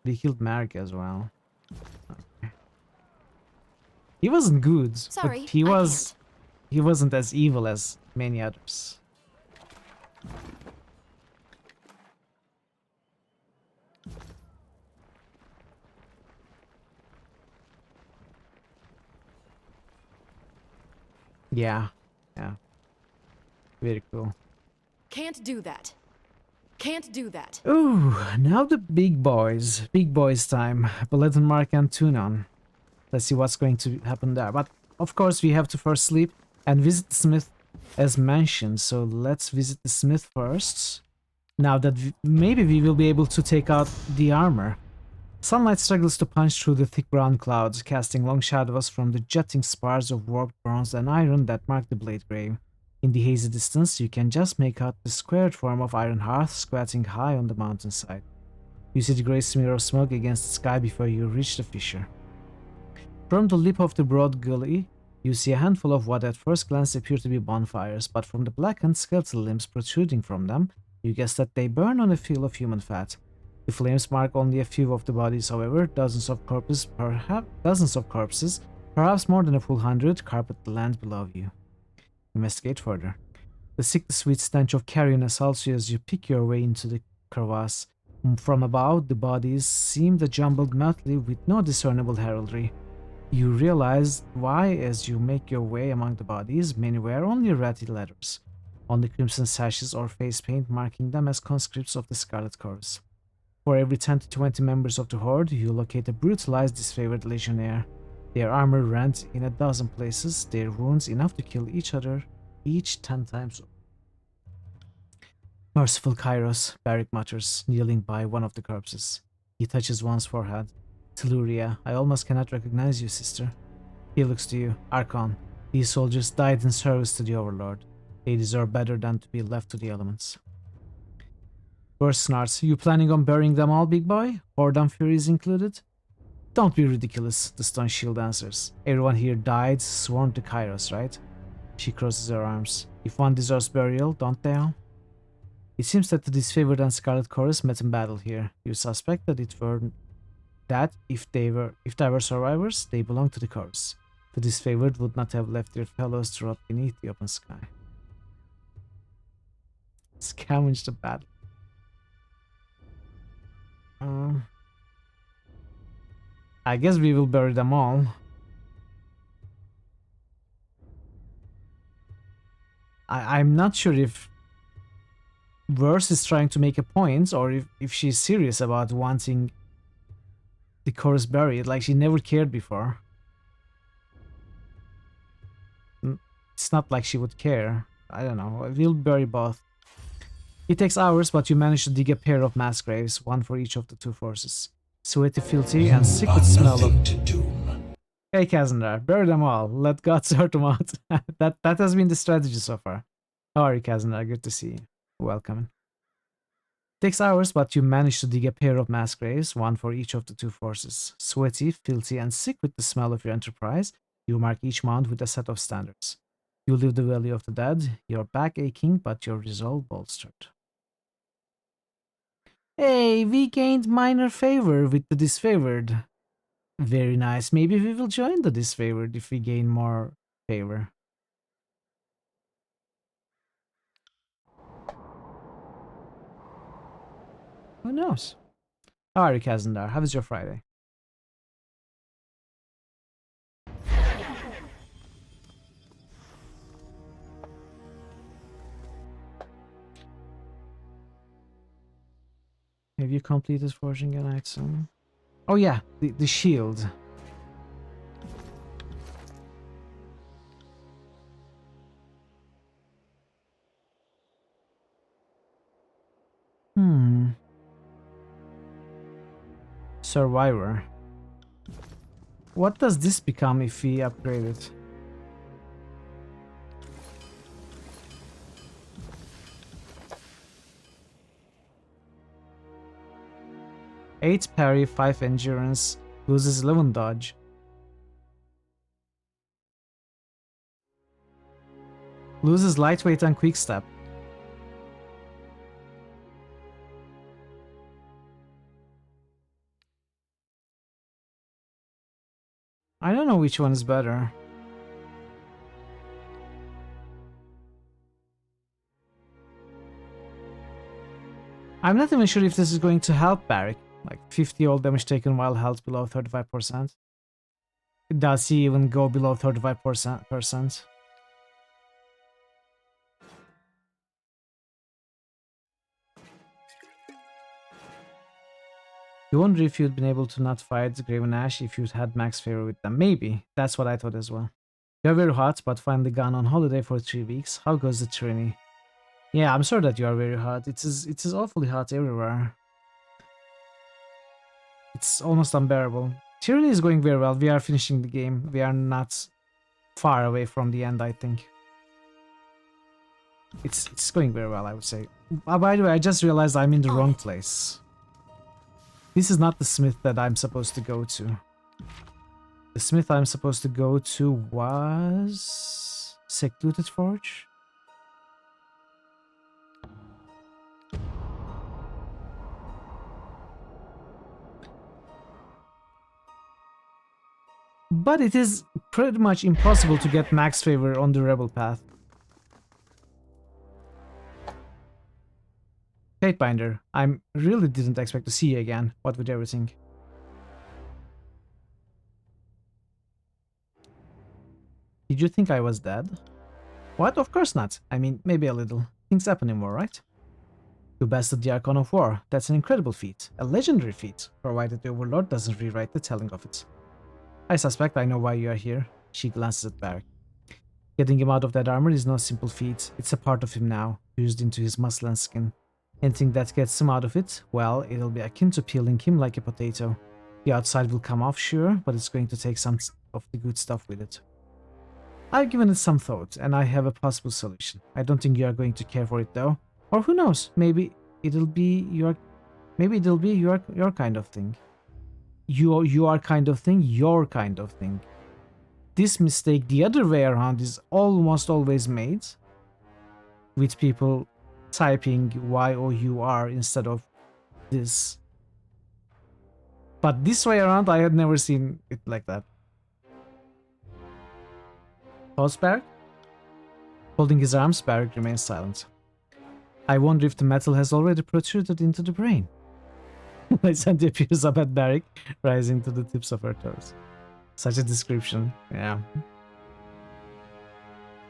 We killed Marek as well. Okay. He wasn't good, Sorry, but he wasn't as evil as many others. Yeah. Very cool. Can't do that. Can't do that. Ooh, now the big boys. Big boys time. Bulletin Mark and Tunon. Let's see what's going to happen there. But of course we have to first sleep and visit the smith as mentioned. So let's visit the smith first. Now that maybe we will be able to take out the armor. Sunlight struggles to punch through the thick brown clouds, casting long shadows from the jutting spars of warped bronze and iron that mark the blade grave. In the hazy distance, you can just make out the squared form of Iron Hearth squatting high on the mountainside. You see the grey smear of smoke against the sky before you reach the fissure. From the lip of the broad gully, you see a handful of what at first glance appear to be bonfires, but from the blackened skeletal limbs protruding from them, you guess that they burn on a field of human fat. The flames mark only a few of the bodies, however. Dozens of corpses, perhaps more than a full 100, carpet the land below you. Investigate further. The sickly sweet stench of carrion assaults you as you pick your way into the crevasse. From above, the bodies seem a jumbled motley with no discernible heraldry. You realize why as you make your way among the bodies. Many wear only ratty letters, only crimson sashes or face paint marking them as conscripts of the Scarlet Corps. For every 10 to 20 members of the Horde, you locate a brutalized, disfavored legionnaire. Their armor rent in a dozen places, their wounds enough to kill each other, each 10 times. Merciful Kairos, Barrick mutters, kneeling by one of the corpses. He touches one's forehead. Telluria, I almost cannot recognize you, sister. He looks to you. Archon, these soldiers died in service to the Overlord. They deserve better than to be left to the elements. Burst snarts, you planning on burying them all, big boy? Horde Furies included? Don't be ridiculous, the stone shield answers. Everyone here died, sworn to Kairos, right? She crosses her arms. If one deserves burial, don't they all? It seems that the disfavored and Scarlet Chorus met in battle here. You suspect that if they were survivors, they belong to the Chorus. The disfavored would not have left their fellows to rot beneath the open sky. Scavenge the battle. I guess we will bury them all. I'm not sure if Verse is trying to make a point or if she's serious about wanting the chorus buried, like she never cared before. It's not like she would care. I don't know. We'll bury both. It takes hours, but you manage to dig a pair of mass graves, one for each of the two forces. Sweaty, filthy, and sick with smell of... Hey Kazandar, bury them all. Let God sort them out. that has been the strategy so far. How are you, Kazandar? Good to see you. Welcome. Takes hours, but you manage to dig a pair of mass graves, one for each of the two forces. Sweaty, filthy, and sick with the smell of your enterprise, You mark each mount with a set of standards. You leave the Valley of the Dead, your back aching, but your resolve bolstered. Hey, we gained minor favor with the disfavored. Very nice. Maybe we will join the disfavored if we gain more favor. Who knows? How are you, Kazandar? How was your Friday? Have you completed forging an item? Oh yeah, the shield. Survivor. What does this become if we upgrade it? Eight parry, 5 endurance, loses 11 dodge. Loses lightweight and quick step. I don't know which one is better. I'm not even sure if this is going to help Barrick. Like 50 all damage taken while health below 35%. Does he even go below 35%? You wonder if you'd been able to not fight Graven Ash if you'd had max favor with them. Maybe. That's what I thought as well. You're very hot, but finally gone on holiday for 3 weeks. How goes the Tyranny? Yeah, I'm sure that you are very hot. It is awfully hot everywhere. It's almost unbearable. Tyranny is going very well. We are finishing the game. We are not far away from the end, I think. It's going very well, I would say. By the way, I just realized I'm in the wrong place. This is not the smith that I'm supposed to go to. The smith I'm supposed to go to was... Secluded Forge? But it is pretty much impossible to get max favor on the rebel path. Fatebinder, I really didn't expect to see you again. What with everything? Did you think I was dead? What? Of course not. I mean, maybe a little. Things happen in war, right? You bested the Archon of War. That's an incredible feat. A legendary feat, provided the Overlord doesn't rewrite the telling of it. I suspect I know why you are here. She glances at Barrick. Getting him out of that armor is no simple feat. It's a part of him now, fused into his muscle and skin. Anything that gets him out of it, well, it'll be akin to peeling him like a potato. The outside will come off, sure, but it's going to take some of the good stuff with it. I've given it some thought, and I have a possible solution. I don't think you are going to care for it, though. Or who knows, maybe it'll be your kind of thing. Your kind of thing, your kind of thing. This mistake the other way around is almost always made with people typing Y-O-U-R instead of this. But this way around, I had never seen it like that. Pause, Barrick? Holding his arms, Barrick remains silent. I wonder if the metal has already protruded into the brain. Lysandra peers up at Barrick, rising to the tips of her toes. Such a description, yeah.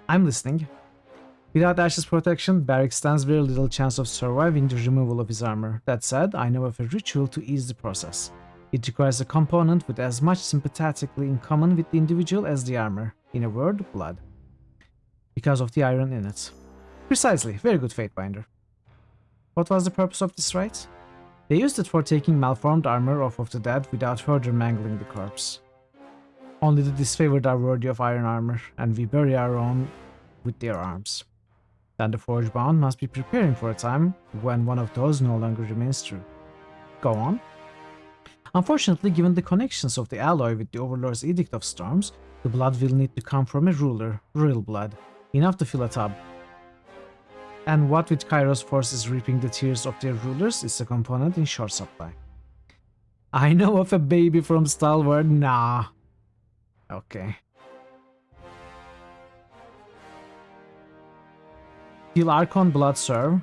I'm listening. Without Ash's protection, Barrick stands very little chance of surviving the removal of his armor. That said, I know of a ritual to ease the process. It requires a component with as much sympathetically in common with the individual as the armor. In a word, blood. Because of the iron in it. Precisely, very good, Fatebinder. What was the purpose of this rite? They used it for taking malformed armor off of the dead without further mangling the corpse. Only the disfavored are worthy of iron armor, and we bury our own with their arms. Then the forge-bound must be preparing for a time when one of those no longer remains true. Go on. Unfortunately, given the connections of the alloy with the Overlord's Edict of Storms, The blood will need to come from a ruler, royal blood, enough to fill a tub. And what with Kairos forces reaping the tears of their rulers, it's a component in short supply. I know of a baby from Stalwart. Nah. Okay. Will Archon blood serve?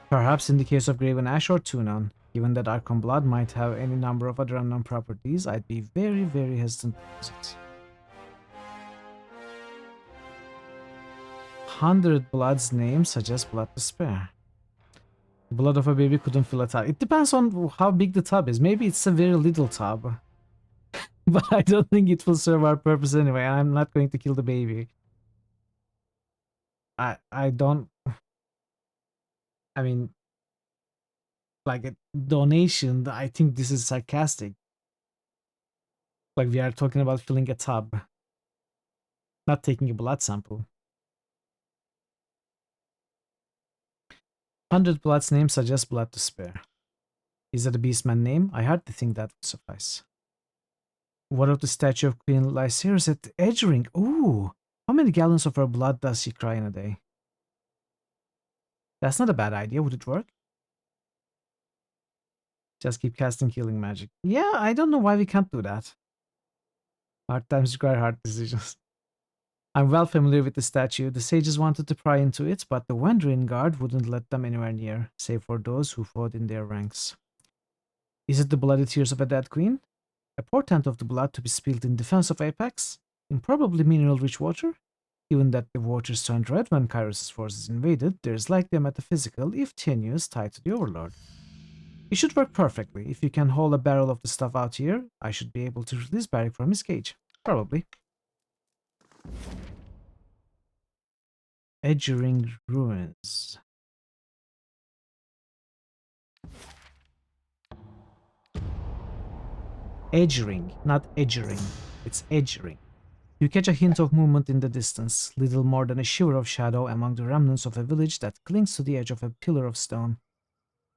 Perhaps in the case of Graven Ash or Tunon. Given that Archon blood might have any number of other unknown properties, I'd be very, very hesitant to use it. 100 blood's name suggests blood to spare. The blood of a baby couldn't fill a tub. It depends on how big the tub is. Maybe it's a very little tub. But I don't think it will serve our purpose anyway. I'm not going to kill the baby. I don't... I mean... Like a donation, I think this is sarcastic. Like we are talking about filling a tub. Not taking a blood sample. 100 blood's name suggests blood to spare. Is that a beastman name? I hardly think that would suffice. What of the statue of Queen Lysaris at Edgering? Ooh! How many gallons of her blood does she cry in a day? That's not a bad idea. Would it work? Just keep casting healing magic. Yeah, I don't know why we can't do that. Hard times require hard decisions. I'm well familiar with the statue. The sages wanted to pry into it, but the Wandering Guard wouldn't let them anywhere near, save for those who fought in their ranks. Is it the bloody tears of a dead queen? A portent of the blood to be spilled in defense of Apex? In probably mineral-rich water? Given that the waters turned red when Kairos' forces invaded, there is likely a metaphysical, if tenuous, tie to the Overlord. It should work perfectly. If you can haul a barrel of the stuff out here, I should be able to release Barrick from his cage. Probably. Edgering Ruins. Edgering, not edgering. It's edgering. You catch a hint of movement in the distance, little more than a shiver of shadow among the remnants of a village that clings to the edge of a pillar of stone.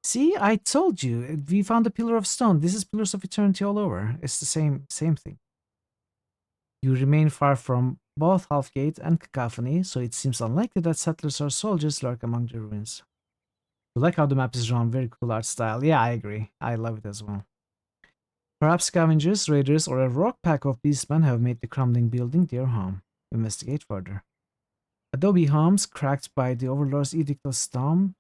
See, I told you, we found a pillar of stone. This is Pillars of Eternity all over. It's the same thing. You remain far from both Halfgate and Cacophony, so it seems unlikely that settlers or soldiers lurk among the ruins. I like how the map is drawn, very cool art style. Yeah, I agree. I love it as well. Perhaps scavengers, raiders, or a rock pack of beastmen have made the crumbling building their home. Investigate further. Adobe homes cracked by the Overlord's Edict of Storm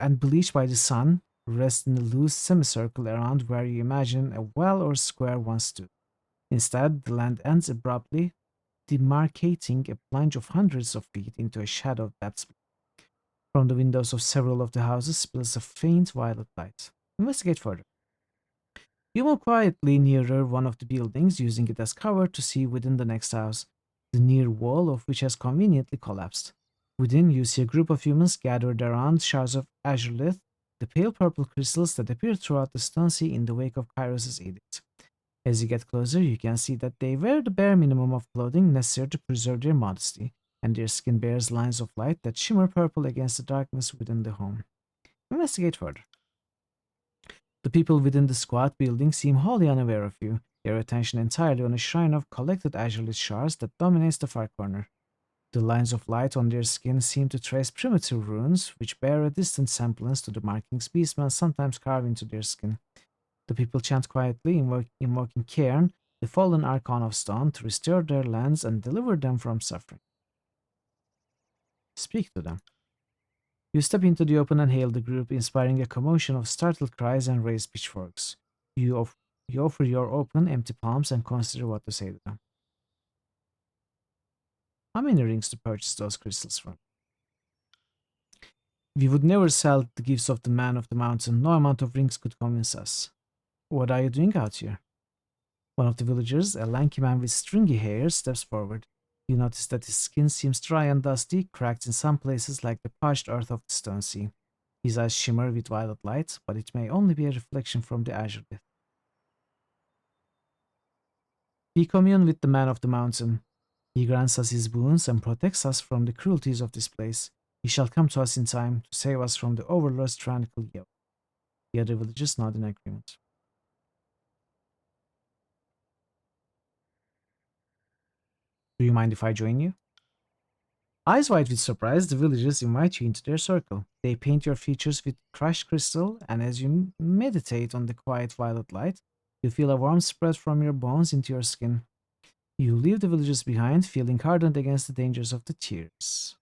and bleached by the sun rest in a loose semicircle around where you imagine a well or square once stood. Instead, the land ends abruptly, demarcating a plunge of hundreds of feet into a shadowed depths. From the windows of several of the houses spills a faint violet light. Investigate further. You move quietly nearer one of the buildings, using it as cover to see within the next house, the near wall of which has conveniently collapsed. Within, you see a group of humans gathered around shards of azurelith, the pale purple crystals that appear throughout the stone sea in the wake of Kairos' edict. As you get closer, you can see that they wear the bare minimum of clothing necessary to preserve their modesty, and their skin bears lines of light that shimmer purple against the darkness within the home. Investigate further. The people within the squat building seem wholly unaware of you, their attention entirely on a shrine of collected azurelith shards that dominates the far corner. The lines of light on their skin seem to trace primitive runes, which bear a distant semblance to the markings beastmen sometimes carve into their skin. The people chant quietly, invoking Cairn, the fallen Archon of Stone, to restore their lands and deliver them from suffering. Speak to them. You step into the open and hail the group, inspiring a commotion of startled cries and raised pitchforks. You offer your open, empty palms and consider what to say to them. How many rings to purchase those crystals from? We would never sell the gifts of the man of the mountain. No amount of rings could convince us. What are you doing out here? One of the villagers, a lanky man with stringy hair, steps forward. You notice that his skin seems dry and dusty, cracked in some places like the parched earth of the stone sea. His eyes shimmer with violet light, but it may only be a reflection from the azurelith. We commune with the man of the mountain. He grants us his boons and protects us from the cruelties of this place. He shall come to us in time to save us from the Overlord's tyrannical yoke. The other villagers nod in agreement. Do you mind if I join you? Eyes wide with surprise, the villagers invite you into their circle. They paint your features with crushed crystal, and as you meditate on the quiet violet light, you feel a warmth spread from your bones into your skin. You leave the villagers behind, feeling hardened against the dangers of the tears.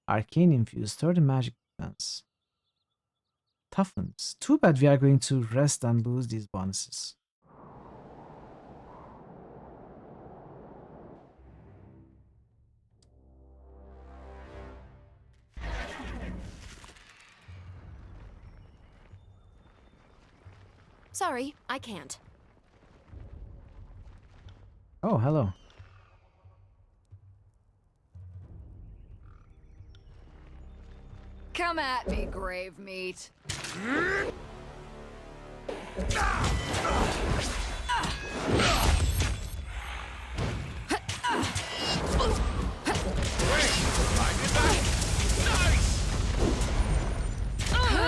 Arcane infused 30 magic defense. Toughness. Too bad we are going to rest and lose these bonuses. Sorry, I can't. Oh, hello. Come at me, grave meat. I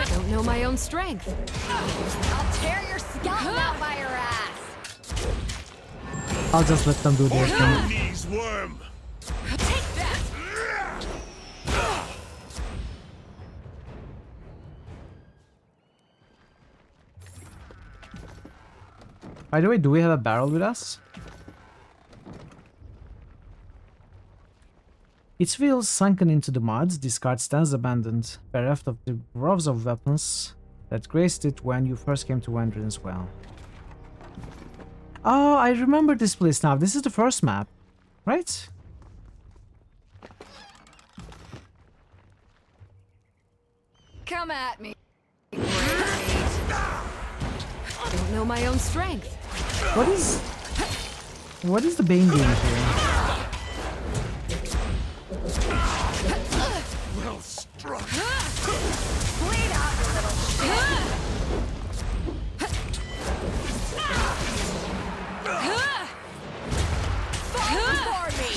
don't know my own strength. I'll tear your scalp out by your ass. I'll just let them do their thing. Knees, worm! Take that. By the way, do we have a barrel with us? Its wheels sunken into the mud, this cart stands abandoned, bereft of the rows of weapons that graced it when you first came to Wendron's Well. Oh, I remember this place now. This is the first map, right? Come at me. I don't know my own strength. What is the Bane game here? Well struck! Bleed out, you little shit. Fall for me.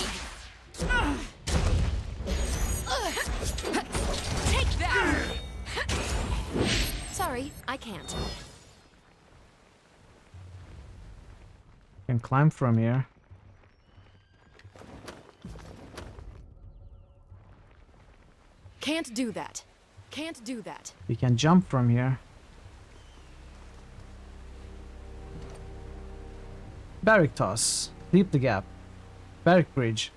Take that. Sorry, I can't. Can climb from here. Can't do that. Can't do that. We can jump from here. Barrack toss. Leap the gap. Barrack bridge.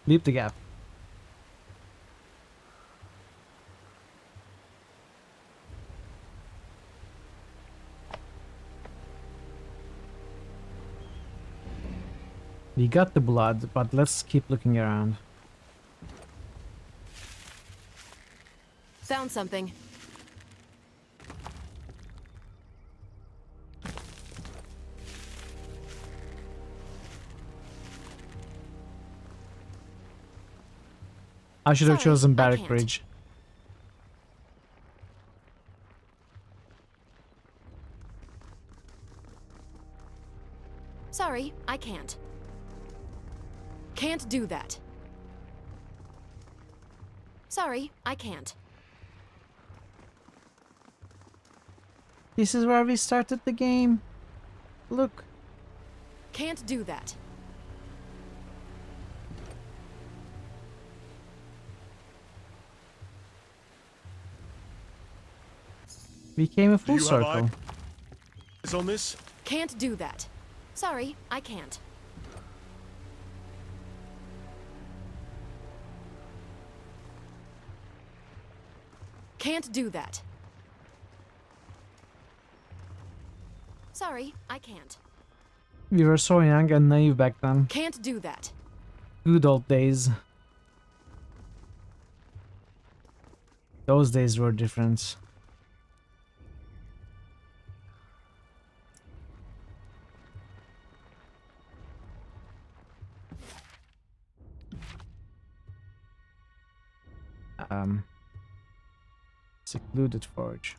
Leap the gap. We got the blood, but let's keep looking around. Found something. I should have Sorry, chosen I Barrack can't. Bridge. Sorry, I can't. Can't do that. Sorry, I can't. This is where we started the game. Look. Can't do that. We came a full Do you have circle. eyes on this? Can't do that. Sorry, I can't. Can't do that. Sorry, I can't. We were so young and naive back then. Can't do that. Good old days. Those days were different. Secluded forge.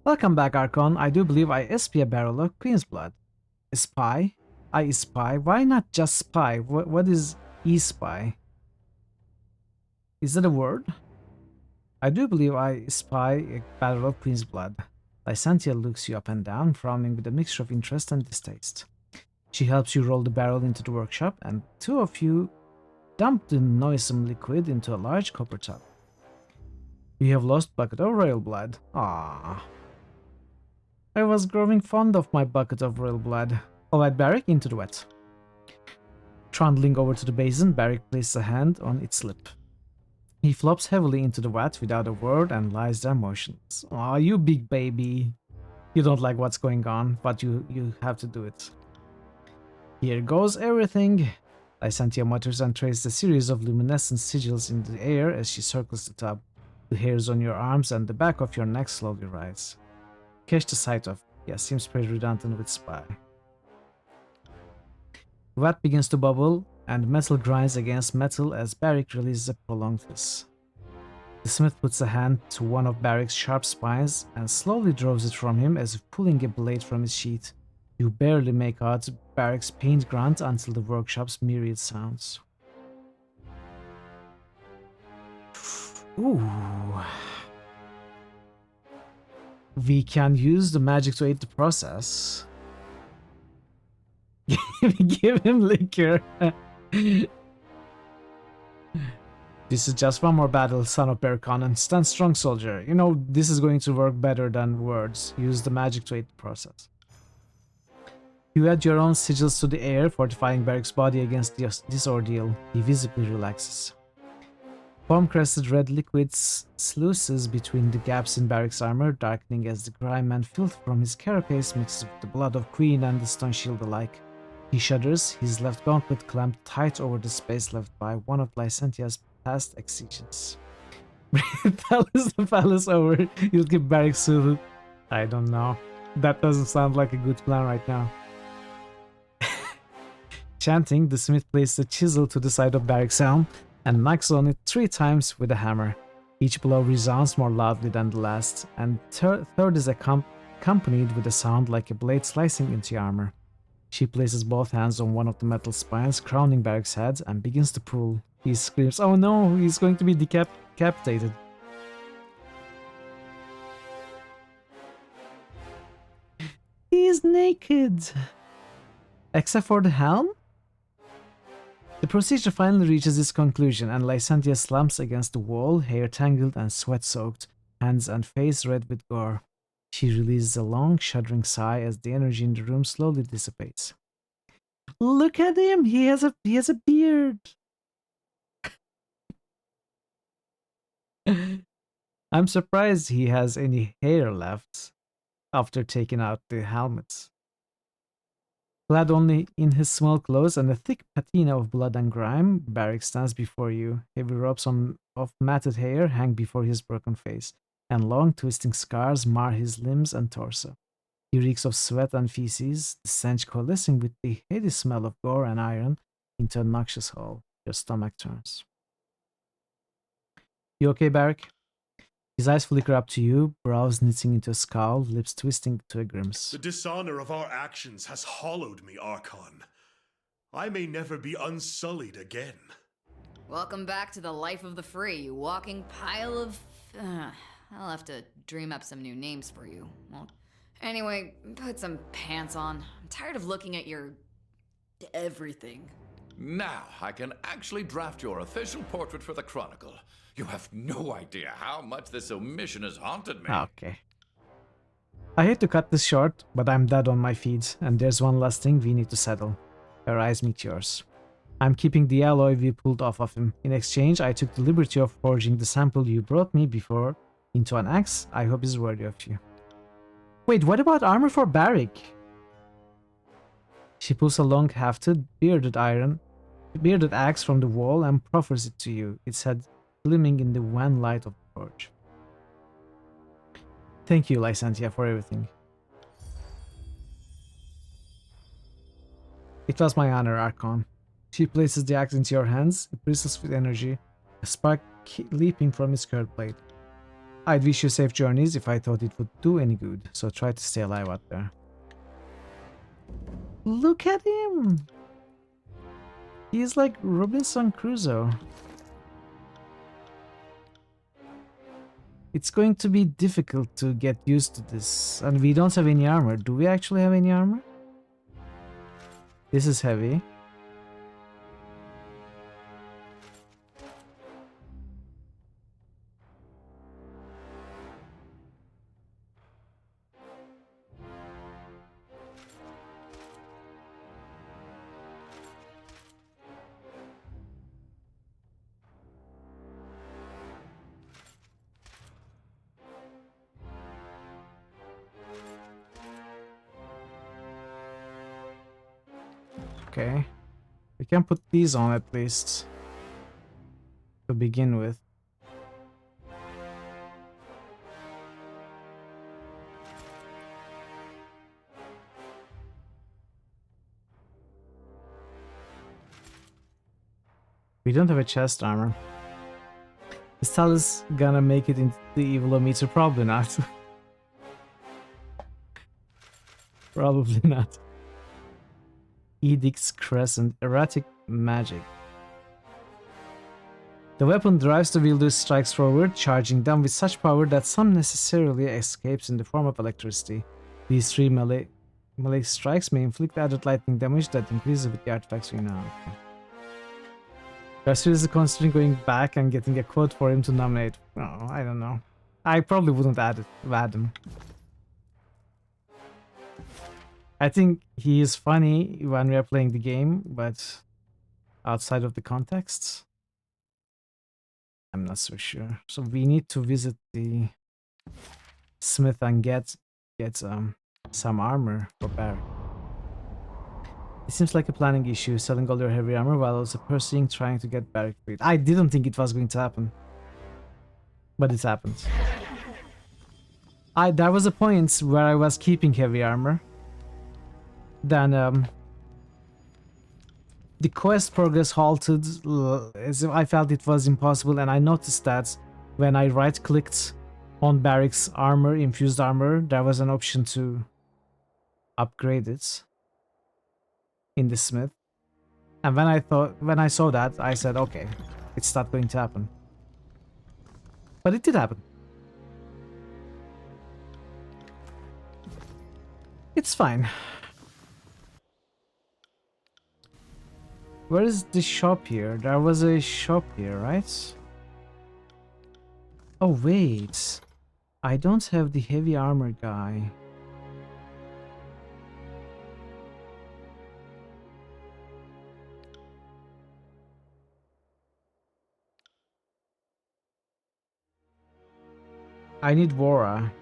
Welcome back, Archon. I do believe I espy a barrel of Queen's blood. Spy? I spy? Why not just spy? What is e-spy? Is that a word? I do believe I spy a barrel of Queen's blood. Lysantia looks you up and down, frowning with a mixture of interest and distaste. She helps you roll the barrel into the workshop, and two of you dump the noisome liquid into a large copper tub. You have lost bucket of royal blood. Ah. I was growing fond of my bucket of royal blood. Alright, Barrick, into the wet. Trundling over to the basin, Barrick places a hand on its lip. He flops heavily into the vat without a word and lies there motionless. Aw, you big baby. You don't like what's going on, but you have to do it. Here goes everything. Lysantia mutters and traces a series of luminescent sigils in the air as she circles the tub. The hairs on your arms and the back of your neck slowly rise. Catch the sight of. Yeah, seems pretty redundant with spy. The vat begins to bubble, and metal grinds against metal as Barrick releases a prolonged hiss. The smith puts a hand to one of Barrick's sharp spines and slowly draws it from him as if pulling a blade from his sheath. You barely make out Barrick's pained grunt until the workshop's myriad sounds. Ooh. We can use the magic to aid the process. Give him liquor. This is just one more battle, son of Berkonnen. Stand strong, soldier. You know, this is going to work better than words. Use the magic to aid the process. You add your own sigils to the air, fortifying Barrick's body against this ordeal. He visibly relaxes. Foam-crested red liquid sluices between the gaps in Barrick's armor, darkening as the grime and filth from his carapace mixes with the blood of Queen and the stone shield alike. He shudders, his left gauntlet clamped tight over the space left by one of Lysantia's past executions. Tell us the palace over. You'll keep Barrick soothed. I don't know. That doesn't sound like a good plan right now. Chanting, the smith places a chisel to the side of Barrick's helm and knocks on it 3 times with a hammer. Each blow resounds more loudly than the last, and third is accompanied with a sound like a blade slicing into armor. She places both hands on one of the metal spines, crowning Barrick's head, and begins to pull. He screams, "Oh no, he's going to be decapitated." He is naked! Except for the helm? The procedure finally reaches its conclusion, and Lysantia slumps against the wall, hair tangled and sweat-soaked, hands and face red with gore. She releases a long, shuddering sigh as the energy in the room slowly dissipates. Look at him! He has a beard! I'm surprised he has any hair left after taking out the helmets. Clad only in his small clothes and a thick patina of blood and grime, Barrick stands before you. Heavy ropes of matted hair hang before his broken face, and long twisting scars mar his limbs and torso. He reeks of sweat and feces, the stench coalescing with the heady smell of gore and iron into a noxious hole. Your stomach turns. You okay, Barrick? His eyes flicker up to you, brows knitting into a scowl, lips twisting to a grimace. The dishonor of our actions has hollowed me, Archon. I may never be unsullied again. Welcome back to the life of the free, you walking pile of... I'll have to dream up some new names for you. Well, anyway, put some pants on. I'm tired of looking at your... everything. Now, I can actually draft your official portrait for the Chronicle. You have no idea how much this omission has haunted me. Okay. I hate to cut this short, but I'm dead on my feet, and there's one last thing we need to settle. Her eyes meet yours. I'm keeping the alloy we pulled off of him. In exchange, I took the liberty of forging the sample you brought me before into an axe I hope is worthy of you. Wait, what about armor for Barrick? She pulls a long hafted, bearded axe from the wall and proffers it to you, its head gleaming in the wan light of the forge. Thank you, Lysantia, for everything. It was my honor, Archon. She places the axe into your hands, it bristles with energy, a spark leaping from its curved blade. I'd wish you safe journeys if I thought it would do any good, so try to stay alive out there. Look at him! He's like Robinson Crusoe. It's going to be difficult to get used to this. And we don't have any armor. Do we actually have any armor? This is heavy. Okay. We can put these on at least. To begin with. We don't have a chest armor. Is Talus gonna make it into the evilometer? Probably not. Probably not. Edict's Crescent. Erratic magic. The weapon drives the wielder's strikes forward, charging them with such power that some necessarily escapes in the form of electricity. These three melee strikes may inflict added lightning damage that increases with the artifacts we know. Okay. Are seriously considering going back and getting a quote for him to nominate? No, I don't know. I probably wouldn't add him. I think he is funny when we are playing the game, but outside of the context, I'm not so sure. So we need to visit the smith and get some armor for Barry. It seems like a planning issue, selling all your heavy armor while also pursuing trying to get Barrick freed. I didn't think it was going to happen. But it happened. There was a point where I was keeping heavy armor. Then the quest progress halted as if I felt it was impossible, and I noticed that when I right-clicked on Barrick's armor, infused armor, there was an option to upgrade it in the smith. And when I saw that, I said, okay, it's not going to happen. But it did happen. It's fine. Where is the shop here? There was a shop here, right? Oh, wait. I don't have the heavy armor guy. I need Vora.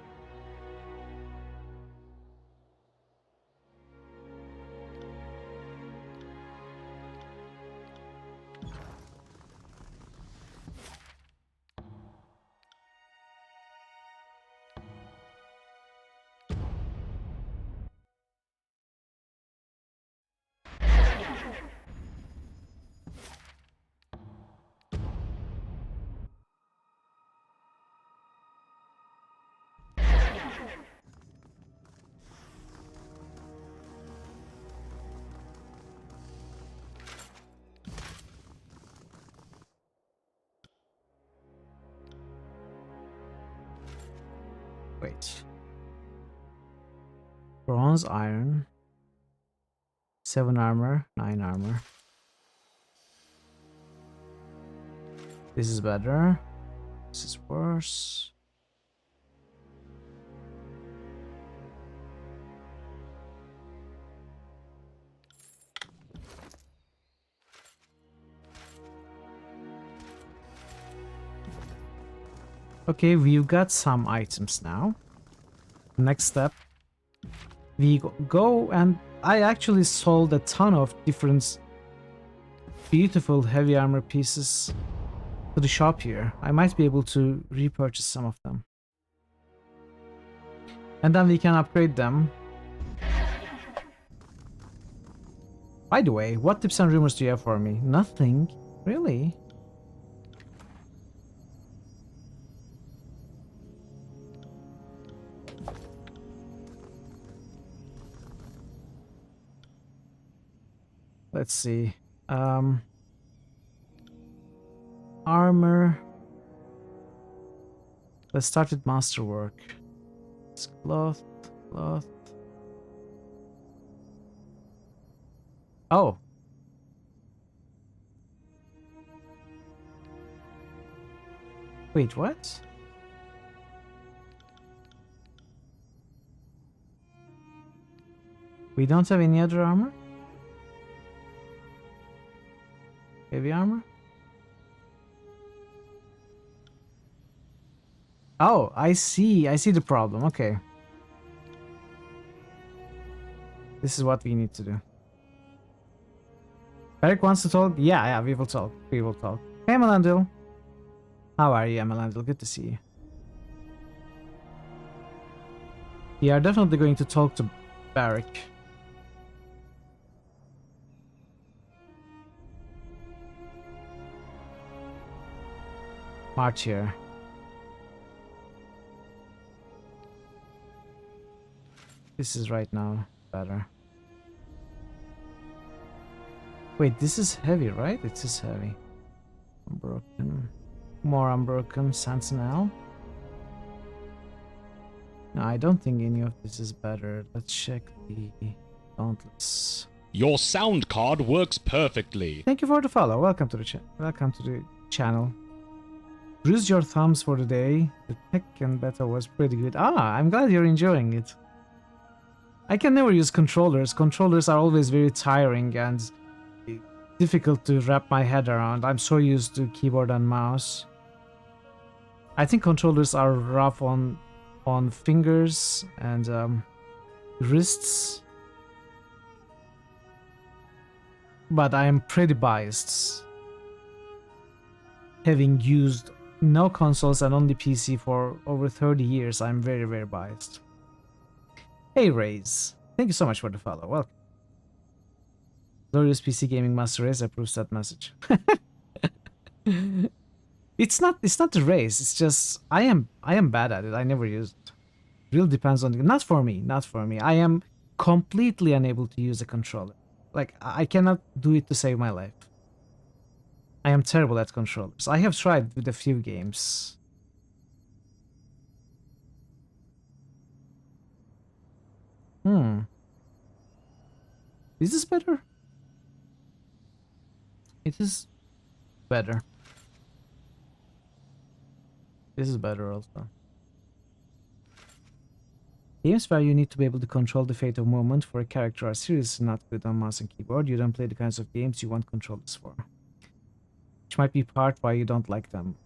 Wait. Bronze, iron. 7 armor, 9 armor. This is better. This is worse. Okay, we've got some items now. Next step, we go and I actually sold a ton of different beautiful heavy armor pieces to the shop here. I might be able to repurchase some of them. And then we can upgrade them. By the way, what tips and rumors do you have for me? Nothing. Really? Let's see. Armor. Let's start with masterwork. It's cloth, cloth. Oh. Wait, what? We don't have any other armor? Heavy armor? Oh, I see. I see the problem. Okay. This is what we need to do. Eric wants to talk? Yeah, we will talk. We will talk. Hey, Melandil. How are you, Melandil? Good to see you. We are definitely going to talk to Barrick. March here. This is right now better. Wait, this is heavy, right? It is heavy. Unbroken. More unbroken. Sentinel. No, I don't think any of this is better. Let's check the gauntlets. Your sound card works perfectly. Thank you for the follow. Welcome to the channel. Bruised your thumbs for the day. The Tekken beta was pretty good. Ah, I'm glad you're enjoying it. I can never use controllers. Controllers are always very tiring and difficult to wrap my head around. I'm so used to keyboard and mouse. I think controllers are rough on fingers and wrists. But I am pretty biased. Having used no consoles and only PC for over 30 years, I'm very, very biased. Hey Raze, thank you so much for the follow. Welcome. Glorious PC Gaming Master Raze approves that message. It's not the race, it's just I am bad at it. I never use it. It really depends on not for me. I am completely unable to use a controller. Like I cannot do it to save my life. I am terrible at controllers. I have tried with a few games. Is this better? It is better. This is better also. Games where you need to be able to control the fate of movement for a character are seriously not good on mouse and keyboard. You don't play the kinds of games you want controllers for. Which might be part why you don't like them.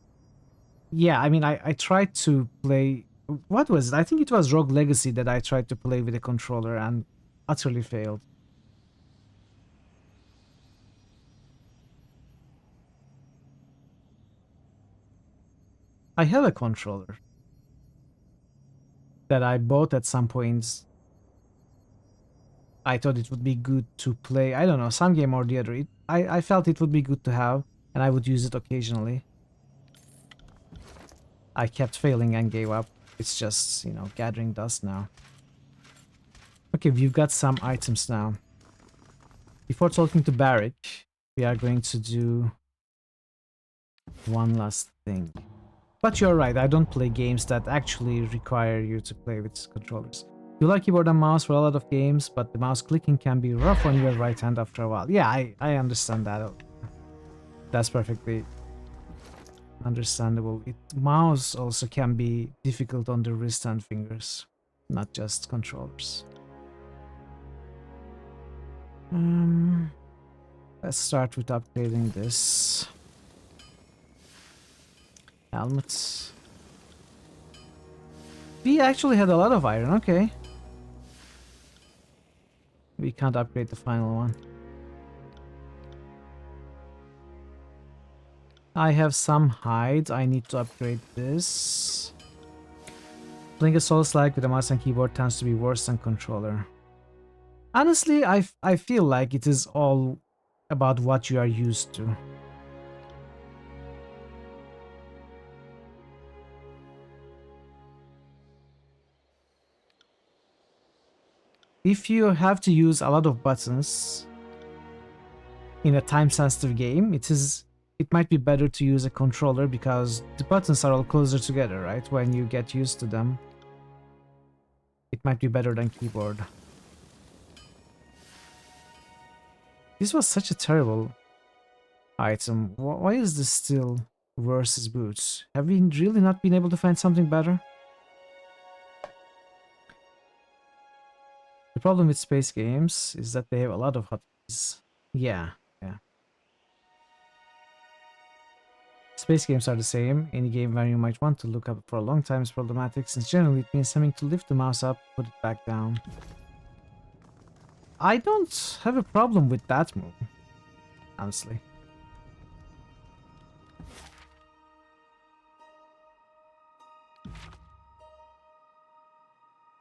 Yeah, I mean, I tried to play... What was it? I think it was Rogue Legacy that I tried to play with a controller and utterly failed. I have a controller that I bought at some points. I thought it would be good to play, I don't know, some game or the other. I felt it would be good to have, and I would use it occasionally. I kept failing and gave up. It's just, you know, gathering dust now. Okay, we've got some items now. Before talking to Barrick, we are going to do one last thing. But you're right, I don't play games that actually require you to play with controllers. You like keyboard and mouse for a lot of games, but the mouse clicking can be rough on your right hand after a while. Yeah, I understand that. That's perfectly understandable. Mouse also can be difficult on the wrist and fingers, not just controllers. Let's start with upgrading this. Helmets. We actually had a lot of iron, okay. We can't upgrade the final one. I have some hide. I need to upgrade this. Playing a Souls-like with a mouse and keyboard tends to be worse than controller. Honestly, I feel like it is all about what you are used to. If you have to use a lot of buttons in a time-sensitive game, it is it might be better to use a controller because the buttons are all closer together, right? When you get used to them, it might be better than keyboard. This was such a terrible item. Why is this still versus boots? Have we really not been able to find something better? The problem with space games is that they have a lot of hotkeys. Yeah. Space games are the same. Any game where you might want to look up for a long time is problematic, since generally it means having to lift the mouse up, put it back down. I don't have a problem with that move, honestly.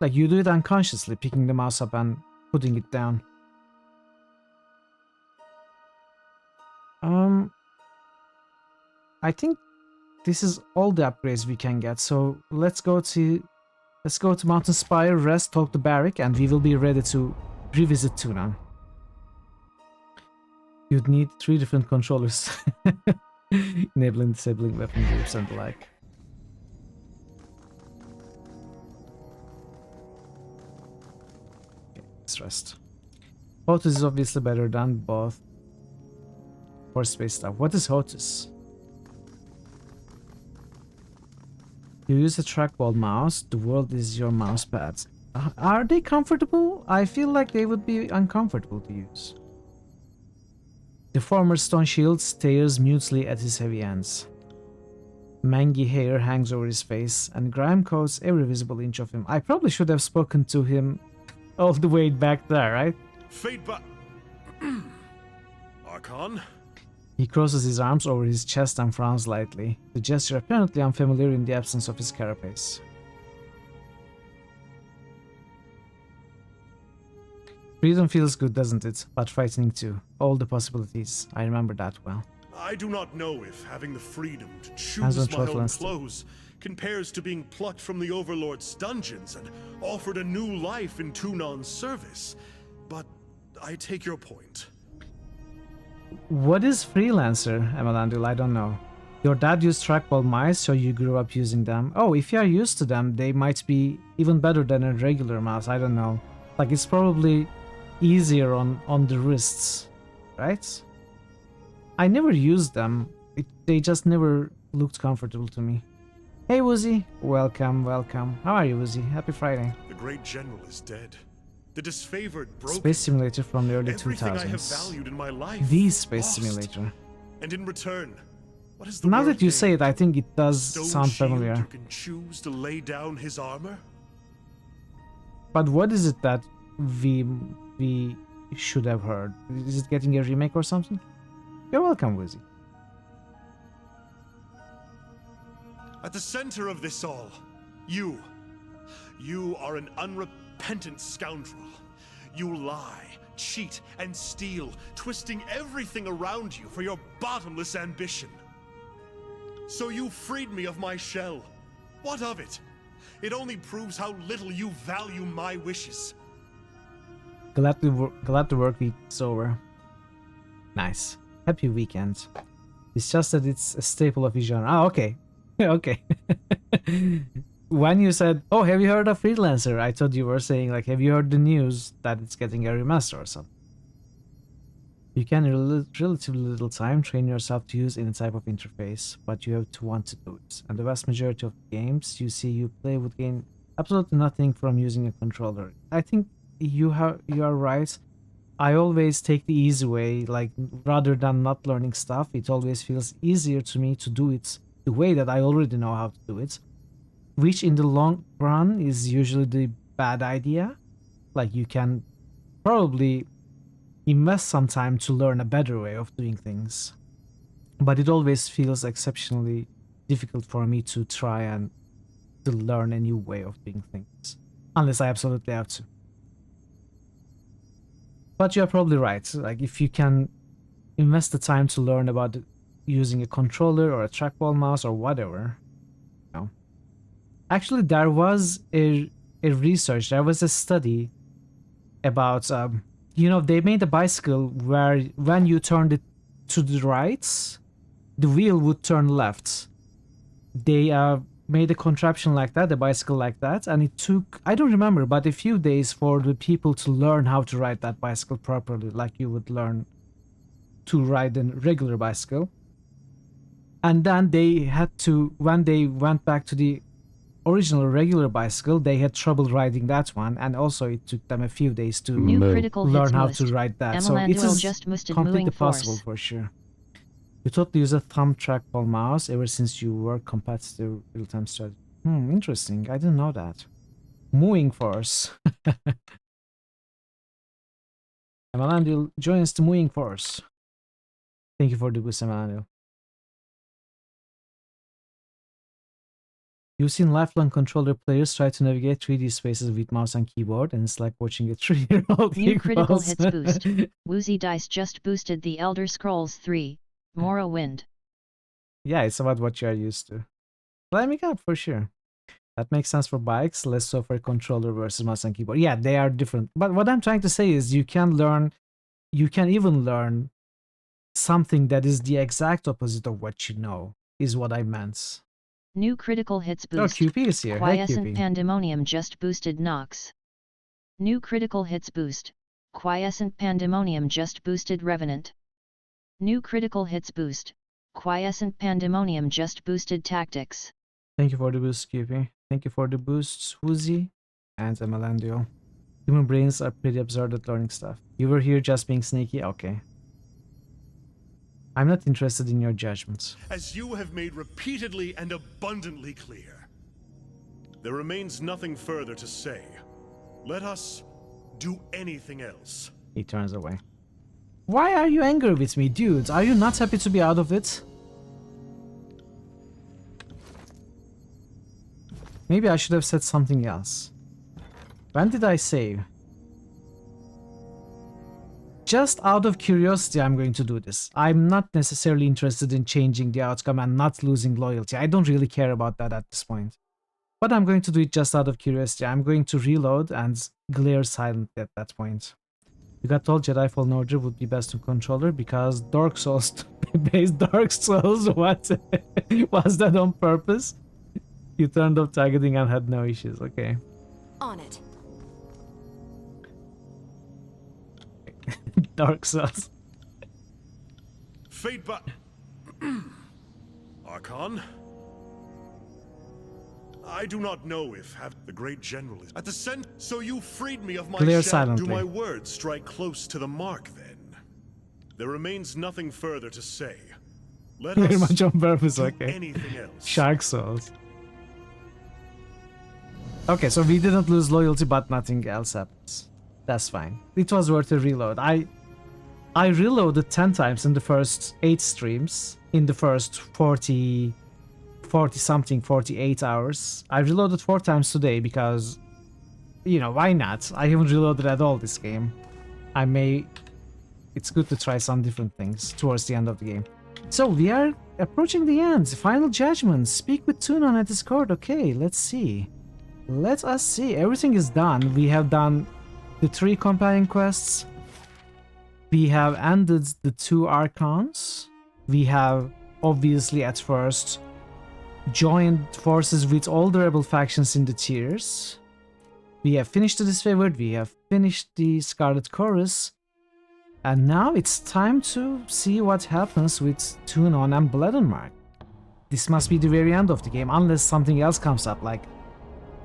Like, you do it unconsciously, picking the mouse up and putting it down. I think this is all the upgrades we can get, so let's go to Mountain Spire, rest, talk to Barrick, and we will be ready to revisit Tuna. You'd need 3 different controllers. Enabling, disabling weapon groups and the like. Okay, let's rest. HOTUS is obviously better than both for space stuff. What is HOTUS? You use a trackball mouse, the world is your mouse pads. Are they comfortable? I feel like they would be uncomfortable to use. The former stone shield stares mutely at his heavy hands. Mangy hair hangs over his face, and grime coats every visible inch of him. I probably should have spoken to him all the way back there, right? Fade back. Archon? He crosses his arms over his chest and frowns lightly, the gesture apparently unfamiliar in the absence of his carapace. Freedom feels good, doesn't it? But frightening too. All the possibilities. I remember that well. I do not know if having the freedom to choose my own clothes compares to being plucked from the Overlord's dungeons and offered a new life in Tunan's service, but I take your point. What is freelancer, Emelandil? I don't know. Your dad used trackball mice, so you grew up using them. Oh, if you are used to them, they might be even better than a regular mouse. I don't know. Like, it's probably easier on the wrists, right? I never used them. They just never looked comfortable to me. Hey, Woozy. Welcome, welcome. How are you, Woozy? Happy Friday. The great general is dead. The disfavored broken. Space simulator from the early Everything 2000s. I have valued in my life. The space lost. simulator. And in return, what is the Now world that you gained? say it, I think it does Stone sound shield familiar. You can choose to lay down his armor. But what is it that we should have heard? Is it getting a remake or something? You're welcome, Wizzy. At the center of this all, you are an unrepentant scoundrel. You lie, cheat, and steal, twisting everything around you for your bottomless ambition. So you freed me of my shell. What of it? It only proves how little you value my wishes. Glad the work week is over. Nice. Happy weekend. It's just that it's a staple of his genre. Ah, okay. Okay. When you said, oh, have you heard of Freelancer? I thought you were saying, like, have you heard the news that it's getting a remaster or something? You can in relatively little time train yourself to use any type of interface, but you have to want to do it. And the vast majority of games you see you play would gain absolutely nothing from using a controller. I think you are right. I always take the easy way, like, rather than not learning stuff, it always feels easier to me to do it the way that I already know how to do it, which in the long run is usually the bad idea. Like, you can probably invest some time to learn a better way of doing things, but it always feels exceptionally difficult for me to try and to learn a new way of doing things, unless I absolutely have to. But you're probably right. Like, if you can invest the time to learn about using a controller or a trackball mouse or whatever, you know. Actually, there was a research, there was a study about, you know, they made a bicycle where when you turned it to the right, the wheel would turn left. They made a contraption like that, a bicycle like that, and it took, I don't remember, but a few days for the people to learn how to ride that bicycle properly, like you would learn to ride a regular bicycle. And then they had to, when they went back to the original regular bicycle, they had trouble riding that one, and also it took them a few days to learn how to ride that. So it is completely possible for sure. You totally use a thumb trackball mouse ever since you were competitive real-time strategy. Interesting. I didn't know that. Moving force. Emanuel joins the moving force. Thank you for the boost, Emanuel. You've seen lifelong controller players try to navigate 3D spaces with mouse and keyboard, and it's like watching a 3-year-old New critical hits boost. Woozy Dice just boosted the Elder Scrolls 3, Morrowind. Yeah, it's about what you are used to. Climbing up for sure. That makes sense for bikes, less so for controller versus mouse and keyboard. Yeah, they are different. But what I'm trying to say is you can even learn something that is the exact opposite of what you know, is what I meant. New critical hits boost. Oh, QP is here. Quiescent Hi, QP. Pandemonium just boosted Nox. New critical hits boost. Quiescent Pandemonium just boosted Revenant. New critical hits boost. Quiescent Pandemonium just boosted Tactics. Thank you for the boost, QP. Thank you for the boosts, Woozy and Melandio. Human brains are pretty absurd at learning stuff. You were here just being sneaky? Okay. I'm not interested in your judgments. As you have made repeatedly and abundantly clear, there remains nothing further to say. Let us do anything else. He turns away. Why are you angry with me, dude? Are you not happy to be out of it? Maybe I should have said something else. When did I save? Just out of curiosity, I'm going to do this. I'm not necessarily interested in changing the outcome and not losing loyalty. I don't really care about that at this point. But I'm going to do it just out of curiosity. I'm going to reload and glare silently at that point. You got told Jedi Fallen Order would be best on controller because Dark Souls based Dark Souls. What? Was that on purpose? You turned off targeting and had no issues. Okay. On it. Dark Souls. Fate but Archon? I do not know if the great general is at the center. So you freed me of my Clear shell. silently. Do my words strike close to the mark then? There remains nothing further to say. Let Very us much on purpose, do okay. anything else. Shark Souls. Okay, so we didn't lose loyalty, but nothing else happens. That's fine. It was worth a reload. I reloaded 10 times in the first 8 streams. In the first 48 hours. I reloaded 4 times today because, you know, why not? I haven't reloaded at all this game. It's good to try some different things towards the end of the game. So we are approaching the end. Final judgment. Speak with Toon on a Discord. Okay, let's see. Let us see. Everything is done. We have done the 3 companion quests. We have ended the 2 Archons. We have obviously at first joined forces with all the rebel factions in the tiers. We have finished the Disfavored. We have finished the Scarlet Chorus. And now it's time to see what happens with Toon on and Bloodmark. This must be the very end of the game, unless something else comes up, like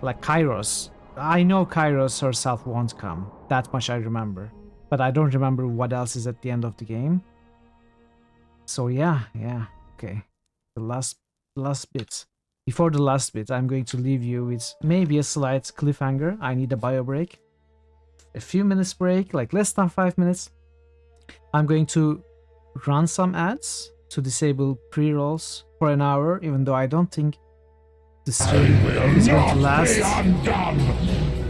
Kairos. I know Kairos herself won't come. That much I remember. But I don't remember what else is at the end of the game. So yeah, okay. The last bit. Before the last bit, I'm going to leave you with maybe a slight cliffhanger. I need a bio break. A few minutes break, like less than 5 minutes. I'm going to run some ads to disable pre-rolls for an hour, even though I don't think the stream is going to last.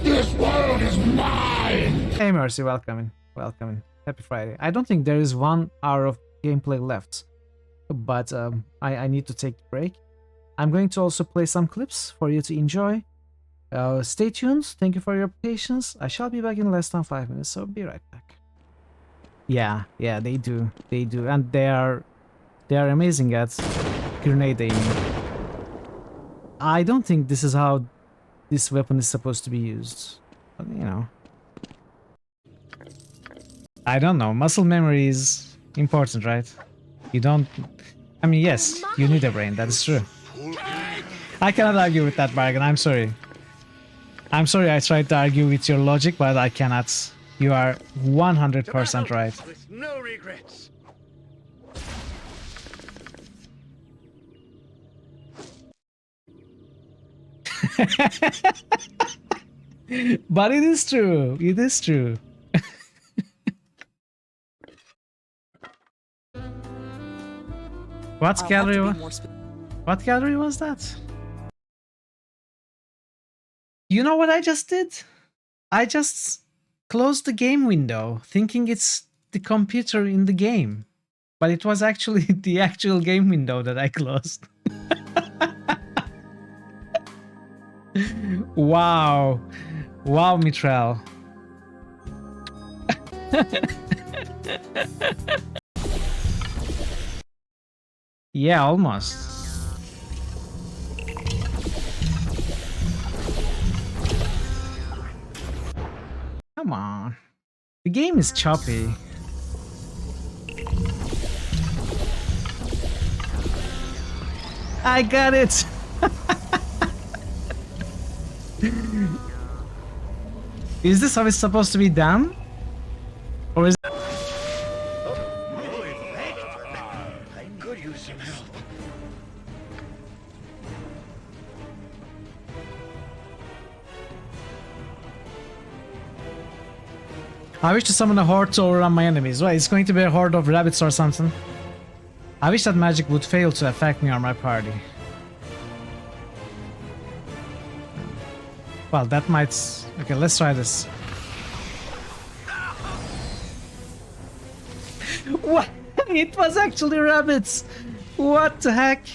This world is mine! Hey Mercy, welcome in. Happy Friday. I don't think there is 1 hour of gameplay left, but I need to take a break. I'm going to also play some clips for you to enjoy. Stay tuned. Thank you for your patience. I shall be back in less than 5 minutes, so be right back. Yeah, they do, and they are they are amazing at grenade aiming. I don't think this is how this weapon is supposed to be used. But, you know. I don't know. Muscle memory is important, right? You don't... I mean, yes, you need a brain. That is true. I cannot argue with that, bargain. I'm sorry. I'm sorry I tried to argue with your logic, but I cannot. You are 100% right. With no regrets. But it is true. It is true. What gallery? What gallery was that? You know what I just did? I just closed the game window, thinking it's the computer in the game. But it was actually the actual game window that I closed. Wow. Wow, Mithril. Yeah, almost. Come on. The game is choppy. I got it! Is this how it's supposed to be done? Or is it... I could use some help. I wish to summon a horde to overrun my enemies. Well, it's going to be a horde of rabbits or something. I wish that magic would fail to affect me or my party. Well, that might... Okay, let's try this. What? It was actually rabbits! What the heck?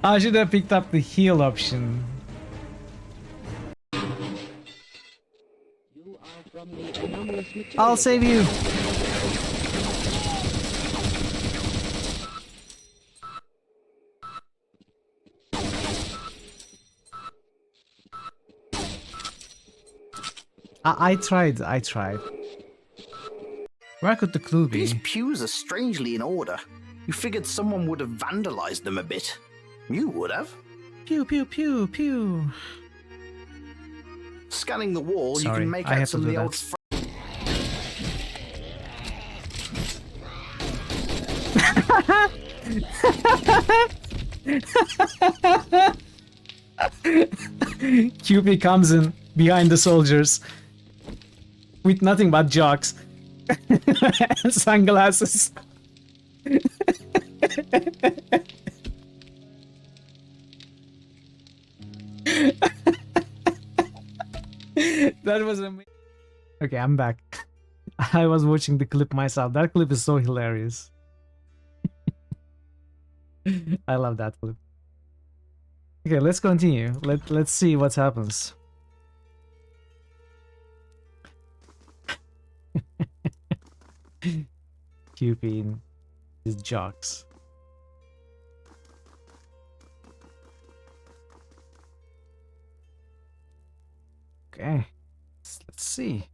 I should have picked up the heal option. I'll save you. I tried. Where could the clue be? These pews are strangely in order. You figured someone would have vandalized them a bit. You would have. Pew, pew, pew, pew. Scanning the wall, Sorry, you can make I out some of the old... QP comes in behind the soldiers with nothing but jocks and sunglasses. That was amazing. Okay, I'm back. I was watching the clip myself. That clip is so hilarious. I love that clip. Okay, let's continue. Let's see what happens. Cupid is jocks. Okay, let's see.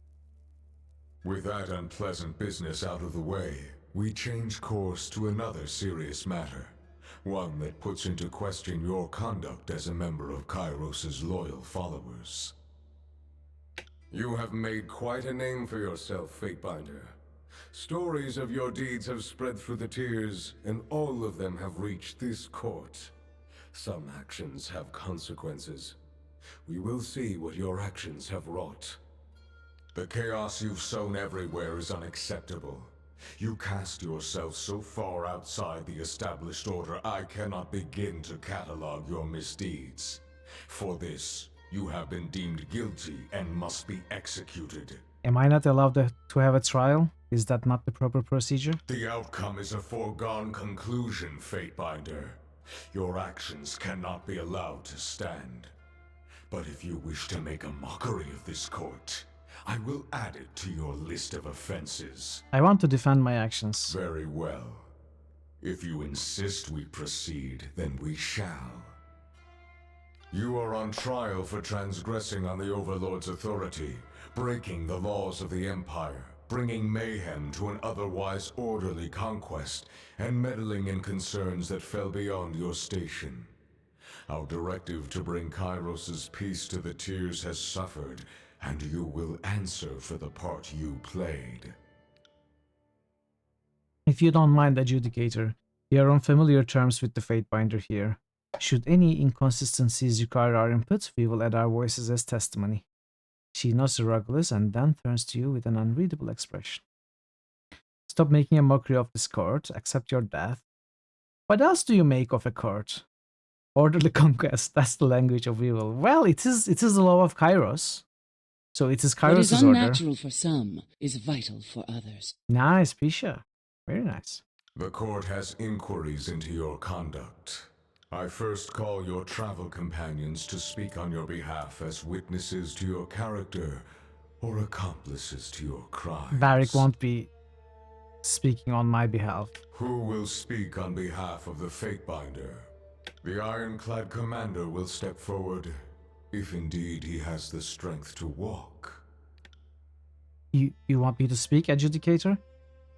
With that unpleasant business out of the way, we change course to another serious matter. One that puts into question your conduct as a member of Kairos' loyal followers. You have made quite a name for yourself, Fatebinder. Stories of your deeds have spread through the tiers, and all of them have reached this court. Some actions have consequences. We will see what your actions have wrought. The chaos you've sown everywhere is unacceptable. You cast yourself so far outside the established order, I cannot begin to catalog your misdeeds. For this, you have been deemed guilty and must be executed. Am I not allowed to have a trial? Is that not the proper procedure? The outcome is a foregone conclusion, Fatebinder. Your actions cannot be allowed to stand. But if you wish to make a mockery of this court, I will add it to your list of offenses. I want to defend my actions. Very well. If you insist we proceed, then we shall. You are on trial for transgressing on the Overlord's authority, breaking the laws of the Empire, bringing mayhem to an otherwise orderly conquest, and meddling in concerns that fell beyond your station. Our directive to bring Kairos' peace to the Tears has suffered, and you will answer for the part you played. If you don't mind, Adjudicator, we are on familiar terms with the Fatebinder here. Should any inconsistencies require our input, we will add our voices as testimony. She nods to Regulus and then turns to you with an unreadable expression. Stop making a mockery of this court, accept your death. What else do you make of a court? Orderly conquest, that's the language of evil. Well, it is the law of Kairos. So it is Kairos' order. What is unnatural for some is vital for others. Nice, Pisha. Very nice. The court has inquiries into your conduct. I first call your travel companions to speak on your behalf as witnesses to your character or accomplices to your crimes. Varric won't be speaking on my behalf. Who will speak on behalf of the Fatebinder? The ironclad commander will step forward, if indeed he has the strength to walk. You want me to speak, Adjudicator?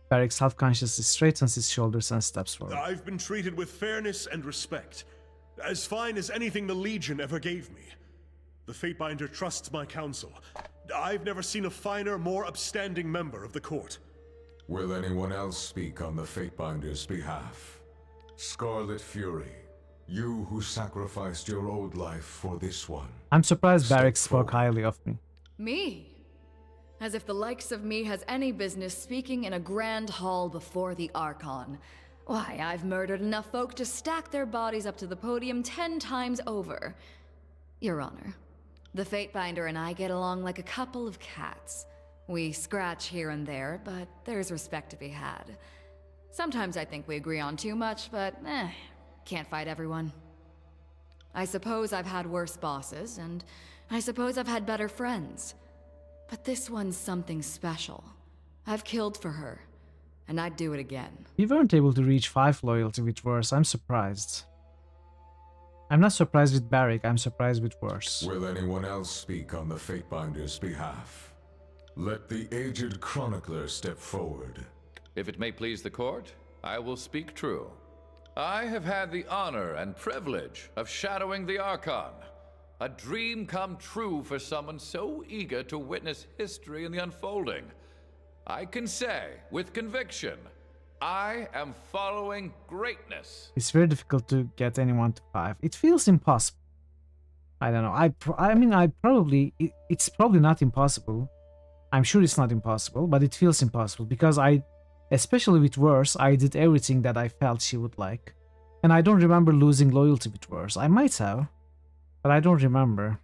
Varric self-consciously straightens his shoulders and steps forward. I've been treated with fairness and respect. As fine as anything the Legion ever gave me. The Fatebinder trusts my counsel. I've never seen a finer, more upstanding member of the court. Will anyone else speak on the Fatebinder's behalf? Scarlet Fury, you who sacrificed your old life for this one. I'm surprised Varric spoke highly of me. Me? As if the likes of me has any business speaking in a grand hall before the Archon. Why, I've murdered enough folk to stack their bodies up to the podium 10 times over. Your Honor, the Fatebinder and I get along like a couple of cats. We scratch here and there, but there's respect to be had. Sometimes I think we agree on too much, but can't fight everyone. I suppose I've had worse bosses, and I suppose I've had better friends. But this one's something special. I've killed for her, and I'd do it again. We weren't able to reach 5 loyalty with Worse. I'm surprised. I'm not surprised with Varric, I'm surprised with Worse. Will anyone else speak on the Fatebinder's behalf? Let the aged chronicler step forward. If it may please the court, I will speak true. I have had the honor and privilege of shadowing the Archon. A dream come true for someone so eager to witness history in the unfolding. I can say, with conviction, I am following greatness. It's very difficult to get anyone to 5. It feels impossible. I don't know. It's probably not impossible. I'm sure it's not impossible, but it feels impossible because especially with Worse, I did everything that I felt she would like. And I don't remember losing loyalty with Worse. I might have, but I don't remember.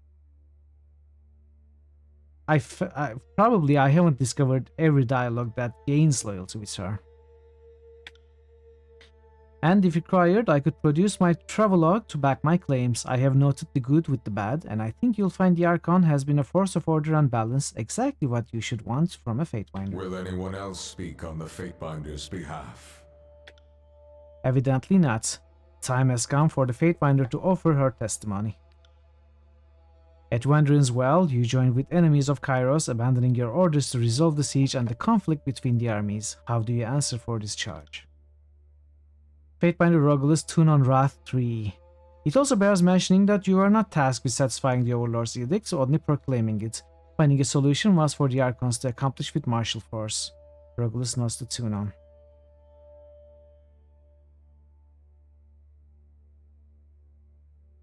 I haven't discovered every dialogue that gains loyalty with her. And if required, I could produce my travelogue to back my claims. I have noted the good with the bad, and I think you'll find the Archon has been a force of order and balance, exactly what you should want from a Fatebinder. Will anyone else speak on the Fatebinder's behalf? Evidently not. Time has come for the Fatebinder to offer her testimony. At Wanderin's Well, you joined with enemies of Kairos, abandoning your orders to resolve the siege and the conflict between the armies. How do you answer for this charge? Fatebinder Regulus tune on Wrath 3. It also bears mentioning that you are not tasked with satisfying the Overlord's edicts, only proclaiming it. Finding a solution was for the Archons to accomplish with martial force. Regulus nods to tune on.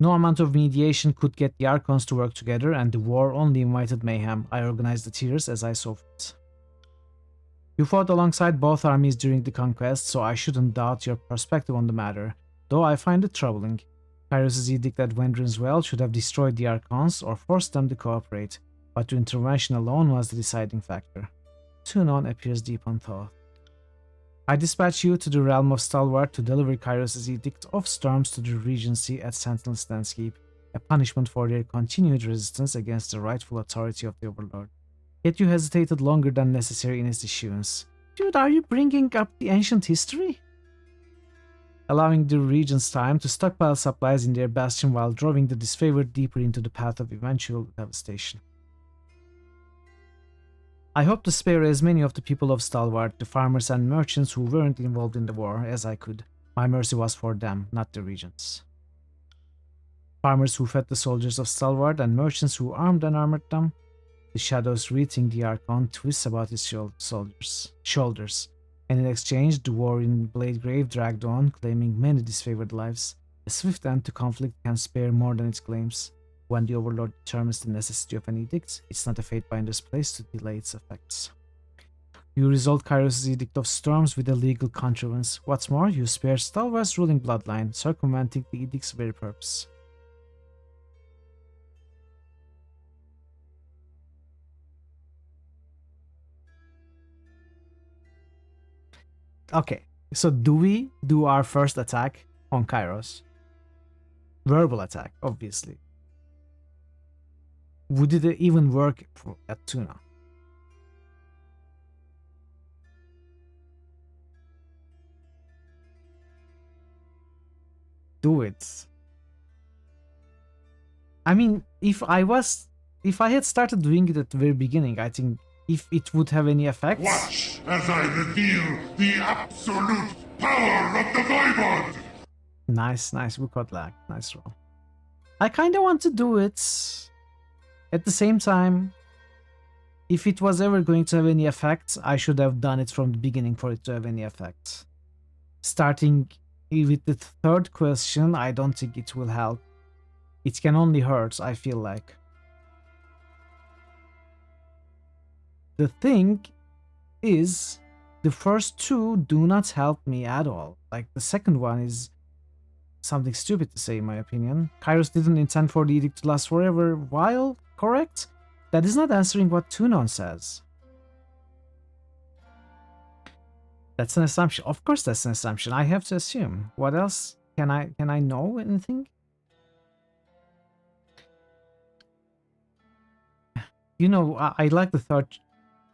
No amount of mediation could get the Archons to work together, and the war only invited mayhem. I organized the tiers as I saw fit. You fought alongside both armies during the conquest, so I shouldn't doubt your perspective on the matter, though I find it troubling. Kairos' edict at Wanderin's Well should have destroyed the Archons or forced them to cooperate, but your intervention alone was the deciding factor. Tunon appears deep in thought. I dispatch you to the realm of Stalwart to deliver Kairos' edict of storms to the Regency at Sentinel's Landscape, a punishment for their continued resistance against the rightful authority of the Overlord. Yet you hesitated longer than necessary in its issuance. Dude, are you bringing up the ancient history? Allowing the Regents time to stockpile supplies in their bastion while drawing the disfavored deeper into the path of eventual devastation. I hope to spare as many of the people of Stalwart, the farmers and merchants who weren't involved in the war, as I could. My mercy was for them, not the Regents. Farmers who fed the soldiers of Stalwart and merchants who armed and armored them. The shadows wreathing the Archon twists about his shoulders, and in exchange the war in Bladegrave dragged on, claiming many disfavored lives. A swift end to conflict can spare more than it claims. When the Overlord determines the necessity of an edict, it's not a Fatebinder's place to delay its effects. You resolve Kairos' Edict of Storms with a legal contrivance. What's more, you spare Stalwart's ruling bloodline, circumventing the edict's very purpose. Okay, so do we do our first attack on Kairos? Verbal attack, obviously. Would it even work at Tuna? Do it. I mean, if I had started doing it at the very beginning, I think if it would have any effects. Watch as I reveal the absolute power of the Voivod! Nice, we got lag. Nice roll. I kind of want to do it. At the same time, if it was ever going to have any effect, I should have done it from the beginning for it to have any effect. Starting with the third question, I don't think it will help. It can only hurt, I feel like. The thing is, the first two do not help me at all. Like, the second one is something stupid to say, in my opinion. Kairos didn't intend for the edict to last forever, while correct? That is not answering what Tunon says. That's an assumption. Of course that's an assumption. I have to assume. What else? Can I know anything? You know, I like the third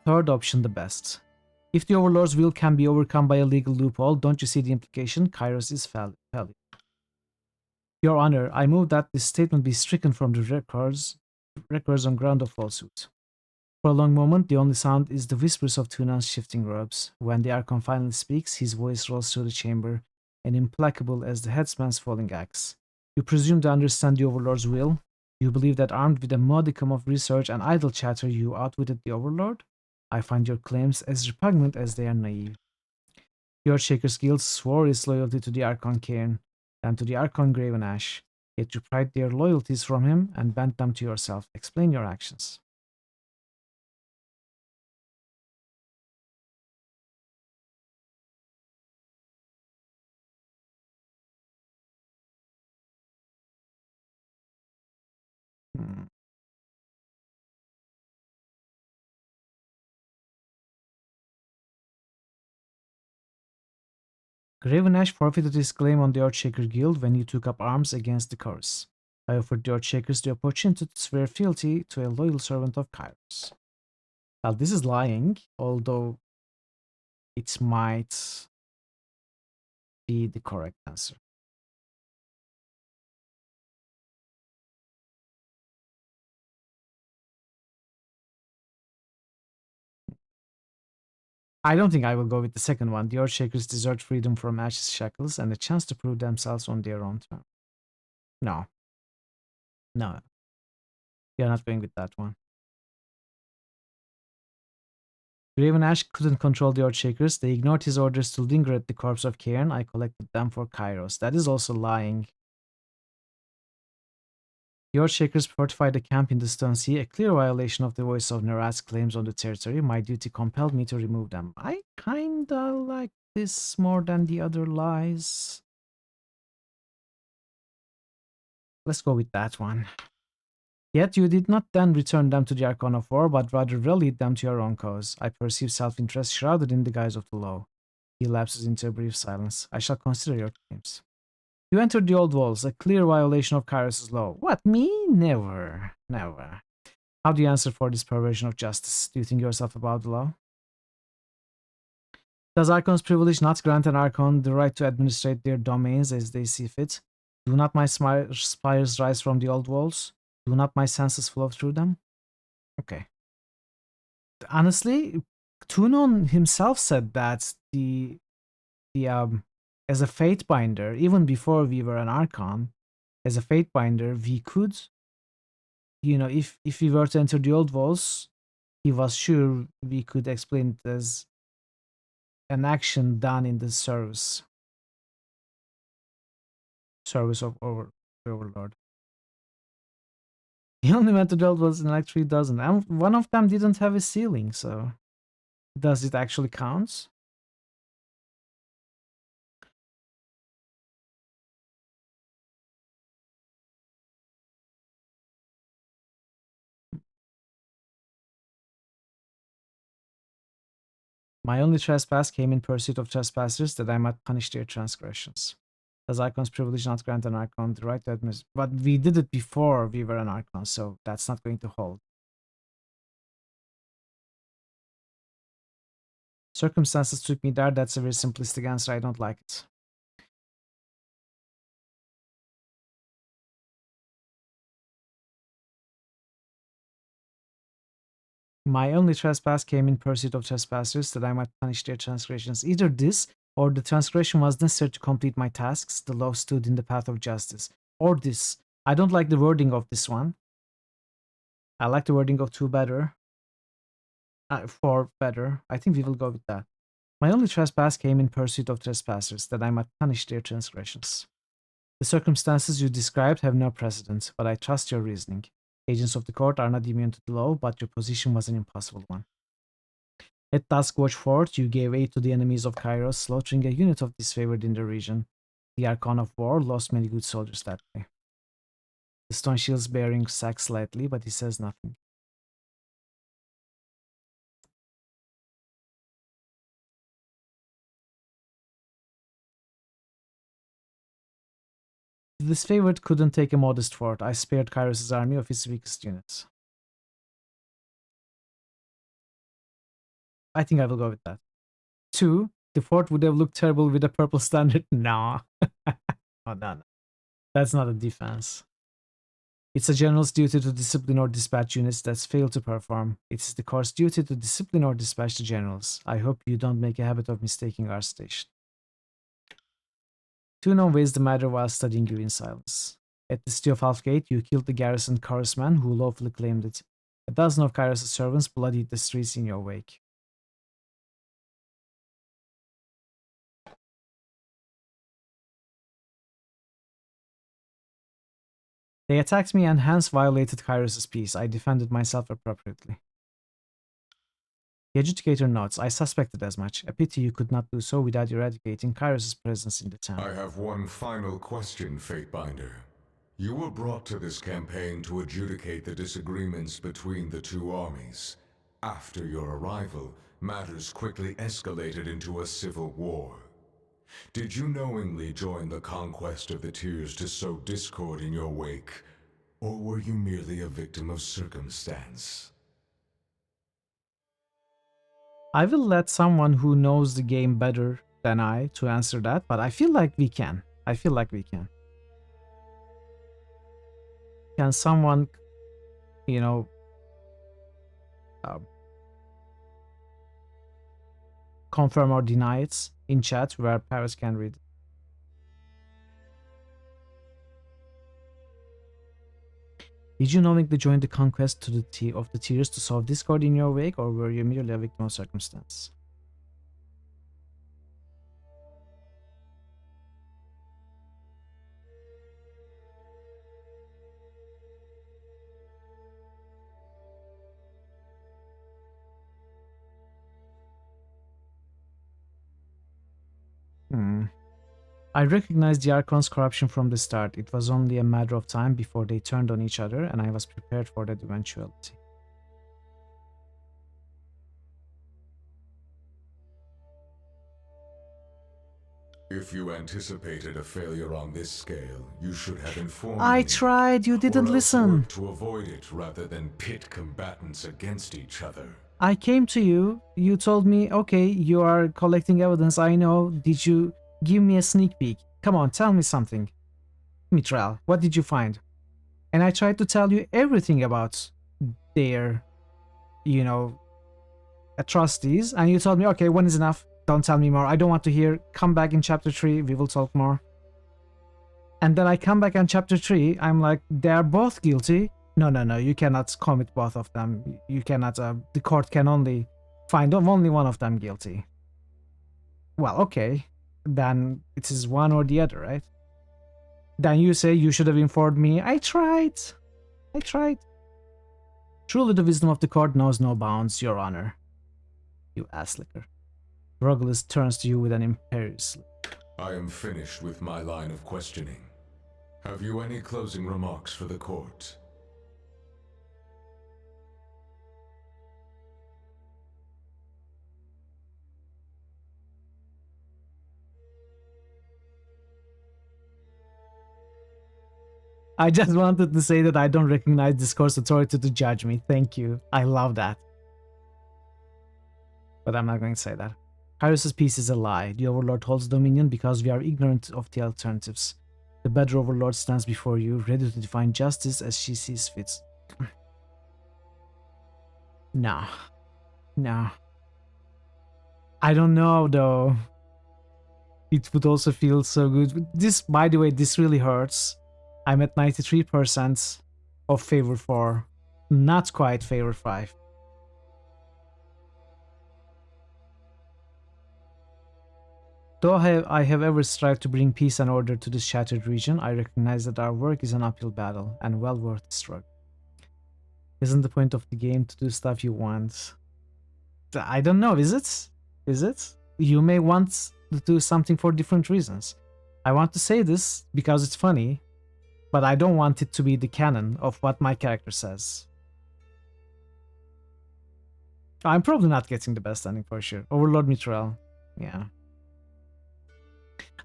option the best. If the Overlord's will can be overcome by a legal loophole, don't you see the implication? Kairos is valid. Your Honor, I move that this statement be stricken from the records on ground of falsehood. For a long moment, the only sound is the whispers of Tunan's shifting robes. When the Archon finally speaks, his voice rolls through the chamber, and implacable as the headsman's falling axe. You presume to understand the Overlord's will? You believe that armed with a modicum of research and idle chatter you outwitted the Overlord? I find your claims as repugnant as they are naive. The Earthshaker's Guild swore its loyalty to the Archon Cairn, and to the Archon Graven Ash, yet you pried their loyalties from him and bent them to yourself. Explain your actions. Graven Ash forfeited his claim on the Earthshaker Guild when you took up arms against the curse. I offered the Earthshakers the opportunity to swear fealty to a loyal servant of Kairos. Well, this is lying, although it might be the correct answer. I don't think I will go with the second one. The Earthshakers deserve freedom from Ash's shackles and a chance to prove themselves on their own terms. No. No. You're not going with that one. Graven Ash couldn't control the Earthshakers. They ignored his orders to linger at the corpse of Cairn. I collected them for Kairos. That is also lying. The Earthshakers fortified the camp in the Stone Sea, a clear violation of the Voice of Nerat's claims on the territory. My duty compelled me to remove them. I kinda like this more than the other lies. Let's go with that one. Yet you did not then return them to the Archon of War, but rather rallied them to your own cause. I perceive self-interest shrouded in the guise of the law. He lapses into a brief silence. I shall consider your claims. You entered the old walls, a clear violation of Kairos' law. What, me? Never. Never. How do you answer for this perversion of justice? Do you think yourself above the law? Does Archon's privilege not grant an Archon the right to administrate their domains as they see fit? Do not my spires rise from the old walls? Do not my senses flow through them? Okay. Honestly, Tunon himself said that the as a fate binder, even before we were an Archon, as a fate binder, we could, if we were to enter the old walls, he was sure we could explain it as an action done in the service of Overlord. He only went to the old walls in like 3 dozen, and one of them didn't have a ceiling, so does it actually count? My only trespass came in pursuit of trespassers, that I might punish their transgressions. Does Archon's privilege not grant an Archon the right to administer? But we did it before we were an Archon, so that's not going to hold. Circumstances took me there. That's a very simplistic answer. I don't like it. My only trespass came in pursuit of trespassers, that I might punish their transgressions. Either this, or the transgression was necessary to complete my tasks. The law stood in the path of justice. Or this. I don't like the wording of this one. I like the wording of 2 better. 4 better. I think we will go with that. My only trespass came in pursuit of trespassers, that I might punish their transgressions. The circumstances you described have no precedent, but I trust your reasoning. Agents of the court are not immune to the law, but your position was an impossible one. At Duskwatch Fort, you gave aid to the enemies of Kairos, slaughtering a unit of disfavored in the region. The Archon of War lost many good soldiers that day. The stone shield's bearing sacks slightly, but he says nothing. The disfavored couldn't take a modest fort. I spared Kairos' army of its weakest units. I think I will go with that. 2, the fort would have looked terrible with a purple standard. No. Oh, no. That's not a defense. It's a general's duty to discipline or dispatch units that fail to perform. It is the court's duty to discipline or dispatch the generals. I hope you don't make a habit of mistaking our station. Tunon weighs the matter while studying you in silence. At the city of Halfgate, you killed the garrison Chorusman who lawfully claimed it. A dozen of Kairos' servants bloodied the streets in your wake. They attacked me and hence violated Kairos' peace. I defended myself appropriately. The adjudicator nods. I suspected as much. A pity you could not do so without eradicating Kairos' presence in the town. I have one final question, Fatebinder. You were brought to this campaign to adjudicate the disagreements between the 2 armies. After your arrival, matters quickly escalated into a civil war. Did you knowingly join the conquest of the Tears to sow discord in your wake? Or were you merely a victim of circumstance? I will let someone who knows the game better than I to answer that, but I feel like we can. Can someone, confirm or deny it in chat where Paris can read? Did you knowingly join the conquest of the Tears to solve discord in your wake, or were you merely a victim of circumstance? I recognized the Archon's corruption from the start. It was only a matter of time before they turned on each other, and I was prepared for that eventuality. If you anticipated a failure on this scale, you should have informed I me. tried, you didn't or else listen. work to avoid it rather than pit combatants against each other. I came to you, you told me, okay, you are collecting evidence, I know. Did you give me a sneak peek? Come on, tell me something. Mitral, what did you find? And I tried to tell you everything about their, you know, atrocities, and you told me, okay, one is enough. Don't tell me more. I don't want to hear. Come back in chapter 3. We will talk more. And then I come back in chapter 3. I'm like, they are both guilty. No. You cannot commit both of them. You cannot. The court can only find only one of them guilty. Well, okay. Then it is one or the other, right? Then you say you should have informed me. I tried. Truly the wisdom of the court knows no bounds, Your Honor. You ass-licker. Rugglus turns to you with an imperious look. I am finished with my line of questioning. Have you any closing remarks for the court? I just wanted to say that I don't recognize this court's authority to judge me. Thank you. I love that. But I'm not going to say that. Kairos' piece is a lie. The Overlord holds dominion because we are ignorant of the alternatives. The better Overlord stands before you, ready to define justice as she sees fit. No. I don't know, though. It would also feel so good. This, by the way, this really hurts. I'm at 93% of favor 4. Not quite favor 5. Though I have ever strived to bring peace and order to this shattered region, I recognize that our work is an uphill battle, and well worth the struggle. Isn't the point of the game to do stuff you want? I don't know, is it? Is it? You may want to do something for different reasons. I want to say this because it's funny, but I don't want it to be the canon of what my character says. I'm probably not getting the best ending for sure. Overlord Mithril, yeah.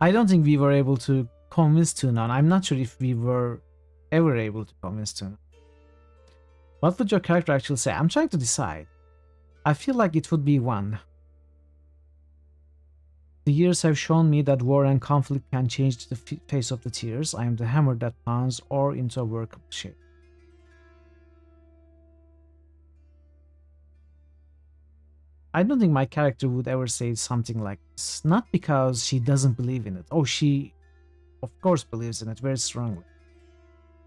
I don't think we were able to convince Tunon. I'm not sure if we were ever able to convince Tunon. What would your character actually say? I'm trying to decide. I feel like it would be 1. The years have shown me that war and conflict can change the face of the tears. I am the hammer that pounds ore into a workable shape. I don't think my character would ever say something like this. Not because she doesn't believe in it. Oh, she of course believes in it very strongly.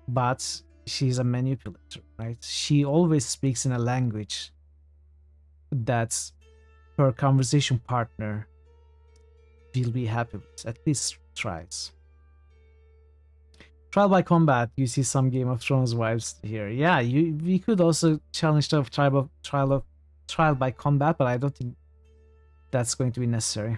But she's a manipulator, right? She always speaks in a language that her conversation partner will be happy with, at least tries. Trial by combat, you see some Game of Thrones vibes here. Yeah, we could also challenge the trial by combat, but I don't think that's going to be necessary.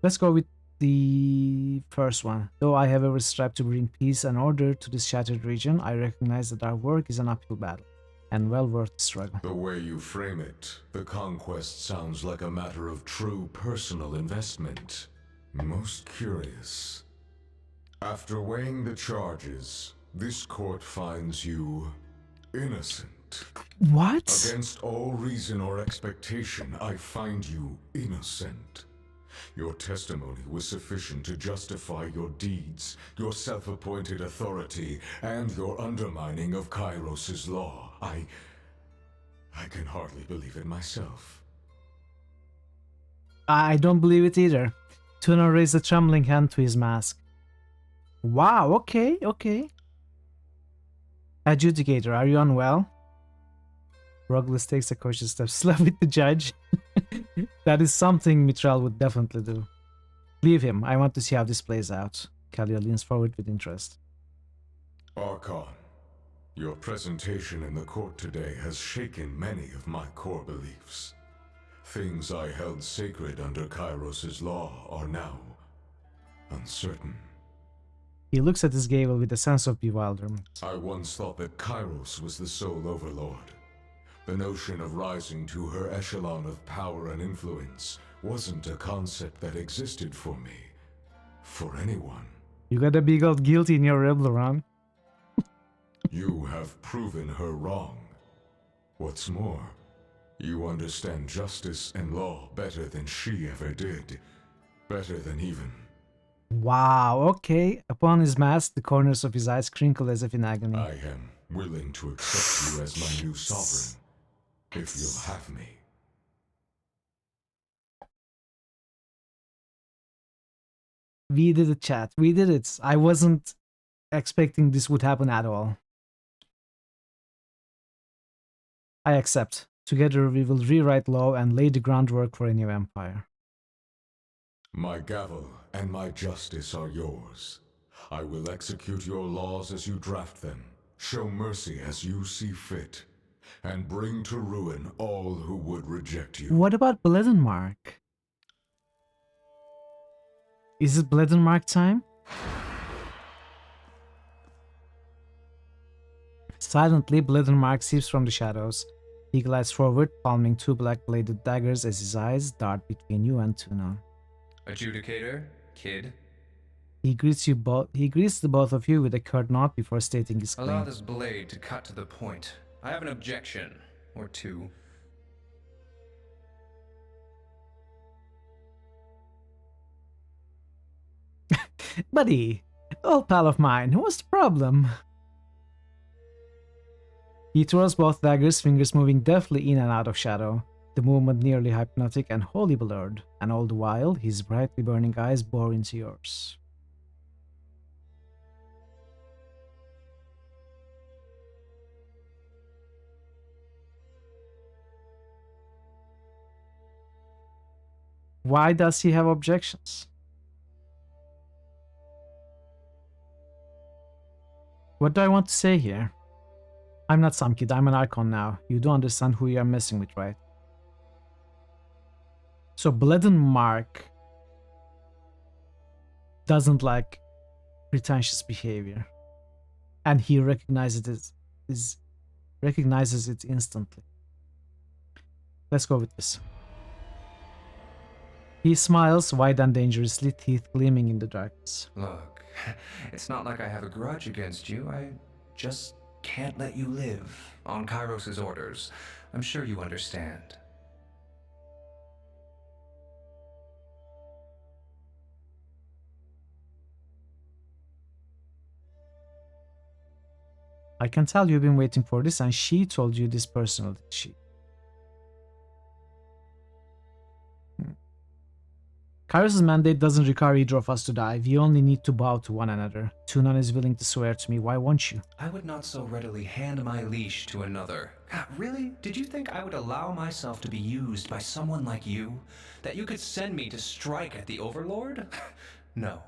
Let's go with the first one. Though I have ever strived to bring peace and order to this shattered region, I recognize that our work is an uphill battle, and well worth the struggle. The way you frame it, the conquest sounds like a matter of true personal investment. Most curious. After weighing the charges, this court finds you innocent. What? Against all reason or expectation, I find you innocent. Your testimony was sufficient to justify your deeds, your self-appointed authority, and your undermining of Kairos' law. I can hardly believe it myself. I don't believe it either. Tuna raised a trembling hand to his mask. Wow, okay. Adjudicator, are you unwell? Rugglus takes a cautious step slap with the judge. That is something Mithril would definitely do. Leave him. I want to see how this plays out. Kalia leans forward with interest. Archon, your presentation in the court today has shaken many of my core beliefs. Things I held sacred under Kairos' law are now uncertain. He looks at his gavel with a sense of bewilderment. I once thought that Kairos was the sole overlord. The notion of rising to her echelon of power and influence wasn't a concept that existed for me. For anyone. You got a big old guilty in your rebel run. You have proven her wrong. What's more, you understand justice and law better than she ever did. Better than even. Wow, okay. Upon his mask, the corners of his eyes crinkle as if in agony. I am willing to accept you as my new sovereign, if you'll have me. We did it, chat. We did it. I wasn't expecting this would happen at all. I accept. Together we will rewrite law and lay the groundwork for a new empire. My gavel and my justice are yours. I will execute your laws as you draft them, show mercy as you see fit, and bring to ruin all who would reject you. What about Bledenmark? Is it Bledenmark time? Silently, Bledenmark seeps from the shadows. He glides forward, palming two black-bladed daggers as his eyes dart between you and Tuna. Adjudicator, kid. He greets the both of you with a curt nod before stating his claim. Allow this blade to cut to the point. I have an objection, or two. Buddy, old pal of mine, what's the problem? He throws both daggers, fingers moving deftly in and out of shadow, the movement nearly hypnotic and wholly blurred, and all the while his brightly burning eyes bore into yours. Why does he have objections? What do I want to say here? I'm not some kid, I'm an Archon now. You do understand who you are messing with, right? So Bledenmark doesn't like pretentious behavior. And he recognizes it instantly. Let's go with this. He smiles, wide and dangerously, teeth gleaming in the darkness. Look, it's not like I have a grudge against you. I just can't let you live on Kairos' orders. I'm sure you understand. I can tell you've been waiting for this, and she told you this personally, did she? Kairos' mandate doesn't require either of us to die. We only need to bow to one another. Tunon is willing to swear to me. Why won't you? I would not so readily hand my leash to another. God, really? Did you think I would allow myself to be used by someone like you? That you could send me to strike at the Overlord? No.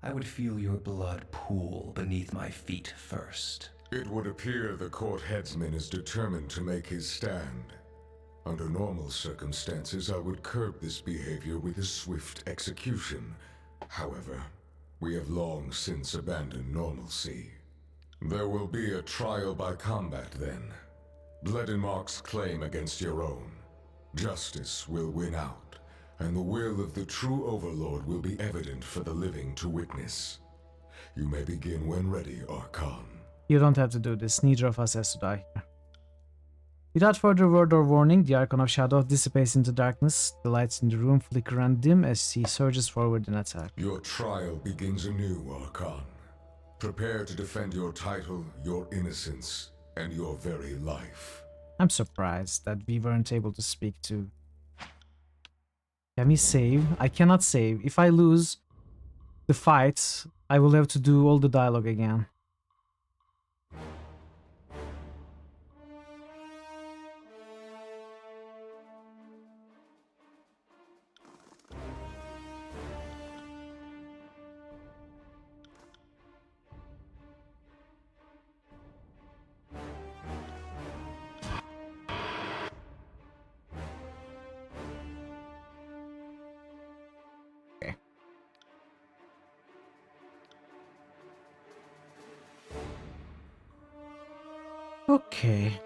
I would feel your blood pool beneath my feet first. It would appear the court headsman is determined to make his stand. Under normal circumstances, I would curb this behavior with a swift execution. However, we have long since abandoned normalcy. There will be a trial by combat then. Bledenmark's claim against your own. Justice will win out, and the will of the true Overlord will be evident for the living to witness. You may begin when ready, Archon. You don't have to do this. Neither of us has to die here. Without further word or warning, the Archon of Shadow dissipates into darkness. The lights in the room flicker and dim as he surges forward in attack. Your trial begins anew, Archon. Prepare to defend your title, your innocence, and your very life. I'm surprised that we weren't able to speak to... Can we save? I cannot save. If I lose the fight, I will have to do all the dialogue again. Okay.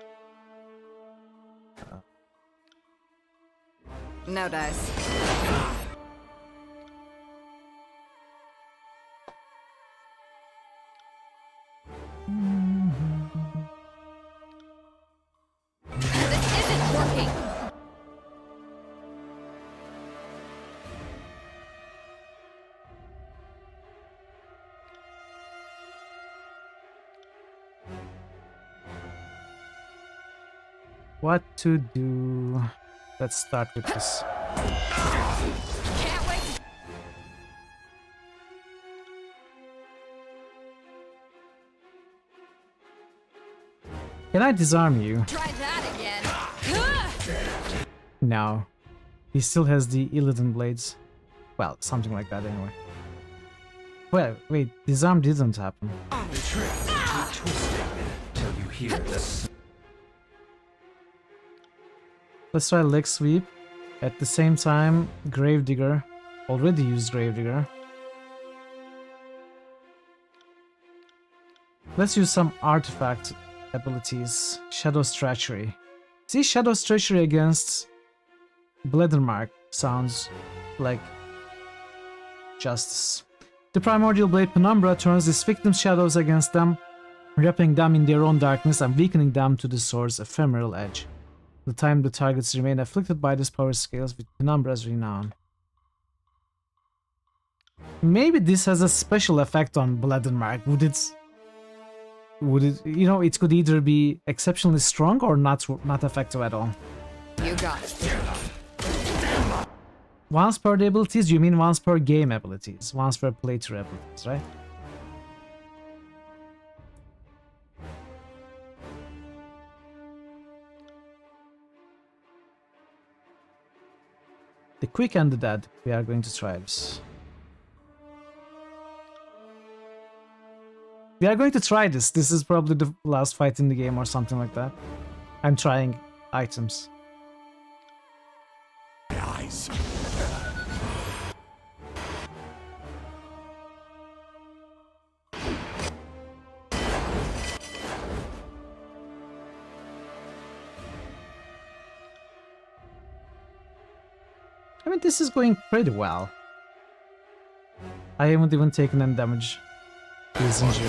No dice. This isn't working. What to do? Let's start with this. Can't wait. Can I disarm you? Try that again. No. He still has the Illidan blades. Well, something like that anyway. Well, wait, disarm didn't happen. The trick is to keep twisting till you hear this. Let's try leg sweep. At the same time, Gravedigger. Already used Gravedigger. Let's use some artifact abilities. Shadow's Treachery. See, Shadow's Treachery against Bledermark sounds like justice. The Primordial Blade Penumbra turns its victim's shadows against them, wrapping them in their own darkness and weakening them to the sword's ephemeral edge. The time the targets remain afflicted by this power scales with Penumbra's renown. Maybe this has a special effect on Bledermark. Would it, you know, it could either be exceptionally strong or not effective at all. You got it. Once per the abilities, you mean once per game abilities, once per playthrough abilities, right? The quick and the dead, we are going to try this. We are going to try this. This is probably the last fight in the game or something like that. I'm trying items. Eyes. I mean, this is going pretty well. I haven't even taken any damage. He's injured.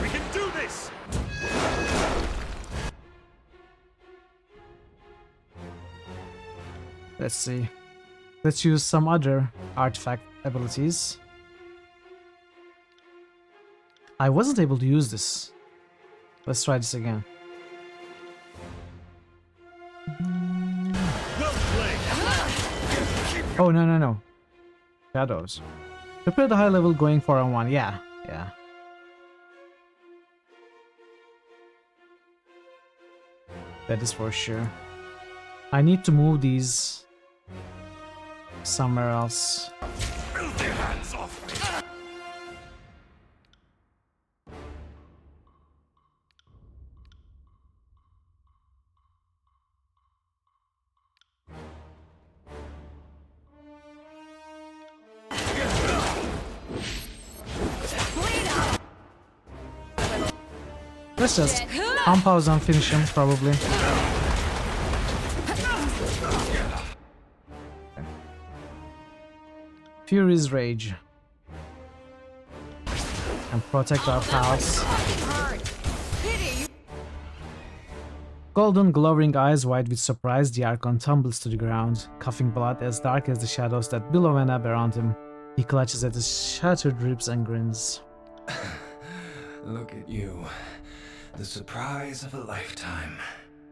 We can do this. Let's see. Let's use some other artifact abilities. I wasn't able to use this. Let's try this again. Oh, no. Shadows. Prepare the high level going 4-on-1. Yeah. That is for sure. I need to move these somewhere else. Move your hands off me. Let's just unpause and finish him, probably. Fury's Rage. And protect our pals. Golden glowering eyes wide with surprise, the Archon tumbles to the ground, coughing blood as dark as the shadows that billow and ebb around him. He clutches at his shattered ribs and grins. Look at you. The surprise of a lifetime.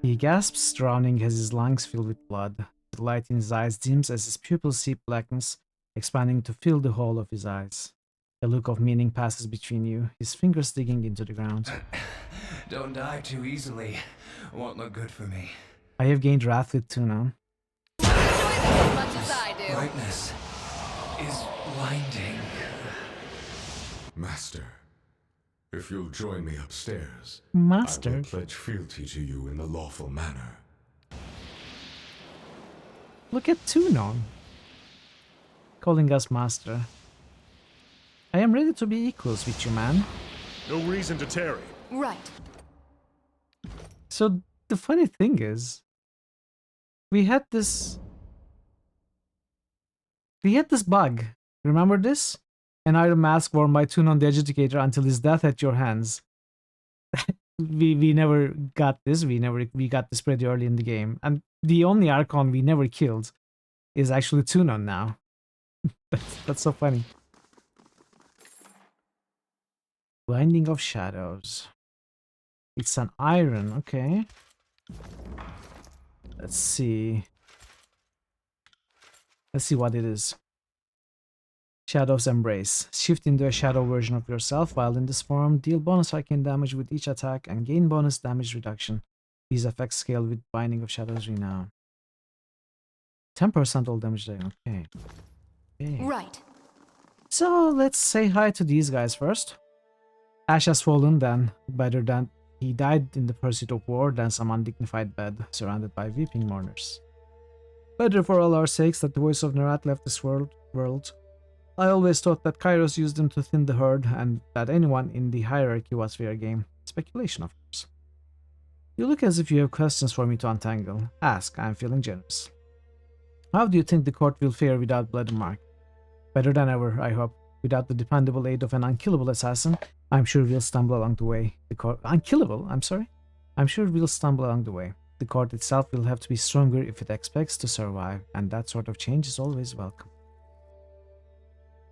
He gasps, drowning as his lungs fill with blood. The light in his eyes dims as his pupils see blackness, expanding to fill the whole of his eyes. A look of meaning passes between you, his fingers digging into the ground. Don't die too easily. Won't look good for me. I have gained wrath with Tuna. As much as I do. Brightness is blinding. Master, If you'll join me upstairs, Master. I will pledge fealty to you in the lawful manner. Look at Tunon. Calling us master. I am ready to be equals with you, man. No reason to tarry. Right. So the funny thing is, we had this bug. Remember this? An iron mask worn by Tunon the Adjudicator until his death at your hands. we never got this. We got this pretty early in the game, and the only Archon we never killed is actually Tunon now. That's so funny. Binding of Shadows. It's an iron, okay. Let's see. Let's see what it is. Shadow's Embrace. Shift into a shadow version of yourself while in this form. Deal bonus arcane damage with each attack and gain bonus damage reduction. These effects scale with Binding of Shadows Renown. 10% all damage there, okay. Right. So let's say hi to these guys first. Ash has fallen, then better than he died in the pursuit of war than some undignified bed surrounded by weeping mourners. Better for all our sakes that the voice of Nerat left this world. I always thought that Kairos used them to thin the herd and that anyone in the hierarchy was fair game. Speculation, of course. You look as if you have questions for me to untangle. Ask, I am feeling generous. How do you think the court will fare without Blood and Mark? Better than ever, I hope. Without the dependable aid of an unkillable assassin, I'm sure we'll stumble along the way. The court... Unkillable? I'm sorry? I'm sure we'll stumble along the way. The court itself will have to be stronger if it expects to survive, and that sort of change is always welcome.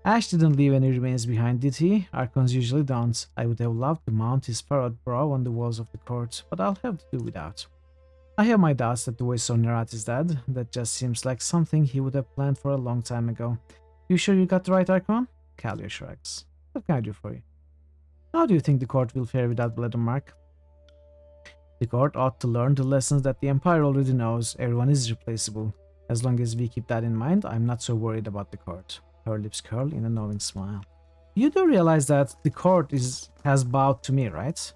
Ash didn't leave any remains behind, did he? Archons usually don't. I would have loved to mount his furrowed brow on the walls of the court, but I'll have to do without. I have my doubts that the voice of Nerat is dead. That just seems like something he would have planned for a long time ago. You sure you got the right Archon? Kalia shrugs. What can I do for you? How do you think the court will fare without Blood and Mark? The court ought to learn the lessons that the Empire already knows. Everyone is replaceable. As long as we keep that in mind, I'm not so worried about the court. Her lips curl in a knowing smile. You do realize that the court has bowed to me, right?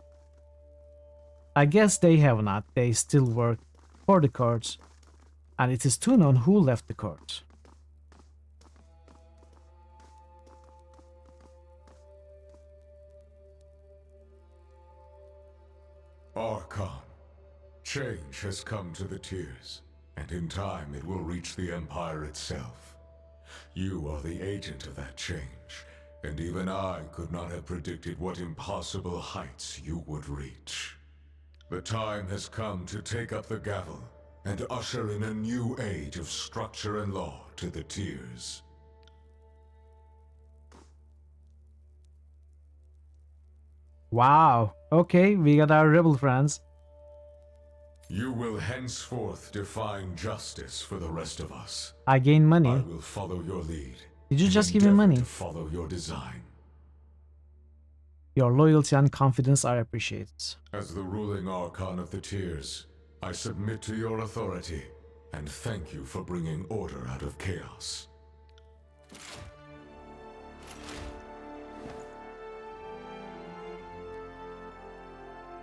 I guess they have not. They still work for the court. And it is Tunon who left the court. Archon, change has come to the Tears, and in time it will reach the Empire itself. You are the agent of that change, and even I could not have predicted what impossible heights you would reach. The time has come to take up the gavel and usher in a new age of structure and law to the Tears. Wow. Okay, we got our rebel friends. You will henceforth define justice for the rest of us. I gain money. I will follow your lead. Did you just give me money? To follow your design. Your loyalty and confidence are appreciated. As the ruling Archon of the Tears, I submit to your authority and thank you for bringing order out of chaos.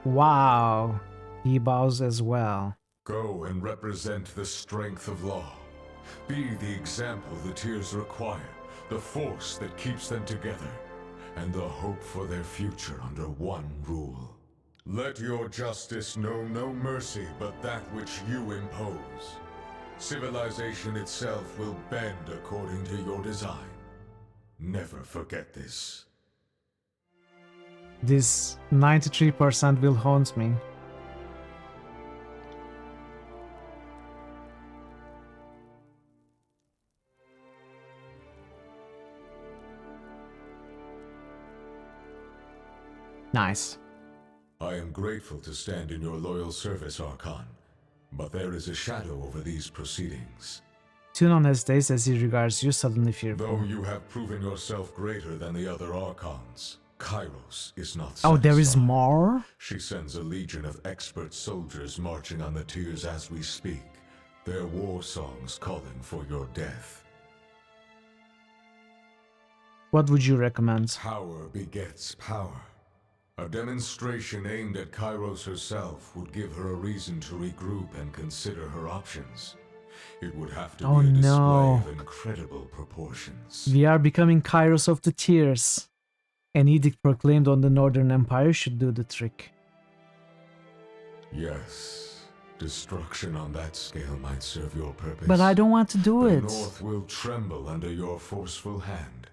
Wow. He bows as well. Go and represent the strength of law. Be the example the Tears require, the force that keeps them together, and the hope for their future under one rule. Let your justice know no mercy but that which you impose. Civilization itself will bend according to your design. Never forget this. This 93% will haunt me. Nice. I am grateful to stand in your loyal service, Archon, but there is a shadow over these proceedings. Tunon hesitates as he regards you, suddenly fearful. Though you have proven yourself greater than the other Archons, Kairos is not satisfied. Oh, there is more? She sends a legion of expert soldiers marching on the Tears as we speak, their war songs calling for your death. What would you recommend? Power begets power. A demonstration aimed at Kairos herself would give her a reason to regroup and consider her options. It would have to be a display of incredible proportions. We are becoming Kairos of the Tears. An edict proclaimed on the Northern Empire should do the trick. Yes, destruction on that scale might serve your purpose. But I don't want to do it. The North will tremble under your forceful hand.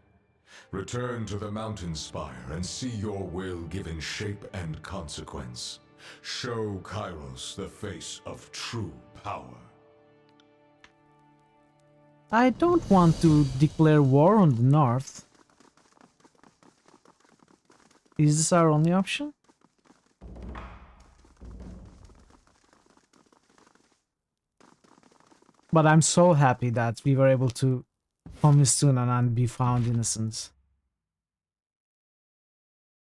Return to the mountain spire and see your will given shape and consequence. Show Kairos the face of true power. I don't want to declare war on the North. Is this our only option? But I'm so happy that we were able to convince Tunan and be found innocent.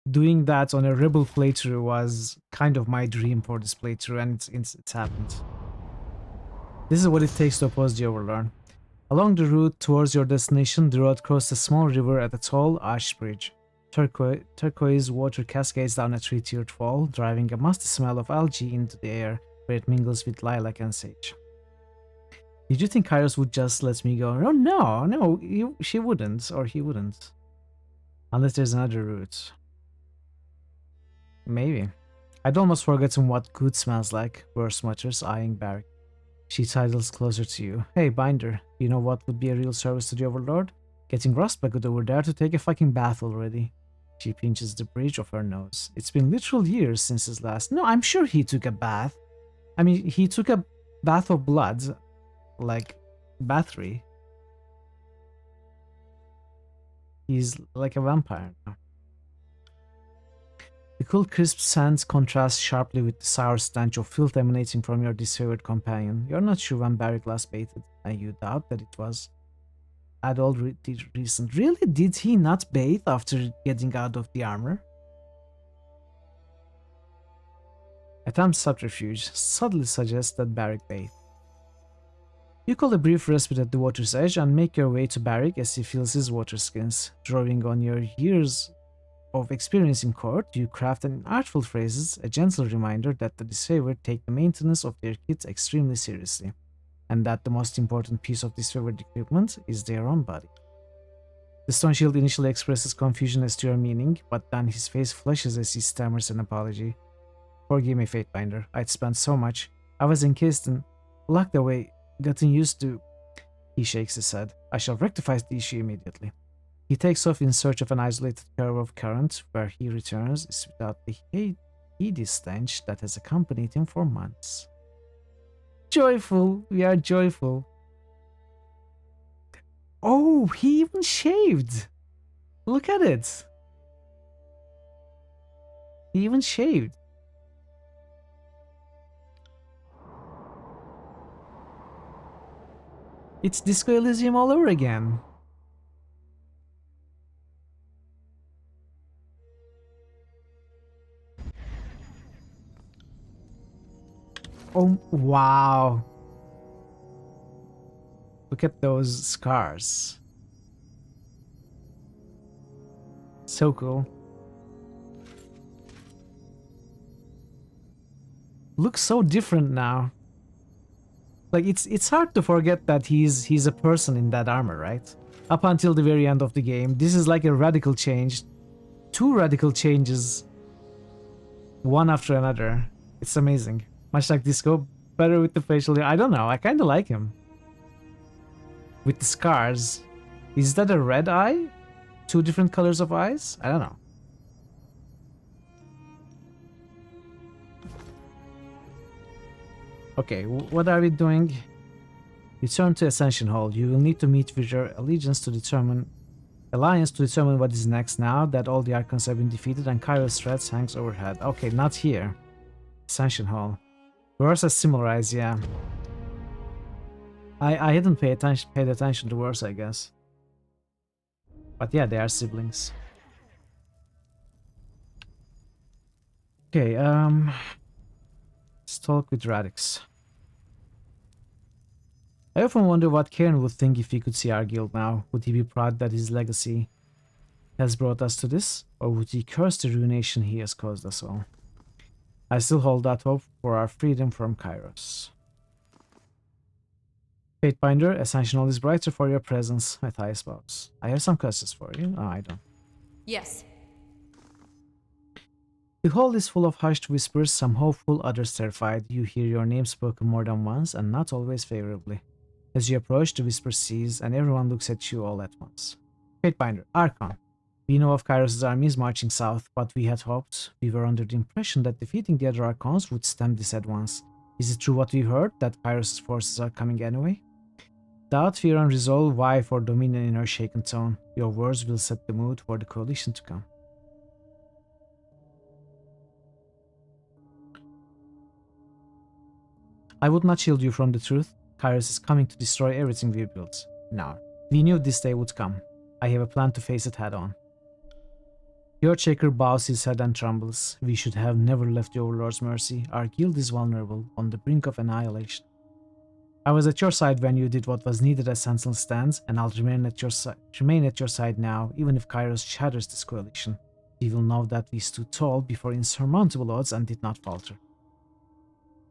Doing that on a Rebel playthrough was kind of my dream for this playthrough, and it's happened. This is what it takes to oppose the Overlord. Along the route towards your destination, the road crossed a small river at a tall ash bridge. Turquoise water cascades down a three-tiered fall, driving a musty smell of algae into the air where it mingles with lilac and sage. Did you think Kairos would just let me go? Oh, no, she wouldn't, or he wouldn't. Unless there's another route. Maybe. I'd almost forgotten what good smells like, Burst mutters, eyeing Barrick. She sidles closer to you. Hey, Binder, you know what would be a real service to the Overlord? Getting Rustbucket over there to take a fucking bath already. She pinches the bridge of her nose. It's been literal years since his last... No, I'm sure he took a bath. I mean, he took a bath of blood. Like, Bathory. He's like a vampire now. The cool, crisp scent contrasts sharply with the sour stench of filth emanating from your disfavored companion. You're not sure when Barrick last bathed, and you doubt that it was at all recent. Really? Did he not bathe after getting out of the armor? Attempt subterfuge subtly suggests that Barrick bathed. You call a brief respite at the water's edge and make your way to Barrick as he feels his water skins. Drawing on your years of experience in court, you craft in artful phrases a gentle reminder that the disfavored take the maintenance of their kit extremely seriously, and that the most important piece of disfavored equipment is their own body. The Stone Shield initially expresses confusion as to your meaning, but then his face flushes as he stammers an apology. Forgive me, Fatebinder. I'd spent so much. I was encased and locked away, gotten used to... He shakes his head. I shall rectify the issue immediately. He takes off in search of an isolated curve of current, where he returns is without the hideous stench that has accompanied him for months. Joyful! We are joyful. Oh, he even shaved! Look at it! He even shaved. It's Disco Elysium all over again. Oh, wow. Look at those scars. So cool. Looks so different now. Like, it's hard to forget that he's a person in that armor, right? Up until the very end of the game. This is like a radical change. Two radical changes. One after another. It's amazing. Much like Disco, better with the facial hair. I don't know, I kinda like him. With the scars. Is that a red eye? Two different colors of eyes? I don't know. Okay, what are we doing? Return to Ascension Hall. You will need to meet with your alliance to determine what is next now that all the Archons have been defeated and Kairos threats hangs overhead. Okay, not here. Ascension Hall. Versa similarized, yeah. I hadn't paid attention to Versa, I guess. But yeah, they are siblings. Okay, let's talk with Radix. I often wonder what Cairn would think if he could see our guild now. Would he be proud that his legacy has brought us to this, or would he curse the ruination he has caused us all? I still hold that hope for our freedom from Kairos. Fatebinder, Ascension is brighter for your presence, Matthias bows. I have some questions for you. Oh, I don't. Yes. The hall is full of hushed whispers, some hopeful, others terrified. You hear your name spoken more than once, and not always favorably. As you approach, the whisper cease, and everyone looks at you all at once. Fatebinder, Archon. We know of Kairos' armies marching south, but we had hoped. We were under the impression that defeating the other Archons would stem this at once. Is it true what we heard, that Kairos' forces are coming anyway? Doubt, fear, and resolve vie for dominion in her shaken tone. Your words will set the mood for the coalition to come. I would not shield you from the truth. Kairos is coming to destroy everything we built. Now, we knew this day would come. I have a plan to face it head on. Your checker bows his head and trembles. We should have never left the Overlord's mercy. Our guild is vulnerable, on the brink of annihilation. I was at your side when you did what was needed as Sentinel stands, and I'll remain at your side now, even if Kairos shatters this coalition. We will know that we stood tall before insurmountable odds and did not falter.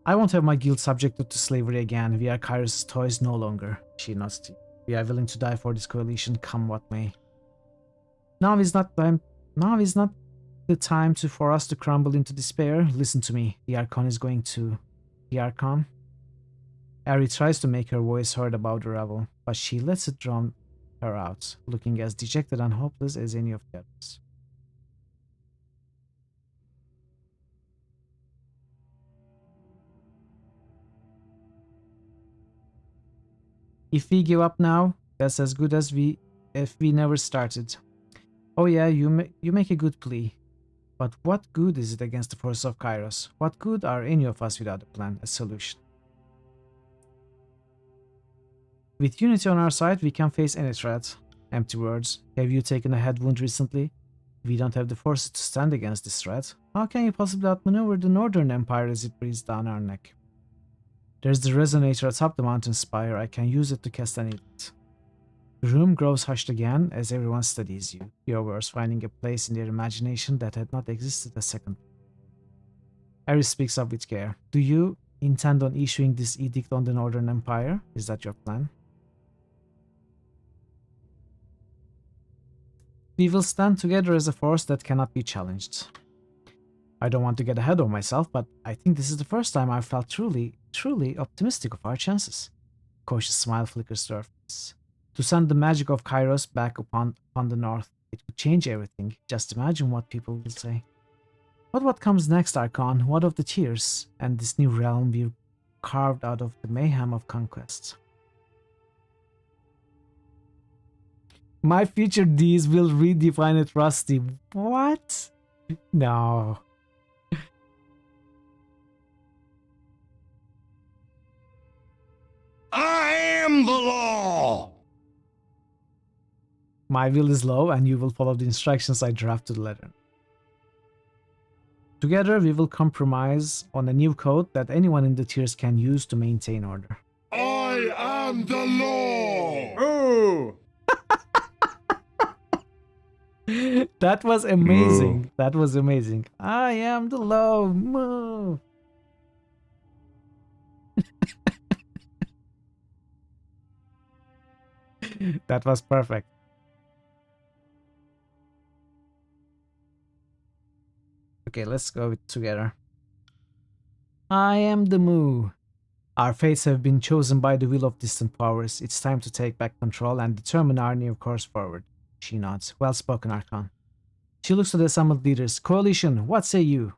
I won't have my guild subjected to slavery again. We are Kairos' toys no longer. She nods to you. We are willing to die for this coalition, come what may. Now is not the time for us to crumble into despair. Listen to me. The Archon is going to... The Archon? Ari tries to make her voice heard above the rabble, but she lets it drown her out, looking as dejected and hopeless as any of the others. If we give up now, that's as good as if we never started. Oh yeah, you make a good plea. But what good is it against the forces of Kairos? What good are any of us without a plan, a solution? With unity on our side, we can face any threat. Empty words. Have you taken a head wound recently? We don't have the forces to stand against this threat. How can you possibly outmaneuver the Northern Empire as it breathes down our neck? There's the resonator atop the mountain spire. I can use it to cast an edict. The room grows hushed again as everyone studies you, your words finding a place in their imagination that had not existed a second. Ares speaks up with care. Do you intend on issuing this edict on the Northern Empire? Is that your plan? We will stand together as a force that cannot be challenged. I don't want to get ahead of myself, but I think this is the first time I've felt truly optimistic of our chances. A cautious smile flickers to her face. To send the magic of Kairos back upon the north, it would change everything. Just imagine what people will say. But what comes next, Archon? What of the tears and this new realm we carved out of the mayhem of conquest? My future deeds will redefine it, Rusty. What? No. I am the law! My will is low, and you will follow the instructions I draft to the letter. Together, we will compromise on a new code that anyone in the tiers can use to maintain order. I am the law! Oh! That was amazing. Moo. That was amazing. I am the law. Moo. That was perfect. Okay, let's go together. I am the Moo. Our fates have been chosen by the will of distant powers. It's time to take back control and determine our new course forward. She nods. Well spoken, Archon. She looks to the assembled leaders. Coalition, what say you?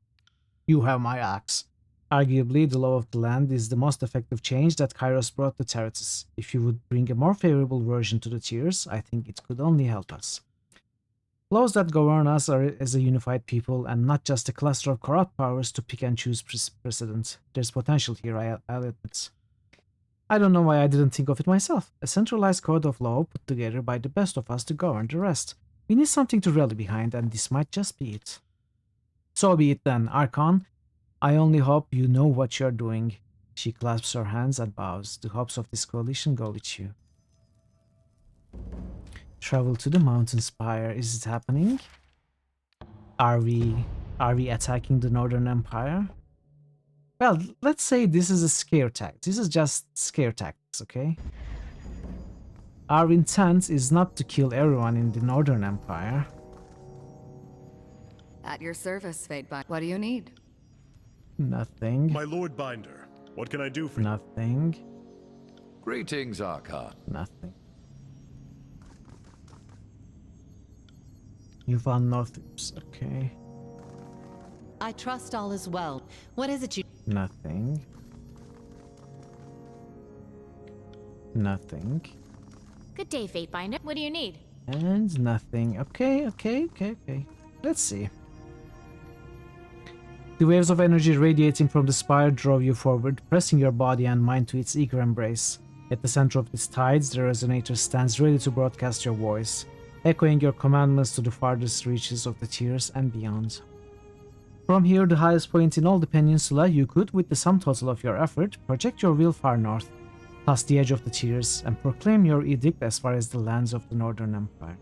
You have my axe. Arguably, the law of the land is the most effective change that Kairos brought to Terratus. If you would bring a more favorable version to the tiers, I think it could only help us. Laws that govern us are as a unified people and not just a cluster of corrupt powers to pick and choose precedents. There's potential here, I'll admit. I don't know why I didn't think of it myself. A centralized code of law put together by the best of us to govern the rest. We need something to rally behind, and this might just be it. So be it then, Archon. I only hope you know what you're doing. She clasps her hands and bows. The hopes of this coalition go with you. Travel to the mountain spire. Is it happening? Are we attacking the Northern Empire? Well, let's say this is a scare tactic. This is just scare tactics, okay? Our intent is not to kill everyone in the Northern Empire. At your service, Fatebinder. What do you need? Nothing. My Lord Binder, what can I do for you? Nothing. Greetings, Archon. Nothing. You found Northroops, okay. I trust all is well. What is it you... Nothing. Nothing. Good day, Fatebinder. What do you need? And nothing. Okay. Let's see. The waves of energy radiating from the spire drove you forward, pressing your body and mind to its eager embrace. At the center of its tides, the resonator stands ready to broadcast your voice, echoing your commandments to the farthest reaches of the tiers and beyond. From here, the highest point in all the peninsula, you could, with the sum total of your effort, project your will far north, past the edge of the tiers, and proclaim your edict as far as the lands of the Northern Empire.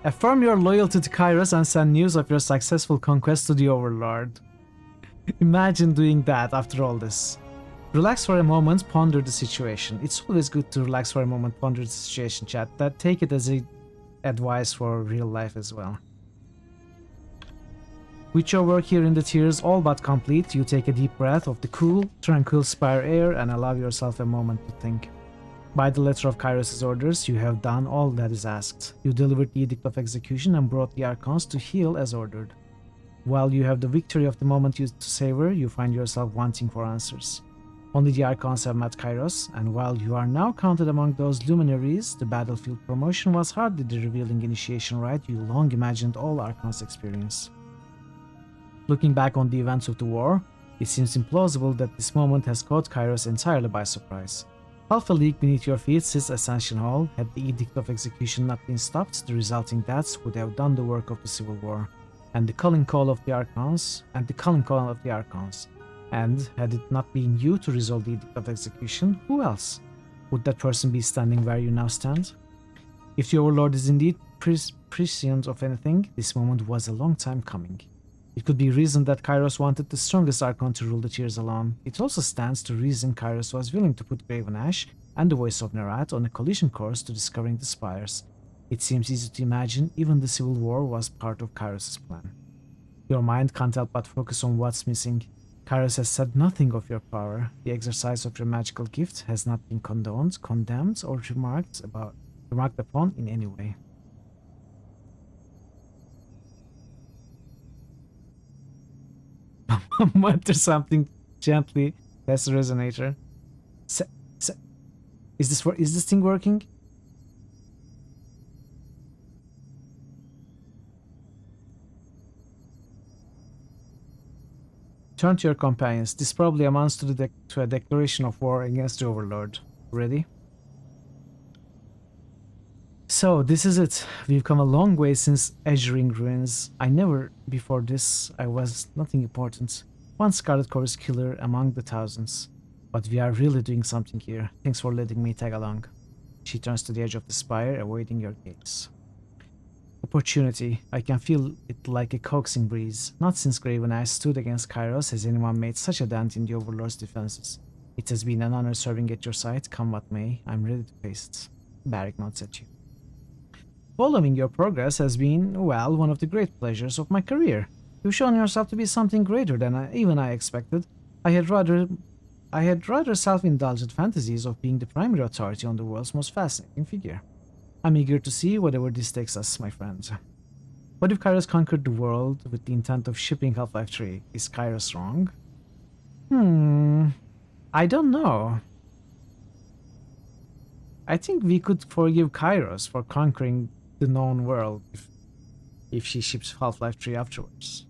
Affirm your loyalty to Kairos and send news of your successful conquest to the Overlord. Imagine doing that after all this. Relax for a moment, ponder the situation. It's always good to relax for a moment, ponder the situation, chat. That take it as a advice for real life as well. With your work here in the tiers all but complete, you take a deep breath of the cool, tranquil spire air and allow yourself a moment to think. By the letter of Kairos' orders, you have done all that is asked. You delivered the Edict of Execution and brought the Archons to heal as ordered. While you have the victory of the moment to savor, you find yourself wanting for answers. Only the Archons have met Kairos, and while you are now counted among those luminaries, the battlefield promotion was hardly the revealing initiation rite you long imagined all Archons experience. Looking back on the events of the war, it seems implausible that this moment has caught Kairos entirely by surprise. Half a league beneath your feet sits Ascension Hall. Had the Edict of Execution not been stopped, the resulting deaths would have done the work of the Civil War, and the calling call of the Archons, And had it not been you to resolve the Edict of Execution, who else? Would that person be standing where you now stand? If the Overlord is indeed prescient of anything, this moment was a long time coming. It could be reasoned that Kairos wanted the strongest Archon to rule the tiers alone. It also stands to reason Kairos was willing to put Graven Ash and the Voice of Nerat on a collision course to discovering the spires. It seems easy to imagine even the Civil War was part of Kairos' plan. Your mind can't help but focus on what's missing. Kairos has said nothing of your power. The exercise of your magical gift has not been condemned, or remarked upon in any way. Mutter something gently past the resonator. Is this thing working? Turn to your companions. This probably amounts to a declaration of war against the Overlord. Ready? So, this is it. We've come a long way since Azurine Ruins. Before this, I was nothing important. One Scarlet Chorus killer among the thousands. But we are really doing something here. Thanks for letting me tag along. She turns to the edge of the spire, avoiding your gaze. Opportunity. I can feel it like a coaxing breeze. Not since Graven Ash stood against Kairos has anyone made such a dent in the Overlord's defenses. It has been an honor serving at your side, come what may. I'm ready to face it. Barrick nods at you. Following your progress has been, well, one of the great pleasures of my career. You've shown yourself to be something greater than even I expected. I had rather self-indulgent fantasies of being the primary authority on the world's most fascinating figure. I'm eager to see whatever this takes us, my friends. What if Kairos conquered the world with the intent of shipping Half-Life 3? Is Kairos wrong? I don't know. I think we could forgive Kairos for conquering the known world if she ships Half-Life 3 afterwards.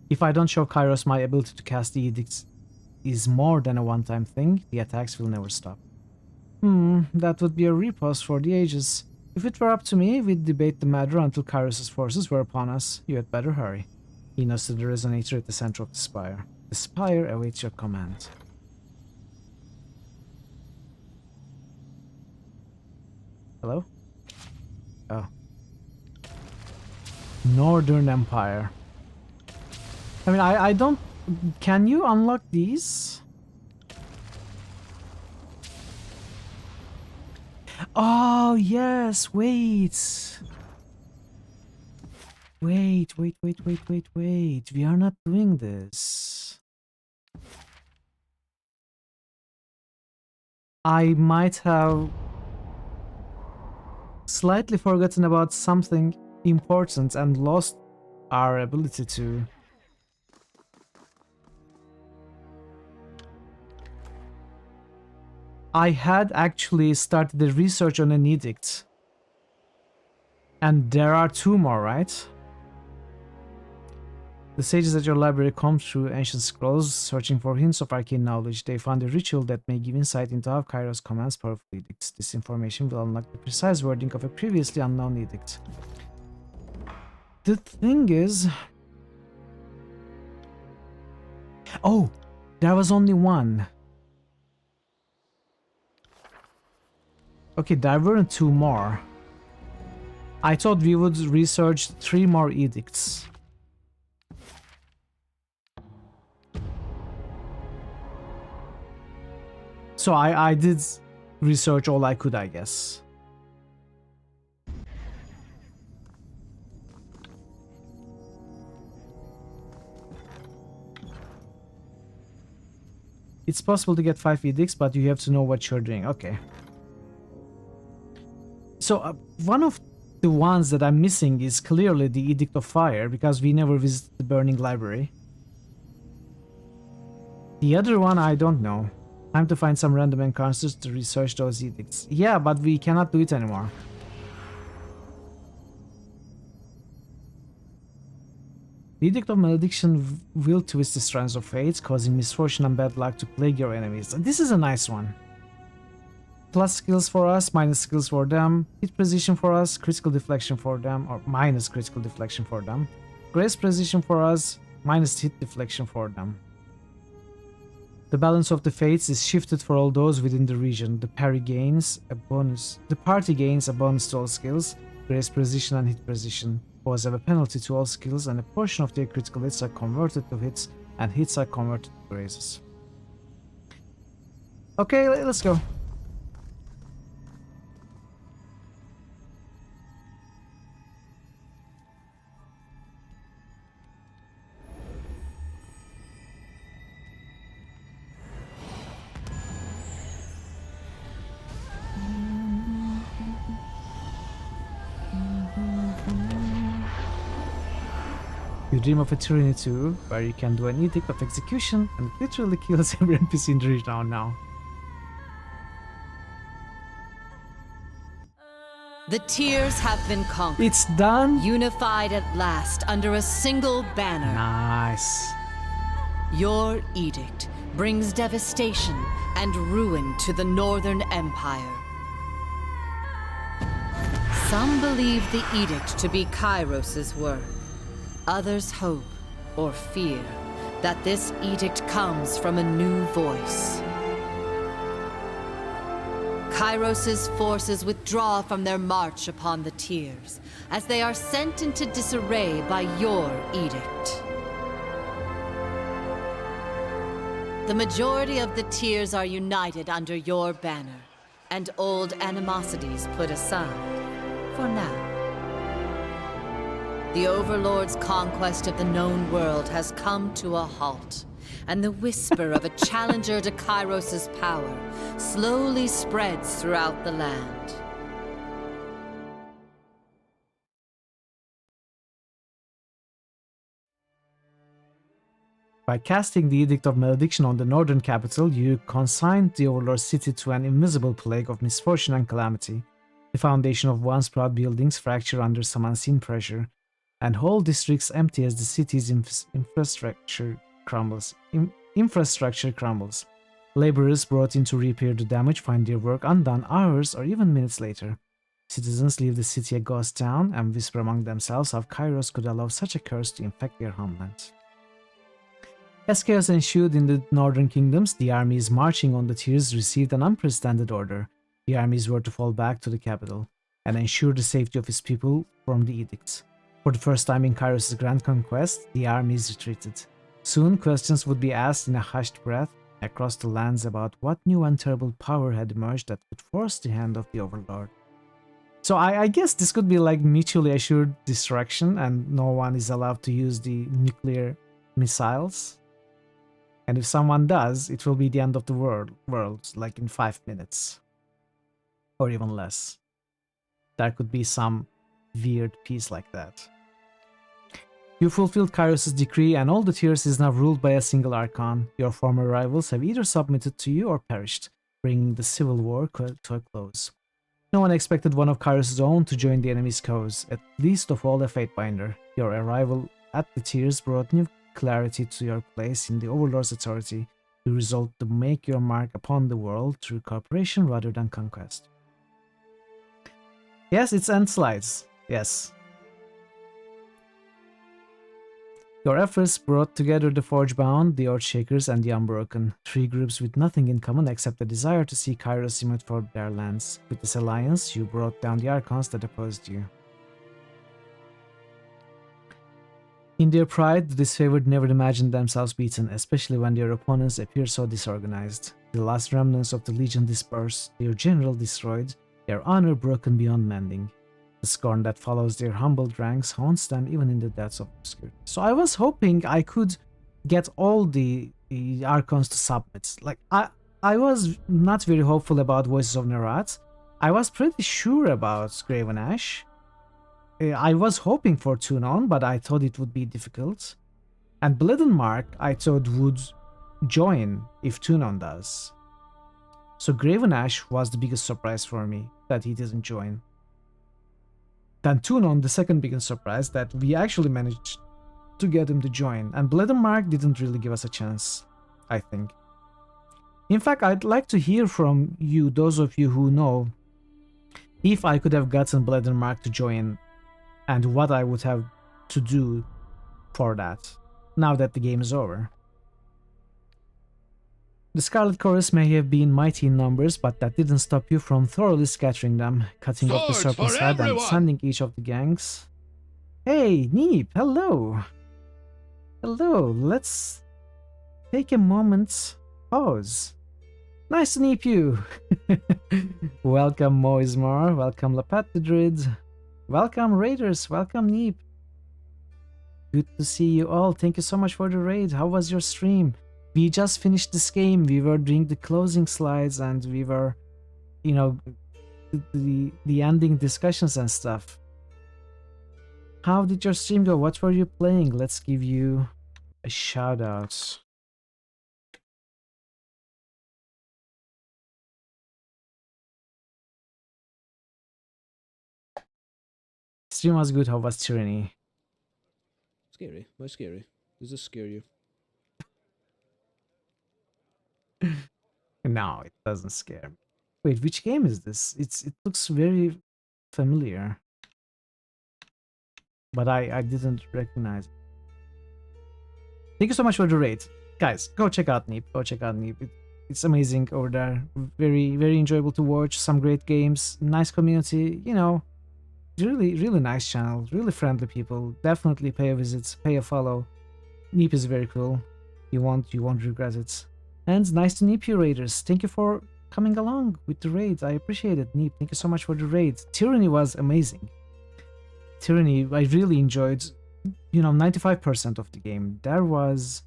If I don't show Kairos my ability to cast the edicts is more than a one-time thing, the attacks will never stop. That would be a riposte for the ages. If it were up to me, we'd debate the matter until Kairos' forces were upon us. You had better hurry. He nods to the resonator at the center of the spire. The spire awaits your command. Hello? Oh. Northern Empire. I mean, I don't... Can you unlock these? Oh, yes, wait. Wait. We are not doing this. I might have slightly forgotten about something important and lost our ability to... I had actually started the research on an edict. And there are 2 more, right? The sages at your library combed through ancient scrolls, searching for hints of arcane knowledge. They found a ritual that may give insight into how Kairos commands powerful edicts. This information will unlock the precise wording of a previously unknown edict. The thing is... Oh! There was only 1. Okay, there weren't 2 more. I thought we would research 3 more edicts. So I did research all I could, I guess. It's possible to get 5 edicts, but you have to know what you're doing. Okay. So one of the ones that I'm missing is clearly the Edict of Fire, because we never visited the Burning Library. The other one, I don't know. Time to find some random encounters to research those edicts. Yeah, but we cannot do it anymore. The Edict of Malediction will twist the strands of fate, causing misfortune and bad luck to plague your enemies. This is a nice one. Plus skills for us, minus skills for them. Hit precision for us, critical deflection for them, or minus critical deflection for them. Grace precision for us, minus hit deflection for them. The balance of the fates is shifted for all those within the region. The party gains a bonus to all skills. Grace precision and hit precision pose have a penalty to all skills, and a portion of their critical hits are converted to hits, and hits are converted to graces. Okay, let's go. You dream of a Tyranny 2, where you can do an edict of execution and it literally kills every NPC in the region now. The Tears have been conquered. It's done. Unified at last under a single banner. Nice. Your edict brings devastation and ruin to the Northern Empire. Some believe the edict to be Kairos' work. Others hope, or fear, that this edict comes from a new voice. Kairos' forces withdraw from their march upon the Tears, as they are sent into disarray by your edict. The majority of the Tears are united under your banner, and old animosities put aside, for now. The Overlord's conquest of the known world has come to a halt, and the whisper of a challenger to Kairos' power slowly spreads throughout the land. By casting the Edict of Malediction on the northern capital, you consigned the Overlord's city to an invisible plague of misfortune and calamity. The foundation of once proud buildings fracture under some unseen pressure, and whole districts empty as the city's infrastructure crumbles. Laborers brought in to repair the damage find their work undone hours or even minutes later. Citizens leave the city a ghost town and whisper among themselves how Kairos could allow such a curse to infect their homeland. As chaos ensued in the northern kingdoms, the armies marching on the tiers received an unprecedented order. The armies were to fall back to the capital and ensure the safety of its people from the edicts. For the first time in Kairos' grand conquest, the armies retreated. Soon, questions would be asked in a hushed breath across the lands about what new and terrible power had emerged that could force the hand of the Overlord. So I guess this could be like mutually assured destruction and no one is allowed to use the nuclear missiles. And if someone does, it will be the end of the world like in 5 minutes. Or even less. There could be some weird piece like that. You fulfilled Kairos' decree and all the tiers is now ruled by a single Archon. Your former rivals have either submitted to you or perished, bringing the civil war to a close. No one expected one of Kairos' own to join the enemy's cause, at least of all a Fatebinder. Your arrival at the tiers brought new clarity to your place in the Overlord's authority. You resolved to make your mark upon the world through cooperation rather than conquest. Yes, it's end slides. Yes. Your efforts brought together the Forgebound, the Earthshakers, and the Unbroken, 3 groups with nothing in common except the desire to see Kairos emerge for their lands. With this alliance, you brought down the Archons that opposed you. In their pride, the disfavored never imagined themselves beaten, especially when their opponents appeared so disorganized. The last remnants of the Legion dispersed, their general destroyed, their honor broken beyond mending. The scorn that follows their humbled ranks haunts them even in the depths of obscurity. So I was hoping I could get all the Archons to submit. Like, I was not very hopeful about Voices of Nerat. I was pretty sure about Graven Ash. I was hoping for Tunon, but I thought it would be difficult. And Bledenmark, I thought would join if Tunon does. So Graven Ash was the biggest surprise for me, that he didn't join. Then Tunon, the second biggest surprise, that we actually managed to get him to join. And Bledenmark didn't really give us a chance, I think. In fact, I'd like to hear from you, those of you who know, if I could have gotten Bledenmark to join and what I would have to do for that, now that the game is over. The Scarlet Chorus may have been mighty in numbers, but that didn't stop you from thoroughly scattering them, cutting off the serpent's head and sending each of the gangs. Hey, Neep, hello! Hello, let's take a moment's pause. Nice to meet you! Welcome Moismar, welcome Lapatidrid, welcome Raiders, welcome Neep. Good to see you all, thank you so much for the raid, how was your stream? We just finished this game, we were doing the closing slides and we were, you know, the ending discussions and stuff. How did your stream go? What were you playing? Let's give you a shout out. Stream was good, how was Tyranny? Scary, why scary? Does this scare you? No, it doesn't scare me. Wait, which game is this? It looks very familiar. But I didn't recognize it. Thank you so much for the raid. Guys, go check out Neep. Go check out Neep. It's amazing over there. Very, very enjoyable to watch. Some great games. Nice community. You know, really, really nice channel. Really friendly people. Definitely pay a visit. Pay a follow. Neep is very cool. You won't regret it. And nice to meet you, Raiders. Thank you for coming along with the raid. I appreciate it, Neep. Thank you so much for the raid. Tyranny was amazing. Tyranny, I really enjoyed, you know, 95% of the game. There was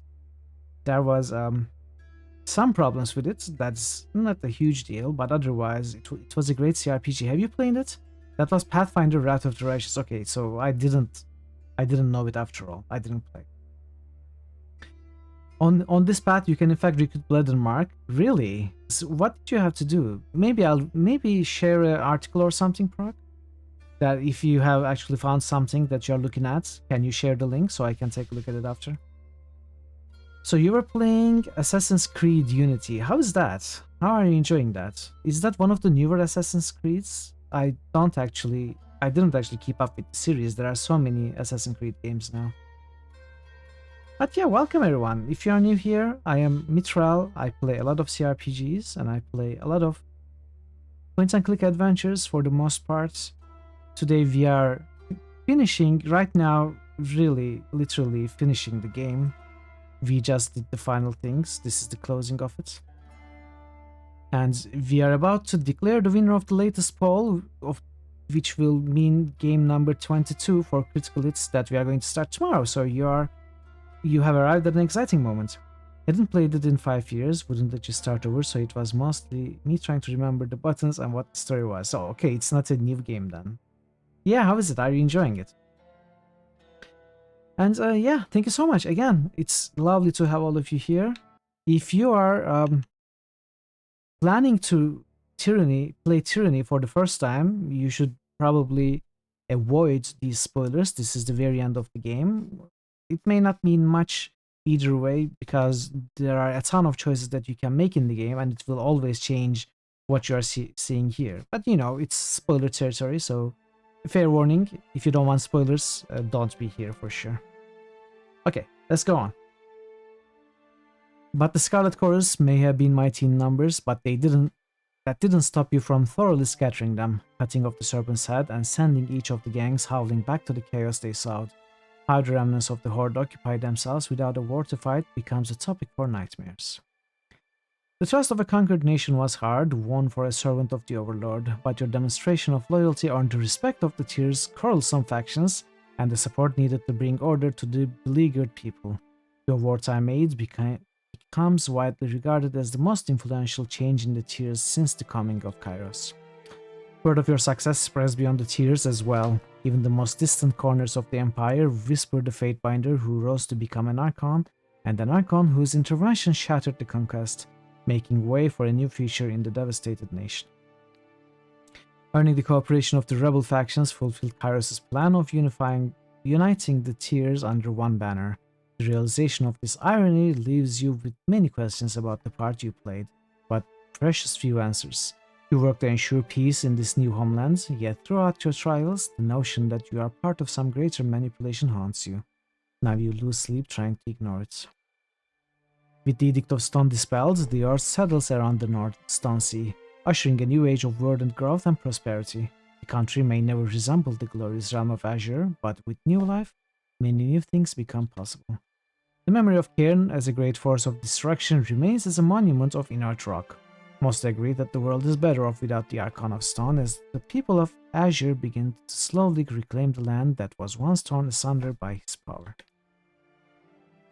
some problems with it. That's not a huge deal, but otherwise, it was a great CRPG. Have you played it? That was Pathfinder Wrath of the Righteous. Okay, so I didn't know it after all. I didn't play. On this path, you can in fact recruit Bledenmark. Really? So what did you have to do? Maybe share an article or something, Proc? That if you have actually found something that you're looking at, can you share the link so I can take a look at it after? So you were playing Assassin's Creed Unity. How is that? How are you enjoying that? Is that one of the newer Assassin's Creeds? I didn't actually keep up with the series. There are so many Assassin's Creed games now. But yeah, welcome everyone. If you are new here, I am Mitral. I play a lot of CRPGs and I play a lot of point and click adventures for the most part. Today we are finishing right now, really literally finishing the game. We just did the final things. This is the closing of it. And we are about to declare the winner of the latest poll, of which will mean game number 22 for Critical Hits that we are going to start tomorrow. So you have arrived at an exciting moment. I hadn't played it in 5 years, wouldn't let you start over, so it was mostly me trying to remember the buttons and what the story was. So okay, it's not a new game then. Yeah, how is it? Are you enjoying it? And yeah, thank you so much. Again, it's lovely to have all of you here. If you are planning to play Tyranny for the first time, you should probably avoid these spoilers. This is the very end of the game. It may not mean much either way, because there are a ton of choices that you can make in the game, and it will always change what you are seeing here. But you know, it's spoiler territory, so fair warning, if you don't want spoilers, don't be here for sure. Okay, let's go on. But the Scarlet Chorus may have been mighty in numbers, but that didn't stop you from thoroughly scattering them, cutting off the serpent's head and sending each of the gangs howling back to the chaos they sought. How the remnants of the Horde occupy themselves without a war to fight becomes a topic for nightmares. The trust of a conquered nation was hard, won for a servant of the Overlord, but your demonstration of loyalty earned the respect of the Tyr's quarrelsome factions and the support needed to bring order to the beleaguered people. Your wartime aid becomes widely regarded as the most influential change in the Tyrs since the coming of Kairos. Word of your success spreads beyond the Tyrs as well. Even the most distant corners of the Empire whisper the Fatebinder who rose to become an Archon, and an Archon whose intervention shattered the conquest, making way for a new future in the devastated nation. Earning the cooperation of the rebel factions fulfilled Kairos' plan of uniting the Tyrs under one banner. The realization of this irony leaves you with many questions about the part you played, but precious few answers. You work to ensure peace in this new homeland, yet throughout your trials, the notion that you are part of some greater manipulation haunts you. Now you lose sleep trying to ignore it. With the Edict of Stone dispelled, the earth settles around the North Stone Sea, ushering a new age of verdant growth and prosperity. The country may never resemble the glorious realm of Azure, but with new life, many new things become possible. The memory of Cairn as a great force of destruction remains as a monument of inert rock. Most agree that the world is better off without the Archon of Stone, as the people of Azure begin to slowly reclaim the land that was once torn asunder by his power.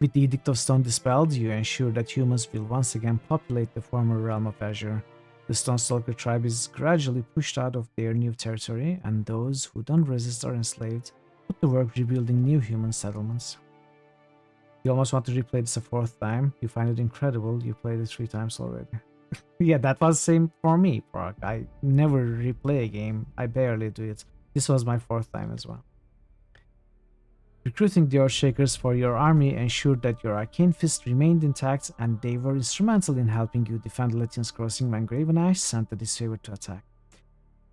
With the Edict of Stone dispelled, you ensure that humans will once again populate the former realm of Azure. The Stonestalker tribe is gradually pushed out of their new territory, and those who don't resist are enslaved, put to work rebuilding new human settlements. You almost want to replay this a 4th time. You find it incredible. You played it 3 times already. Yeah, that was the same for me, Brock. I never replay a game. I barely do it. This was my 4th time as well. Recruiting the Earthshakers for your army ensured that your arcane fist remained intact, and they were instrumental in helping you defend Lethian's Crossing when Graven Ash sent the Disfavored to attack.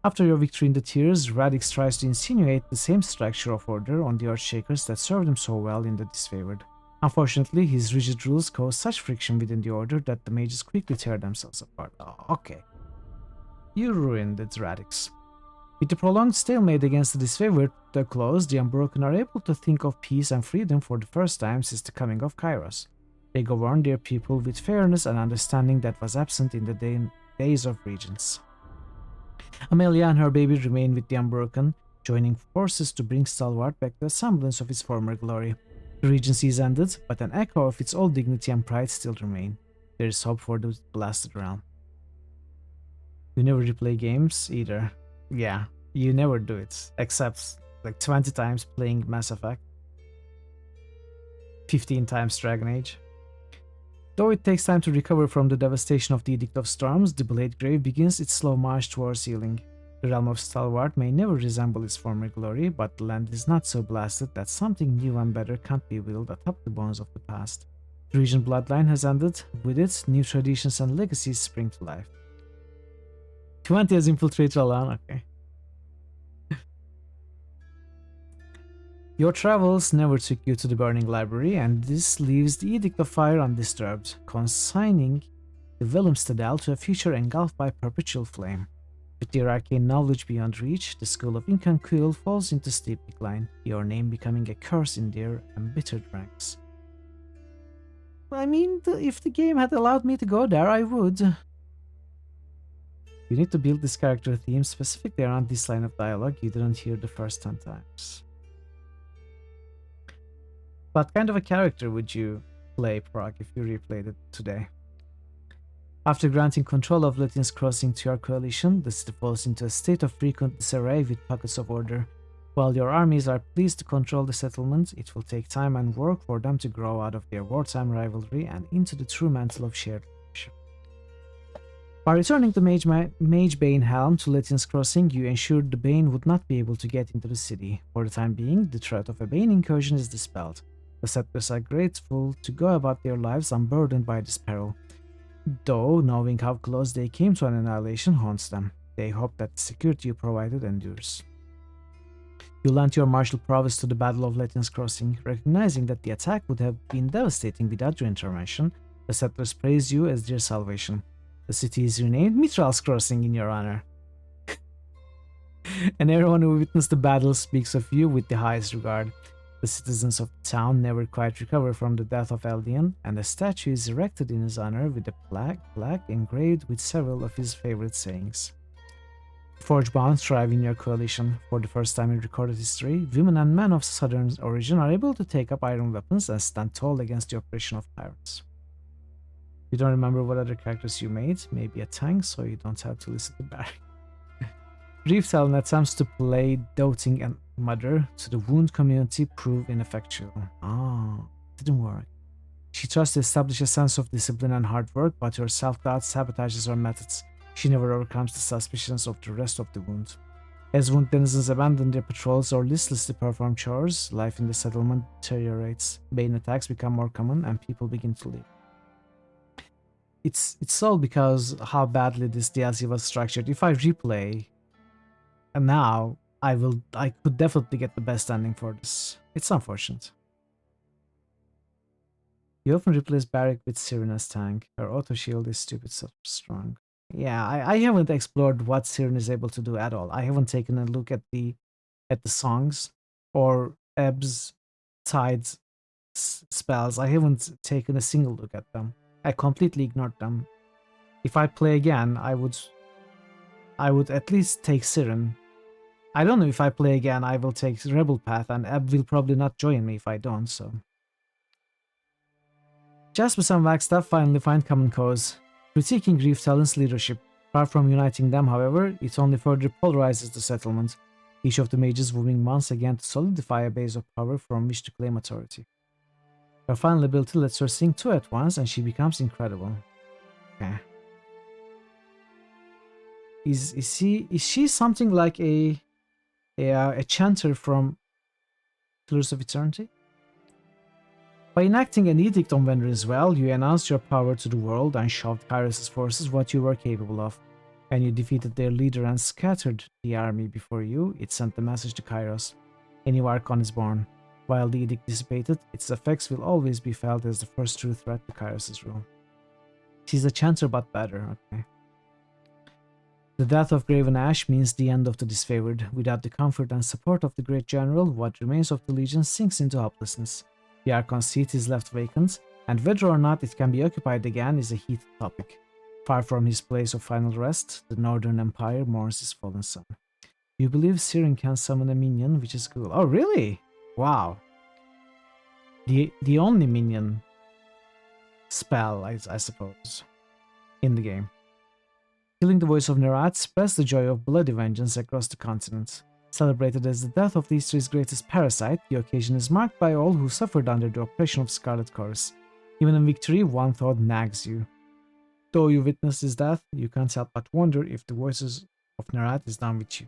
After your victory in the Tears, Radix tries to insinuate the same structure of order on the Earthshakers that served him so well in the Disfavored. Unfortunately, his rigid rules cause such friction within the order that the mages quickly tear themselves apart. Oh, okay. You ruined it, Radix. With the prolonged stalemate against the Disfavored closed, the Unbroken are able to think of peace and freedom for the first time since the coming of Kairos. They govern their people with fairness and understanding that was absent in the days of Regents. Amelia and her baby remain with the Unbroken, joining forces to bring Stalwart back to a semblance of its former glory. The Regency is ended, but an echo of its old dignity and pride still remain. There is hope for the blasted realm. You never replay games either. Yeah, you never do it, except like 20 times playing Mass Effect, 15 times Dragon Age. Though it takes time to recover from the devastation of the Edict of Storms, the Blade Grave begins its slow march towards healing. The realm of Stalwart may never resemble its former glory, but the land is not so blasted that something new and better can't be willed atop the bones of the past. The Regent bloodline has ended, with it, new traditions and legacies spring to life. 20 as infiltrator alone, okay. Your travels never took you to the Burning Library, and this leaves the Edict of Fire undisturbed, consigning the Willemstadel to a future engulfed by perpetual flame. With your arcane knowledge beyond reach, the school of Incanquil falls into steep decline, your name becoming a curse in their embittered ranks. I mean, if the game had allowed me to go there, I would. You need to build this character theme specifically around this line of dialogue you didn't hear the first 10 times. What kind of a character would you play, Prague, if you replayed it today? After granting control of Lutyens Crossing to your coalition, the city falls into a state of frequent disarray with pockets of order. While your armies are pleased to control the settlement, it will take time and work for them to grow out of their wartime rivalry and into the true mantle of shared leadership. By returning the Mage Bane Helm to Lutyens Crossing, you ensured the Bane would not be able to get into the city. For the time being, the threat of a Bane incursion is dispelled. The settlers are grateful to go about their lives unburdened by this peril, though knowing how close they came to an annihilation haunts them. They hope that the security you provided endures. You lent your martial prowess to the Battle of Lutyens Crossing, recognizing that the attack would have been devastating without your intervention. The settlers praise you as their salvation. The city is renamed Mitral's Crossing in your honor. And everyone who witnessed the battle speaks of you with the highest regard. The citizens of the town never quite recover from the death of Eldian, and a statue is erected in his honor with a plaque engraved with several of his favorite sayings. Forge bonds thrive in your coalition. For the first time in recorded history, women and men of southern origin are able to take up iron weapons and stand tall against the oppression of tyrants. You don't remember what other characters you made? Maybe a tank, so you don't have to listen to Barry. Reeftalon attempts to play doting and mother to the wound community prove ineffectual. Didn't work. She tries to establish a sense of discipline and hard work, but her self-doubt sabotages her methods. She never overcomes the suspicions of the rest of the wound. As wound denizens abandon their patrols or listlessly perform chores, life in the settlement deteriorates. Bane attacks become more common and people begin to leave. It's all because how badly this DLC was structured. If I replay, and now I could definitely get the best ending for this. It's unfortunate. You often replace Barrick with Sirena's tank. Her auto shield is stupid so strong. Yeah, I haven't explored what Siren is able to do at all. I haven't taken a look at the songs or Ebb's Tide's spells. I haven't taken a single look at them. I completely ignored them. If I play again, I would at least take Siren. I don't know if I play again, I will take Rebel Path, and Ebb will probably not join me if I don't, so. Jaspis and Wagstaff finally find common cause, critiquing Reeftalon's leadership. Far from uniting them, however, it only further polarizes the settlement, each of the mages moving once again to solidify a base of power from which to claim authority. Her final ability lets her sing two at once, and she becomes incredible. Okay. Is she something like a chanter from Pillars of Eternity? By enacting an edict on Veneran's Well, you announced your power to the world and showed Kairos' forces what you were capable of. When you defeated their leader and scattered the army before you, it sent the message to Kairos. A new Archon is born. While the edict dissipated, its effects will always be felt as the first true threat to Kairos' rule. She's a chanter but better, okay. The death of Graven Ash means the end of the disfavored. Without the comfort and support of the great general, what remains of the Legion sinks into helplessness. The Archon's seat is left vacant, and whether or not it can be occupied again is a heated topic. Far from his place of final rest, the Northern Empire mourns his fallen son. You believe Siren can summon a minion, which is cool. Oh, really? Wow. The only minion spell, I suppose, in the game. Killing the voice of Nerat spreads the joy of bloody vengeance across the continent. Celebrated as the death of history's greatest parasite, the occasion is marked by all who suffered under the oppression of Scarlet Chorus. Even in victory, one thought nags you. Though you witness his death, you can't help but wonder if the voices of Nerat is done with you.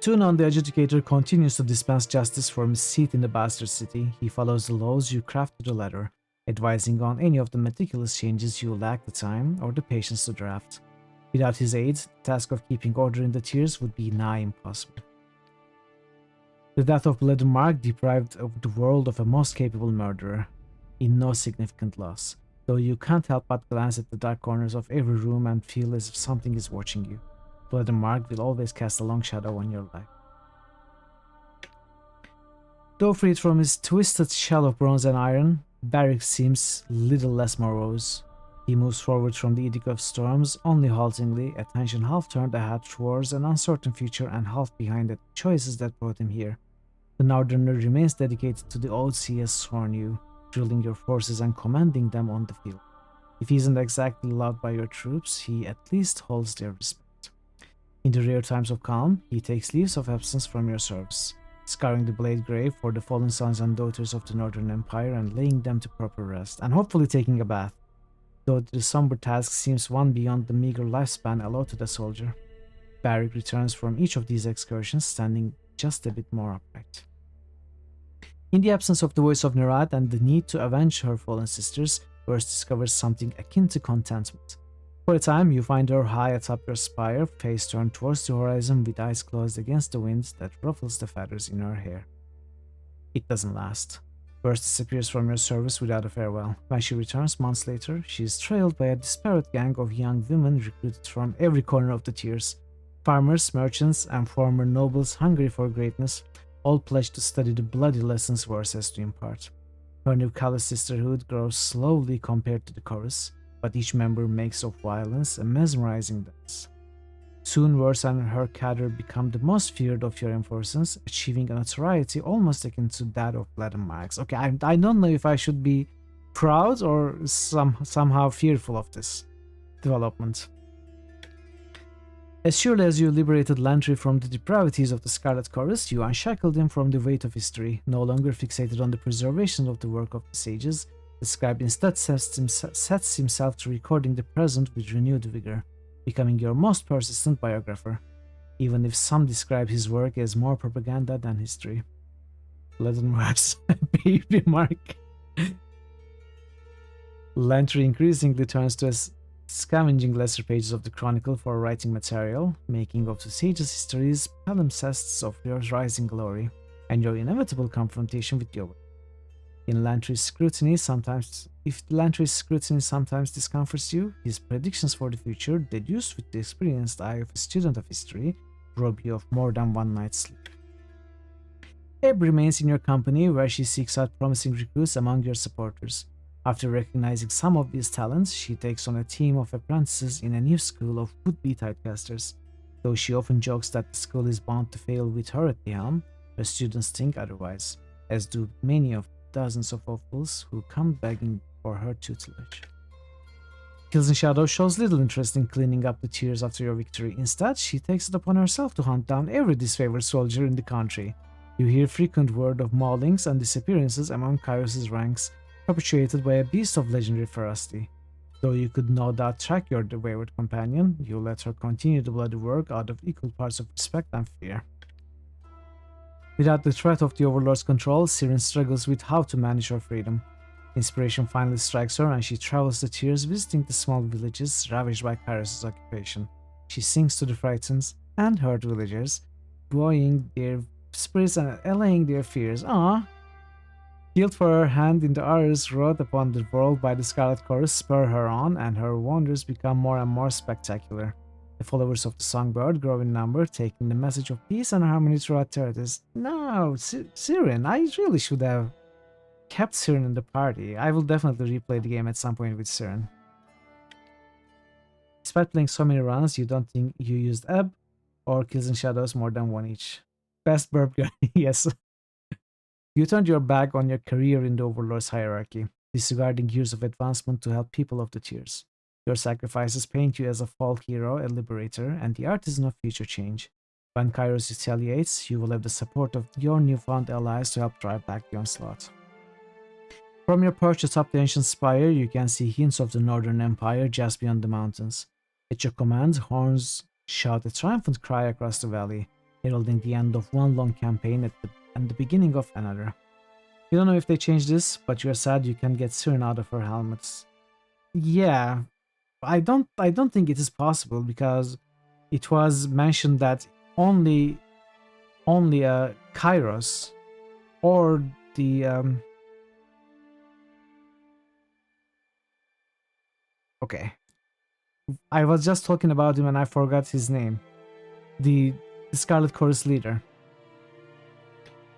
Tunon, the adjudicator, continues to dispense justice from his seat in the bastard city. He follows the laws you craft to the letter, advising on any of the meticulous changes you lack the time or the patience to draft. Without his aid, the task of keeping order in the tiers would be nigh impossible. The death of Blood Mark deprived of the world of a most capable murderer, in no significant loss, though you can't help but glance at the dark corners of every room and feel as if something is watching you. Blood Mark will always cast a long shadow on your life. Though freed from his twisted shell of bronze and iron, Barrick seems little less morose. He moves forward from the Edict of Storms only haltingly, attention half turned ahead towards an uncertain future and half behind the choices that brought him here. The Northerner remains dedicated to the oaths he has sworn you, drilling your forces and commanding them on the field. If he isn't exactly loved by your troops, he at least holds their respect. In the rare times of calm, he takes leaves of absence from your service, scouring the Blade Grave for the fallen sons and daughters of the Northern Empire and laying them to proper rest, and hopefully taking a bath, though the somber task seems one beyond the meager lifespan allotted a soldier. Barrick returns from each of these excursions standing just a bit more upright. In the absence of the voice of Nerat and the need to avenge her fallen sisters, Verse discovers something akin to contentment. For a time, you find her high atop your spire, face turned towards the horizon with eyes closed against the wind that ruffles the feathers in her hair. It doesn't last. Verse disappears from your service without a farewell. When she returns months later, she is trailed by a disparate gang of young women recruited from every corner of the tiers. Farmers, merchants, and former nobles hungry for greatness, all pledged to study the bloody lessons Verse has to impart. Her new callous sisterhood grows slowly compared to the chorus, but each member makes of violence a mesmerizing dance. Soon Verse and her cadre become the most feared of your enforcers, achieving a notoriety almost akin to that of Blood and Marks. Okay, I don't know if I should be proud or somehow fearful of this development. As surely as you liberated Lantry from the depravities of the Scarlet Chorus, you unshackled him from the weight of history. No longer fixated on the preservation of the work of the sages, the scribe instead sets himself to recording the present with renewed vigor, becoming your most persistent biographer, even if some describe his work as more propaganda than history. Blood and Marks, baby Mark. Lantry increasingly turns to us, scavenging lesser pages of the chronicle for writing material, making of the sages' histories palimpsests of your rising glory, and your inevitable confrontation with Yoga. If Lantry's scrutiny sometimes discomforts you, his predictions for the future, deduced with the experienced eye of a student of history, rob you of more than one night's sleep. Ebb remains in your company, where she seeks out promising recruits among your supporters. After recognizing some of these talents, she takes on a team of apprentices in a new school of would-be typecasters. Though she often jokes that the school is bound to fail with her at the helm, her students think otherwise, as do many of dozens of hopefuls who come begging for her tutelage. Kills in Shadow shows little interest in cleaning up the tears after your victory. Instead, she takes it upon herself to hunt down every disfavored soldier in the country. You hear frequent word of maulings and disappearances among Kairos' ranks, perpetuated by a beast of legendary ferocity. Though you could no doubt track your wayward companion, you let her continue the bloody work out of equal parts of respect and fear. Without the threat of the Overlord's control, Siren struggles with how to manage her freedom. Inspiration finally strikes her and she travels the tears, visiting the small villages ravaged by Kairos' occupation. She sings to the frightened and hurt villagers, buoying their spirits and allaying their fears. Guilt for her hand in the arrows wrought upon the world by the Scarlet Chorus spur her on, and her wonders become more and more spectacular. The followers of the Songbird grow in number, taking the message of peace and harmony throughout Terratis. No, Siren, I really should have kept Siren in the party. I will definitely replay the game at some point with Siren. Despite playing so many rounds, you don't think you used Ebb or Kills in Shadows more than one each. Best burp guy, yes. You turned your back on your career in the Overlord's hierarchy, disregarding years of advancement to help people of the tiers. Your sacrifices paint you as a folk hero, a liberator, and the artisan of future change. When Kairos retaliates, you will have the support of your newfound allies to help drive back the onslaught. From your perch atop the ancient spire, you can see hints of the Northern Empire just beyond the mountains. At your command, horns shout a triumphant cry across the valley, heralding the end of one long campaign and the beginning of another. You don't know if they changed this, but you're sad you can't get Siren out of her helmets. Yeah, I don't think it is possible, because it was mentioned that only Kairos or the okay, I was just talking about him and I forgot his name. The Scarlet Chorus leader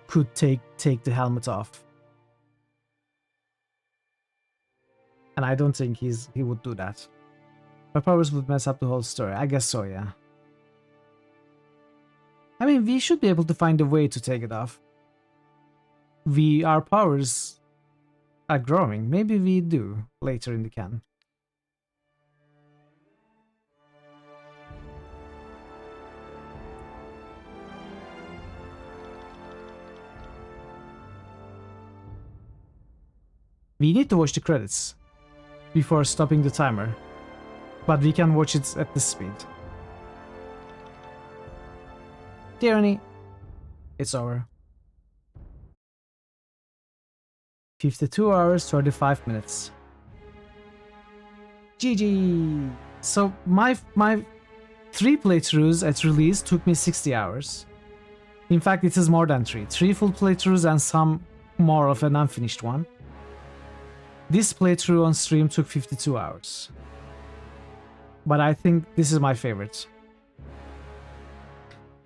could take the helmet off, and I don't think he would do that. Her powers would mess up the whole story. I guess so, yeah. I mean, we should be able to find a way to take it off. Our powers are growing. Maybe we do later in the canon. We need to watch the credits before stopping the timer, but we can watch it at this speed. Tyranny, it's over. 52 hours, 35 minutes. GG! So my 3 playthroughs at release took me 60 hours. In fact, it is more than 3. 3 full playthroughs and some more of an unfinished one. This playthrough on stream took 52 hours. But I think this is my favorite.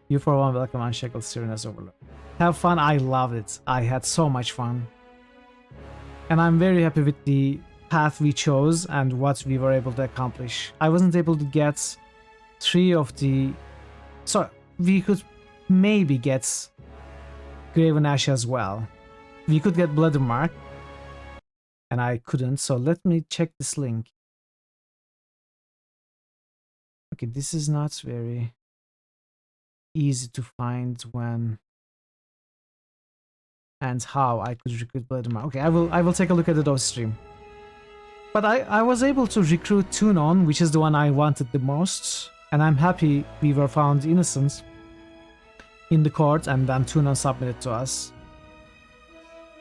You for one, welcome Unshackled Serena's Overlord. Have fun, I loved it. I had so much fun. And I'm very happy with the path we chose and what we were able to accomplish. I wasn't able to get 3 of the... So, we could maybe get Graven Ash as well. We could get Blood Mark. And I couldn't, so let me check this link. Okay, this is not very easy to find when and how I could recruit Bloodmark. Okay, I will take a look at the DOS stream. But I was able to recruit Tunon, which is the one I wanted the most, and I'm happy we were found innocent in the court and then Tunon submitted to us.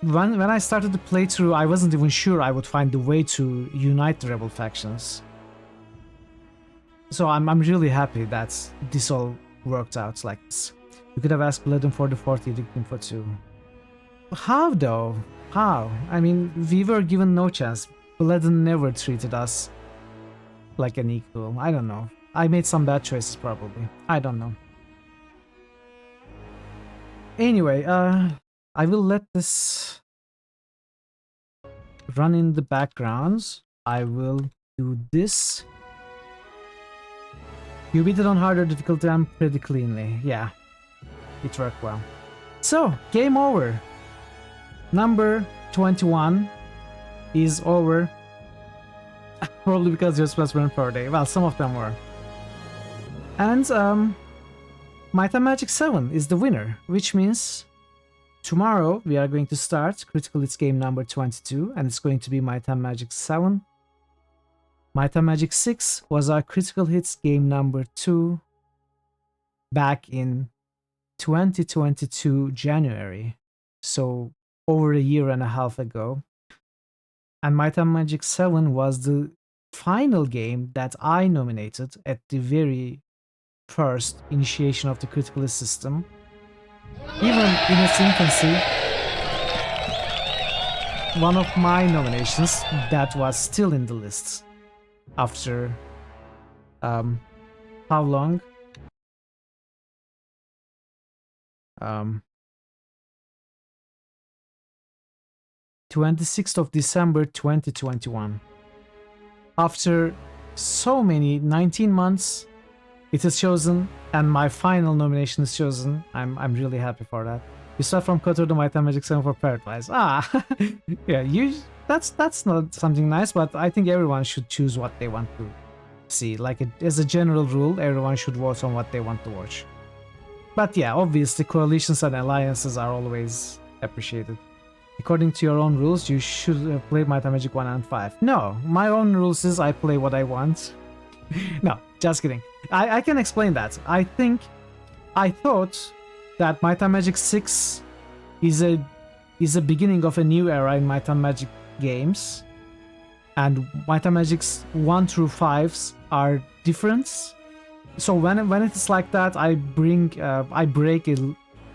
When I started the playthrough, I wasn't even sure I would find the way to unite the rebel factions. So I'm really happy that this all worked out like this. You could have asked Bledon for the 40 info too. How though? How? I mean, we were given no chance. Bledon never treated us like an equal. I don't know. I made some bad choices probably. I don't know. Anyway, I will let this run in the background. I will do this. You beat it on harder difficulty and pretty cleanly. Yeah, it worked well. So, game over. Number 21 is over. Probably because your spells weren't per day. Well, some of them were. And, Might and Magic 7 is the winner, which means tomorrow we are going to start Critical Hits game number 22, and it's going to be Might and Magic 7. Might and Magic 6 was our Critical Hits game number 2 back in 2022 January, so over a year and a half ago. And Might and Magic 7 was the final game that I nominated at the very first initiation of the Critical Hits system. Even in its infancy, one of my nominations that was still in the list after how long? 26th of December 2021. After so many 19 months, it is chosen, and my final nomination is chosen. I'm really happy for that. You start from Kotor to Might and Magic 7 for Paradise. Ah, yeah, that's not something nice, but I think everyone should choose what they want to see. Like, as a general rule, everyone should vote on what they want to watch. But yeah, obviously, coalitions and alliances are always appreciated. According to your own rules, you should have played Might and Magic 1 and 5. No, my own rules is I play what I want. No, just kidding. I can explain that. I thought that Might and Magic 6 is a beginning of a new era in Might and Magic games, and Might and Magic's 1 through 5s are different. So when it is like that, I break a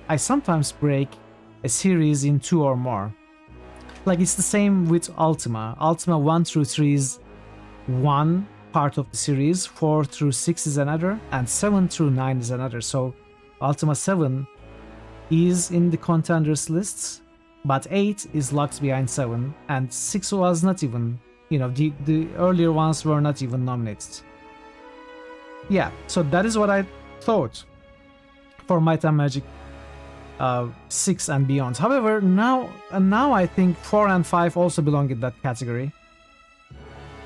I sometimes break a series in 2 or more. Like it's the same with Ultima. Ultima 1 through 3 is one part of the series, 4 through 6 is another, and 7 through 9 is another. So Ultima 7 is in the contenders lists, but 8 is locked behind 7, and 6 was not even, you know, the earlier ones were not even nominated. Yeah, so that is what I thought for Might and Magic 6 and beyond. However, now I think 4 and 5 also belong in that category.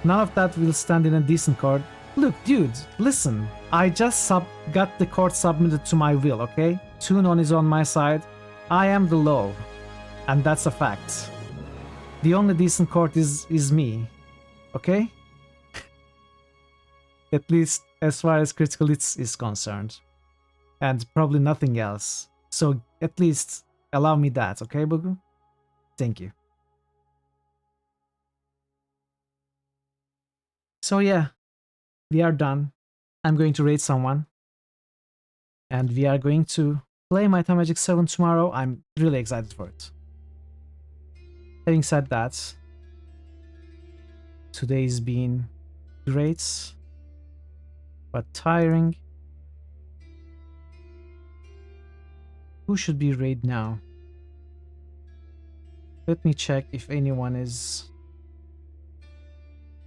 None of that will stand in a decent card. Look, dude, listen. I just got the card submitted to my will, okay? Tunon is on my side. I am the law. And that's a fact. The only decent card is me. Okay? At least as far as critical hits is concerned. And probably nothing else. So at least allow me that, okay, Bugu? Thank you. So yeah, we are done. I'm going to raid someone. And we are going to play Might and Magic 7 tomorrow. I'm really excited for it. Having said that, today's been great, but tiring. Who should be raid now? Let me check if anyone is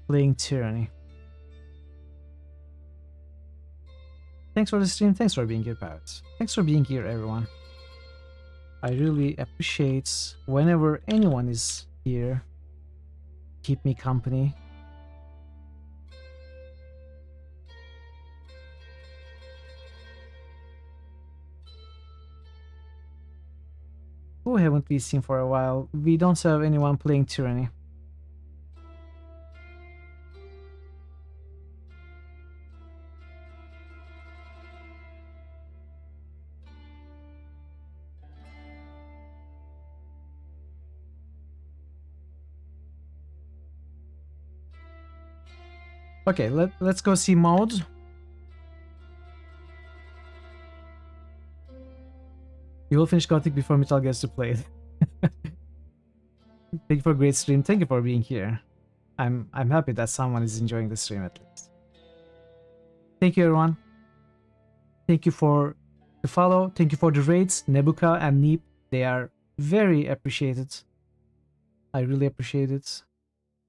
playing Tyranny. Thanks for the stream. Thanks for being here, Parrots. Thanks for being here, everyone. I really appreciate whenever anyone is here. Keep me company. Who haven't we seen for a while? We don't have anyone playing Tyranny. Okay, let's go see mode. You will finish Gothic before Metal gets to play it. Thank you for a great stream. Thank you for being here. I'm happy that someone is enjoying the stream at least. Thank you, everyone. Thank you for the follow. Thank you for the raids, Nebuka and Neep. They are very appreciated. I really appreciate it.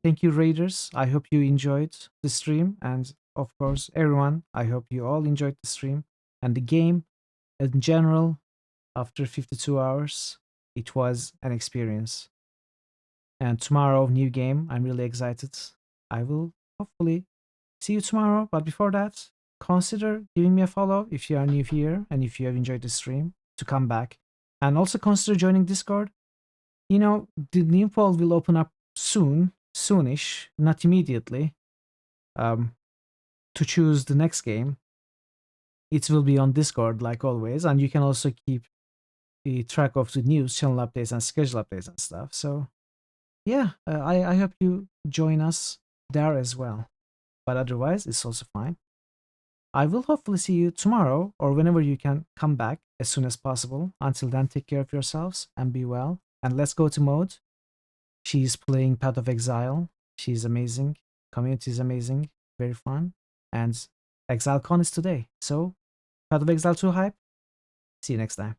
Thank you, raiders. I hope you enjoyed the stream, and of course, everyone. I hope you all enjoyed the stream and the game in general. After 52 hours, it was an experience. And tomorrow, new game. I'm really excited. I will hopefully see you tomorrow. But before that, consider giving me a follow if you are new here and if you have enjoyed the stream to come back. And also consider joining Discord. You know, the new poll will open up soonish, not immediately, to choose the next game. It will be on Discord like always. And you can also keep the track of the news, channel updates, and schedule updates and stuff. So yeah, I hope you join us there as well. But otherwise, it's also fine. I will hopefully see you tomorrow or whenever you can come back as soon as possible. Until then, take care of yourselves and be well. And let's go to mode. She's playing Path of Exile. She's amazing. Community is amazing. Very fun. And ExileCon is today. So, Path of Exile 2 hype. See you next time.